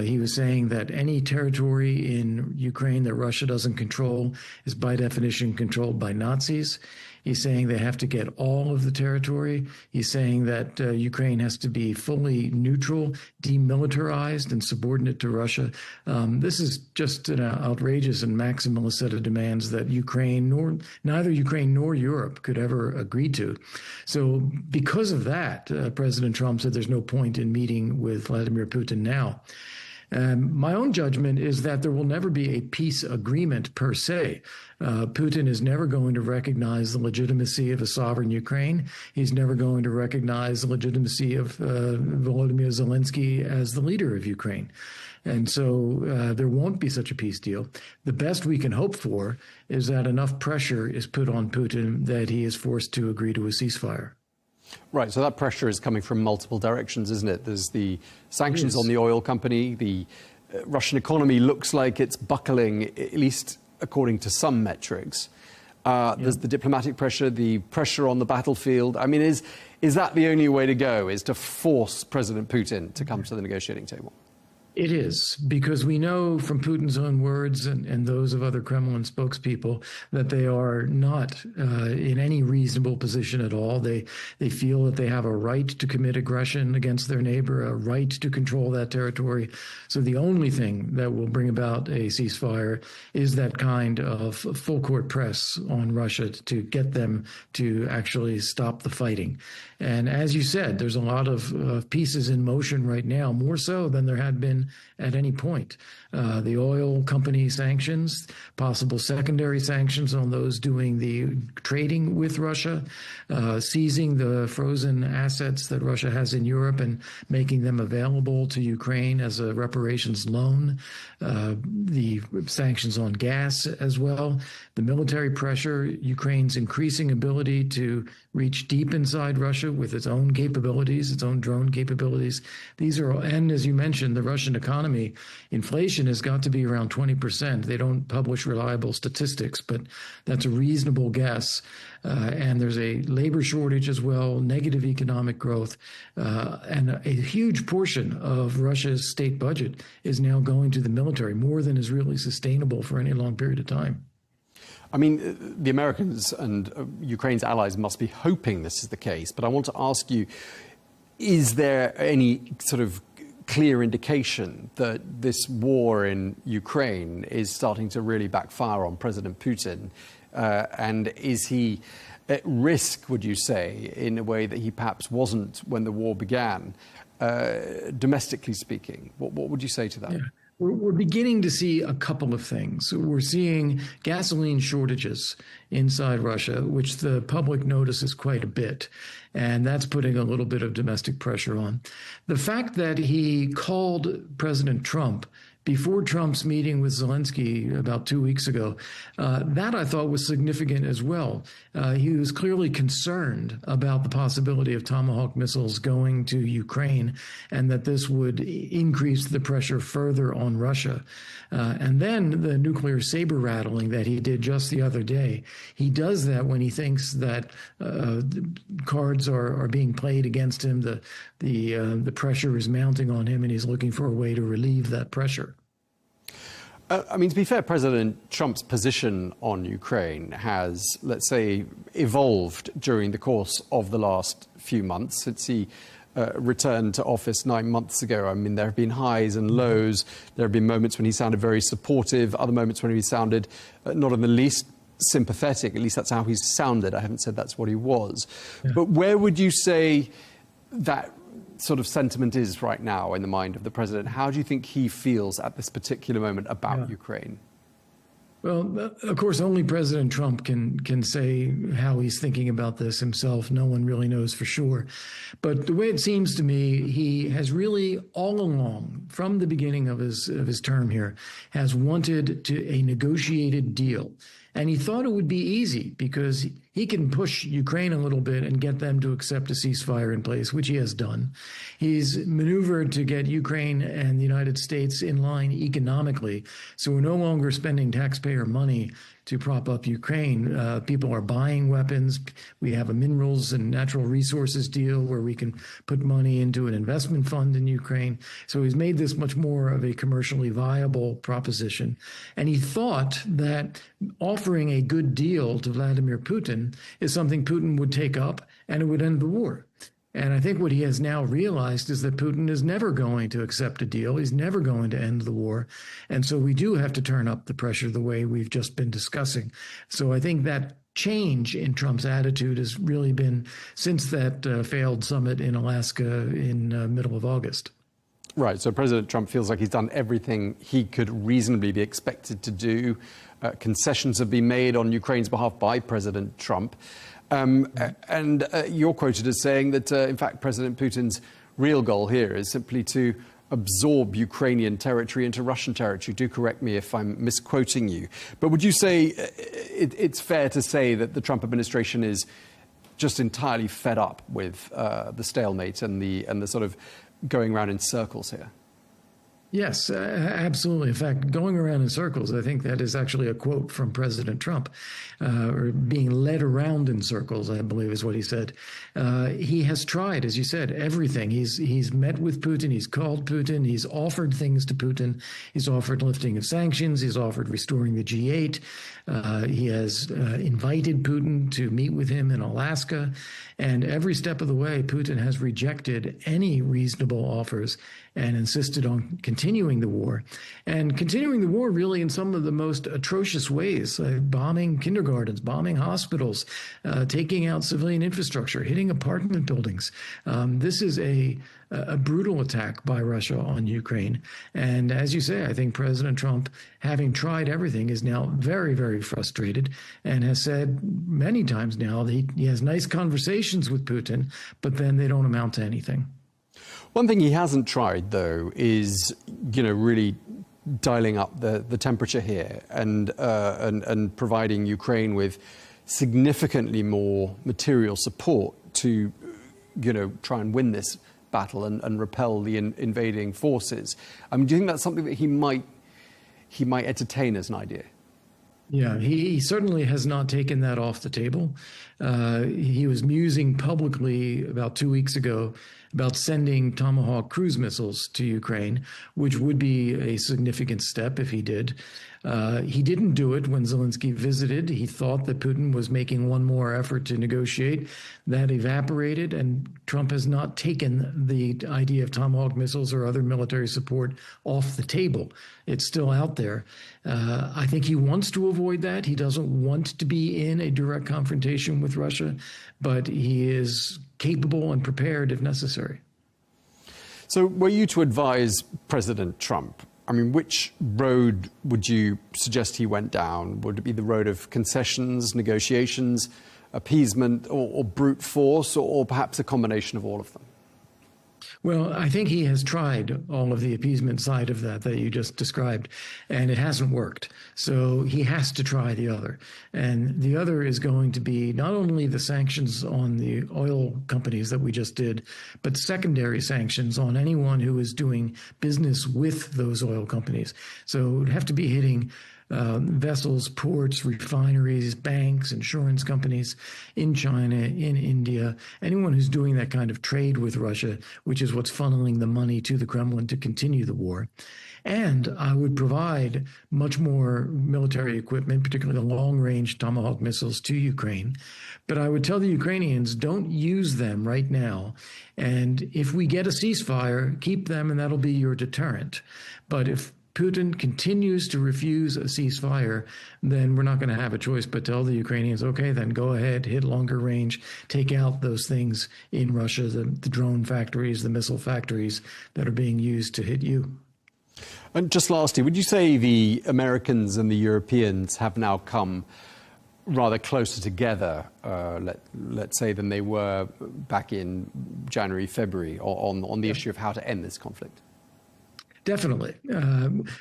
He was saying that any territory in Ukraine that Russia doesn't control is by definition controlled by Nazis. He's saying they have to get all of the territory. He's saying that Ukraine has to be fully neutral, demilitarized, and subordinate to Russia. This is just an outrageous and maximalist set of demands that neither Ukraine nor Europe could ever agree to. So because of that, President Trump said there's no point in meeting with Vladimir Putin now. My own judgment is that there will never be a peace agreement per se. Putin is never going to recognize the legitimacy of a sovereign Ukraine. He's never going to recognize the legitimacy of Volodymyr Zelensky as the leader of Ukraine. And so there won't be such a peace deal. The best we can hope for is that enough pressure is put on Putin that he is forced to agree to a ceasefire. Right, so that pressure is coming from multiple directions, isn't it? There's the sanctions on the oil company. The Russian economy looks like it's buckling, at least according to some metrics. There's the diplomatic pressure, the pressure on the battlefield. I mean, is that the only way to go, is to force President Putin to come to the negotiating table? It is, because we know from Putin's own words and those of other Kremlin spokespeople that they are not in any reasonable position at all. They feel that they have a right to commit aggression against their neighbor, a right to control that territory. So the only thing that will bring about a ceasefire is that kind of full court press on Russia to get them to actually stop the fighting. And as you said, there's a lot of pieces in motion right now, more so than there had been at any point. The oil company sanctions, possible secondary sanctions on those doing the trading with Russia, seizing the frozen assets that Russia has in Europe and making them available to Ukraine as a reparations loan, the sanctions on gas as well, the military pressure, Ukraine's increasing ability to reach deep inside Russia with its own capabilities, its own drone capabilities. These are, and as you mentioned, the Russian economy, inflation has got to be around 20%. They don't publish reliable statistics, but that's a reasonable guess. And there's a labor shortage as well, negative economic growth, and a huge portion of Russia's state budget is now going to the military, more than is really sustainable for any long period of time. I mean, the Americans and Ukraine's allies must be hoping this is the case, but I want to ask you, is there any sort of clear indication that this war in Ukraine is starting to really backfire on President Putin? And is he at risk, would you say, in a way that he perhaps wasn't when the war began, domestically speaking? What would you say to that? Yeah. We're beginning to see a couple of things. We're seeing gasoline shortages inside Russia, which the public notices quite a bit. And that's putting a little bit of domestic pressure on. The fact that he called President Trump before Trump's meeting with Zelensky about 2 weeks ago, that I thought was significant as well. He was clearly concerned about the possibility of Tomahawk missiles going to Ukraine and that this would increase the pressure further on Russia. And then the nuclear saber rattling that he did just the other day, he does that when he thinks that cards are being played against him, the pressure is mounting on him, and he's looking for a way to relieve that pressure. I mean, to be fair, President Trump's position on Ukraine has, let's say, evolved during the course of the last few months since he returned to office 9 months ago. I mean, there have been highs and lows. There have been moments when he sounded very supportive, other moments when he sounded not in the least sympathetic. At least that's how he's sounded. I haven't said that's what he was. Yeah. But where would you say that sort of sentiment is right now in the mind of the president? How do you think he feels at this particular moment about Ukraine? Well, of course, only President Trump can say how he's thinking about this himself. No one really knows for sure. But the way it seems to me, he has really all along, from the beginning of his term here, has wanted a negotiated deal. And he thought it would be easy because he can push Ukraine a little bit and get them to accept a ceasefire in place, which he has done. He's maneuvered to get Ukraine and the United States in line economically. So we're no longer spending taxpayer money to prop up Ukraine. People are buying weapons. We have a minerals and natural resources deal where we can put money into an investment fund in Ukraine. So he's made this much more of a commercially viable proposition. And he thought that offering a good deal to Vladimir Putin is something Putin would take up and it would end the war. And I think what he has now realized is that Putin is never going to accept a deal. He's never going to end the war. And so we do have to turn up the pressure the way we've just been discussing. So I think that change in Trump's attitude has really been since that failed summit in Alaska in middle of August. Right. So President Trump feels like he's done everything he could reasonably be expected to do. Concessions have been made on Ukraine's behalf by President Trump. And you're quoted as saying that, in fact, President Putin's real goal here is simply to absorb Ukrainian territory into Russian territory. Do correct me if I'm misquoting you. But would you say it's fair to say that the Trump administration is just entirely fed up with the stalemate and the sort of going around in circles here? Yes, absolutely. In fact, going around in circles, I think that is actually a quote from President Trump, or being led around in circles, I believe is what he said. He has tried, as you said, everything. He's met with Putin. He's called Putin. He's offered things to Putin. He's offered lifting of sanctions. He's offered restoring the G8. He has invited Putin to meet with him in Alaska. And every step of the way, Putin has rejected any reasonable offers and insisted on continuing the war, and continuing the war really in some of the most atrocious ways, bombing kindergartens, bombing hospitals, taking out civilian infrastructure, hitting apartment buildings. This is a brutal attack by Russia on Ukraine. And as you say, I think President Trump, having tried everything, is now very, very frustrated and has said many times now that he has nice conversations with Putin, but then they don't amount to anything. One thing he hasn't tried, though, is, really dialing up the temperature here and providing Ukraine with significantly more material support to, try and win this battle and repel the invading forces. Do you think that's something that he might entertain as an idea? Yeah, he certainly has not taken that off the table. He was musing publicly about 2 weeks ago about sending Tomahawk cruise missiles to Ukraine, which would be a significant step if he did. He didn't do it when Zelensky visited. He thought that Putin was making one more effort to negotiate. That evaporated, and Trump has not taken the idea of Tomahawk missiles or other military support off the table. It's still out there. I think he wants to avoid that. He doesn't want to be in a direct confrontation with Russia, but he is capable and prepared if necessary. So were you to advise President Trump, which road would you suggest he went down? Would it be the road of concessions, negotiations, appeasement, or brute force, or perhaps a combination of all of them? Well, I think he has tried all of the appeasement side of that you just described, and it hasn't worked. So he has to try the other. And the other is going to be not only the sanctions on the oil companies that we just did, but secondary sanctions on anyone who is doing business with those oil companies. So it would have to be hitting vessels, ports, refineries, banks, insurance companies in China, in India, anyone who's doing that kind of trade with Russia, which is what's funneling the money to the Kremlin to continue the war. And I would provide much more military equipment, particularly the long-range Tomahawk missiles, to Ukraine. But I would tell the Ukrainians, don't use them right now. And if we get a ceasefire, keep them, and that'll be your deterrent. But if Putin continues to refuse a ceasefire, then we're not going to have a choice but tell the Ukrainians, okay, then go ahead, hit longer range, take out those things in Russia, the drone factories, the missile factories that are being used to hit you. And just lastly, would you say the Americans and the Europeans have now come rather closer together, let's say, than they were back in January, February, on the issue of how to end this conflict? Definitely.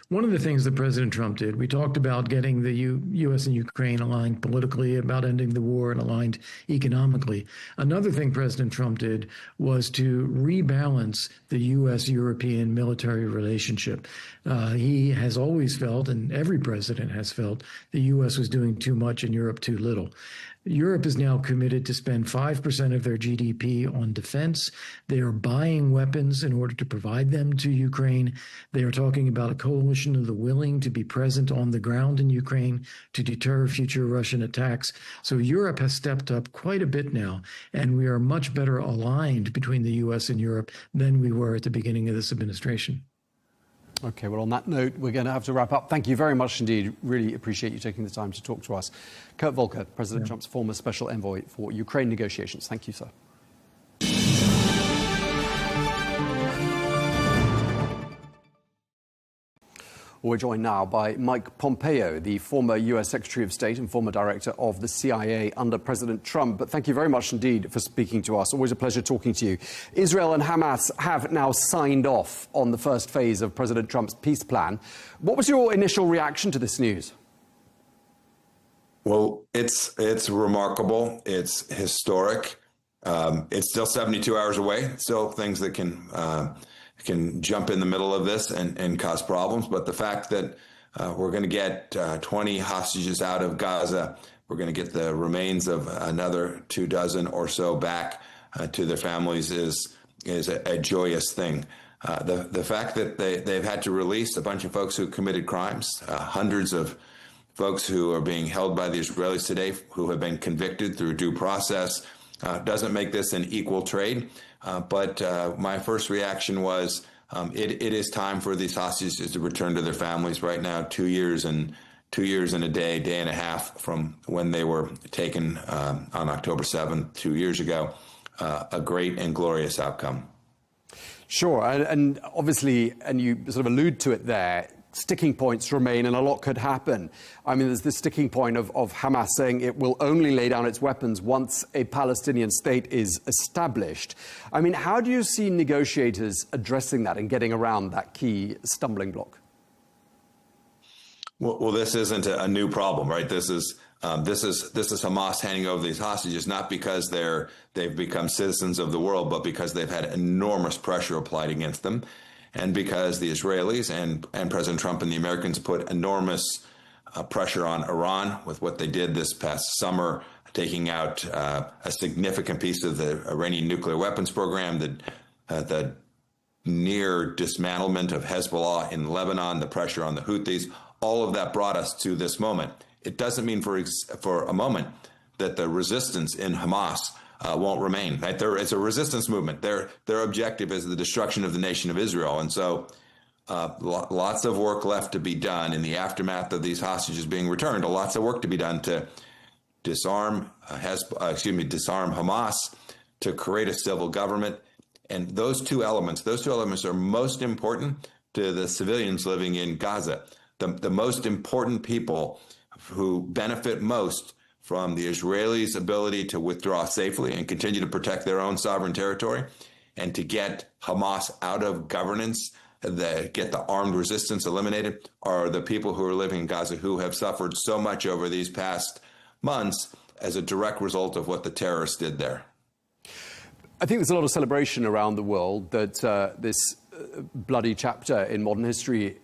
One of the things that President Trump did, we talked about getting the U.S. and Ukraine aligned politically, about ending the war, and aligned economically. Another thing President Trump did was to rebalance the U.S.-European military relationship. He has always felt, and every president has felt, the U.S. was doing too much and Europe too little. Europe is now committed to spend 5% of their GDP on defense. They are buying weapons in order to provide them to Ukraine. They are talking about a coalition of the willing to be present on the ground in Ukraine to deter future Russian attacks. So Europe has stepped up quite a bit now, and we are much better aligned between the U.S. and Europe than we were at the beginning of this administration. Okay, well, on that note, we're going to have to wrap up. Thank you very much indeed. Really appreciate you taking the time to talk to us. Kurt Volker, President Trump's former special envoy for Ukraine negotiations. Thank you, sir. We're joined now by Mike Pompeo, the former U.S. Secretary of State and former director of the CIA under President Trump. But thank you very much indeed for speaking to us. Always a pleasure talking to you. Israel and Hamas have now signed off on the first phase of President Trump's peace plan. What was your initial reaction to this news? Well, it's remarkable. It's historic. It's still 72 hours away. Still things that can jump in the middle of this and cause problems. But the fact that we're going to get 20 hostages out of Gaza, we're going to get the remains of another 24 or so back to their families is a joyous thing. The fact that they've had to release a bunch of folks who committed crimes, hundreds of folks who are being held by the Israelis today who have been convicted through due process, doesn't make this an equal trade. But my first reaction was it is time for these hostages to return to their families. Right now, 2 years and a day and a half from when they were taken on October 7th, 2 years ago, a great and glorious outcome. Sure, and obviously, and you sort of allude to it there, sticking points remain and a lot could happen. I mean, there's this sticking point of Hamas saying it will only lay down its weapons once a Palestinian state is established. I mean, how do you see negotiators addressing that and getting around that key stumbling block? Well, this isn't a new problem, right? This is Hamas handing over these hostages, not because they've become citizens of the world, but because they've had enormous pressure applied against them, and because the Israelis and President Trump and the Americans put enormous pressure on Iran with what they did this past summer, taking out a significant piece of the Iranian nuclear weapons program, the near dismantlement of Hezbollah in Lebanon, the pressure on the Houthis. All of that brought us to this moment. It doesn't mean for a moment that the resistance in Hamas won't remain. Right? It's a resistance movement. Their objective is the destruction of the nation of Israel. And so lots of work left to be done in the aftermath of these hostages being returned. Lots of work to be done to disarm Hamas, to create a civil government. And those two elements are most important to the civilians living in Gaza. The most important people who benefit most from the Israelis' ability to withdraw safely and continue to protect their own sovereign territory, and to get Hamas out of governance, get the armed resistance eliminated, are the people who are living in Gaza who have suffered so much over these past months as a direct result of what the terrorists did there. I think there's a lot of celebration around the world that this bloody chapter in modern history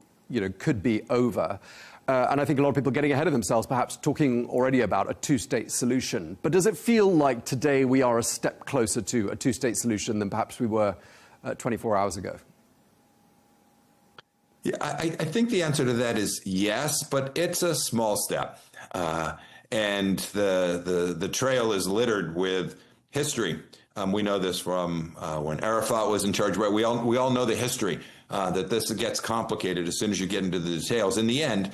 could be over. And I think a lot of people are getting ahead of themselves, perhaps talking already about a two-state solution. But does it feel like today we are a step closer to a two-state solution than perhaps we were 24 hours ago? Yeah, I think the answer to that is yes, but it's a small step. And the trail is littered with history. We know this from when Arafat was in charge. Right? We all know the history. That this gets complicated as soon as you get into the details. In the end,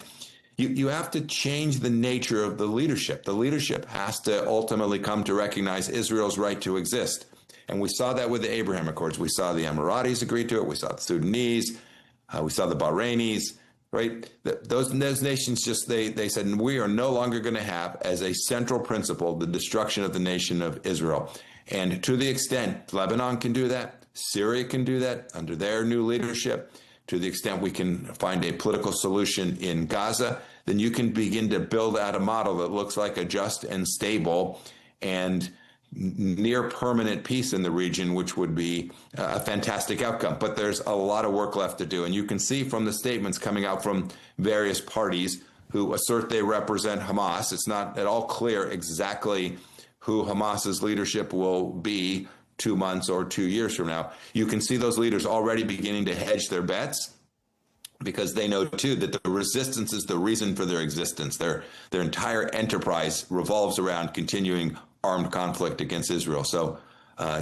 you have to change the nature of the leadership. The leadership has to ultimately come to recognize Israel's right to exist. And we saw that with the Abraham Accords. We saw the Emiratis agree to it. We saw the Sudanese. We saw the Bahrainis. Right? Those nations they said, we are no longer going to have as a central principle the destruction of the nation of Israel. And to the extent Lebanon can do that, Syria can do that under their new leadership, to the extent we can find a political solution in Gaza, then you can begin to build out a model that looks like a just and stable and near permanent peace in the region, which would be a fantastic outcome. But there's a lot of work left to do. And you can see from the statements coming out from various parties who assert they represent Hamas, it's not at all clear exactly who Hamas's leadership will be 2 months or 2 years from now. You can see those leaders already beginning to hedge their bets, because they know too that the resistance is the reason for their existence. Their entire enterprise revolves around continuing armed conflict against Israel. So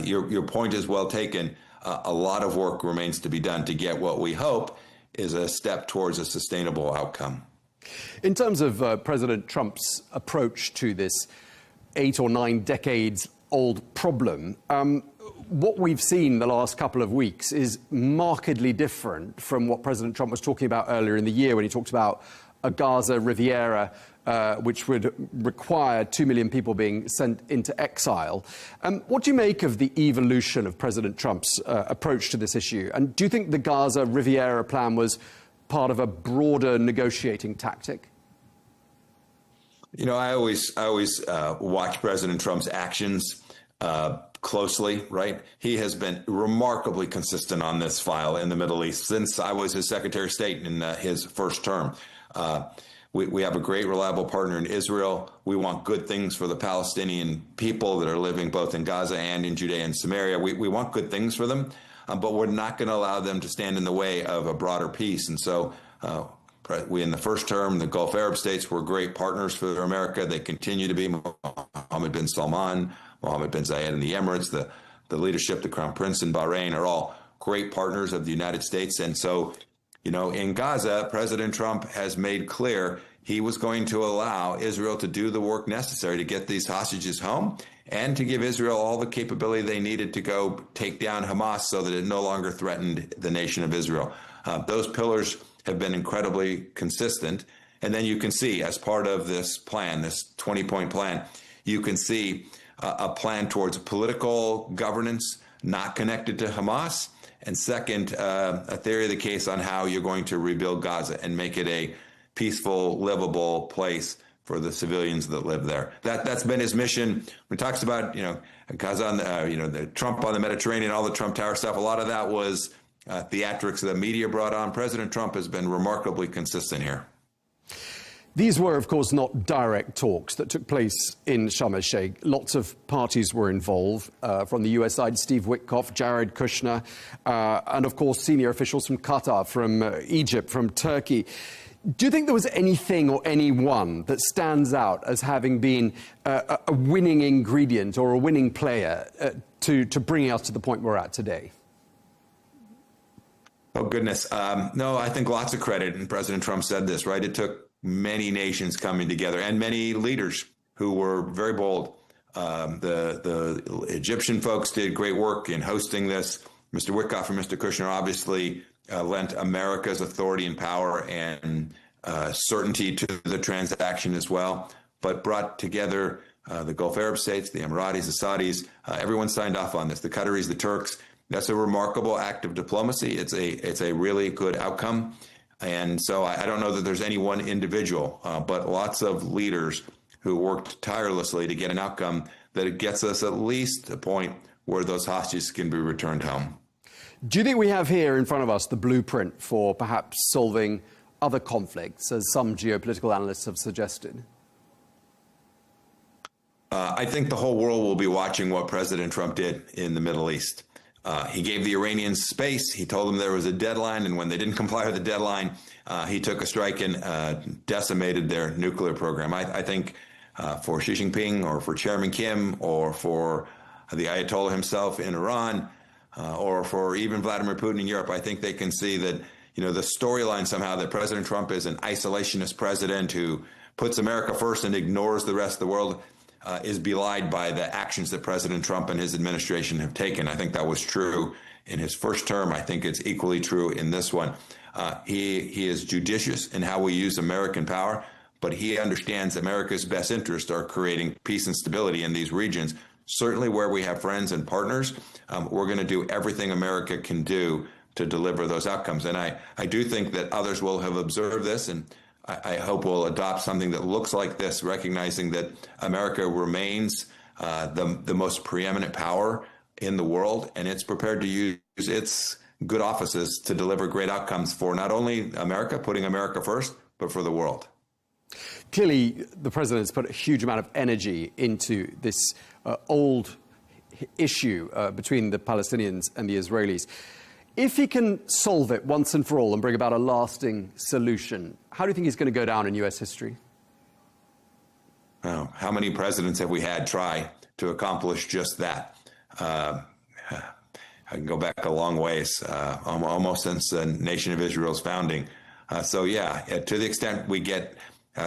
your point is well taken. A lot of work remains to be done to get what we hope is a step towards a sustainable outcome. In terms of President Trump's approach to this 8 or 9 decades old problem, what we've seen the last couple of weeks is markedly different from what President Trump was talking about earlier in the year when he talked about a Gaza Riviera, which would require 2 million people being sent into exile. What do you make of the evolution of President Trump's approach to this issue? And do you think the Gaza Riviera plan was part of a broader negotiating tactic? I always watch President Trump's actions closely, right? He has been remarkably consistent on this file in the Middle East since I was his Secretary of State in his first term. We have a great, reliable partner in Israel. We want good things for the Palestinian people that are living both in Gaza and in Judea and Samaria. We want good things for them, but we're not going to allow them to stand in the way of a broader peace. And so we, in the first term, the Gulf Arab states were great partners for America. They continue to be. Mohammed bin Salman, Mohammed bin Zayed in the Emirates, the leadership, the Crown Prince in Bahrain are all great partners of the United States. And so, you know, in Gaza, President Trump has made clear he was going to allow Israel to do the work necessary to get these hostages home and to give Israel all the capability they needed to go take down Hamas so that it no longer threatened the nation of Israel. Those pillars have been incredibly consistent. And then you can see, as part of this plan, this 20-point plan, you can see a plan towards political governance not connected to Hamas. And second, a theory of the case on how you're going to rebuild Gaza and make it a peaceful, livable place for the civilians that live there. That's been his mission. When he talks about, you know, Gaza, on the Trump on the Mediterranean, all the Trump Tower stuff, a lot of that was theatrics that the media brought on. President Trump has been remarkably consistent here. These were, of course, not direct talks that took place in Sharm el-Sheikh. Lots of parties were involved. From the US side, Steve Witkoff, Jared Kushner, and, of course, senior officials from Qatar, from Egypt, from Turkey. Do you think there was anything or anyone that stands out as having been a winning ingredient or a winning player to bringing us to the point we're at today? Oh, goodness. No, I think lots of credit. And President Trump said this, right? It took many nations coming together and many leaders who were very bold. The Egyptian folks did great work in hosting this. Mr. Witkoff and Mr. Kushner obviously lent America's authority and power and certainty to the transaction as well, but brought together the Gulf Arab states, the Emiratis, the Saudis. Everyone signed off on this, the Qataris, the Turks. That's a remarkable act of diplomacy. It's a really good outcome. And so I don't know that there's any one individual, but lots of leaders who worked tirelessly to get an outcome that gets us at least a point where those hostages can be returned home. Do you think we have here in front of us the blueprint for perhaps solving other conflicts, as some geopolitical analysts have suggested? I think the whole world will be watching what President Trump did in the Middle East. He gave the Iranians space. He told them there was a deadline, and when they didn't comply with the deadline, he took a strike and decimated their nuclear program. I think for Xi Jinping or for Chairman Kim or for the Ayatollah himself in Iran or for even Vladimir Putin in Europe, I think they can see that, you know, the storyline somehow that President Trump is an isolationist president who puts America first and ignores the rest of the world is belied by the actions that President Trump and his administration have taken. I think that was true in his first term. I think it's equally true in this one. He is judicious in how we use American power, but he understands America's best interests are creating peace and stability in these regions. Certainly where we have friends and partners, we're going to do everything America can do to deliver those outcomes. And I do think that others will have observed this, and I hope we'll adopt something that looks like this, recognizing that America remains the most preeminent power in the world, and it's prepared to use its good offices to deliver great outcomes for not only America, putting America first, but for the world. Clearly, the president has put a huge amount of energy into this old issue between the Palestinians and the Israelis. If he can solve it once and for all and bring about a lasting solution, how do you think he's going to go down in U.S. history? Oh, how many presidents have we had try to accomplish just that? I can go back a long ways, almost since the Nation of Israel's founding. So, yeah, to the extent we get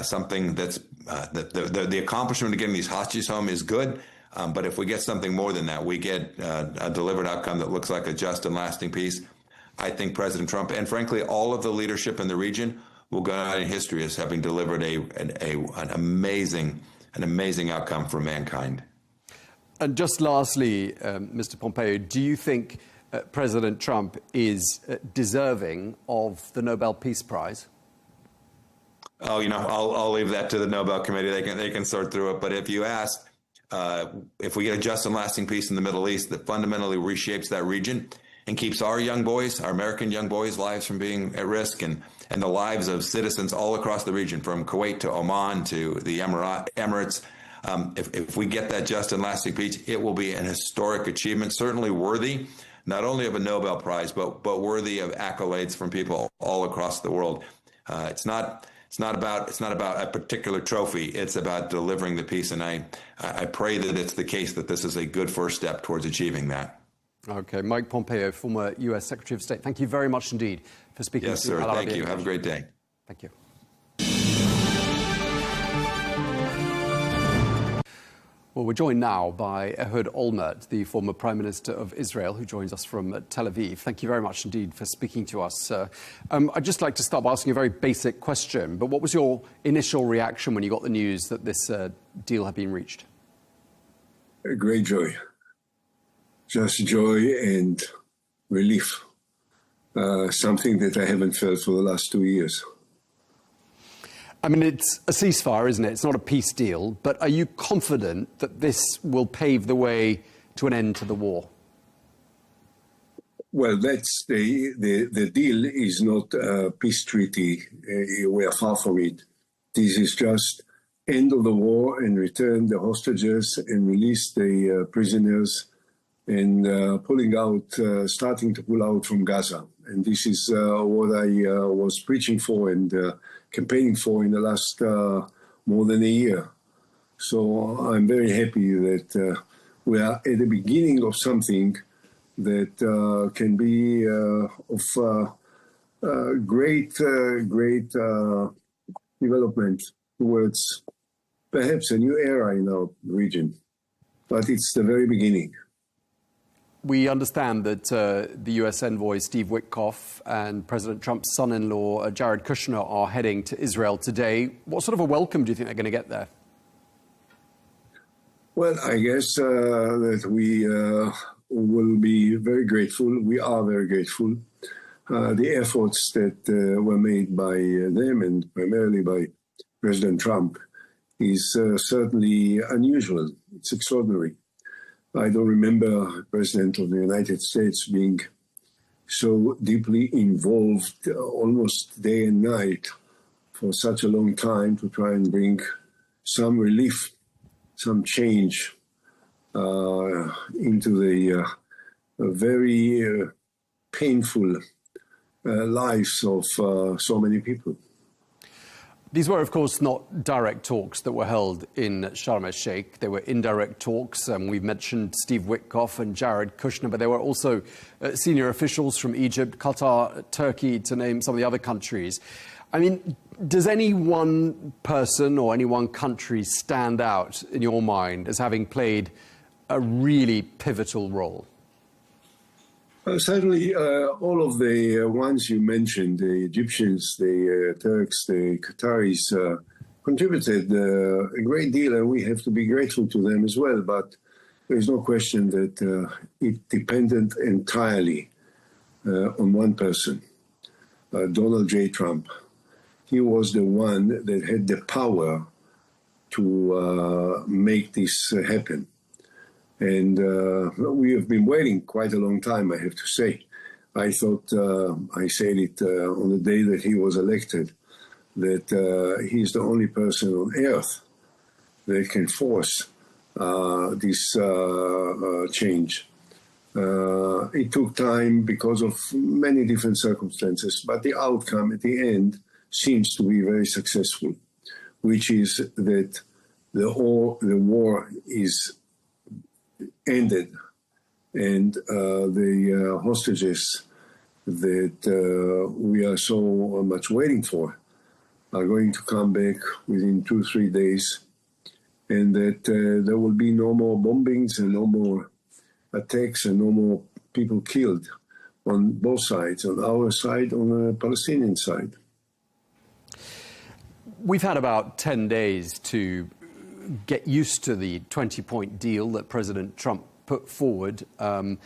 something that's the accomplishment of getting these hostages home is good. But if we get something more than that, we get a delivered outcome that looks like a just and lasting peace. I think President Trump and, frankly, all of the leadership in the region will go out in history as having delivered an amazing outcome for mankind. And just lastly, Mr. Pompeo, do you think President Trump is deserving of the Nobel Peace Prize? Oh, I'll leave that to the Nobel Committee. They can sort through it. But if you ask if we get a just and lasting peace in the Middle East that fundamentally reshapes that region and keeps our young boys, our American young boys' lives from being at risk, and the lives of citizens all across the region, from Kuwait to Oman to the Emirates, if we get that just and lasting peace, it will be an historic achievement, certainly worthy not only of a Nobel Prize, but worthy of accolades from people all across the world. It's not about a particular trophy. It's about delivering the peace, and I pray that it's the case that this is a good first step towards achieving that. Okay, Mike Pompeo, former U.S. Secretary of State, thank you very much indeed for speaking to Yes, sir. Arabiya Thank you. English. Have a great day. Thank you. Well, we're joined now by Ehud Olmert, the former Prime Minister of Israel, who joins us from Tel Aviv. Thank you very much indeed for speaking to us. I'd just like to start by asking a very basic question, but what was your initial reaction when you got the news that this deal had been reached? A great joy. Just joy and relief. Something that I haven't felt for the last 2 years. I mean, it's a ceasefire, isn't it? It's not a peace deal. But are you confident that this will pave the way to an end to the war? Well, that's the deal is not a peace treaty. We are far from it. This is just end of the war and return the hostages and release the prisoners and starting to pull out from Gaza. And this is what I was preaching for and campaigning for in the last more than a year. So I'm very happy that we are at the beginning of something that can be of great development towards perhaps a new era in our region. But it's the very beginning. We understand that the US envoy Steve Witkoff and President Trump's son-in-law Jared Kushner are heading to Israel today. What sort of a welcome do you think they're going to get there? Well, I guess that we will be very grateful. We are very grateful. The efforts that were made by them and primarily by President Trump is certainly unusual. It's extraordinary. I don't remember President of the United States being so deeply involved almost day and night for such a long time to try and bring some relief, some change into the very painful lives of so many people. These were, of course, not direct talks that were held in Sharm el-Sheikh. They were indirect talks. We've mentioned Steve Witkoff and Jared Kushner, but there were also senior officials from Egypt, Qatar, Turkey, to name some of the other countries. I mean, does any one person or any one country stand out in your mind as having played a really pivotal role? Certainly, all of the ones you mentioned, the Egyptians, the Turks, the Qataris, contributed a great deal, and we have to be grateful to them as well. But there is no question that it depended entirely on one person, Donald J. Trump. He was the one that had the power to make this happen. And we have been waiting quite a long time, I have to say. I thought, I said it on the day that he was elected, that he's the only person on earth that can force this change. It took time because of many different circumstances, but the outcome at the end seems to be very successful, which is that the war is ended, and the hostages that we are so much waiting for are going to come back within 2-3 days, and that there will be no more bombings and no more attacks and no more people killed on both sides, on our side, on the Palestinian side. We've had about 10 days to get used to the 20-point deal that President Trump put forward. And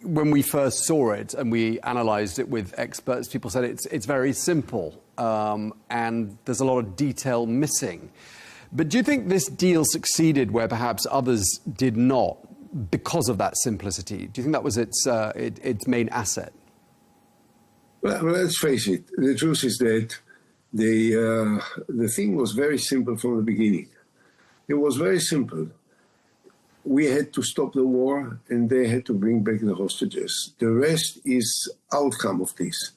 when we first saw it and we analysed it with experts, people said it's very simple and there's a lot of detail missing. But do you think this deal succeeded where perhaps others did not because of that simplicity? Do you think that was its main asset? Well, let's face it. The truth is that the thing was very simple from the beginning. It was very simple. We had to stop the war, and they had to bring back the hostages. The rest is outcome of this.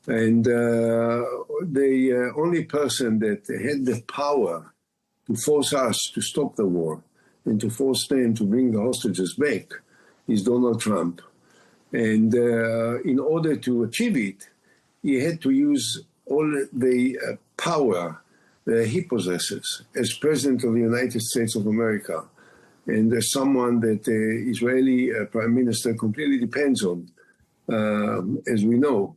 And the only person that had the power to force us to stop the war and to force them to bring the hostages back is Donald Trump. And in order to achieve it, he had to use all the power that he possesses as President of the United States of America, and as someone that the Israeli Prime Minister completely depends on, as we know,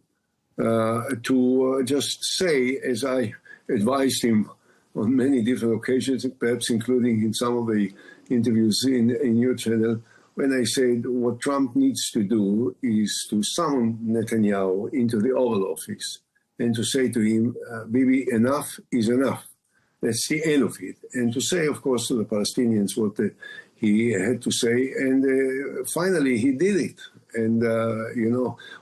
to just say, as I advised him on many different occasions, perhaps including in some of the interviews in your channel, when I said what Trump needs to do is to summon Netanyahu into the Oval Office and to say to him, Bibi, enough is enough. That's the end of it. And to say, of course, to the Palestinians what he had to say. And finally, he did it. And,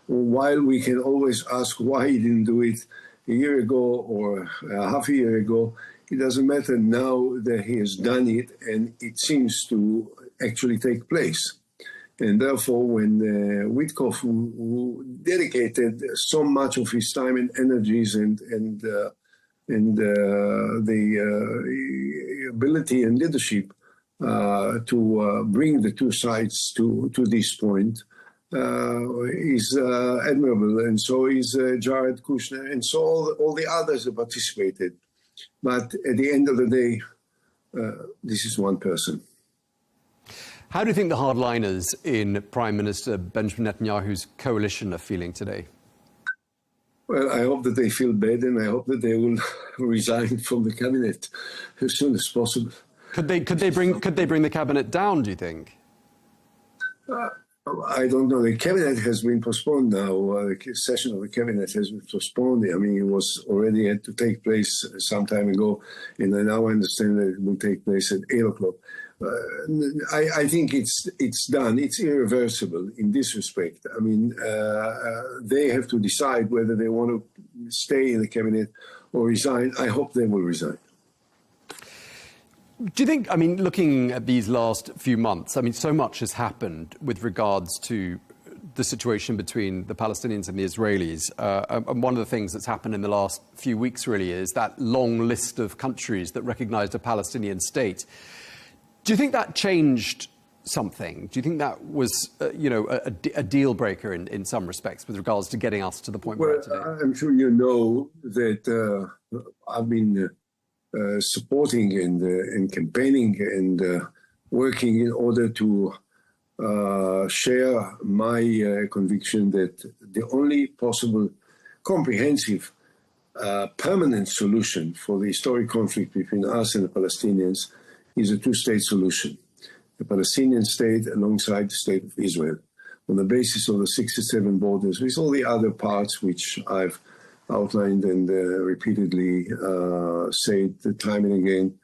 while we can always ask why he didn't do it a year ago or half a year ago, it doesn't matter now that he has done it, and it seems to actually take place. And therefore, when Witkoff, who dedicated so much of his time and energies and the ability and leadership to bring the two sides to this point, is admirable, and so is Jared Kushner, and so all the others that participated. But at the end of the day, this is one person. How do you think the hardliners in Prime Minister Benjamin Netanyahu's coalition are feeling today? Well, I hope that they feel bad, and I hope that they will resign from the cabinet as soon as possible. Could they bring the cabinet down, do you think? I don't know. The cabinet has been postponed now. The session of the cabinet has been postponed. I mean, it was already had to take place some time ago, and I now understand that it will take place at 8 o'clock. I think it's done. It's irreversible in this respect. I mean, they have to decide whether they want to stay in the cabinet or resign. I hope they will resign. Do you think, I mean, looking at these last few months, I mean, so much has happened with regards to the situation between the Palestinians and the Israelis. And one of the things that's happened in the last few weeks really is that long list of countries that recognized a Palestinian state. Do you think that changed something? Do you think that was, a deal breaker in some respects with regards to getting us to the point we're at today? I'm sure you know that I've been supporting and campaigning and working in order to share my conviction that the only possible comprehensive permanent solution for the historic conflict between us and the Palestinians is a two-state solution. The Palestinian state alongside the state of Israel on the basis of the 67 borders with all the other parts which I've outlined and repeatedly said time and again.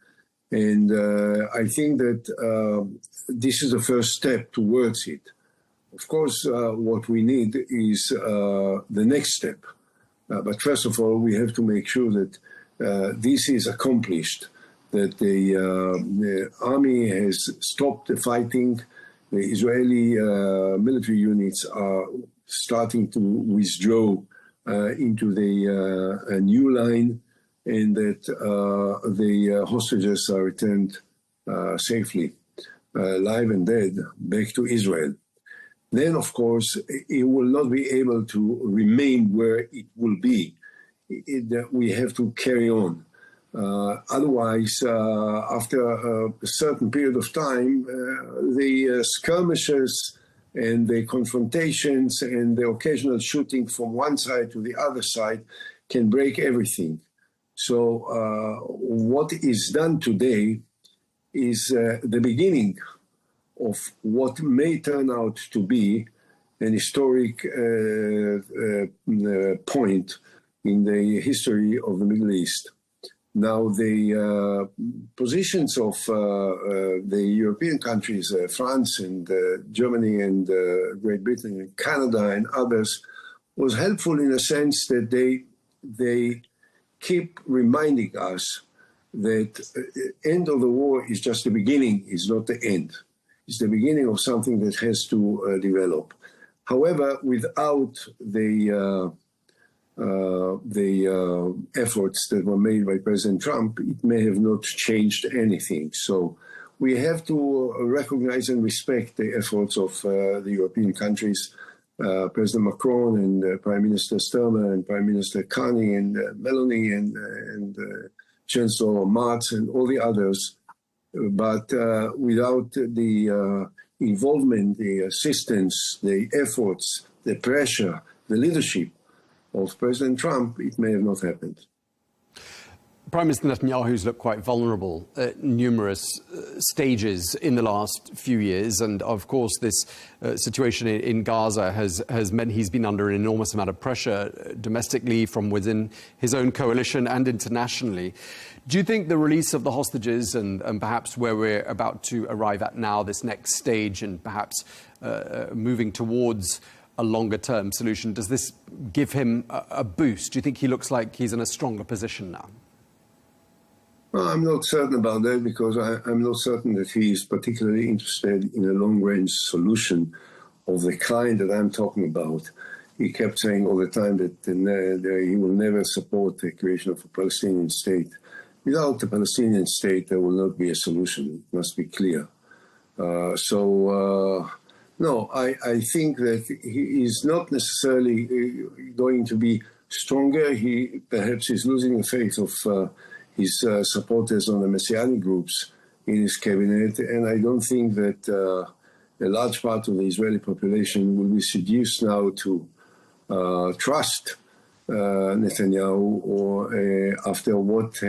And I think that this is the first step towards it. Of course, what we need is the next step. But first of all, we have to make sure that this is accomplished, that the army has stopped the fighting, the Israeli military units are starting to withdraw into the new line, and that the hostages are returned safely, live and dead, back to Israel. Then, of course, it will not be able to remain where it will be. We have to carry on. Otherwise, after a certain period of time, the skirmishes and the confrontations and the occasional shooting from one side to the other side can break everything. So what is done today is the beginning of what may turn out to be an historic point in the history of the Middle East. Now, the positions of the European countries, France and Germany and Great Britain and Canada and others, was helpful in a sense that they keep reminding us that end of the war is just the beginning, is not the end. It's the beginning of something that has to develop. However, without the efforts that were made by President Trump, it may have not changed anything. So we have to recognize and respect the efforts of the European countries, President Macron and Prime Minister Sturmer and Prime Minister Carney and Meloni and Chancellor Marz and all the others. But without the involvement, the assistance, the efforts, the pressure, the leadership of President Trump, it may have not happened. Prime Minister Netanyahu's looked quite vulnerable at numerous stages in the last few years. And of course, this situation in Gaza has meant he's been under an enormous amount of pressure domestically from within his own coalition and internationally. Do you think the release of the hostages and perhaps where we're about to arrive at now, this next stage, and perhaps moving towards a longer-term solution, does this give him a boost? Do you think he looks like he's in a stronger position now? Well, I'm not certain about that because I'm not certain that he is particularly interested in a long-range solution of the kind that I'm talking about. He kept saying all the time that he will never support the creation of a Palestinian state. Without a Palestinian state, there will not be a solution. It must be clear. No, I think that he is not necessarily going to be stronger. He perhaps is losing the faith of his supporters on the Messianic groups in his cabinet. And I don't think that a large part of the Israeli population will be seduced now to trust Netanyahu or after what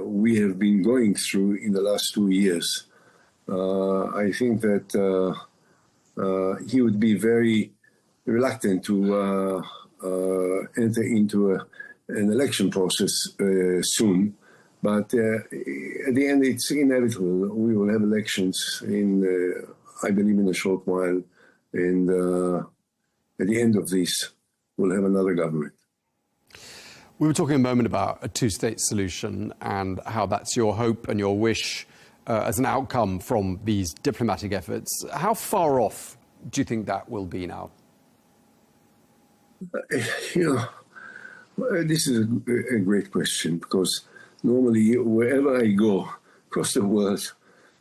we have been going through in the last 2 years. I think that he would be very reluctant to enter into an election process soon. But at the end, it's inevitable. We will have elections I believe, in a short while. And at the end of this, we'll have another government. We were talking a moment about a two-state solution and how that's your hope and your wish as an outcome from these diplomatic efforts. How far off do you think that will be now? This is a great question because normally wherever I go across the world,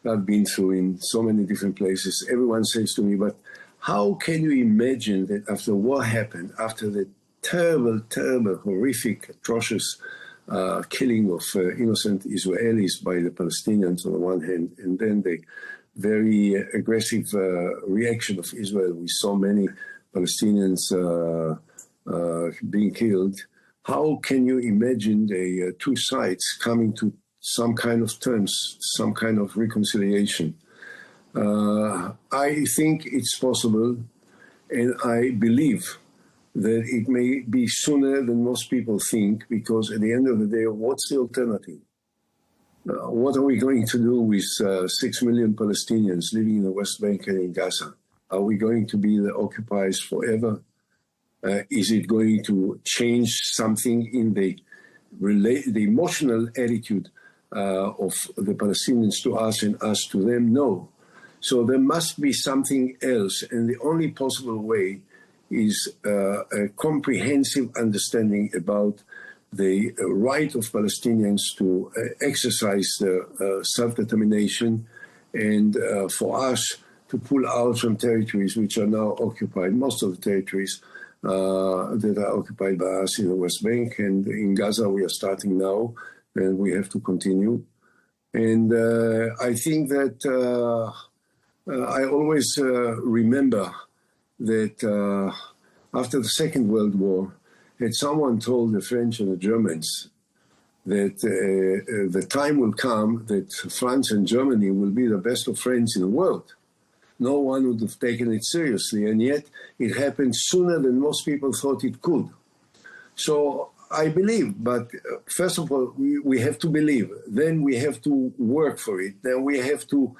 I've been through in so many different places, everyone says to me, but how can you imagine that after what happened, after the terrible, terrible, horrific, atrocious killing of innocent Israelis by the Palestinians on the one hand, and then the very aggressive reaction of Israel with so many Palestinians being killed, how can you imagine the two sides coming to some kind of terms, some kind of reconciliation? I think it's possible, and I believe that it may be sooner than most people think, because at the end of the day, what's the alternative? What are we going to do with 6 million Palestinians living in the West Bank and in Gaza? Are we going to be the occupiers forever? Is it going to change something in the emotional attitude of the Palestinians to us and us to them? No. So there must be something else, and the only possible way is a comprehensive understanding about the right of Palestinians to exercise self-determination, and for us to pull out from territories which are now occupied, most of the territories that are occupied by us in the West Bank, and in Gaza we are starting now, and we have to continue. And I think that I always remember that after the Second World War, had someone told the French and the Germans that the time will come that France and Germany will be the best of friends in the world. No one would have taken it seriously, and yet it happened sooner than most people thought it could. So I believe, but first of all, we have to believe. Then we have to work for it. Then we have to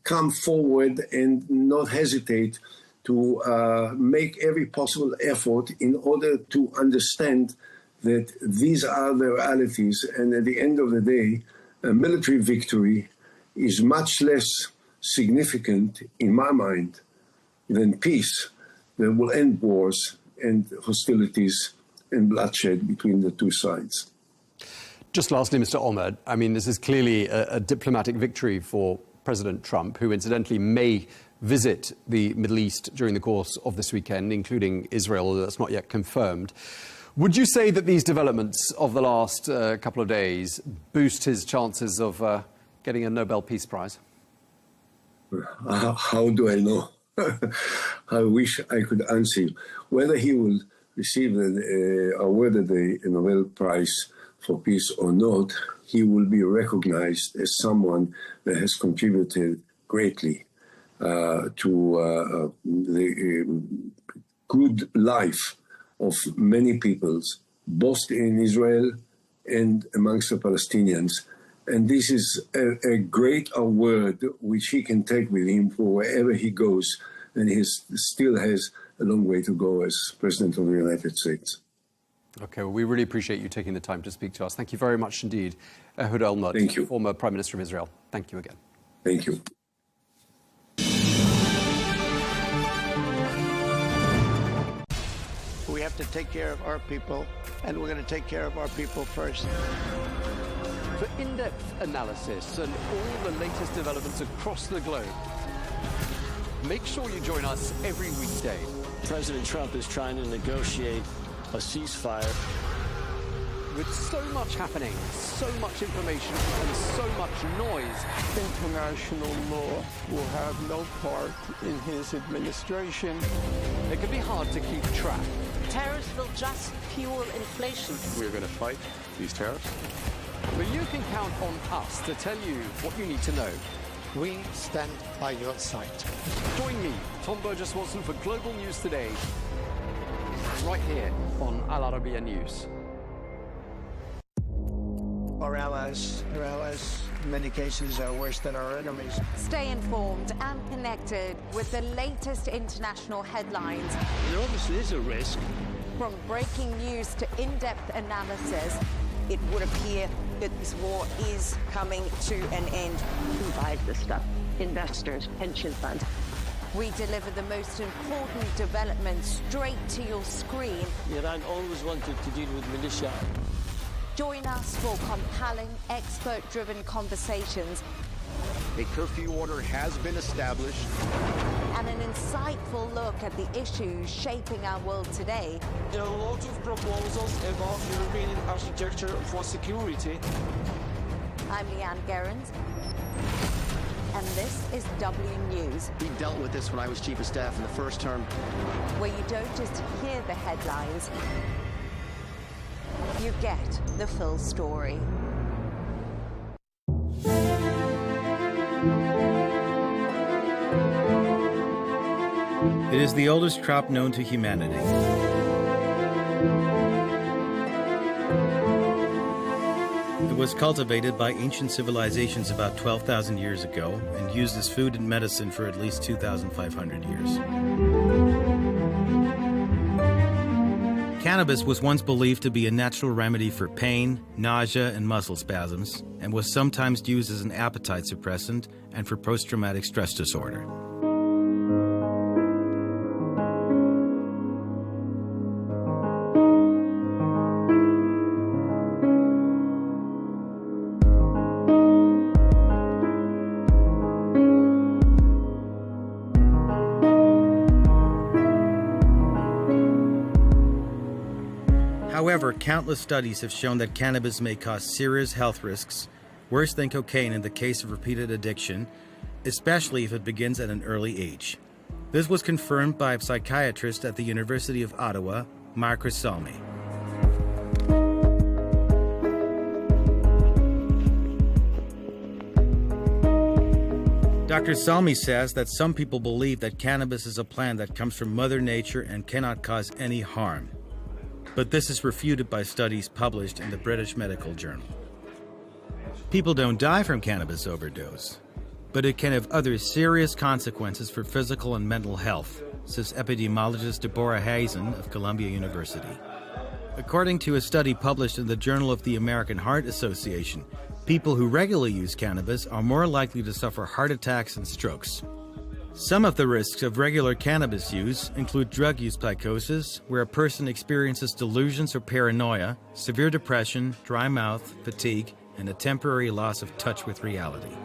come forward and not hesitate to make every possible effort in order to understand that these are the realities. And at the end of the day, a military victory is much less significant, in my mind, than peace that will end wars and hostilities and bloodshed between the two sides. Just lastly, Mr. Olmert, I mean, this is clearly a diplomatic victory for President Trump, who incidentally may visit the Middle East during the course of this weekend, including Israel, although that's not yet confirmed. Would you say that these developments of the last couple of days boost his chances of getting a Nobel Peace Prize? How do I know? I wish I could answer you. Whether he will receive awarded a Nobel Prize for Peace or not, he will be recognized as someone that has contributed greatly to the good life of many peoples, both in Israel and amongst the Palestinians. And this is a great award which he can take with him for wherever he goes. And he still has a long way to go as President of the United States. Okay, well, we really appreciate you taking the time to speak to us. Thank you very much indeed, Ehud Olmert, former Prime Minister of Israel. Thank you again. Thank you. We have to take care of our people, and we're going to take care of our people first. For in-depth analysis and all the latest developments across the globe, make sure you join us every weekday. President Trump is trying to negotiate a ceasefire. With so much happening, so much information, and so much noise, International law will have no part in his administration. It can be hard to keep track. Tariffs will just fuel inflation. We're going to fight these tariffs. But you can count on us to tell you what you need to know. We stand by your side. Join me, Tom Burges Watson, for Global News Today, right here on Al Arabiya News. Our allies, in many cases, are worse than our enemies. Stay informed and connected with the latest international headlines. There obviously is a risk. From breaking news to in-depth analysis, it would appear that this war is coming to an end. Who buys this stuff? Investors, pension funds. We deliver the most important developments straight to your screen. Iran always wanted to deal with militia. Join us for compelling, expert-driven conversations. A curfew order has been established. And an insightful look at the issues shaping our world today. There are a lot of proposals about European architecture for security. I'm Leigh Ann Gerrans, and this is W News. We dealt with this when I was Chief of Staff in the first term. Where you don't just hear the headlines, you get the full story. It is the oldest crop known to humanity. It was cultivated by ancient civilizations about 12,000 years ago and used as food and medicine for at least 2,500 years. Cannabis was once believed to be a natural remedy for pain, nausea, and muscle spasms, and was sometimes used as an appetite suppressant and for post-traumatic stress disorder. However, countless studies have shown that cannabis may cause serious health risks, worse than cocaine in the case of repeated addiction, especially if it begins at an early age. This was confirmed by a psychiatrist at the University of Ottawa, Marcus Salmi. Dr. Salmi says that some people believe that cannabis is a plant that comes from Mother Nature and cannot cause any harm. but this is refuted by studies published in the British Medical Journal. People don't die from cannabis overdose, but it can have other serious consequences for physical and mental health, says epidemiologist Deborah Hazen of Columbia University. According to a study published in the Journal of the American Heart Association, people who regularly use cannabis are more likely to suffer heart attacks and strokes. Some of the risks of regular cannabis use include drug use psychosis, where a person experiences delusions or paranoia, severe depression, dry mouth, fatigue, and a temporary loss of touch with reality.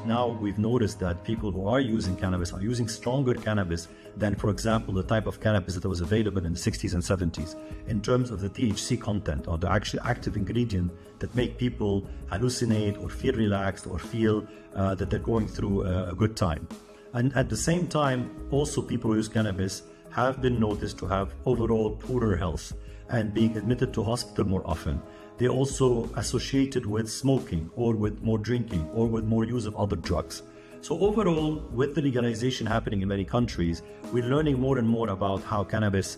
Now we've noticed that people who are using cannabis are using stronger cannabis than, for example, the type of cannabis that was available in the 60s and 70s in terms of the THC content, or the actual active ingredient that make people hallucinate or feel relaxed or feel that they're going through a good time. And at the same time, also people who use cannabis have been noticed to have overall poorer health and being admitted to hospital more often. They're also associated with smoking or with more drinking or with more use of other drugs. So overall, with the legalization happening in many countries, we're learning more and more about how cannabis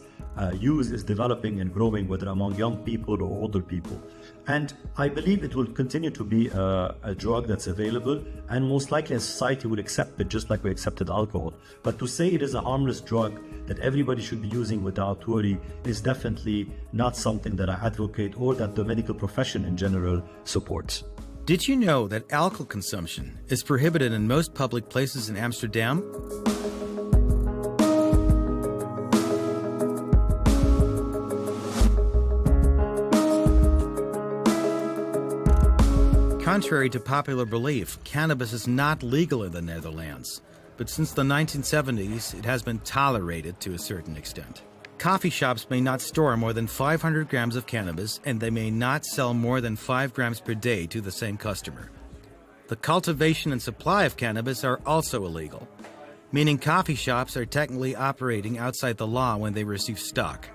use is developing and growing, whether among young people or older people. And I believe it will continue to be a drug that's available, and most likely a society will accept it just like we accepted alcohol. But to say it is a harmless drug that everybody should be using without worry is definitely not something that I advocate or that the medical profession in general supports. Did you know that alcohol consumption is prohibited in most public places in Amsterdam? Contrary to popular belief, cannabis is not legal in the Netherlands, but since the 1970s, it has been tolerated to a certain extent. Coffee shops may not store more than 500 grams of cannabis, and they may not sell more than 5 grams per day to the same customer. The cultivation and supply of cannabis are also illegal, meaning coffee shops are technically operating outside the law when they receive stock.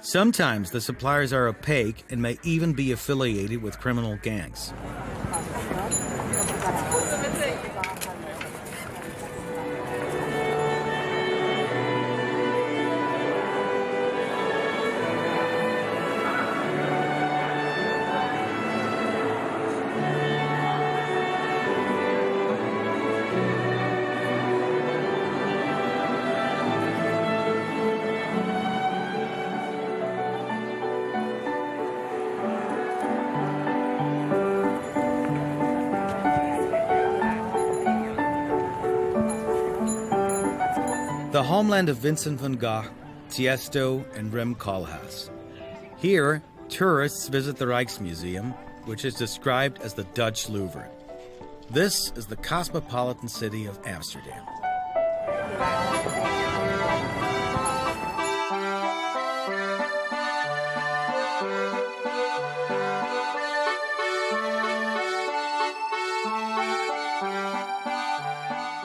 Sometimes the suppliers are opaque and may even be affiliated with criminal gangs. The homeland of Vincent van Gogh, Tiesto, and Rem Koolhaas. Here, tourists visit the Rijksmuseum, which is described as the Dutch Louvre. This is the cosmopolitan city of Amsterdam.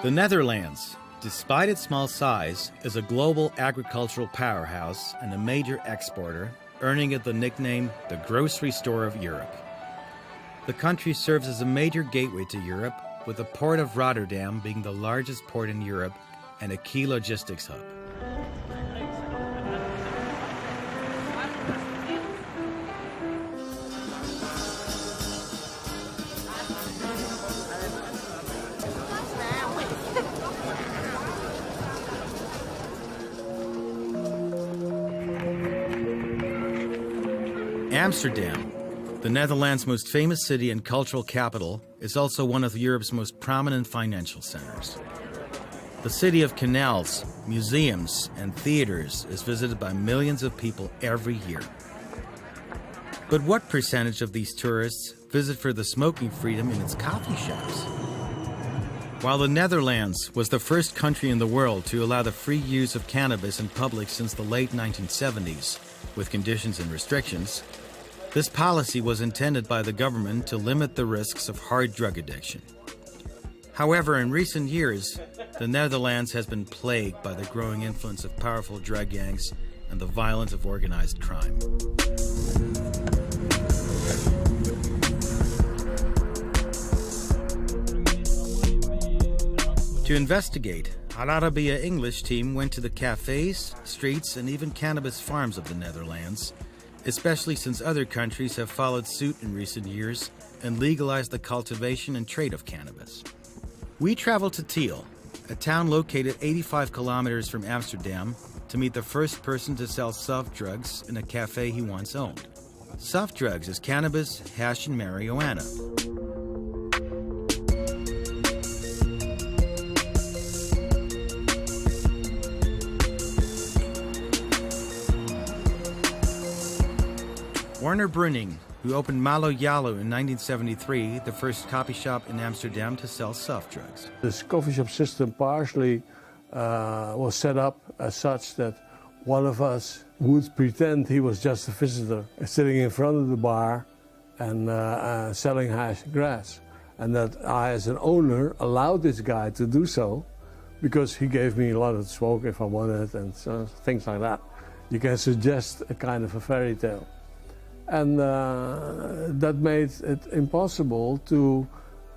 The Netherlands, despite its small size, is a global agricultural powerhouse and a major exporter, earning it the nickname the grocery store of Europe. The country serves as a major gateway to Europe, with the port of Rotterdam being the largest port in Europe and a key logistics hub. Amsterdam, the Netherlands' most famous city and cultural capital, is also one of Europe's most prominent financial centers. The city of canals, museums, and theaters is visited by millions of people every year. But what percentage of these tourists visit for the smoking freedom in its coffee shops? While the Netherlands was the first country in the world to allow the free use of cannabis in public since the late 1970s, with conditions and restrictions, this policy was intended by the government to limit the risks of hard drug addiction. However, in recent years, the Netherlands has been plagued by the growing influence of powerful drug gangs and the violence of organized crime. To investigate, our Arabiya English team went to the cafes, streets, and even cannabis farms of the Netherlands, especially since other countries have followed suit in recent years and legalized the cultivation and trade of cannabis. We traveled to Tiel, a town located 85 kilometers from Amsterdam, to meet the first person to sell soft drugs in a cafe he once owned. Soft drugs is cannabis, hash, and marijuana. Werner Bruning, who opened Malo Yalo in 1973, the first coffee shop in Amsterdam to sell soft drugs. This coffee shop system partially was set up as such that one of us would pretend he was just a visitor sitting in front of the bar and selling hash and grass. And that I, as an owner, allowed this guy to do so because he gave me a lot of smoke if I wanted and so, things like that. You can suggest a kind of a fairy tale. And that made it impossible to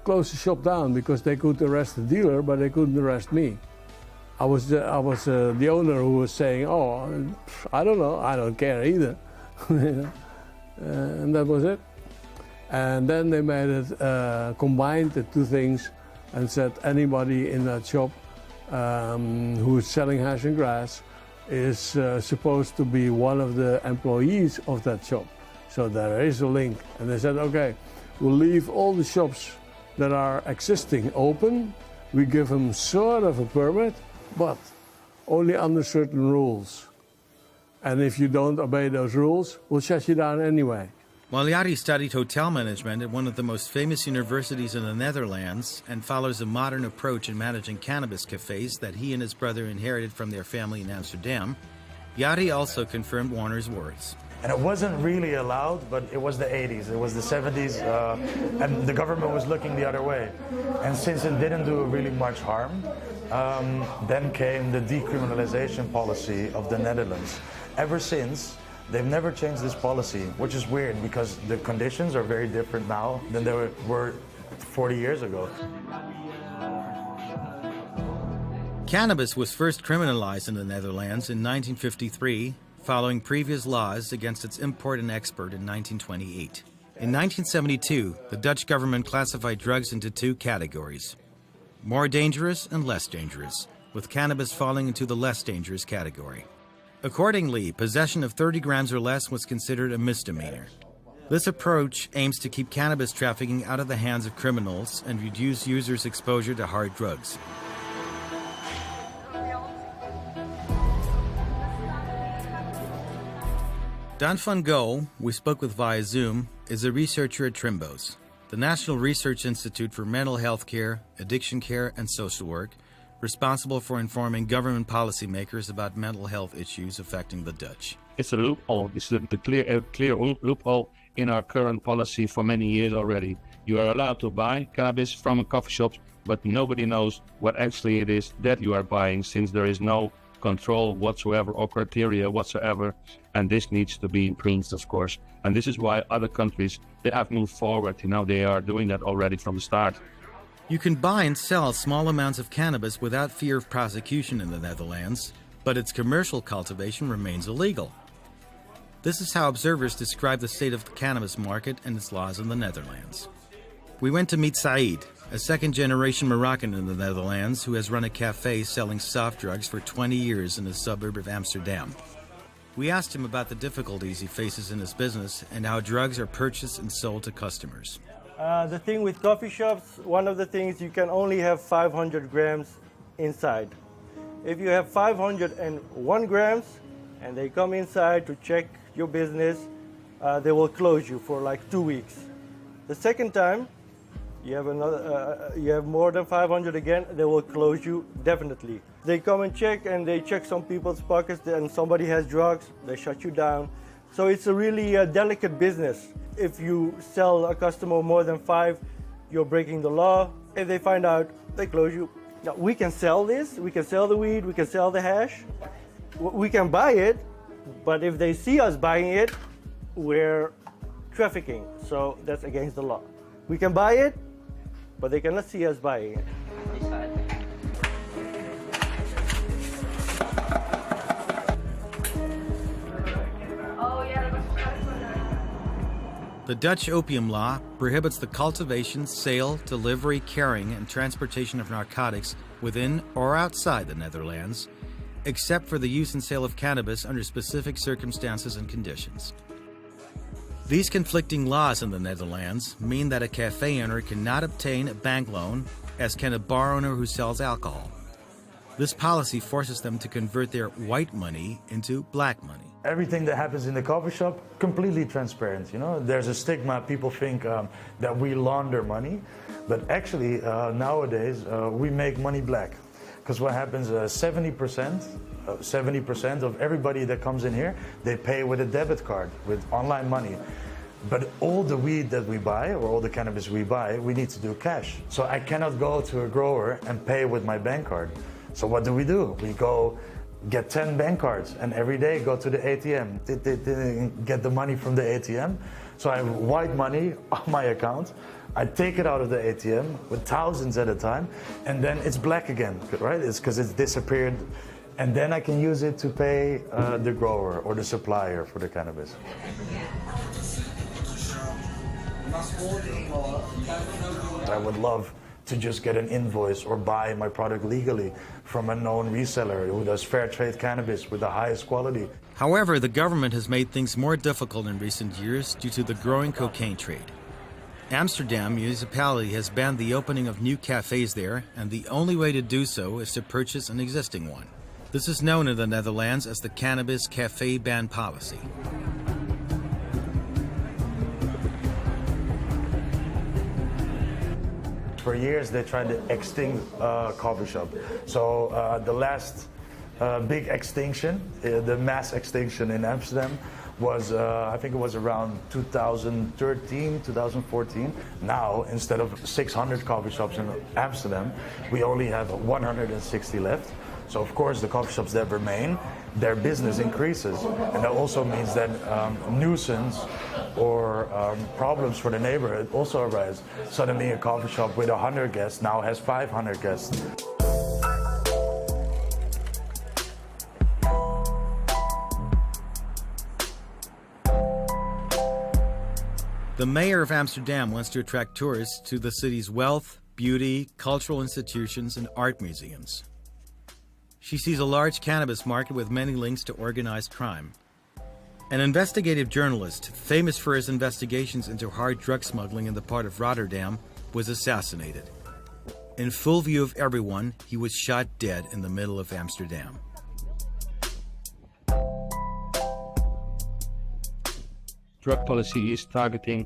close the shop down because they could arrest the dealer, but they couldn't arrest me. I was the owner who was saying, "Oh, I don't know, I don't care either," and that was it. And then they made it combined the two things, and said anybody in that shop who is selling hash and grass is supposed to be one of the employees of that shop. So there is a link. And they said, okay, we'll leave all the shops that are existing open. We give them sort of a permit, but only under certain rules. And if you don't obey those rules, we'll shut you down anyway. While Jari studied hotel management at one of the most famous universities in the Netherlands and follows a modern approach in managing cannabis cafes that he and his brother inherited from their family in Amsterdam, Jari also confirmed Warner's words. And it wasn't really allowed, but it was the 80s, it was the 70s, and the government was looking the other way. And since it didn't do really much harm, then came the decriminalization policy of the Netherlands. Ever since, they've never changed this policy, which is weird because the conditions are very different now than they were 40 years ago. Cannabis was first criminalized in the Netherlands in 1953, following previous laws against its import and export in 1928. In 1972, the Dutch government classified drugs into two categories: more dangerous and less dangerous, with cannabis falling into the less dangerous category. Accordingly, possession of 30 grams or less was considered a misdemeanor. This approach aims to keep cannabis trafficking out of the hands of criminals and reduce users' exposure to hard drugs. Dan van Gogh, we spoke with via Zoom, is a researcher at Trimbos, the National Research Institute for Mental Health Care, Addiction Care and Social Work, responsible for informing government policymakers about mental health issues affecting the Dutch. It's a loophole. It's a clear loophole in our current policy for many years already. You are allowed to buy cannabis from a coffee shop, but nobody knows what actually it is that you are buying, since there is no control whatsoever or criteria whatsoever, and this needs to be improved, of course. And this is why other countries, they have moved forward. They are doing that already from the start. You can buy and sell small amounts of cannabis without fear of prosecution in the Netherlands, but its commercial cultivation remains illegal. This is how observers describe the state of the cannabis market and its laws in the Netherlands. We went to meet Saeed, a second-generation Moroccan in the Netherlands who has run a cafe selling soft drugs for 20 years in a suburb of Amsterdam. We asked him about the difficulties he faces in his business and how drugs are purchased and sold to customers. The thing with coffee shops, one of the things, you can only have 500 grams inside. If you have 501 grams and they come inside to check your business, they will close you for like 2 weeks. The second time, you have more than 500 again, they will close you definitely. They come and check some people's pockets and somebody has drugs, they shut you down. So it's a really delicate business. If you sell a customer more than 5, you're breaking the law. If they find out, they close you. Now, we can sell this, we can sell the weed, we can sell the hash, we can buy it, but if they see us buying it, we're trafficking, so that's against the law. We can buy it, but they cannot see us buying it. The Dutch opium law prohibits the cultivation, sale, delivery, carrying, and transportation of narcotics within or outside the Netherlands, except for the use and sale of cannabis under specific circumstances and conditions. These conflicting laws in the Netherlands mean that a cafe owner cannot obtain a bank loan, as can a bar owner who sells alcohol. This policy forces them to convert their white money into black money. Everything that happens in the coffee shop, completely transparent. You know, there's a stigma. People think that we launder money, but actually nowadays we make money black. Because what happens, 70% of everybody that comes in here, they pay with a debit card, with online money. But all the weed that we buy, or all the cannabis we buy, we need to do cash. So I cannot go to a grower and pay with my bank card. So what do? We go get 10 bank cards and every day go to the ATM, get the money from the ATM. So I have white money on my account. I take it out of the ATM with thousands at a time, and then it's black again, right? It's because it's disappeared. And then I can use it to pay the grower or the supplier for the cannabis. I would love to just get an invoice or buy my product legally from a known reseller who does fair trade cannabis with the highest quality. However, the government has made things more difficult in recent years due to the growing cocaine trade. Amsterdam municipality has banned the opening of new cafes there, and the only way to do so is to purchase an existing one. This is known in the Netherlands as the Cannabis Cafe Ban Policy. For years, they tried to extinct coffee shop. So the last big extinction, the mass extinction in Amsterdam, was I think it was around 2013, 2014. Now, instead of 600 coffee shops in Amsterdam, we only have 160 left. So of course, the coffee shops that remain, their business increases, and that also means that nuisance or problems for the neighborhood also arise. Suddenly, a coffee shop with 100 guests now has 500 guests. The mayor of Amsterdam wants to attract tourists to the city's wealth, beauty, cultural institutions, and art museums. She sees a large cannabis market with many links to organized crime. An investigative journalist, famous for his investigations into hard drug smuggling in the port of Rotterdam, was assassinated. In full view of everyone, he was shot dead in the middle of Amsterdam. Drug policy is targeting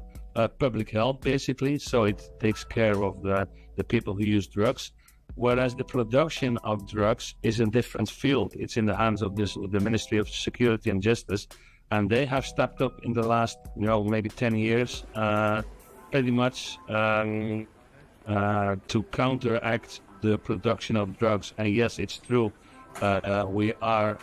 public health, basically, so it takes care of the people who use drugs. Whereas the production of drugs is a different field. It's in the hands of the Ministry of Security and Justice, and they have stepped up in the last, maybe 10 years, pretty much to counteract the production of drugs. And yes, it's true. We are,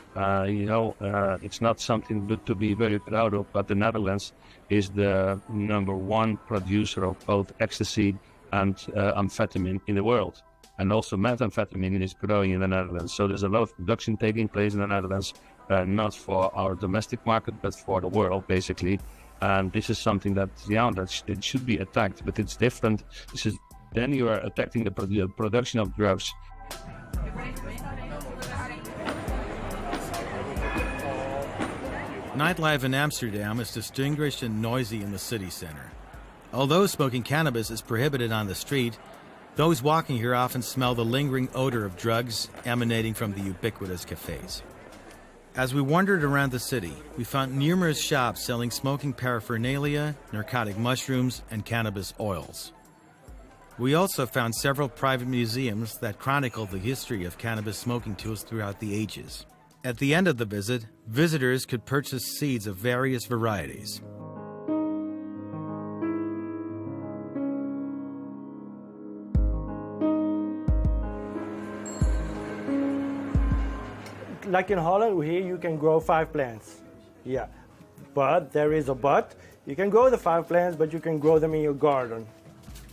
it's not something to be very proud of, but the Netherlands is the #1 producer of both ecstasy and amphetamine in the world. And also methamphetamine is growing in the Netherlands. So there's a lot of production taking place in the Netherlands, not for our domestic market, but for the world, basically. And this is something that it should be attacked, but it's different. Then you are attacking the production of drugs. Nightlife in Amsterdam is distinguished and noisy in the city center. Although smoking cannabis is prohibited on the street, those walking here often smell the lingering odor of drugs emanating from the ubiquitous cafes. As we wandered around the city, we found numerous shops selling smoking paraphernalia, narcotic mushrooms, and cannabis oils. We also found several private museums that chronicle the history of cannabis smoking tools throughout the ages. At the end of the visit, visitors could purchase seeds of various varieties. Like in Holland, here you can grow 5 plants. Yeah, but there is a but. You can grow the 5 plants, but you can grow them in your garden.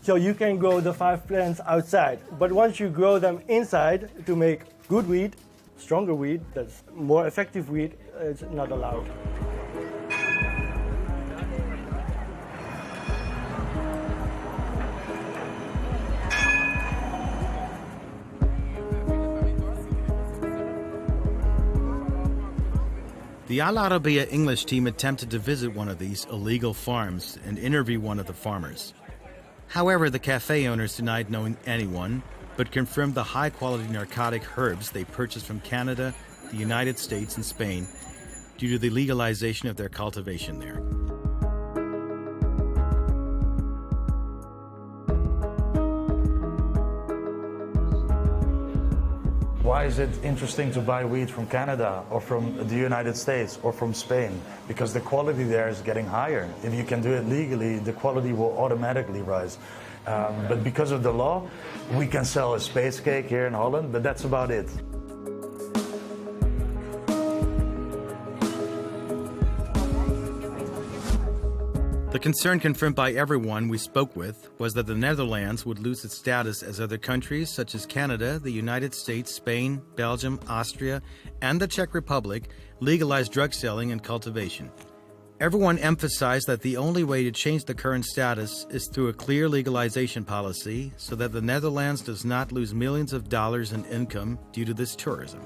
So you can grow the 5 plants outside. But once you grow them inside to make good weed, stronger weed, that's more effective weed, it's not allowed. The Al Arabiya English team attempted to visit one of these illegal farms and interview one of the farmers. However, the cafe owners denied knowing anyone, but confirmed the high-quality narcotic herbs they purchased from Canada, the United States, and Spain due to the legalization of their cultivation there. Why is it interesting to buy weed from Canada or from the United States or from Spain? Because the quality there is getting higher. If you can do it legally, the quality will automatically rise. But because of the law, we can sell a space cake here in Holland, but that's about it. The concern confirmed by everyone we spoke with was that the Netherlands would lose its status as other countries such as Canada, the United States, Spain, Belgium, Austria, and the Czech Republic legalized drug selling and cultivation. Everyone emphasized that the only way to change the current status is through a clear legalization policy so that the Netherlands does not lose millions of dollars in income due to this tourism.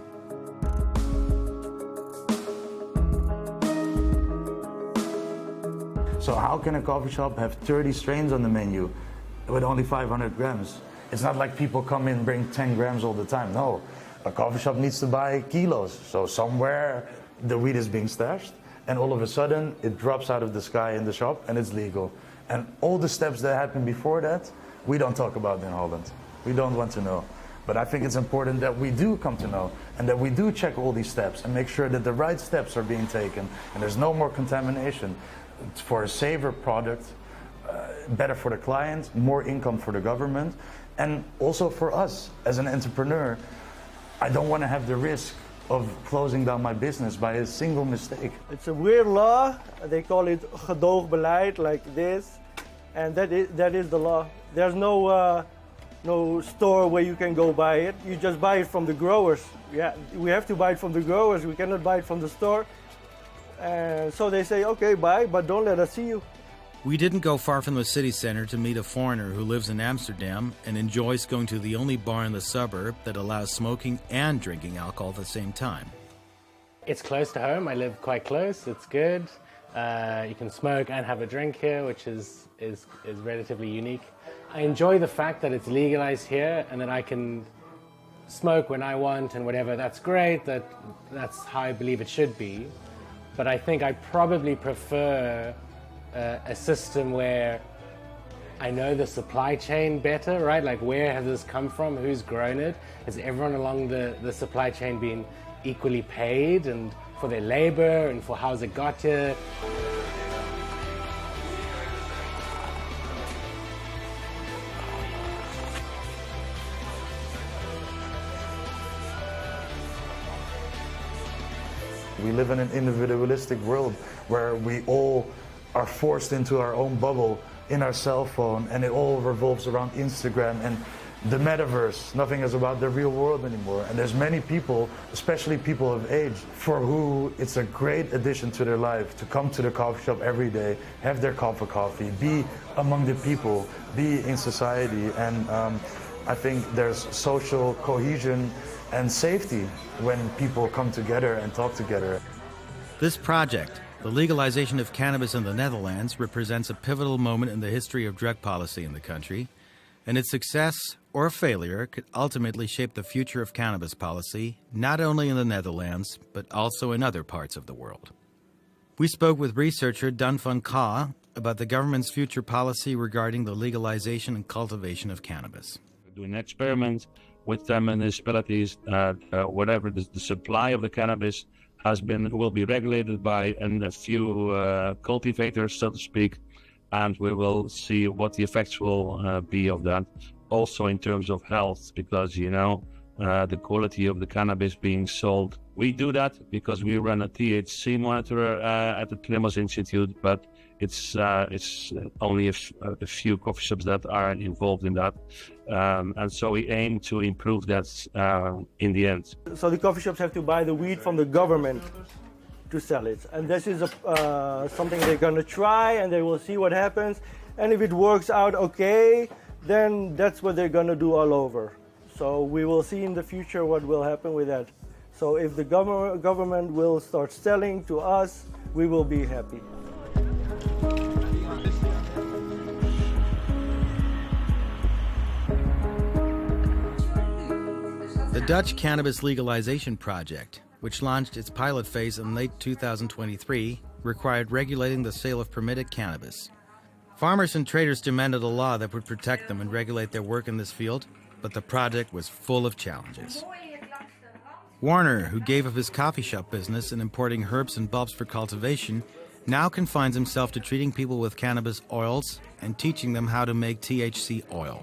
So how can a coffee shop have 30 strains on the menu with only 500 grams? It's not like people come in and bring 10 grams all the time. No, a coffee shop needs to buy kilos. So somewhere the weed is being stashed, and all of a sudden it drops out of the sky in the shop and it's legal. And all the steps that happened before that, we don't talk about in Holland. We don't want to know. But I think it's important that we do come to know and that we do check all these steps and make sure that the right steps are being taken and there's no more contamination. For a safer product, better for the client, more income for the government, and also for us as an entrepreneur. I don't want to have the risk of closing down my business by a single mistake. It's a weird law. They call it gedoogbeleid, like this, and that is the law. There's no store where you can go buy it. You just buy it from the growers. Yeah, we have to buy it from the growers. We cannot buy it from the store. And so they say, okay, buy, but don't let us see you. We didn't go far from the city center to meet a foreigner who lives in Amsterdam and enjoys going to the only bar in the suburb that allows smoking and drinking alcohol at the same time. It's close to home. I live quite close. It's good. You can smoke and have a drink here, which is relatively unique. I enjoy the fact that it's legalized here and that I can smoke when I want and whatever. That's great. That's how I believe it should be. But I think I probably prefer a system where I know the supply chain better, right? Like, where has this come from? Who's grown it? Has everyone along the supply chain been equally paid and for their labor and for how's it got here? We live in an individualistic world where we all are forced into our own bubble in our cell phone, and it all revolves around Instagram and the metaverse. Nothing is about the real world anymore. And there's many people, especially people of age, for who it's a great addition to their life to come to the coffee shop every day, have their cup of coffee, be among the people, be in society. And I think there's social cohesion and safety when people come together and talk together. This project, the legalization of cannabis in the Netherlands, represents a pivotal moment in the history of drug policy in the country, and its success or failure could ultimately shape the future of cannabis policy, not only in the Netherlands, but also in other parts of the world. We spoke with researcher Dan van Ka about the government's future policy regarding the legalization and cultivation of cannabis. We're doing experiments with the municipalities, whatever the supply of the cannabis will be regulated by a few cultivators, so to speak, and we will see what the effects will be of that. Also in terms of health, because the quality of the cannabis being sold. We do that because we run a THC monitor at the Klimas Institute, but it's only a few coffee shops that are involved in that. And so we aim to improve that in the end. So the coffee shops have to buy the weed from the government to sell it. And this is something they're going to try, and they will see what happens. And if it works out okay, then that's what they're going to do all over. So we will see in the future what will happen with that. So if the government will start selling to us, we will be happy. The Dutch Cannabis Legalization Project, which launched its pilot phase in late 2023, required regulating the sale of permitted cannabis. Farmers and traders demanded a law that would protect them and regulate their work in this field, but the project was full of challenges. Warner, who gave up his coffee shop business and importing herbs and bulbs for cultivation, now confines himself to treating people with cannabis oils and teaching them how to make THC oil.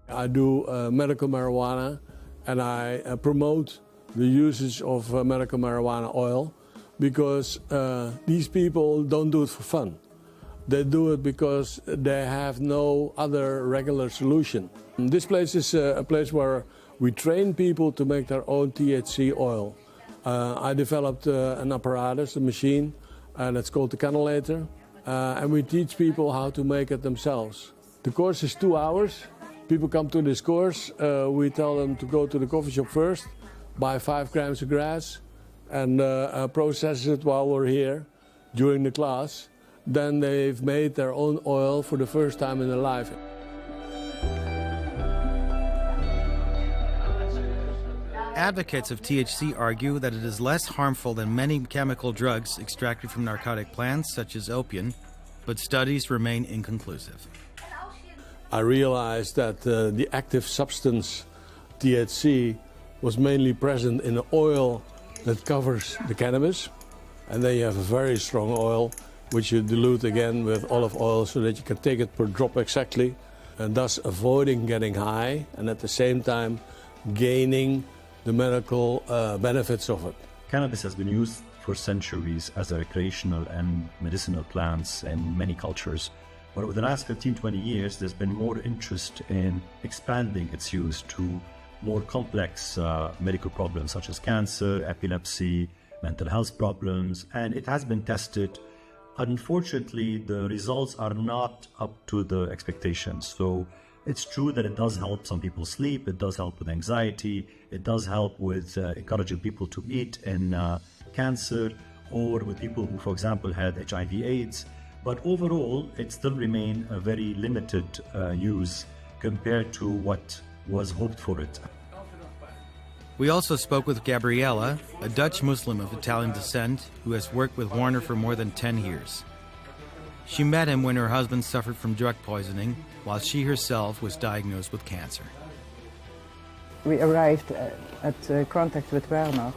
I do medical marijuana, and I promote the usage of medical marijuana oil because these people don't do it for fun. They do it because they have no other regular solution. This place is a place where we train people to make their own THC oil. I developed an apparatus, a machine, that's called the cannulator, and we teach people how to make it themselves. The course is 2 hours. People come to this course, we tell them to go to the coffee shop first, buy 5 grams of grass, and process it while we're here during the class. Then they've made their own oil for the first time in their life. Advocates of THC argue that it is less harmful than many chemical drugs extracted from narcotic plants such as opium, but studies remain inconclusive. I realized that the active substance THC was mainly present in the oil that covers the cannabis, and then you have a very strong oil which you dilute again with olive oil so that you can take it per drop exactly, and thus avoiding getting high and at the same time gaining the medical benefits of it. Cannabis has been used for centuries as a recreational and medicinal plants in many cultures. But over the last 15-20 years, there's been more interest in expanding its use to more complex medical problems such as cancer, epilepsy, mental health problems, and it has been tested. Unfortunately, the results are not up to the expectations. So it's true that it does help some people sleep, it does help with anxiety, it does help with encouraging people to eat in cancer, or with people who, for example, had HIV/AIDS. But overall, it still remains a very limited use compared to what was hoped for it. We also spoke with Gabriella, a Dutch Muslim of Italian descent who has worked with Warner for more than 10 years. She met him when her husband suffered from drug poisoning, while she herself was diagnosed with cancer. We arrived at contact with Werner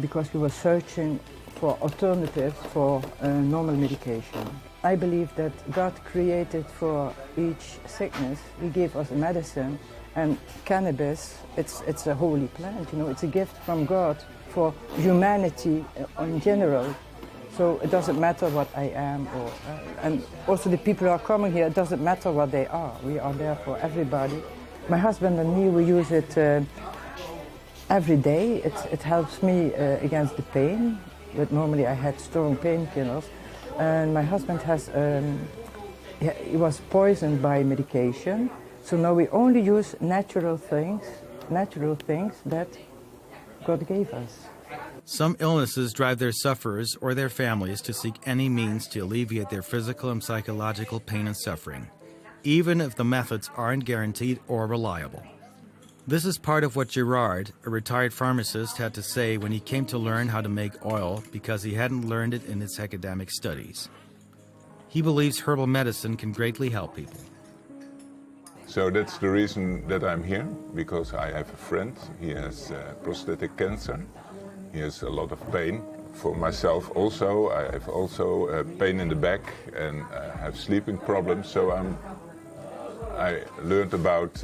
because we were searching for alternatives for normal medication. I believe that God created for each sickness, He gave us a medicine, and cannabis, it's a holy plant, you know, it's a gift from God for humanity in general. So it doesn't matter what I am, and also the people who are coming here, it doesn't matter what they are. We are there for everybody. My husband and me, we use it every day. It helps me against the pain, but normally I had strong painkillers. And my husband has, he was poisoned by medication. So now we only use natural things that God gave us. Some illnesses drive their sufferers or their families to seek any means to alleviate their physical and psychological pain and suffering, even if the methods aren't guaranteed or reliable. This is part of what Gerard, a retired pharmacist, had to say when he came to learn how to make oil because he hadn't learned it in his academic studies. He believes herbal medicine can greatly help people. So that's the reason that I'm here, because I have a friend. He has prostate cancer. He has a lot of pain. For myself also, I have also pain in the back and have sleeping problems. So I learned about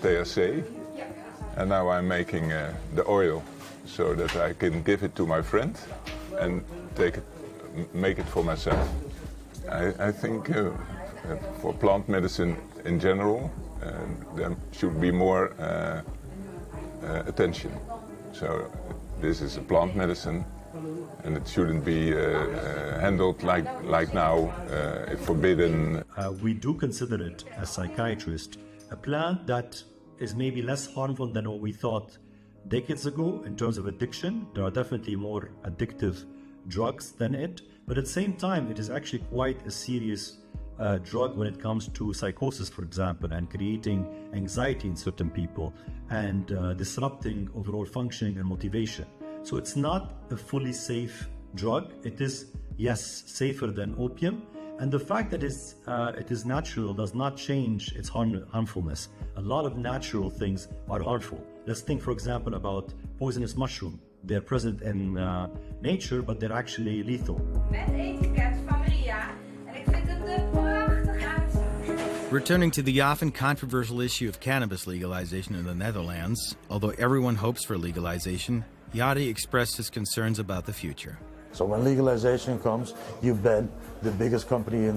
THC, and now I'm making the oil so that I can give it to my friend and make it for myself. I think for plant medicine in general, there should be more attention. So this is a plant medicine, and it shouldn't be handled like now, forbidden. We do consider it, as psychiatrists, a plant that is maybe less harmful than what we thought decades ago in terms of addiction. There are definitely more addictive drugs than it, but at the same time, it is actually quite a serious drug when it comes to psychosis, for example, and creating anxiety in certain people and disrupting overall functioning and motivation. So it's not a fully safe drug. It is, yes, safer than opium. And the fact that it is natural does not change its harmfulness. A lot of natural things are harmful. Let's think, for example, about poisonous mushroom. They're present in nature, but they're actually lethal. Returning to the often controversial issue of cannabis legalization in the Netherlands, although everyone hopes for legalization, Yadi expressed his concerns about the future. So when legalization comes, you bet the biggest companies in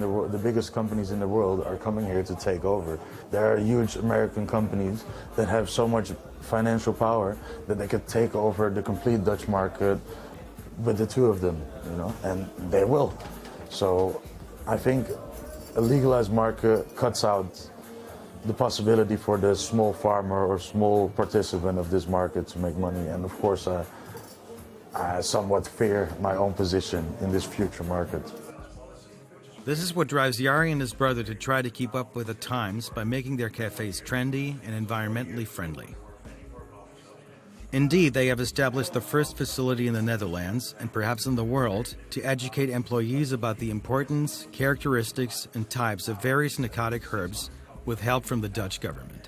the world are coming here to take over. There are huge American companies that have so much financial power that they could take over the complete Dutch market with the two of them, you know, and they will. So I think a legalized market cuts out the possibility for the small farmer or small participant of this market to make money. And of course, I somewhat fear my own position in this future market. This is what drives Yari and his brother to try to keep up with the times by making their cafes trendy and environmentally friendly. Indeed, they have established the first facility in the Netherlands, and perhaps in the world, to educate employees about the importance, characteristics, and types of various narcotic herbs with help from the Dutch government.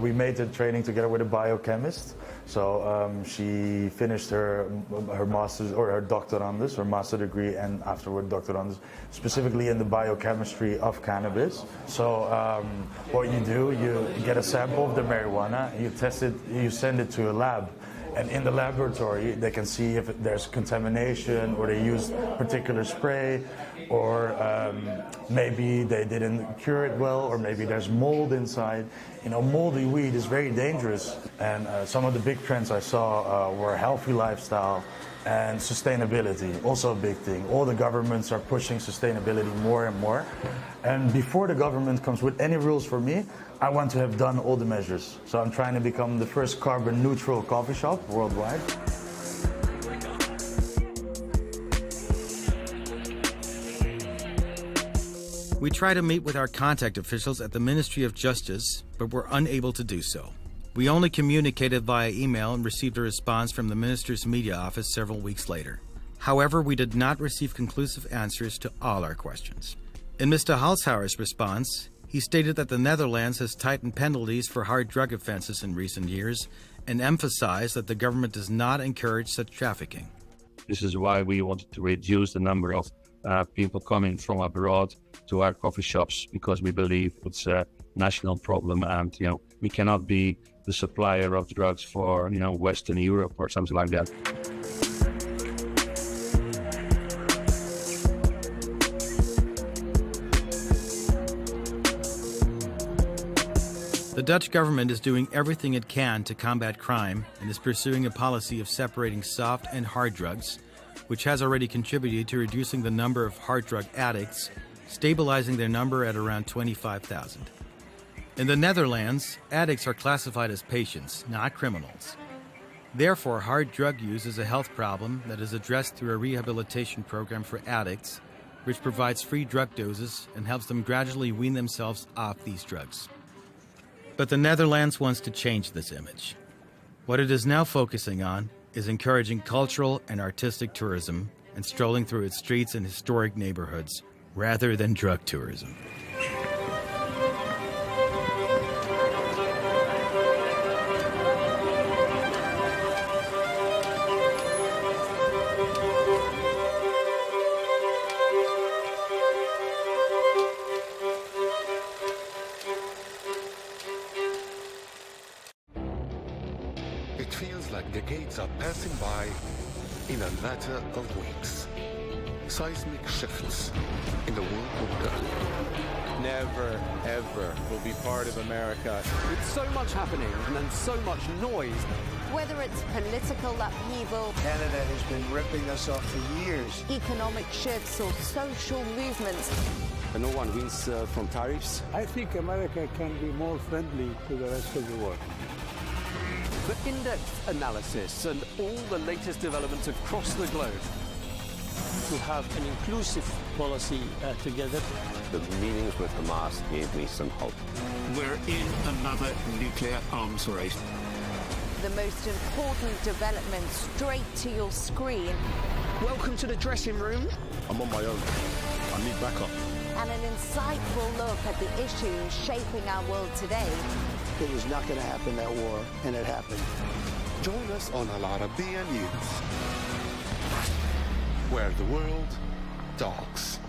We made the training together with a biochemist. So she finished her master's or her doctorandus, her master degree, and afterward doctorandus, specifically in the biochemistry of cannabis. So what you do, you get a sample of the marijuana, you test it, you send it to a lab. And in the laboratory, they can see if there's contamination, or they use particular spray, or maybe they didn't cure it well, or maybe there's mold inside. You know, moldy weed is very dangerous. And some of the big trends I saw were healthy lifestyle and sustainability, also a big thing. All the governments are pushing sustainability more and more. And before the government comes with any rules for me, I want to have done all the measures. So I'm trying to become the first carbon neutral coffee shop worldwide. We try to meet with our contact officials at the Ministry of Justice, but were unable to do so. We only communicated via email and received a response from the Minister's media office several weeks later. However, we did not receive conclusive answers to all our questions. In Mr. Halshauer's response, he stated that the Netherlands has tightened penalties for hard drug offenses in recent years and emphasized that the government does not encourage such trafficking. This is why we wanted to reduce the number of people coming from abroad to our coffee shops, because we believe it's a national problem, and we cannot be the supplier of drugs for Western Europe or something like that. The Dutch government is doing everything it can to combat crime and is pursuing a policy of separating soft and hard drugs, which has already contributed to reducing the number of hard drug addicts, stabilizing their number at around 25,000. In the Netherlands, addicts are classified as patients, not criminals. Therefore, hard drug use is a health problem that is addressed through a rehabilitation program for addicts, which provides free drug doses and helps them gradually wean themselves off these drugs. But the Netherlands wants to change this image. What it is now focusing on is encouraging cultural and artistic tourism and strolling through its streets and historic neighborhoods, rather than drug tourism. It feels like decades are passing by in a matter of weeks. Seismic shifts in the world order. Never, ever will be part of America. With so much happening and so much noise. Whether it's political upheaval, Canada has been ripping us off for years. economic shifts, or social movements, And no one wins from tariffs. I think America can be more friendly to the rest of the world. For in-depth analysis and all the latest developments across the globe. To have an inclusive policy together. The meetings with Hamas gave me some hope. We're in another nuclear arms race. The most important development straight to your screen. Welcome to the dressing room. I'm on my own. I need backup. And an insightful look at the issues shaping our world today. It was not going to happen, that war, and it happened. Join us on Arabiya News, where the world talks.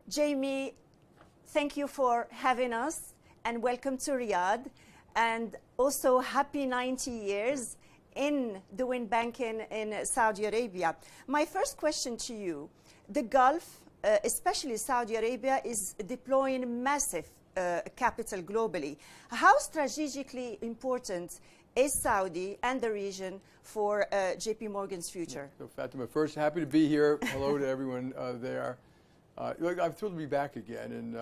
Jamie, thank you for having us and welcome to Riyadh, and also happy 90 years in doing banking in Saudi Arabia. My first question to you, the Gulf, especially Saudi Arabia, is deploying massive capital globally. How strategically important is Saudi and the region for JP Morgan's future? So Fatima, first, happy to be here. Hello to everyone there. Look, I'm thrilled to be back again, and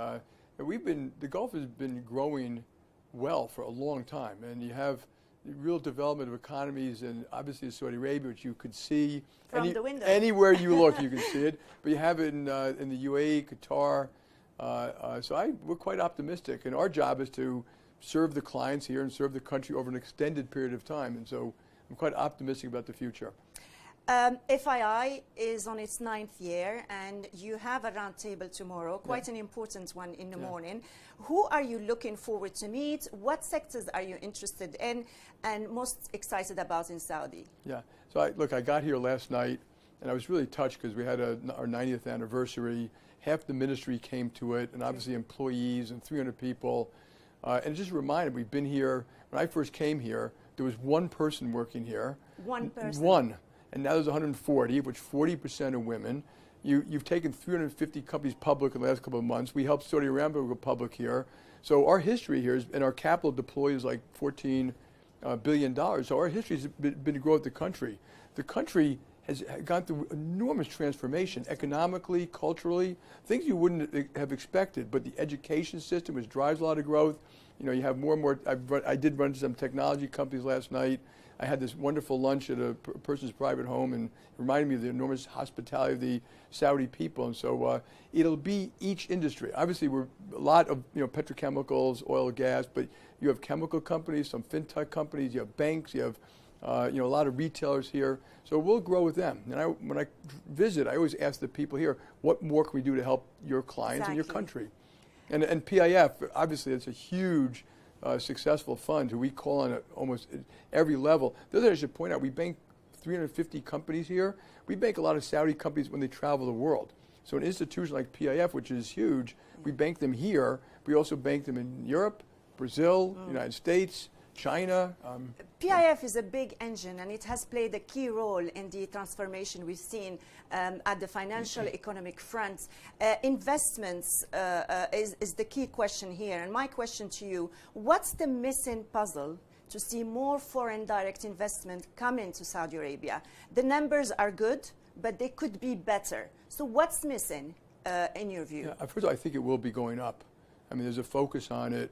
the Gulf has been growing well for a long time, and you have real development of economies, and obviously Saudi Arabia, which you could see from the window. Anywhere you look, you can see it. But you have it in the UAE, Qatar. So we're quite optimistic, and our job is to serve the clients here and serve the country over an extended period of time. And so I'm quite optimistic about the future. FII is on its 9th year, and you have a roundtable tomorrow, quite an important one in the morning. Who are you looking forward to meet? What sectors are you interested in and most excited about in Saudi? Yeah, so I got here last night, and I was really touched because we had our 90th anniversary. Half the ministry came to it, and obviously employees and 300 people. And it just reminded, we've been here, when I first came here, there was one person working here. One person? One. And now there's 140, of which 40% are women. You've taken 350 companies public in the last couple of months. We helped Saudi Aramco go public here. So our history here, and our capital deployed is like $14 billion. So our history has been to grow the country. The country has gone through enormous transformation, economically, culturally, things you wouldn't have expected. But the education system, which drives a lot of growth, you have more and more. I did run some technology companies last night. I had this wonderful lunch at a person's private home, and it reminded me of the enormous hospitality of the Saudi people. And so it'll be each industry. Obviously, we're a lot of petrochemicals, oil, gas, but you have chemical companies, some fintech companies, you have banks, you have a lot of retailers here. So we'll grow with them. And when I visit, I always ask the people here, what more can we do to help your clients and your country? And PIF, obviously, it's a huge successful fund who we call on at almost every level. The other thing I should point out, we bank 350 companies here. We bank a lot of Saudi companies when they travel the world. So an institution like PIF, which is huge, we bank them here. We also bank them in Europe, Brazil, United States, China. PIF is a big engine, and it has played a key role in the transformation we've seen at the financial economic front. Investments is the key question here. And my question to you, what's the missing puzzle to see more foreign direct investment come into Saudi Arabia? The numbers are good, but they could be better. So what's missing in your view? Yeah, first of all, I think it will be going up. I mean, there's a focus on it.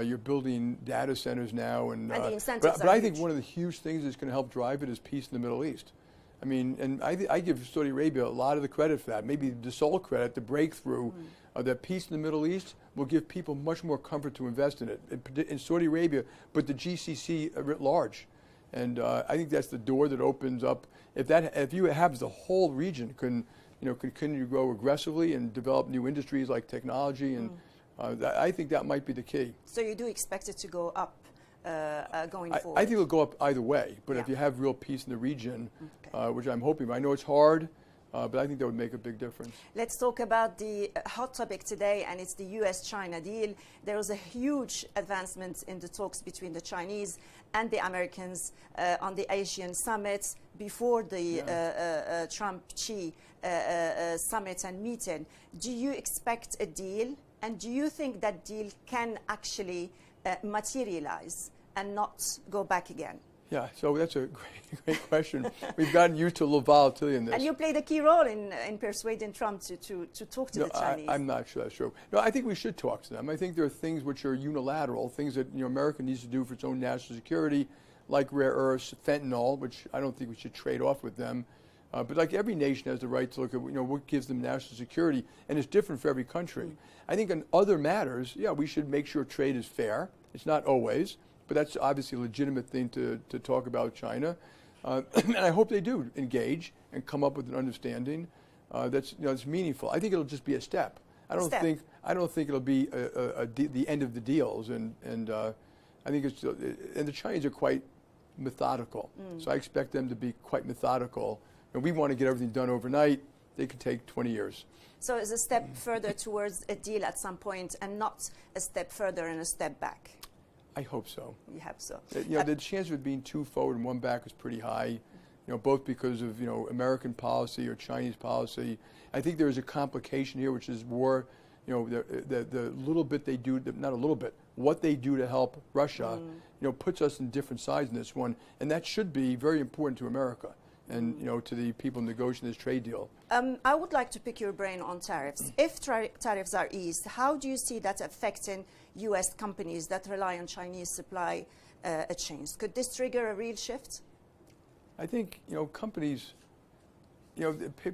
You're building data centers now, and the incentives but I think one of the huge things that's going to help drive it is peace in the Middle East. I mean, and I give Saudi Arabia a lot of the credit for that, maybe the sole credit, the breakthrough. That peace in the Middle East will give people much more comfort to invest in it, in Saudi Arabia, but the GCC writ large. And I think that's the door that opens up. If you have the whole region can continue to grow aggressively and develop new industries like technology and. I think that might be the key. So you do expect it to go up going forward? I think it'll go up either way. But if you have real peace in the region, which I'm hoping, I know it's hard, but I think that would make a big difference. Let's talk about the hot topic today, and it's the US-China deal. There was a huge advancement in the talks between the Chinese and the Americans on the Asian summit before the Trump-Xi summit and meeting. Do you expect a deal? And do you think that deal can actually materialize and not go back again? Yeah, so that's a great question. We've gotten used to a little volatility in this. And you played a key role in persuading Trump to talk to the Chinese. I'm not sure that's true. No, I think we should talk to them. I think there are things which are unilateral, things that America needs to do for its own national security, like rare earths, fentanyl, which I don't think we should trade off with them. But like every nation has the right to look at what gives them national security, and it's different for every country. I think on other matters, yeah, we should make sure trade is fair. It's not always, but that's obviously a legitimate thing to talk about with China. And I hope they do engage and come up with an understanding that's meaningful. I think it'll just be a step. I don't think it'll be the end of the deals. And I think and the Chinese are quite methodical, so I expect them to be quite methodical. And we want to get everything done overnight. They could take 20 years. So it's a step further towards a deal at some point, and not a step further and a step back. I hope so. You hope so. The chance of it being 2 forward and 1 back is pretty high, both because of American policy or Chinese policy. I think there is a complication here, which is war. The little bit they do, not a little bit, what they do to help Russia, puts us in different sides in this one, and that should be very important to America and to the people negotiating this trade deal. I would like to pick your brain on tariffs. If tariffs are eased, how do you see that affecting U.S. companies that rely on Chinese supply chains? Could this trigger a real shift? I think companies,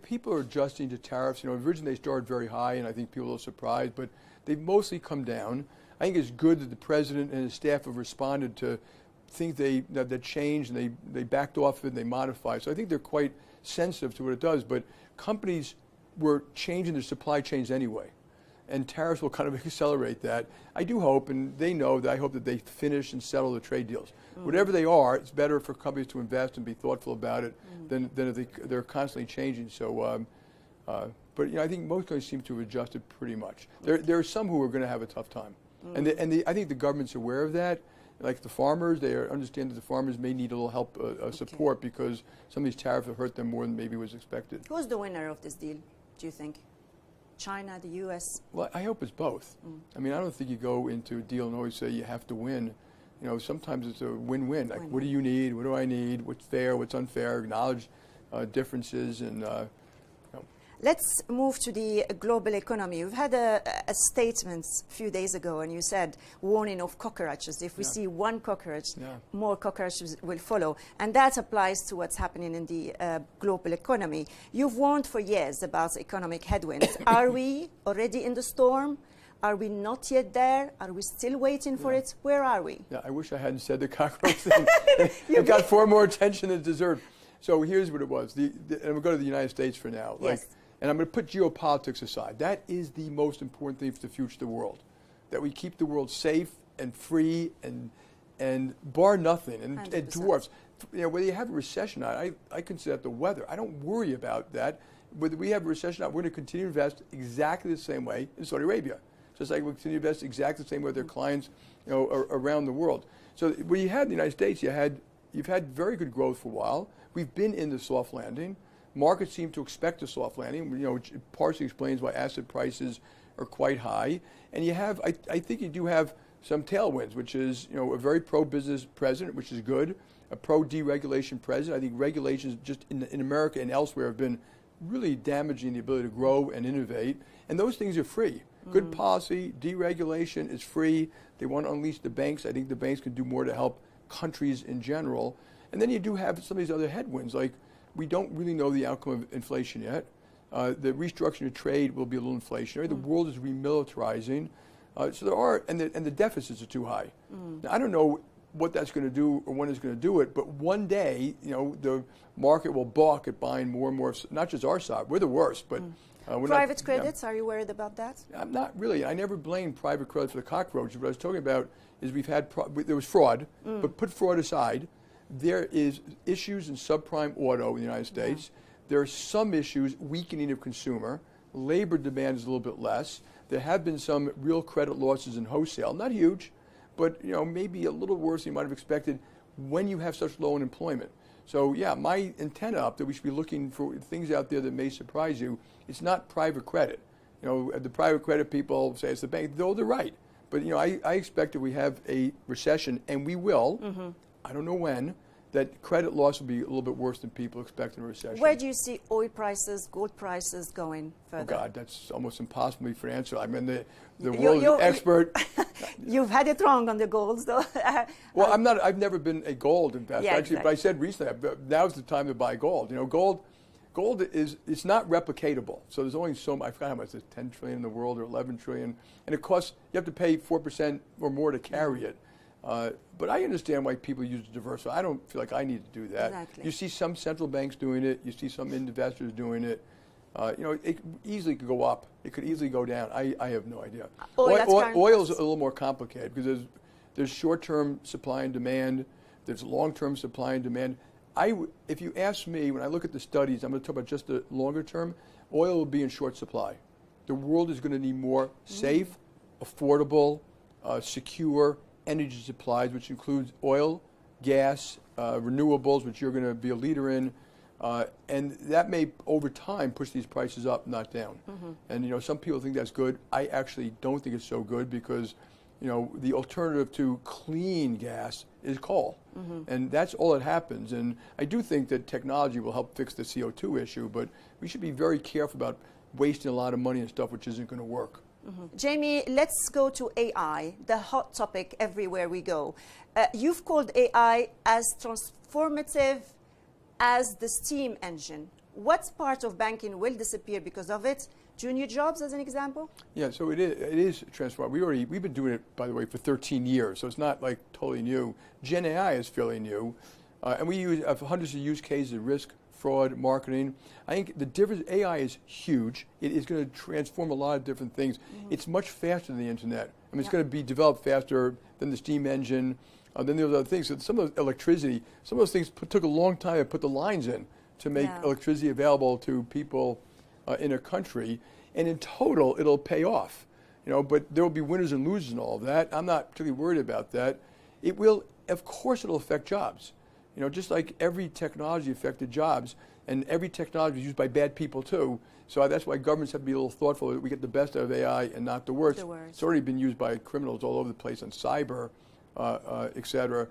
people are adjusting to tariffs. Originally they started very high, and I think people are surprised, but they've mostly come down. I think it's good that the president and his staff have responded to things that changed, and they backed off it and they modified. So I think they're quite sensitive to what it does. But companies were changing their supply chains anyway, and tariffs will kind of accelerate that. I do hope, and they know that I hope that they finish and settle the trade deals. Whatever they are, it's better for companies to invest and be thoughtful about it than if they're constantly changing. So, but I think most companies seem to have adjusted pretty much. There are some who are going to have a tough time, and I think the government's aware of that. Like the farmers, they understand that the farmers may need a little help, support, because some of these tariffs have hurt them more than maybe was expected. Who's the winner of this deal, do you think? China, the U.S.? Well, I hope it's both. I mean, I don't think you go into a deal and always say you have to win. Sometimes it's a win-win. Like, what do you need? What do I need? What's fair? What's unfair? Acknowledge differences and. Let's move to the global economy. You've had a statement a few days ago, and you said warning of cockroaches. If we see one cockroach, more cockroaches will follow. And that applies to what's happening in the global economy. You've warned for years about economic headwinds. Are we already in the storm? Are we not yet there? Are we still waiting for it? Where are we? Yeah, I wish I hadn't said the cockroach thing. It got far more attention than it deserved. So here's what it was. And we'll go to the United States for now. Yes. And I'm going to put geopolitics aside. That is the most important thing for the future of the world, that we keep the world safe and free and bar nothing and dwarfs. Whether you have a recession or not, I consider that the weather. I don't worry about that. Whether we have a recession or not, we're going to continue to invest exactly the same way in Saudi Arabia, just like we continue to invest exactly the same way with their clients around the world. So what you had in the United States, you've had very good growth for a while. We've been in the soft landing. Markets seem to expect a soft landing, which partially explains why asset prices are quite high. And you have, I think you do have some tailwinds, which is, a very pro-business president, which is good, a pro-deregulation president. I think regulations just in America and elsewhere have been really damaging the ability to grow and innovate. And those things are free. Good policy, deregulation is free. They want to unleash the banks. I think the banks can do more to help countries in general. And then you do have some of these other headwinds, like we don't really know the outcome of inflation yet. The restructuring of trade will be a little inflationary. The world is remilitarizing. So there are, and the deficits are too high. Now, I don't know what that's going to do or when it's going to do it, but one day, the market will balk at buying more and more, not just our side, we're the worst, but private credits, are you worried about that? I'm not really. I never blamed private credit for the cockroaches. What I was talking about is there was fraud, but put fraud aside, there is issues in subprime auto in the United States. There are some issues, weakening of consumer. Labor demand is a little bit less. There have been some real credit losses in wholesale, not huge, but maybe a little worse than you might have expected when you have such low unemployment. So yeah, my antenna up that we should be looking for things out there that may surprise you. It's not private credit. The private credit people say it's the bank, though they're right. But I expect that we have a recession, and we will. I don't know when, that credit loss will be a little bit worse than people expect in a recession. Where do you see oil prices, gold prices going further? Oh God, that's almost impossible for an answer. I mean, the world is expert. You've had it wrong on the golds, though. Well, I've never been a gold investor. Yeah, Actually, exactly. but I said recently, now's the time to buy gold. You know, gold it's not replicatable. So there's only I forgot how much, it's 10 trillion in the world or 11 trillion. And it costs, you have to pay 4% or more to carry it. But I understand why people use it to diversify. I don't feel like I need to do that. Exactly. You see some central banks doing it. You see some investors doing it. You know, it easily could go up. It could easily go down. I have no idea. Oil is a little more complicated because there's short-term supply and demand. There's long-term supply and demand. If you ask me, when I look at the studies, I'm going to talk about just the longer term, oil will be in short supply. The world is going to need more safe, affordable, secure energy supplies, which includes oil, gas, renewables, which you're going to be a leader in. And that may, over time, push these prices up, not down. And, you know, some people think that's good. I actually don't think it's so good because, you know, the alternative to clean gas is coal. And that's all that happens. And I do think that technology will help fix the CO2 issue, but we should be very careful about wasting a lot of money on stuff which isn't going to work. Jamie, let's go to AI, the hot topic everywhere we go. You've called AI as transformative as the steam engine. What part of banking will disappear because of it? Junior jobs, as an example? Yeah, so it is transformative. We've been doing it, by the way, for 13 years, so it's not like totally new. Gen AI is fairly new, and we have hundreds of use cases of risk, fraud, marketing. I think the difference, AI is huge. It is going to transform a lot of different things. It's much faster than the internet. I mean, it's going to be developed faster than the steam engine, then there's other things. So some of the electricity, some of those things took a long time to put the lines in to make electricity available to people in a country, and in total, it'll pay off. You know, but there will be winners and losers in all of that. I'm not particularly worried about that. It will, of course, it'll affect jobs. You know, just like every technology affected jobs, and every technology is used by bad people too. So that's why governments have to be a little thoughtful that we get the best out of AI and not the worst. It's already been used by criminals all over the place on cyber, et cetera.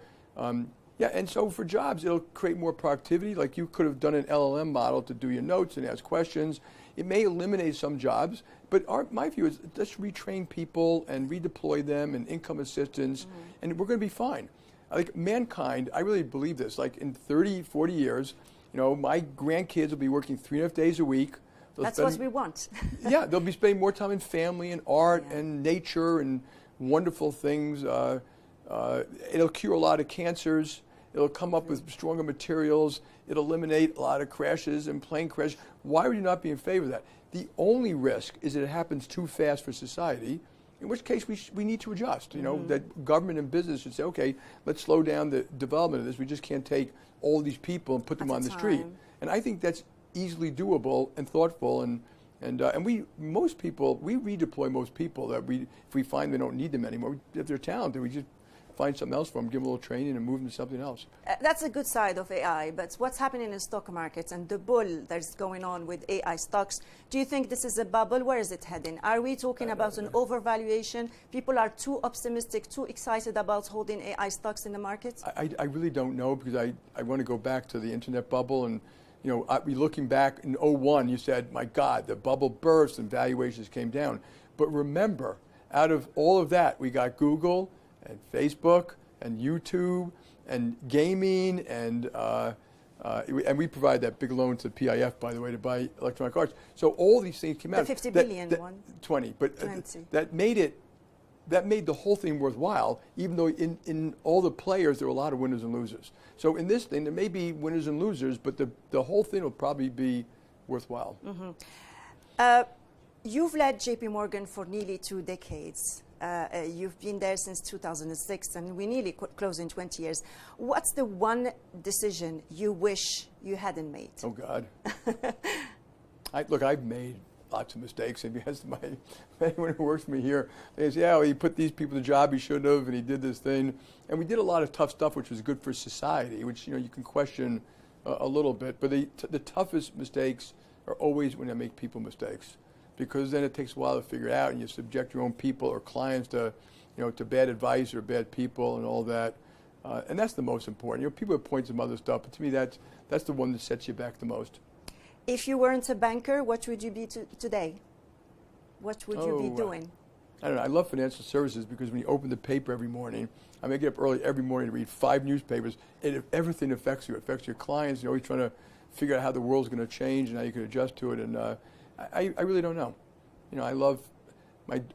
Yeah, and so for jobs, it'll create more productivity. Like you could have done an LLM model to do your notes and ask questions. It may eliminate some jobs, but my view is let's retrain people and redeploy them and income assistance, and we're going to be fine. Like mankind, I really believe this. Like in 30, 40 years, you know, my grandkids will be working 3.5 days a week. That's what we want. Yeah, they'll be spending more time in family and art and nature and wonderful things. It'll cure a lot of cancers. It'll come up with stronger materials. It'll eliminate a lot of crashes and plane crashes. Why would you not be in favor of that? The only risk is that it happens too fast for society, in which case we need to adjust. You know, that government and business should say, okay, let's slow down the development of this. We just can't take all these people and put them on the street. And I think that's easily doable and thoughtful. And most people, we redeploy most people that if we find they don't need them anymore. If they're talented, we just find something else for them, give them a little training, and move them to something else. That's a good side of AI, but what's happening in stock markets and the bull that's going on with AI stocks, do you think this is a bubble? Where is it heading? Are we talking about an overvaluation? People are too optimistic, too excited about holding AI stocks in the market? I really don't know, because I want to go back to the internet bubble. And you know, looking back in 2001, you said, my God, the bubble burst and valuations came down. But remember, out of all of that, we got Google and Facebook and YouTube and gaming, and we provide that big loan to PIF, by the way, to buy electronic arts. So all these things came out. The 50 billion one? 20, but 20. That made the whole thing worthwhile, even though in all the players there were a lot of winners and losers. So in this thing, there may be winners and losers, but the whole thing will probably be worthwhile. You've led JP Morgan for nearly 2 decades. You've been there since 2006, and we're nearly closing 20 years. What's the one decision you wish you hadn't made? Oh, God. Look, I've made lots of mistakes. And because anyone who works for me here, they say, yeah, well, he put these people in the job he shouldn't have, and he did this thing. And we did a lot of tough stuff, which was good for society, which, you know, you can question a little bit. But the toughest mistakes are always when I make people mistakes, because then it takes a while to figure it out, and you subject your own people or clients to, you know, to bad advice or bad people and all that. And that's the most important. You know, people point to some other stuff, but to me, that's the one that sets you back the most. If you weren't a banker, what would you be today? What would you be doing? I don't know. I love financial services because when you open the paper every morning, I may get up early every morning to read 5 newspapers, and everything affects you. It affects your clients. You're always trying to figure out how the world's going to change and how you can adjust to it. And I really don't know. You know, I love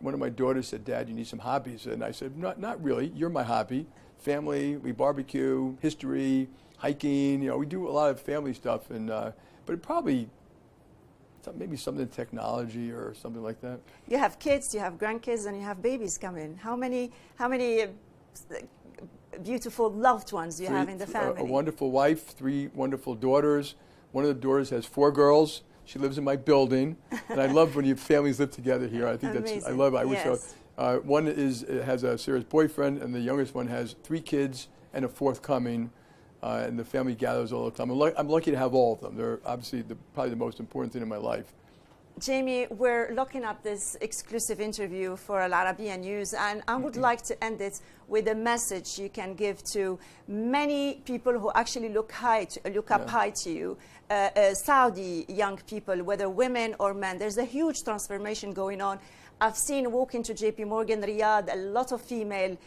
one of my daughters said, "Dad, you need some hobbies." And I said, "Not really. You're my hobby. Family. We barbecue, history, hiking. You know, we do a lot of family stuff. And but it probably." Maybe something in technology or something like that. You have kids, you have grandkids, and you have babies coming. How many beautiful loved ones do you have in the family? A wonderful wife, 3 wonderful daughters. One of the daughters has 4 girls. She lives in my building, and I love when your families live together here. I think Amazing. that's I love. I wish Yes. one has a serious boyfriend, and the youngest one has 3 kids and a 4th coming. And the family gathers all the time. I'm lucky to have all of them. They're obviously probably the most important thing in my life. Jamie, we're looking up this exclusive interview for Al Arabiya News, and I would like to end it with a message you can give to many people who actually look up high to you, Saudi young people, whether women or men. There's a huge transformation going on. I've seen walk into JP Morgan, Riyadh, a lot of female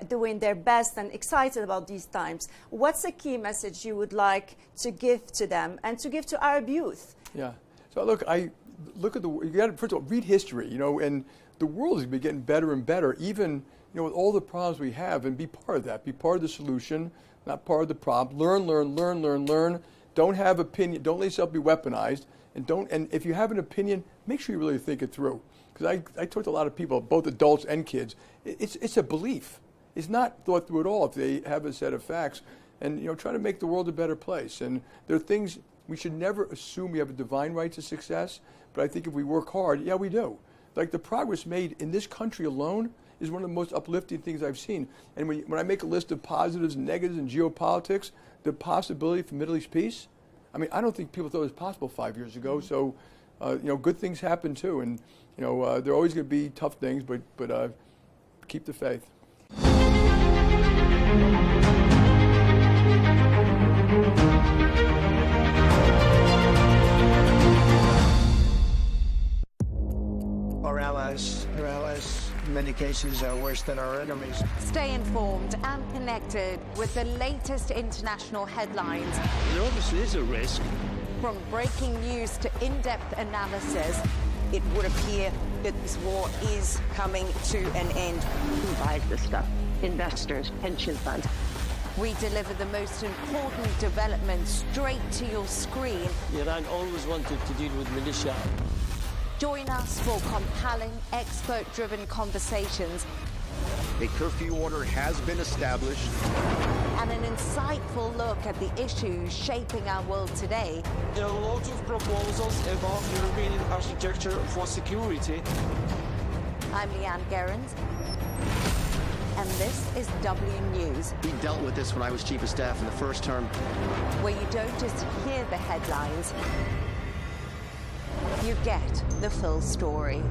doing their best and excited about these times. What's a key message you would like to give to them and to give to Arab youth? Yeah. So look at you got to first of all read history, you know, and the world is getting better and better, even with all the problems we have, and be part of that. Be part of the solution, not part of the problem. Learn. Don't have opinion. Don't let yourself be weaponized, and if you have an opinion, make sure you really think it through. Because I talk to a lot of people, both adults and kids. It's a belief. It's not thought through at all if they have a set of facts. And try to make the world a better place. And there are things we should never assume we have a divine right to success. But I think if we work hard, yeah, we do. Like the progress made in this country alone is one of the most uplifting things I've seen. And when I make a list of positives and negatives in geopolitics, the possibility for Middle East peace, I mean, I don't think people thought it was possible 5 years ago. So, good things happen too. And there are always going to be tough things, but keep the faith. Our allies, in many cases, are worse than our enemies. Stay informed and connected with the latest international headlines. There obviously is a risk. From breaking news to in-depth analysis, it would appear that this war is coming to an end. Who buys this stuff? Investors, pension funds. We deliver the most important developments straight to your screen. Iran always wanted to deal with militia. Join us for compelling, expert-driven conversations. A curfew order has been established. And an insightful look at the issues shaping our world today. There are a lot of proposals about European architecture for security. I'm Leigh Ann Gerrans, and this is W News. We dealt with this when I was Chief of Staff in the first term. Where you don't just hear the headlines, you get the full story.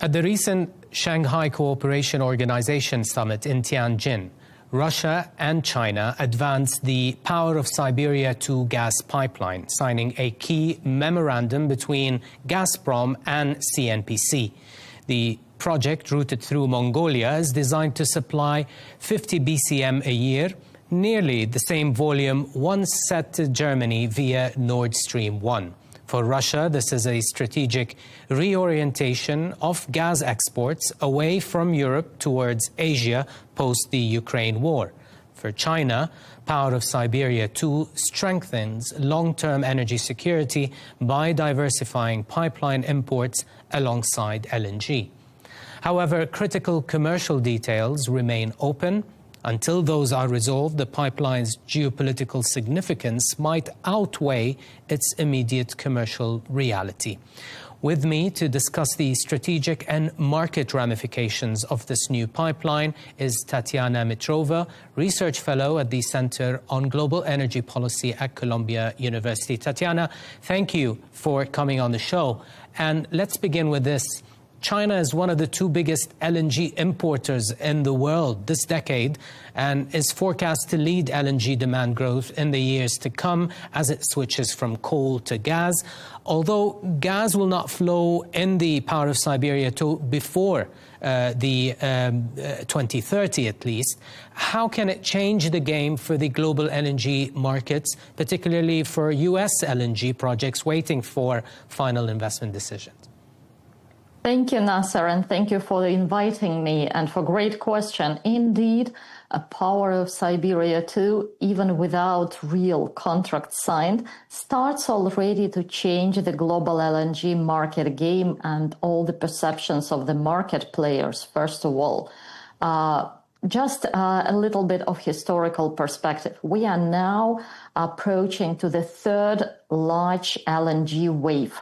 At the recent Shanghai Cooperation Organization summit in Tianjin, Russia and China advanced the Power of Siberia 2 gas pipeline, signing a key memorandum between Gazprom and CNPC. The project, routed through Mongolia, is designed to supply 50 BCM a year, nearly the same volume once set to Germany via Nord Stream 1. For Russia, this is a strategic reorientation of gas exports away from Europe towards Asia post the Ukraine war. For China, Power of Siberia 2 strengthens long-term energy security by diversifying pipeline imports alongside LNG. However, critical commercial details remain open. Until those are resolved, the pipeline's geopolitical significance might outweigh its immediate commercial reality. With me to discuss the strategic and market ramifications of this new pipeline is Tatiana Mitrova, Research Fellow at the Center on Global Energy Policy at Columbia University. Tatiana, thank you for coming on the show. And let's begin with this. China is one of the two biggest LNG importers in the world this decade and is forecast to lead LNG demand growth in the years to come as it switches from coal to gas. Although gas will not flow in the Power of Siberia to before 2030 at least, how can it change the game for the global LNG markets, particularly for US LNG projects waiting for final investment decisions? Thank you, Nasser, and thank you for inviting me and for great question. Indeed, a Power of Siberia 2, even without real contract signed, starts already to change the global LNG market game and all the perceptions of the market players, first of all. Just a little bit of historical perspective. We are now approaching to the third large LNG wave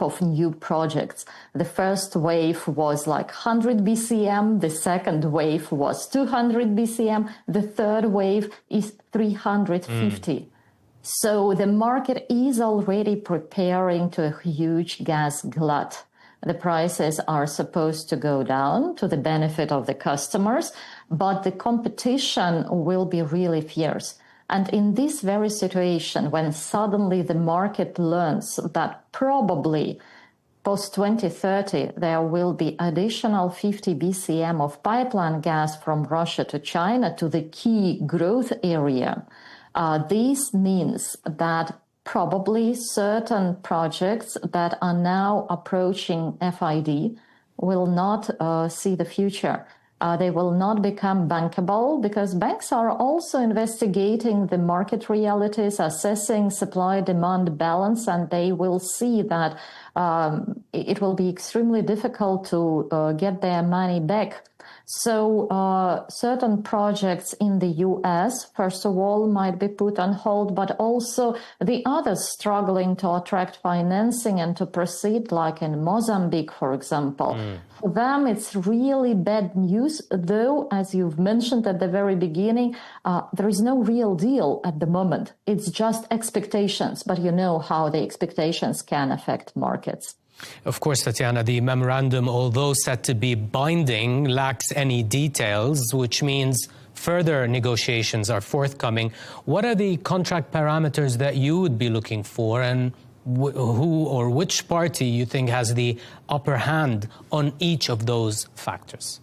of new projects. The first wave was like 100 BCM. The second wave was 200 BCM. The third wave is 350. So the market is already preparing to a huge gas glut. The prices are supposed to go down to the benefit of the customers, but the competition will be really fierce. And in this very situation, when suddenly the market learns that probably post-2030 there will be additional 50 BCM of pipeline gas from Russia to China to the key growth area, this means that probably certain projects that are now approaching FID will not see the future. They will not become bankable because banks are also investigating the market realities, assessing supply-demand balance, and they will see that it will be extremely difficult to get their money back. So certain projects in the US, first of all, might be put on hold, but also the others struggling to attract financing and to proceed, like in Mozambique, for example. For them, it's really bad news, though, as you've mentioned at the very beginning, there is no real deal at the moment. It's just expectations, but you know how the expectations can affect markets. Of course, Tatiana, the memorandum, although said to be binding, lacks any details, which means further negotiations are forthcoming. What are the contract parameters that you would be looking for, and who or which party you think has the upper hand on each of those factors?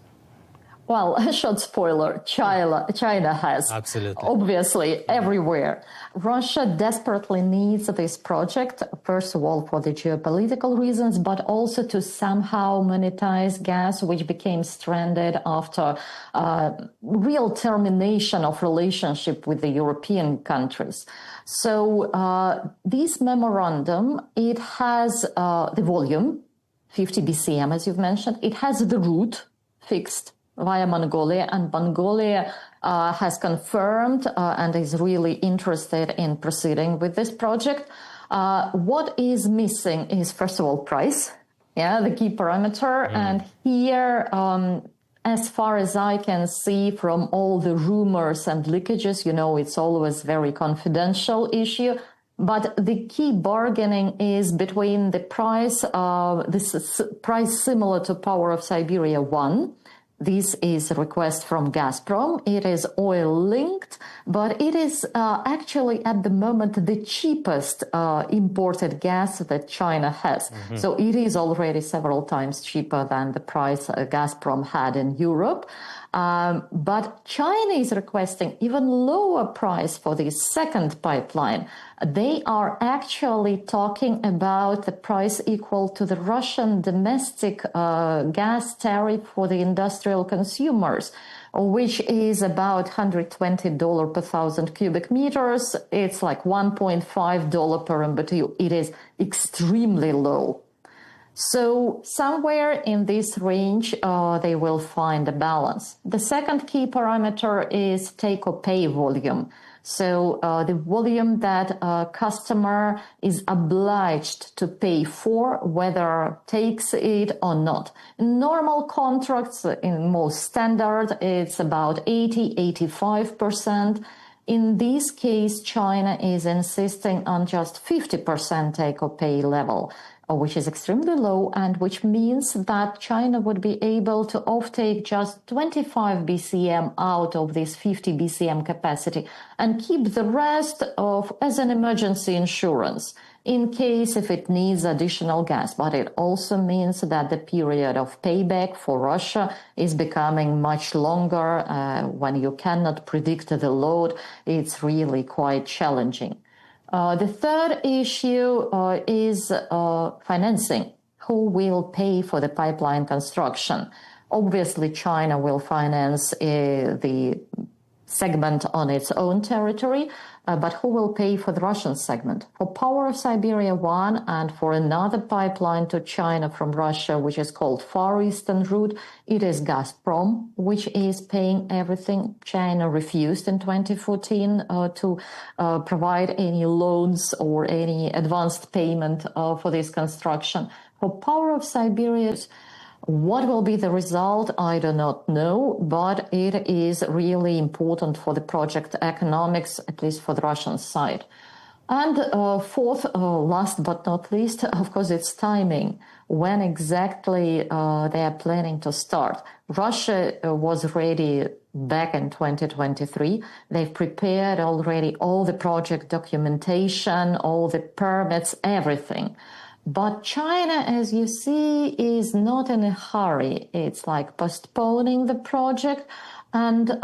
Well, a short spoiler, China has. Absolutely. Obviously, everywhere. Russia desperately needs this project, first of all, for the geopolitical reasons, but also to somehow monetize gas, which became stranded after real termination of relationship with the European countries. So this memorandum, it has the volume, 50 BCM, as you've mentioned. It has the route fixed via Mongolia, and Mongolia has confirmed and is really interested in proceeding with this project. What is missing is, first of all, price, the key parameter. And here, as far as I can see from all the rumors and leakages, you know, it's always very confidential issue. But the key bargaining is between the price, this is price similar to Power of Siberia 1. This is a request from Gazprom. It is oil-linked, but it is actually at the moment the cheapest imported gas that China has. So it is already several times cheaper than the price Gazprom had in Europe. But China is requesting even lower price for the second pipeline. They are actually talking about the price equal to the Russian domestic gas tariff for the industrial consumers, which is about $120 per 1,000 cubic meters. It's like $1.5 per MMBtu. It is extremely low. So somewhere in this range, they will find a balance. The second key parameter is take-or-pay volume. So the volume that a customer is obliged to pay for, whether takes it or not. In normal contracts, in most standard, it's about 80-85%. In this case, China is insisting on just 50% take-or-pay level, which is extremely low, and which means that China would be able to offtake just 25 BCM out of this 50 BCM capacity and keep the rest as an emergency insurance in case if it needs additional gas. But it also means that the period of payback for Russia is becoming much longer. When you cannot predict the load, it's really quite challenging. The third issue is financing. Who will pay for the pipeline construction? Obviously, China will finance the segment on its own territory, but who will pay for the Russian segment? For Power of Siberia 1 and for another pipeline to China from Russia, which is called Far Eastern Route, it is Gazprom, which is paying everything. China refused in 2014 to provide any loans or any advanced payment for this construction. For Power of Siberia, what will be the result? I do not know, but it is really important for the project economics, at least for the Russian side. And fourth, last but not least, of course, it's timing. When exactly they are planning to start? Russia was ready back in 2023. They've prepared already all the project documentation, all the permits, everything. But China, as you see, is not in a hurry. It's like postponing the project, and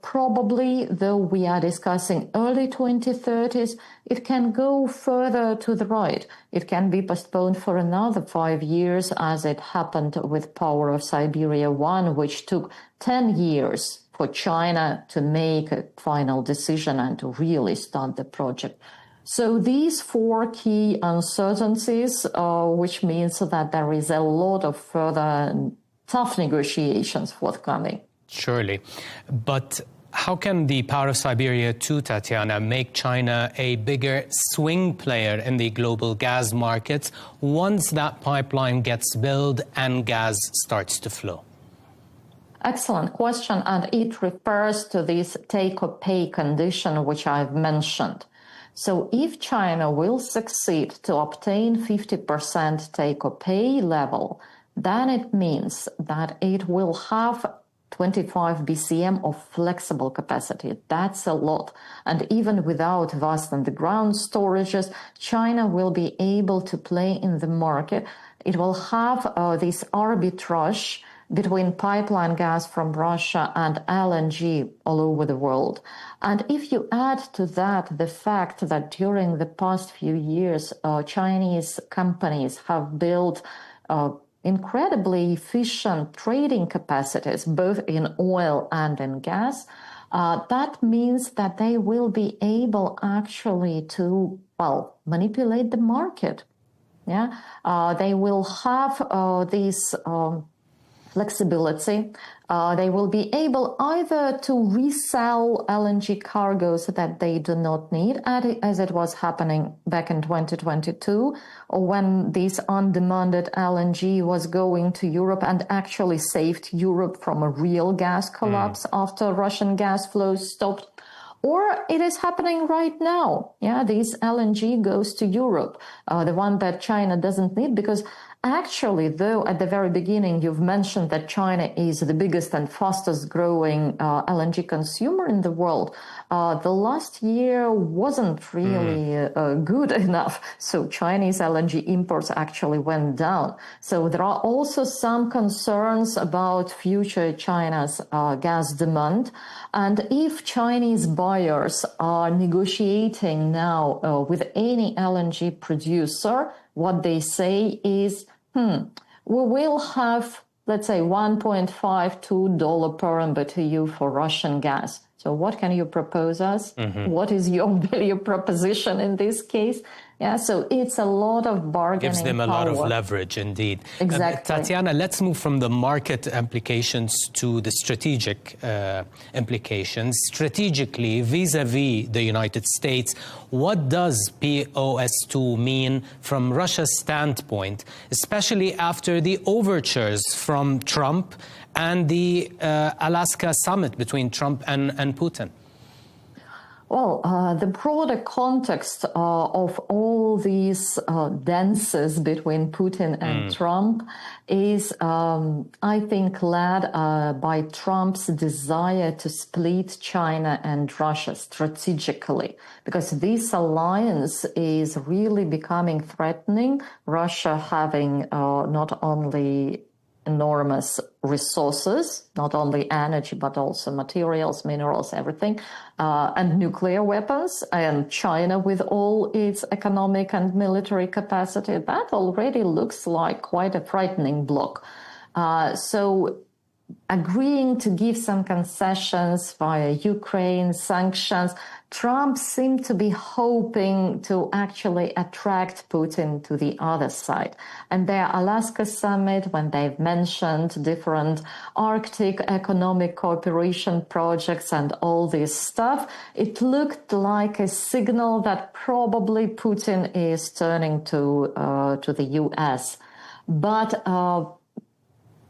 probably, though we are discussing early 2030s, it can go further to the right. It can be postponed for another 5 years, as it happened with Power of Siberia 1, which took 10 years for China to make a final decision and to really start the project. So these four key uncertainties, which means that there is a lot of further tough negotiations forthcoming. Surely. But how can the Power of Siberia 2, Tatiana, make China a bigger swing player in the global gas markets once that pipeline gets built and gas starts to flow? Excellent question, and it refers to this take-or-pay condition which I've mentioned. So if China will succeed to obtain 50% take-or-pay level, then it means that it will have 25 BCM of flexible capacity. That's a lot. And even without vast underground storages, China will be able to play in the market. It will have this arbitrage between pipeline gas from Russia and LNG all over the world. And if you add to that the fact that during the past few years, Chinese companies have built incredibly efficient trading capacities, both in oil and in gas, that means that they will be able actually to, well, manipulate the market. Yeah, they will have this flexibility. They will be able either to resell LNG cargoes that they do not need, as it was happening back in 2022, or when this undemanded LNG was going to Europe and actually saved Europe from a real gas collapse after Russian gas flows stopped. Or it is happening right now. Yeah, this LNG goes to Europe, the one that China doesn't need, because actually, though, at the very beginning, you've mentioned that China is the biggest and fastest growing LNG consumer in the world. The last year wasn't really good enough. So Chinese LNG imports actually went down. So there are also some concerns about future China's gas demand. And if Chinese buyers are negotiating now with any LNG producer, what they say is, we will have, let's say, $1.52 per MMBtu for Russian gas. So what can you propose us? What is your value proposition in this case? Yeah, so it's a lot of bargaining Gives them a power. lot of leverage, indeed. Exactly. Tatiana, let's move from the market implications to the strategic implications. Strategically, vis-a-vis the United States, what does POS2 mean from Russia's standpoint, especially after the overtures from Trump and the Alaska summit between Trump and Putin? Well, the broader context of all these dances between Putin and Trump is, I think, led by Trump's desire to split China and Russia strategically, because this alliance is really becoming threatening. Russia having not only enormous resources, not only energy, but also materials, minerals, everything, and nuclear weapons, and China with all its economic and military capacity. That already looks like quite a frightening bloc. So agreeing to give some concessions via Ukraine, sanctions, Trump seemed to be hoping to actually attract Putin to the other side. And their Alaska summit, when they've mentioned different Arctic economic cooperation projects and all this stuff, it looked like a signal that probably Putin is turning to the US. But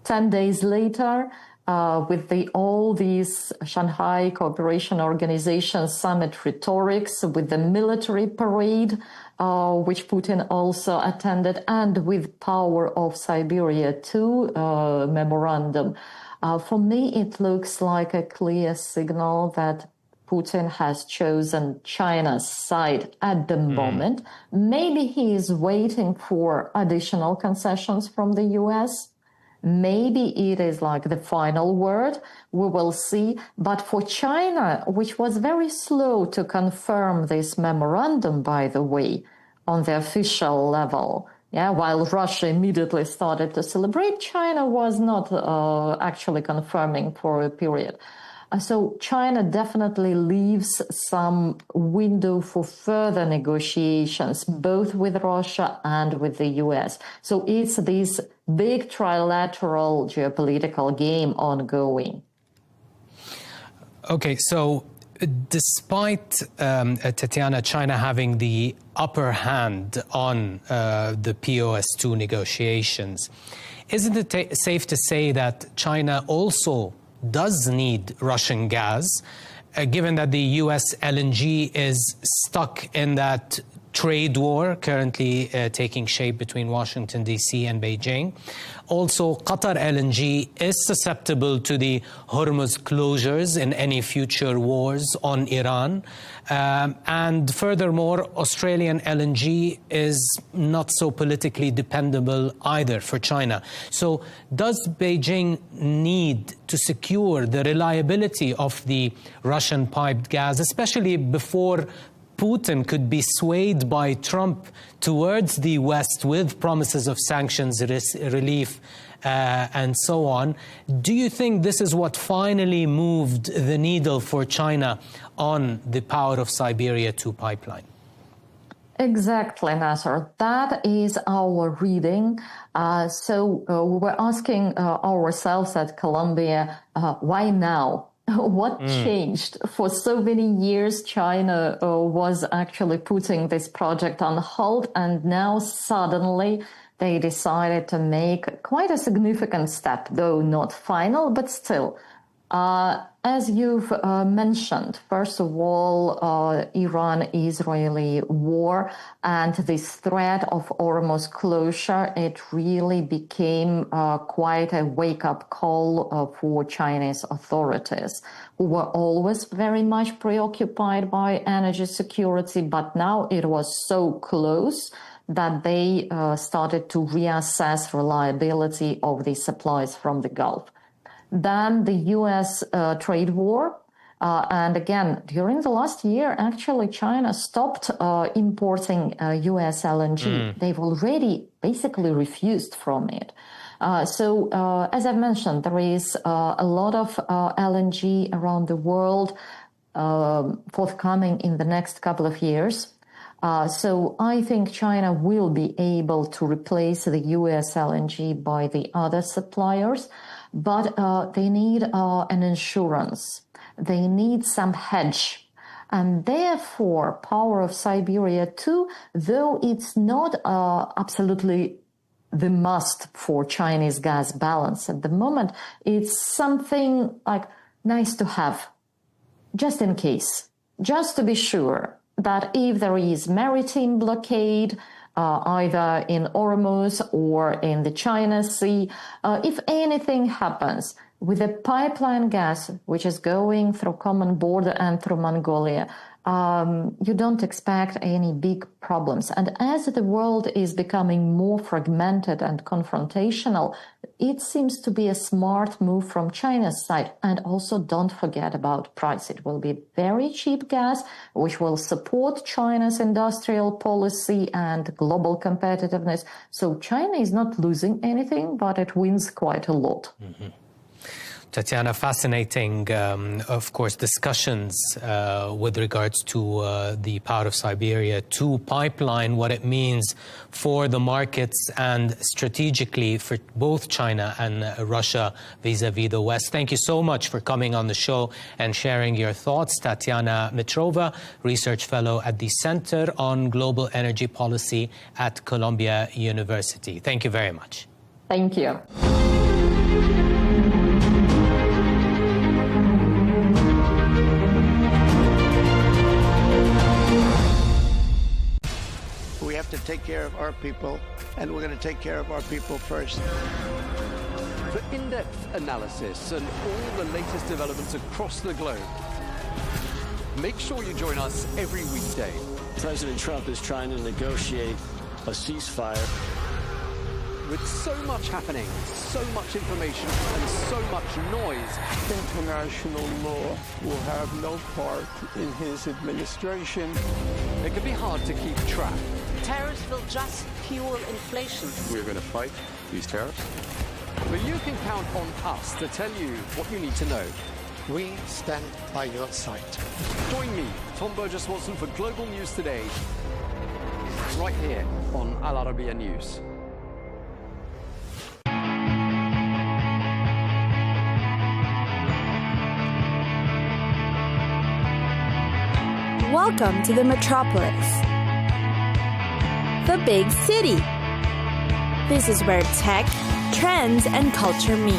10 days later, with all these Shanghai Cooperation Organization summit rhetorics, with the military parade, which Putin also attended, and with Power of Siberia 2 memorandum, for me it looks like a clear signal that Putin has chosen China's side at the moment. Maybe he is waiting for additional concessions from the US. Maybe it is like the final word. We will see. But for China, which was very slow to confirm this memorandum, by the way, on the official level, while Russia immediately started to celebrate, China was not actually confirming for a period. So China definitely leaves some window for further negotiations, both with Russia and with the US. So it's this big trilateral geopolitical game ongoing. Okay, so despite Tatiana, China having the upper hand on the POS2 negotiations, isn't it safe to say that China also does need Russian gas, given that the US LNG is stuck in that trade war currently taking shape between Washington, D.C. and Beijing? Also, Qatar LNG is susceptible to the Hormuz closures in any future wars on Iran. And furthermore, Australian LNG is not so politically dependable either for China. So does Beijing need to secure the reliability of the Russian piped gas, especially before Putin could be swayed by Trump towards the West with promises of sanctions relief and so on? Do you think this is what finally moved the needle for China on the Power of Siberia 2 pipeline? Exactly, Nasser. That is our reading. So we were asking ourselves at Columbia, why now? What changed? For so many years, China was actually putting this project on hold, and now suddenly they decided to make quite a significant step, though not final, but still. As you've mentioned, first of all, Iran-Israeli war and this threat of Hormuz closure, it really became quite a wake-up call for Chinese authorities, who were always very much preoccupied by energy security, but now it was so close that they started to reassess reliability of the supplies from the Gulf. Then the U.S. trade war. And again, during the last year, actually, China stopped importing U.S. LNG. They've already basically refused from it. So, as I mentioned, there is a lot of LNG around the world. forthcoming in the next couple of years. So I think China will be able to replace the US LNG by the other suppliers, but they need an insurance. They need some hedge. And therefore, Power of Siberia 2, though it's not absolutely the must for Chinese gas balance at the moment, it's something like nice to have, just in case, just to be sure that if there is maritime blockade, either in Hormuz or in the China Sea, if anything happens with the pipeline gas, which is going through common border and through Mongolia, you don't expect any big problems. And as the world is becoming more fragmented and confrontational, it seems to be a smart move from China's side. And also don't forget about price. It will be very cheap gas, which will support China's industrial policy and global competitiveness. So China is not losing anything, but it wins quite a lot. Mm-hmm. Tatiana, fascinating, of course, discussions with regards to the Power of Siberia 2 pipeline, what it means for the markets and strategically for both China and Russia vis-a-vis the West. Thank you so much for coming on the show and sharing your thoughts. Tatiana Mitrova, Research Fellow at the Center on Global Energy Policy at Columbia University. Thank you very much. Thank you. We have to take care of our people, and we're going to take care of our people first. For in-depth analysis and all the latest developments across the globe, make sure you join us every weekday. President Trump is trying to negotiate a ceasefire. With so much happening, so much information, and so much noise, international law will have no part in his administration. It can be hard to keep track. Tariffs will just fuel inflation. We're going to fight these tariffs. But you can count on us to tell you what you need to know. We stand by your side. Join me, Tom Burges Watson, for Global News Today, right here on Al Arabiya News. Welcome to the metropolis, the big city. This is where tech, trends, and culture meet.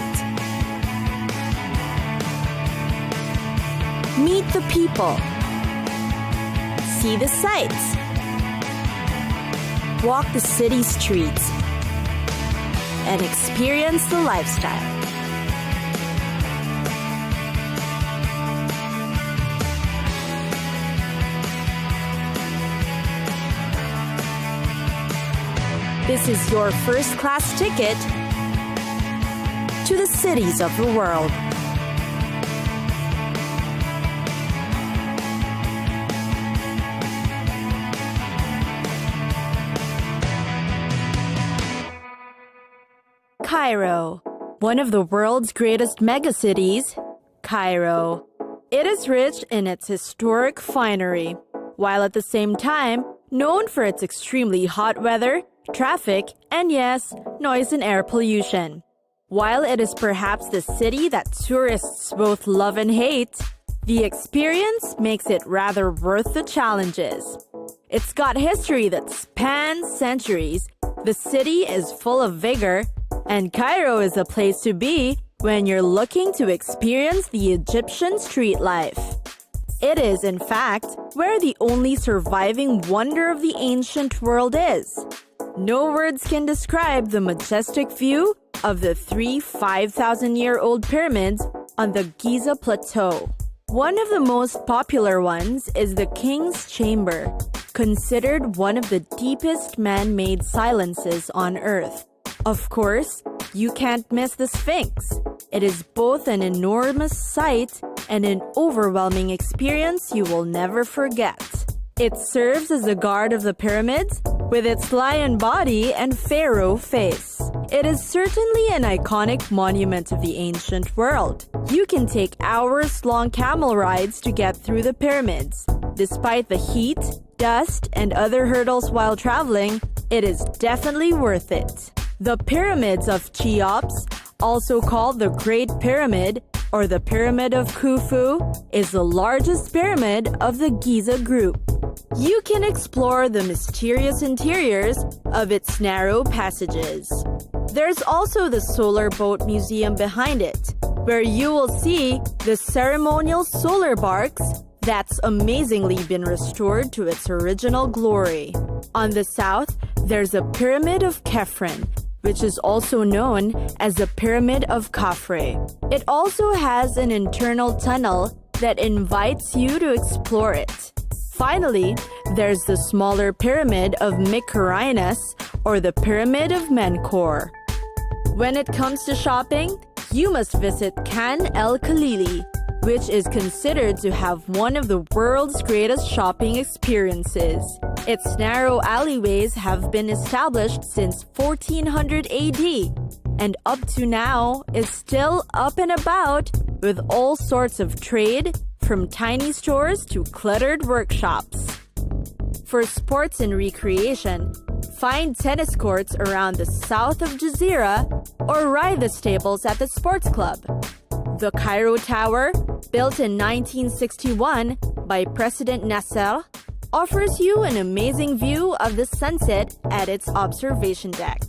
Meet the people. See the sights. Walk the city streets. And experience the lifestyle. This is your first-class ticket to the cities of the world. Cairo, one of the world's greatest megacities, Cairo. It is rich in its historic finery, while at the same time known for its extremely hot weather, traffic, and yes, noise and air pollution. While it is perhaps the city that tourists both love and hate, the experience makes it rather worth the challenges. It's got history that spans centuries, the city is full of vigor, and Cairo is a place to be when you're looking to experience the Egyptian street life. It is, in fact, where the only surviving wonder of the ancient world is. No words can describe the majestic view of the 3 5,000-year-old pyramids on the Giza Plateau. One of the most popular ones is the King's Chamber, considered one of the deepest man-made silences on Earth. Of course, you can't miss the Sphinx. It is both an enormous sight and an overwhelming experience you will never forget. It serves as the guard of the pyramids With its lion body and pharaoh face, it is certainly an iconic monument of the ancient world. You can take hours-long camel rides to get through the pyramids. Despite the heat, dust, and other hurdles while traveling, it is definitely worth it. The pyramids of Cheops, also called the Great Pyramid or the Pyramid of Khufu, is the largest pyramid of the Giza group. You can explore the mysterious interiors of its narrow passages. There's also the Solar Boat Museum behind it, where you will see the ceremonial solar barks that's amazingly been restored to its original glory. On the south, there's a Pyramid of Khafre, which is also known as the Pyramid of Khafre. It also has an internal tunnel that invites you to explore it. Finally, there's the smaller Pyramid of Mycerinus, or the Pyramid of Menkaure. When it comes to shopping, you must visit Khan el-Khalili, which is considered to have one of the world's greatest shopping experiences. Its narrow alleyways have been established since 1400 AD, and up to now is still up and about with all sorts of trade, from tiny stores to cluttered workshops. For sports and recreation, find tennis courts around the south of Jazeera or ride the stables at the sports club. The Cairo Tower, built in 1961 by President Nasser, offers you an amazing view of the sunset at its observation deck.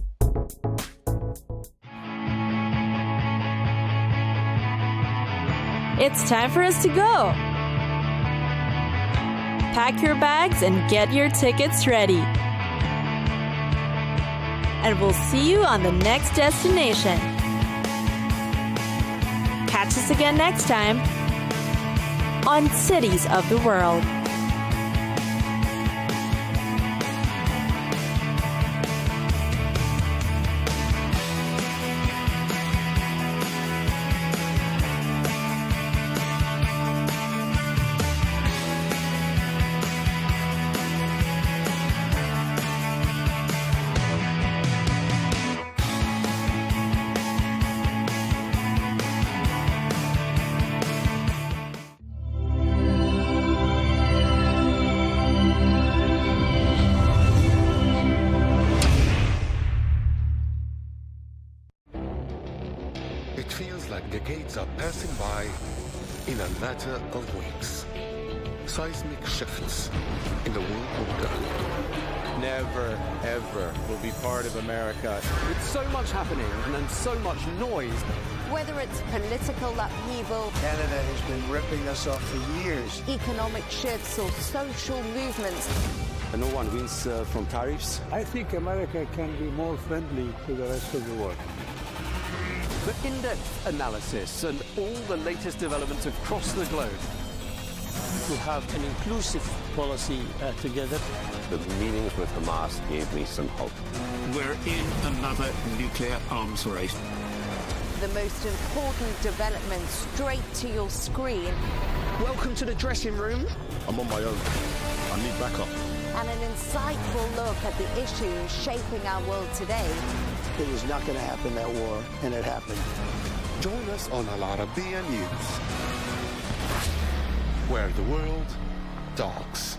It's time for us to go. Pack your bags and get your tickets ready. And we'll see you on the next destination. Catch us again next time on Cities of the World. It feels like decades are passing by in a matter of weeks. Seismic shifts in the world order. Never, ever will be part of America. With so much happening and so much noise. Whether it's political upheaval, Canada has been ripping us off for years. economic shifts, or social movements, No one wins from tariffs. I think America can be more friendly to the rest of the world. For in-depth analysis and all the latest developments across the globe. To have an inclusive policy together. The meetings with Hamas gave me some hope. We're in another nuclear arms race. the most important development straight to your screen. Welcome to the dressing room. I'm on my own. I need backup. And an insightful look at the issues shaping our world today. It was not going to happen, that war, and it happened. Join us on Arabiya News, where the world talks.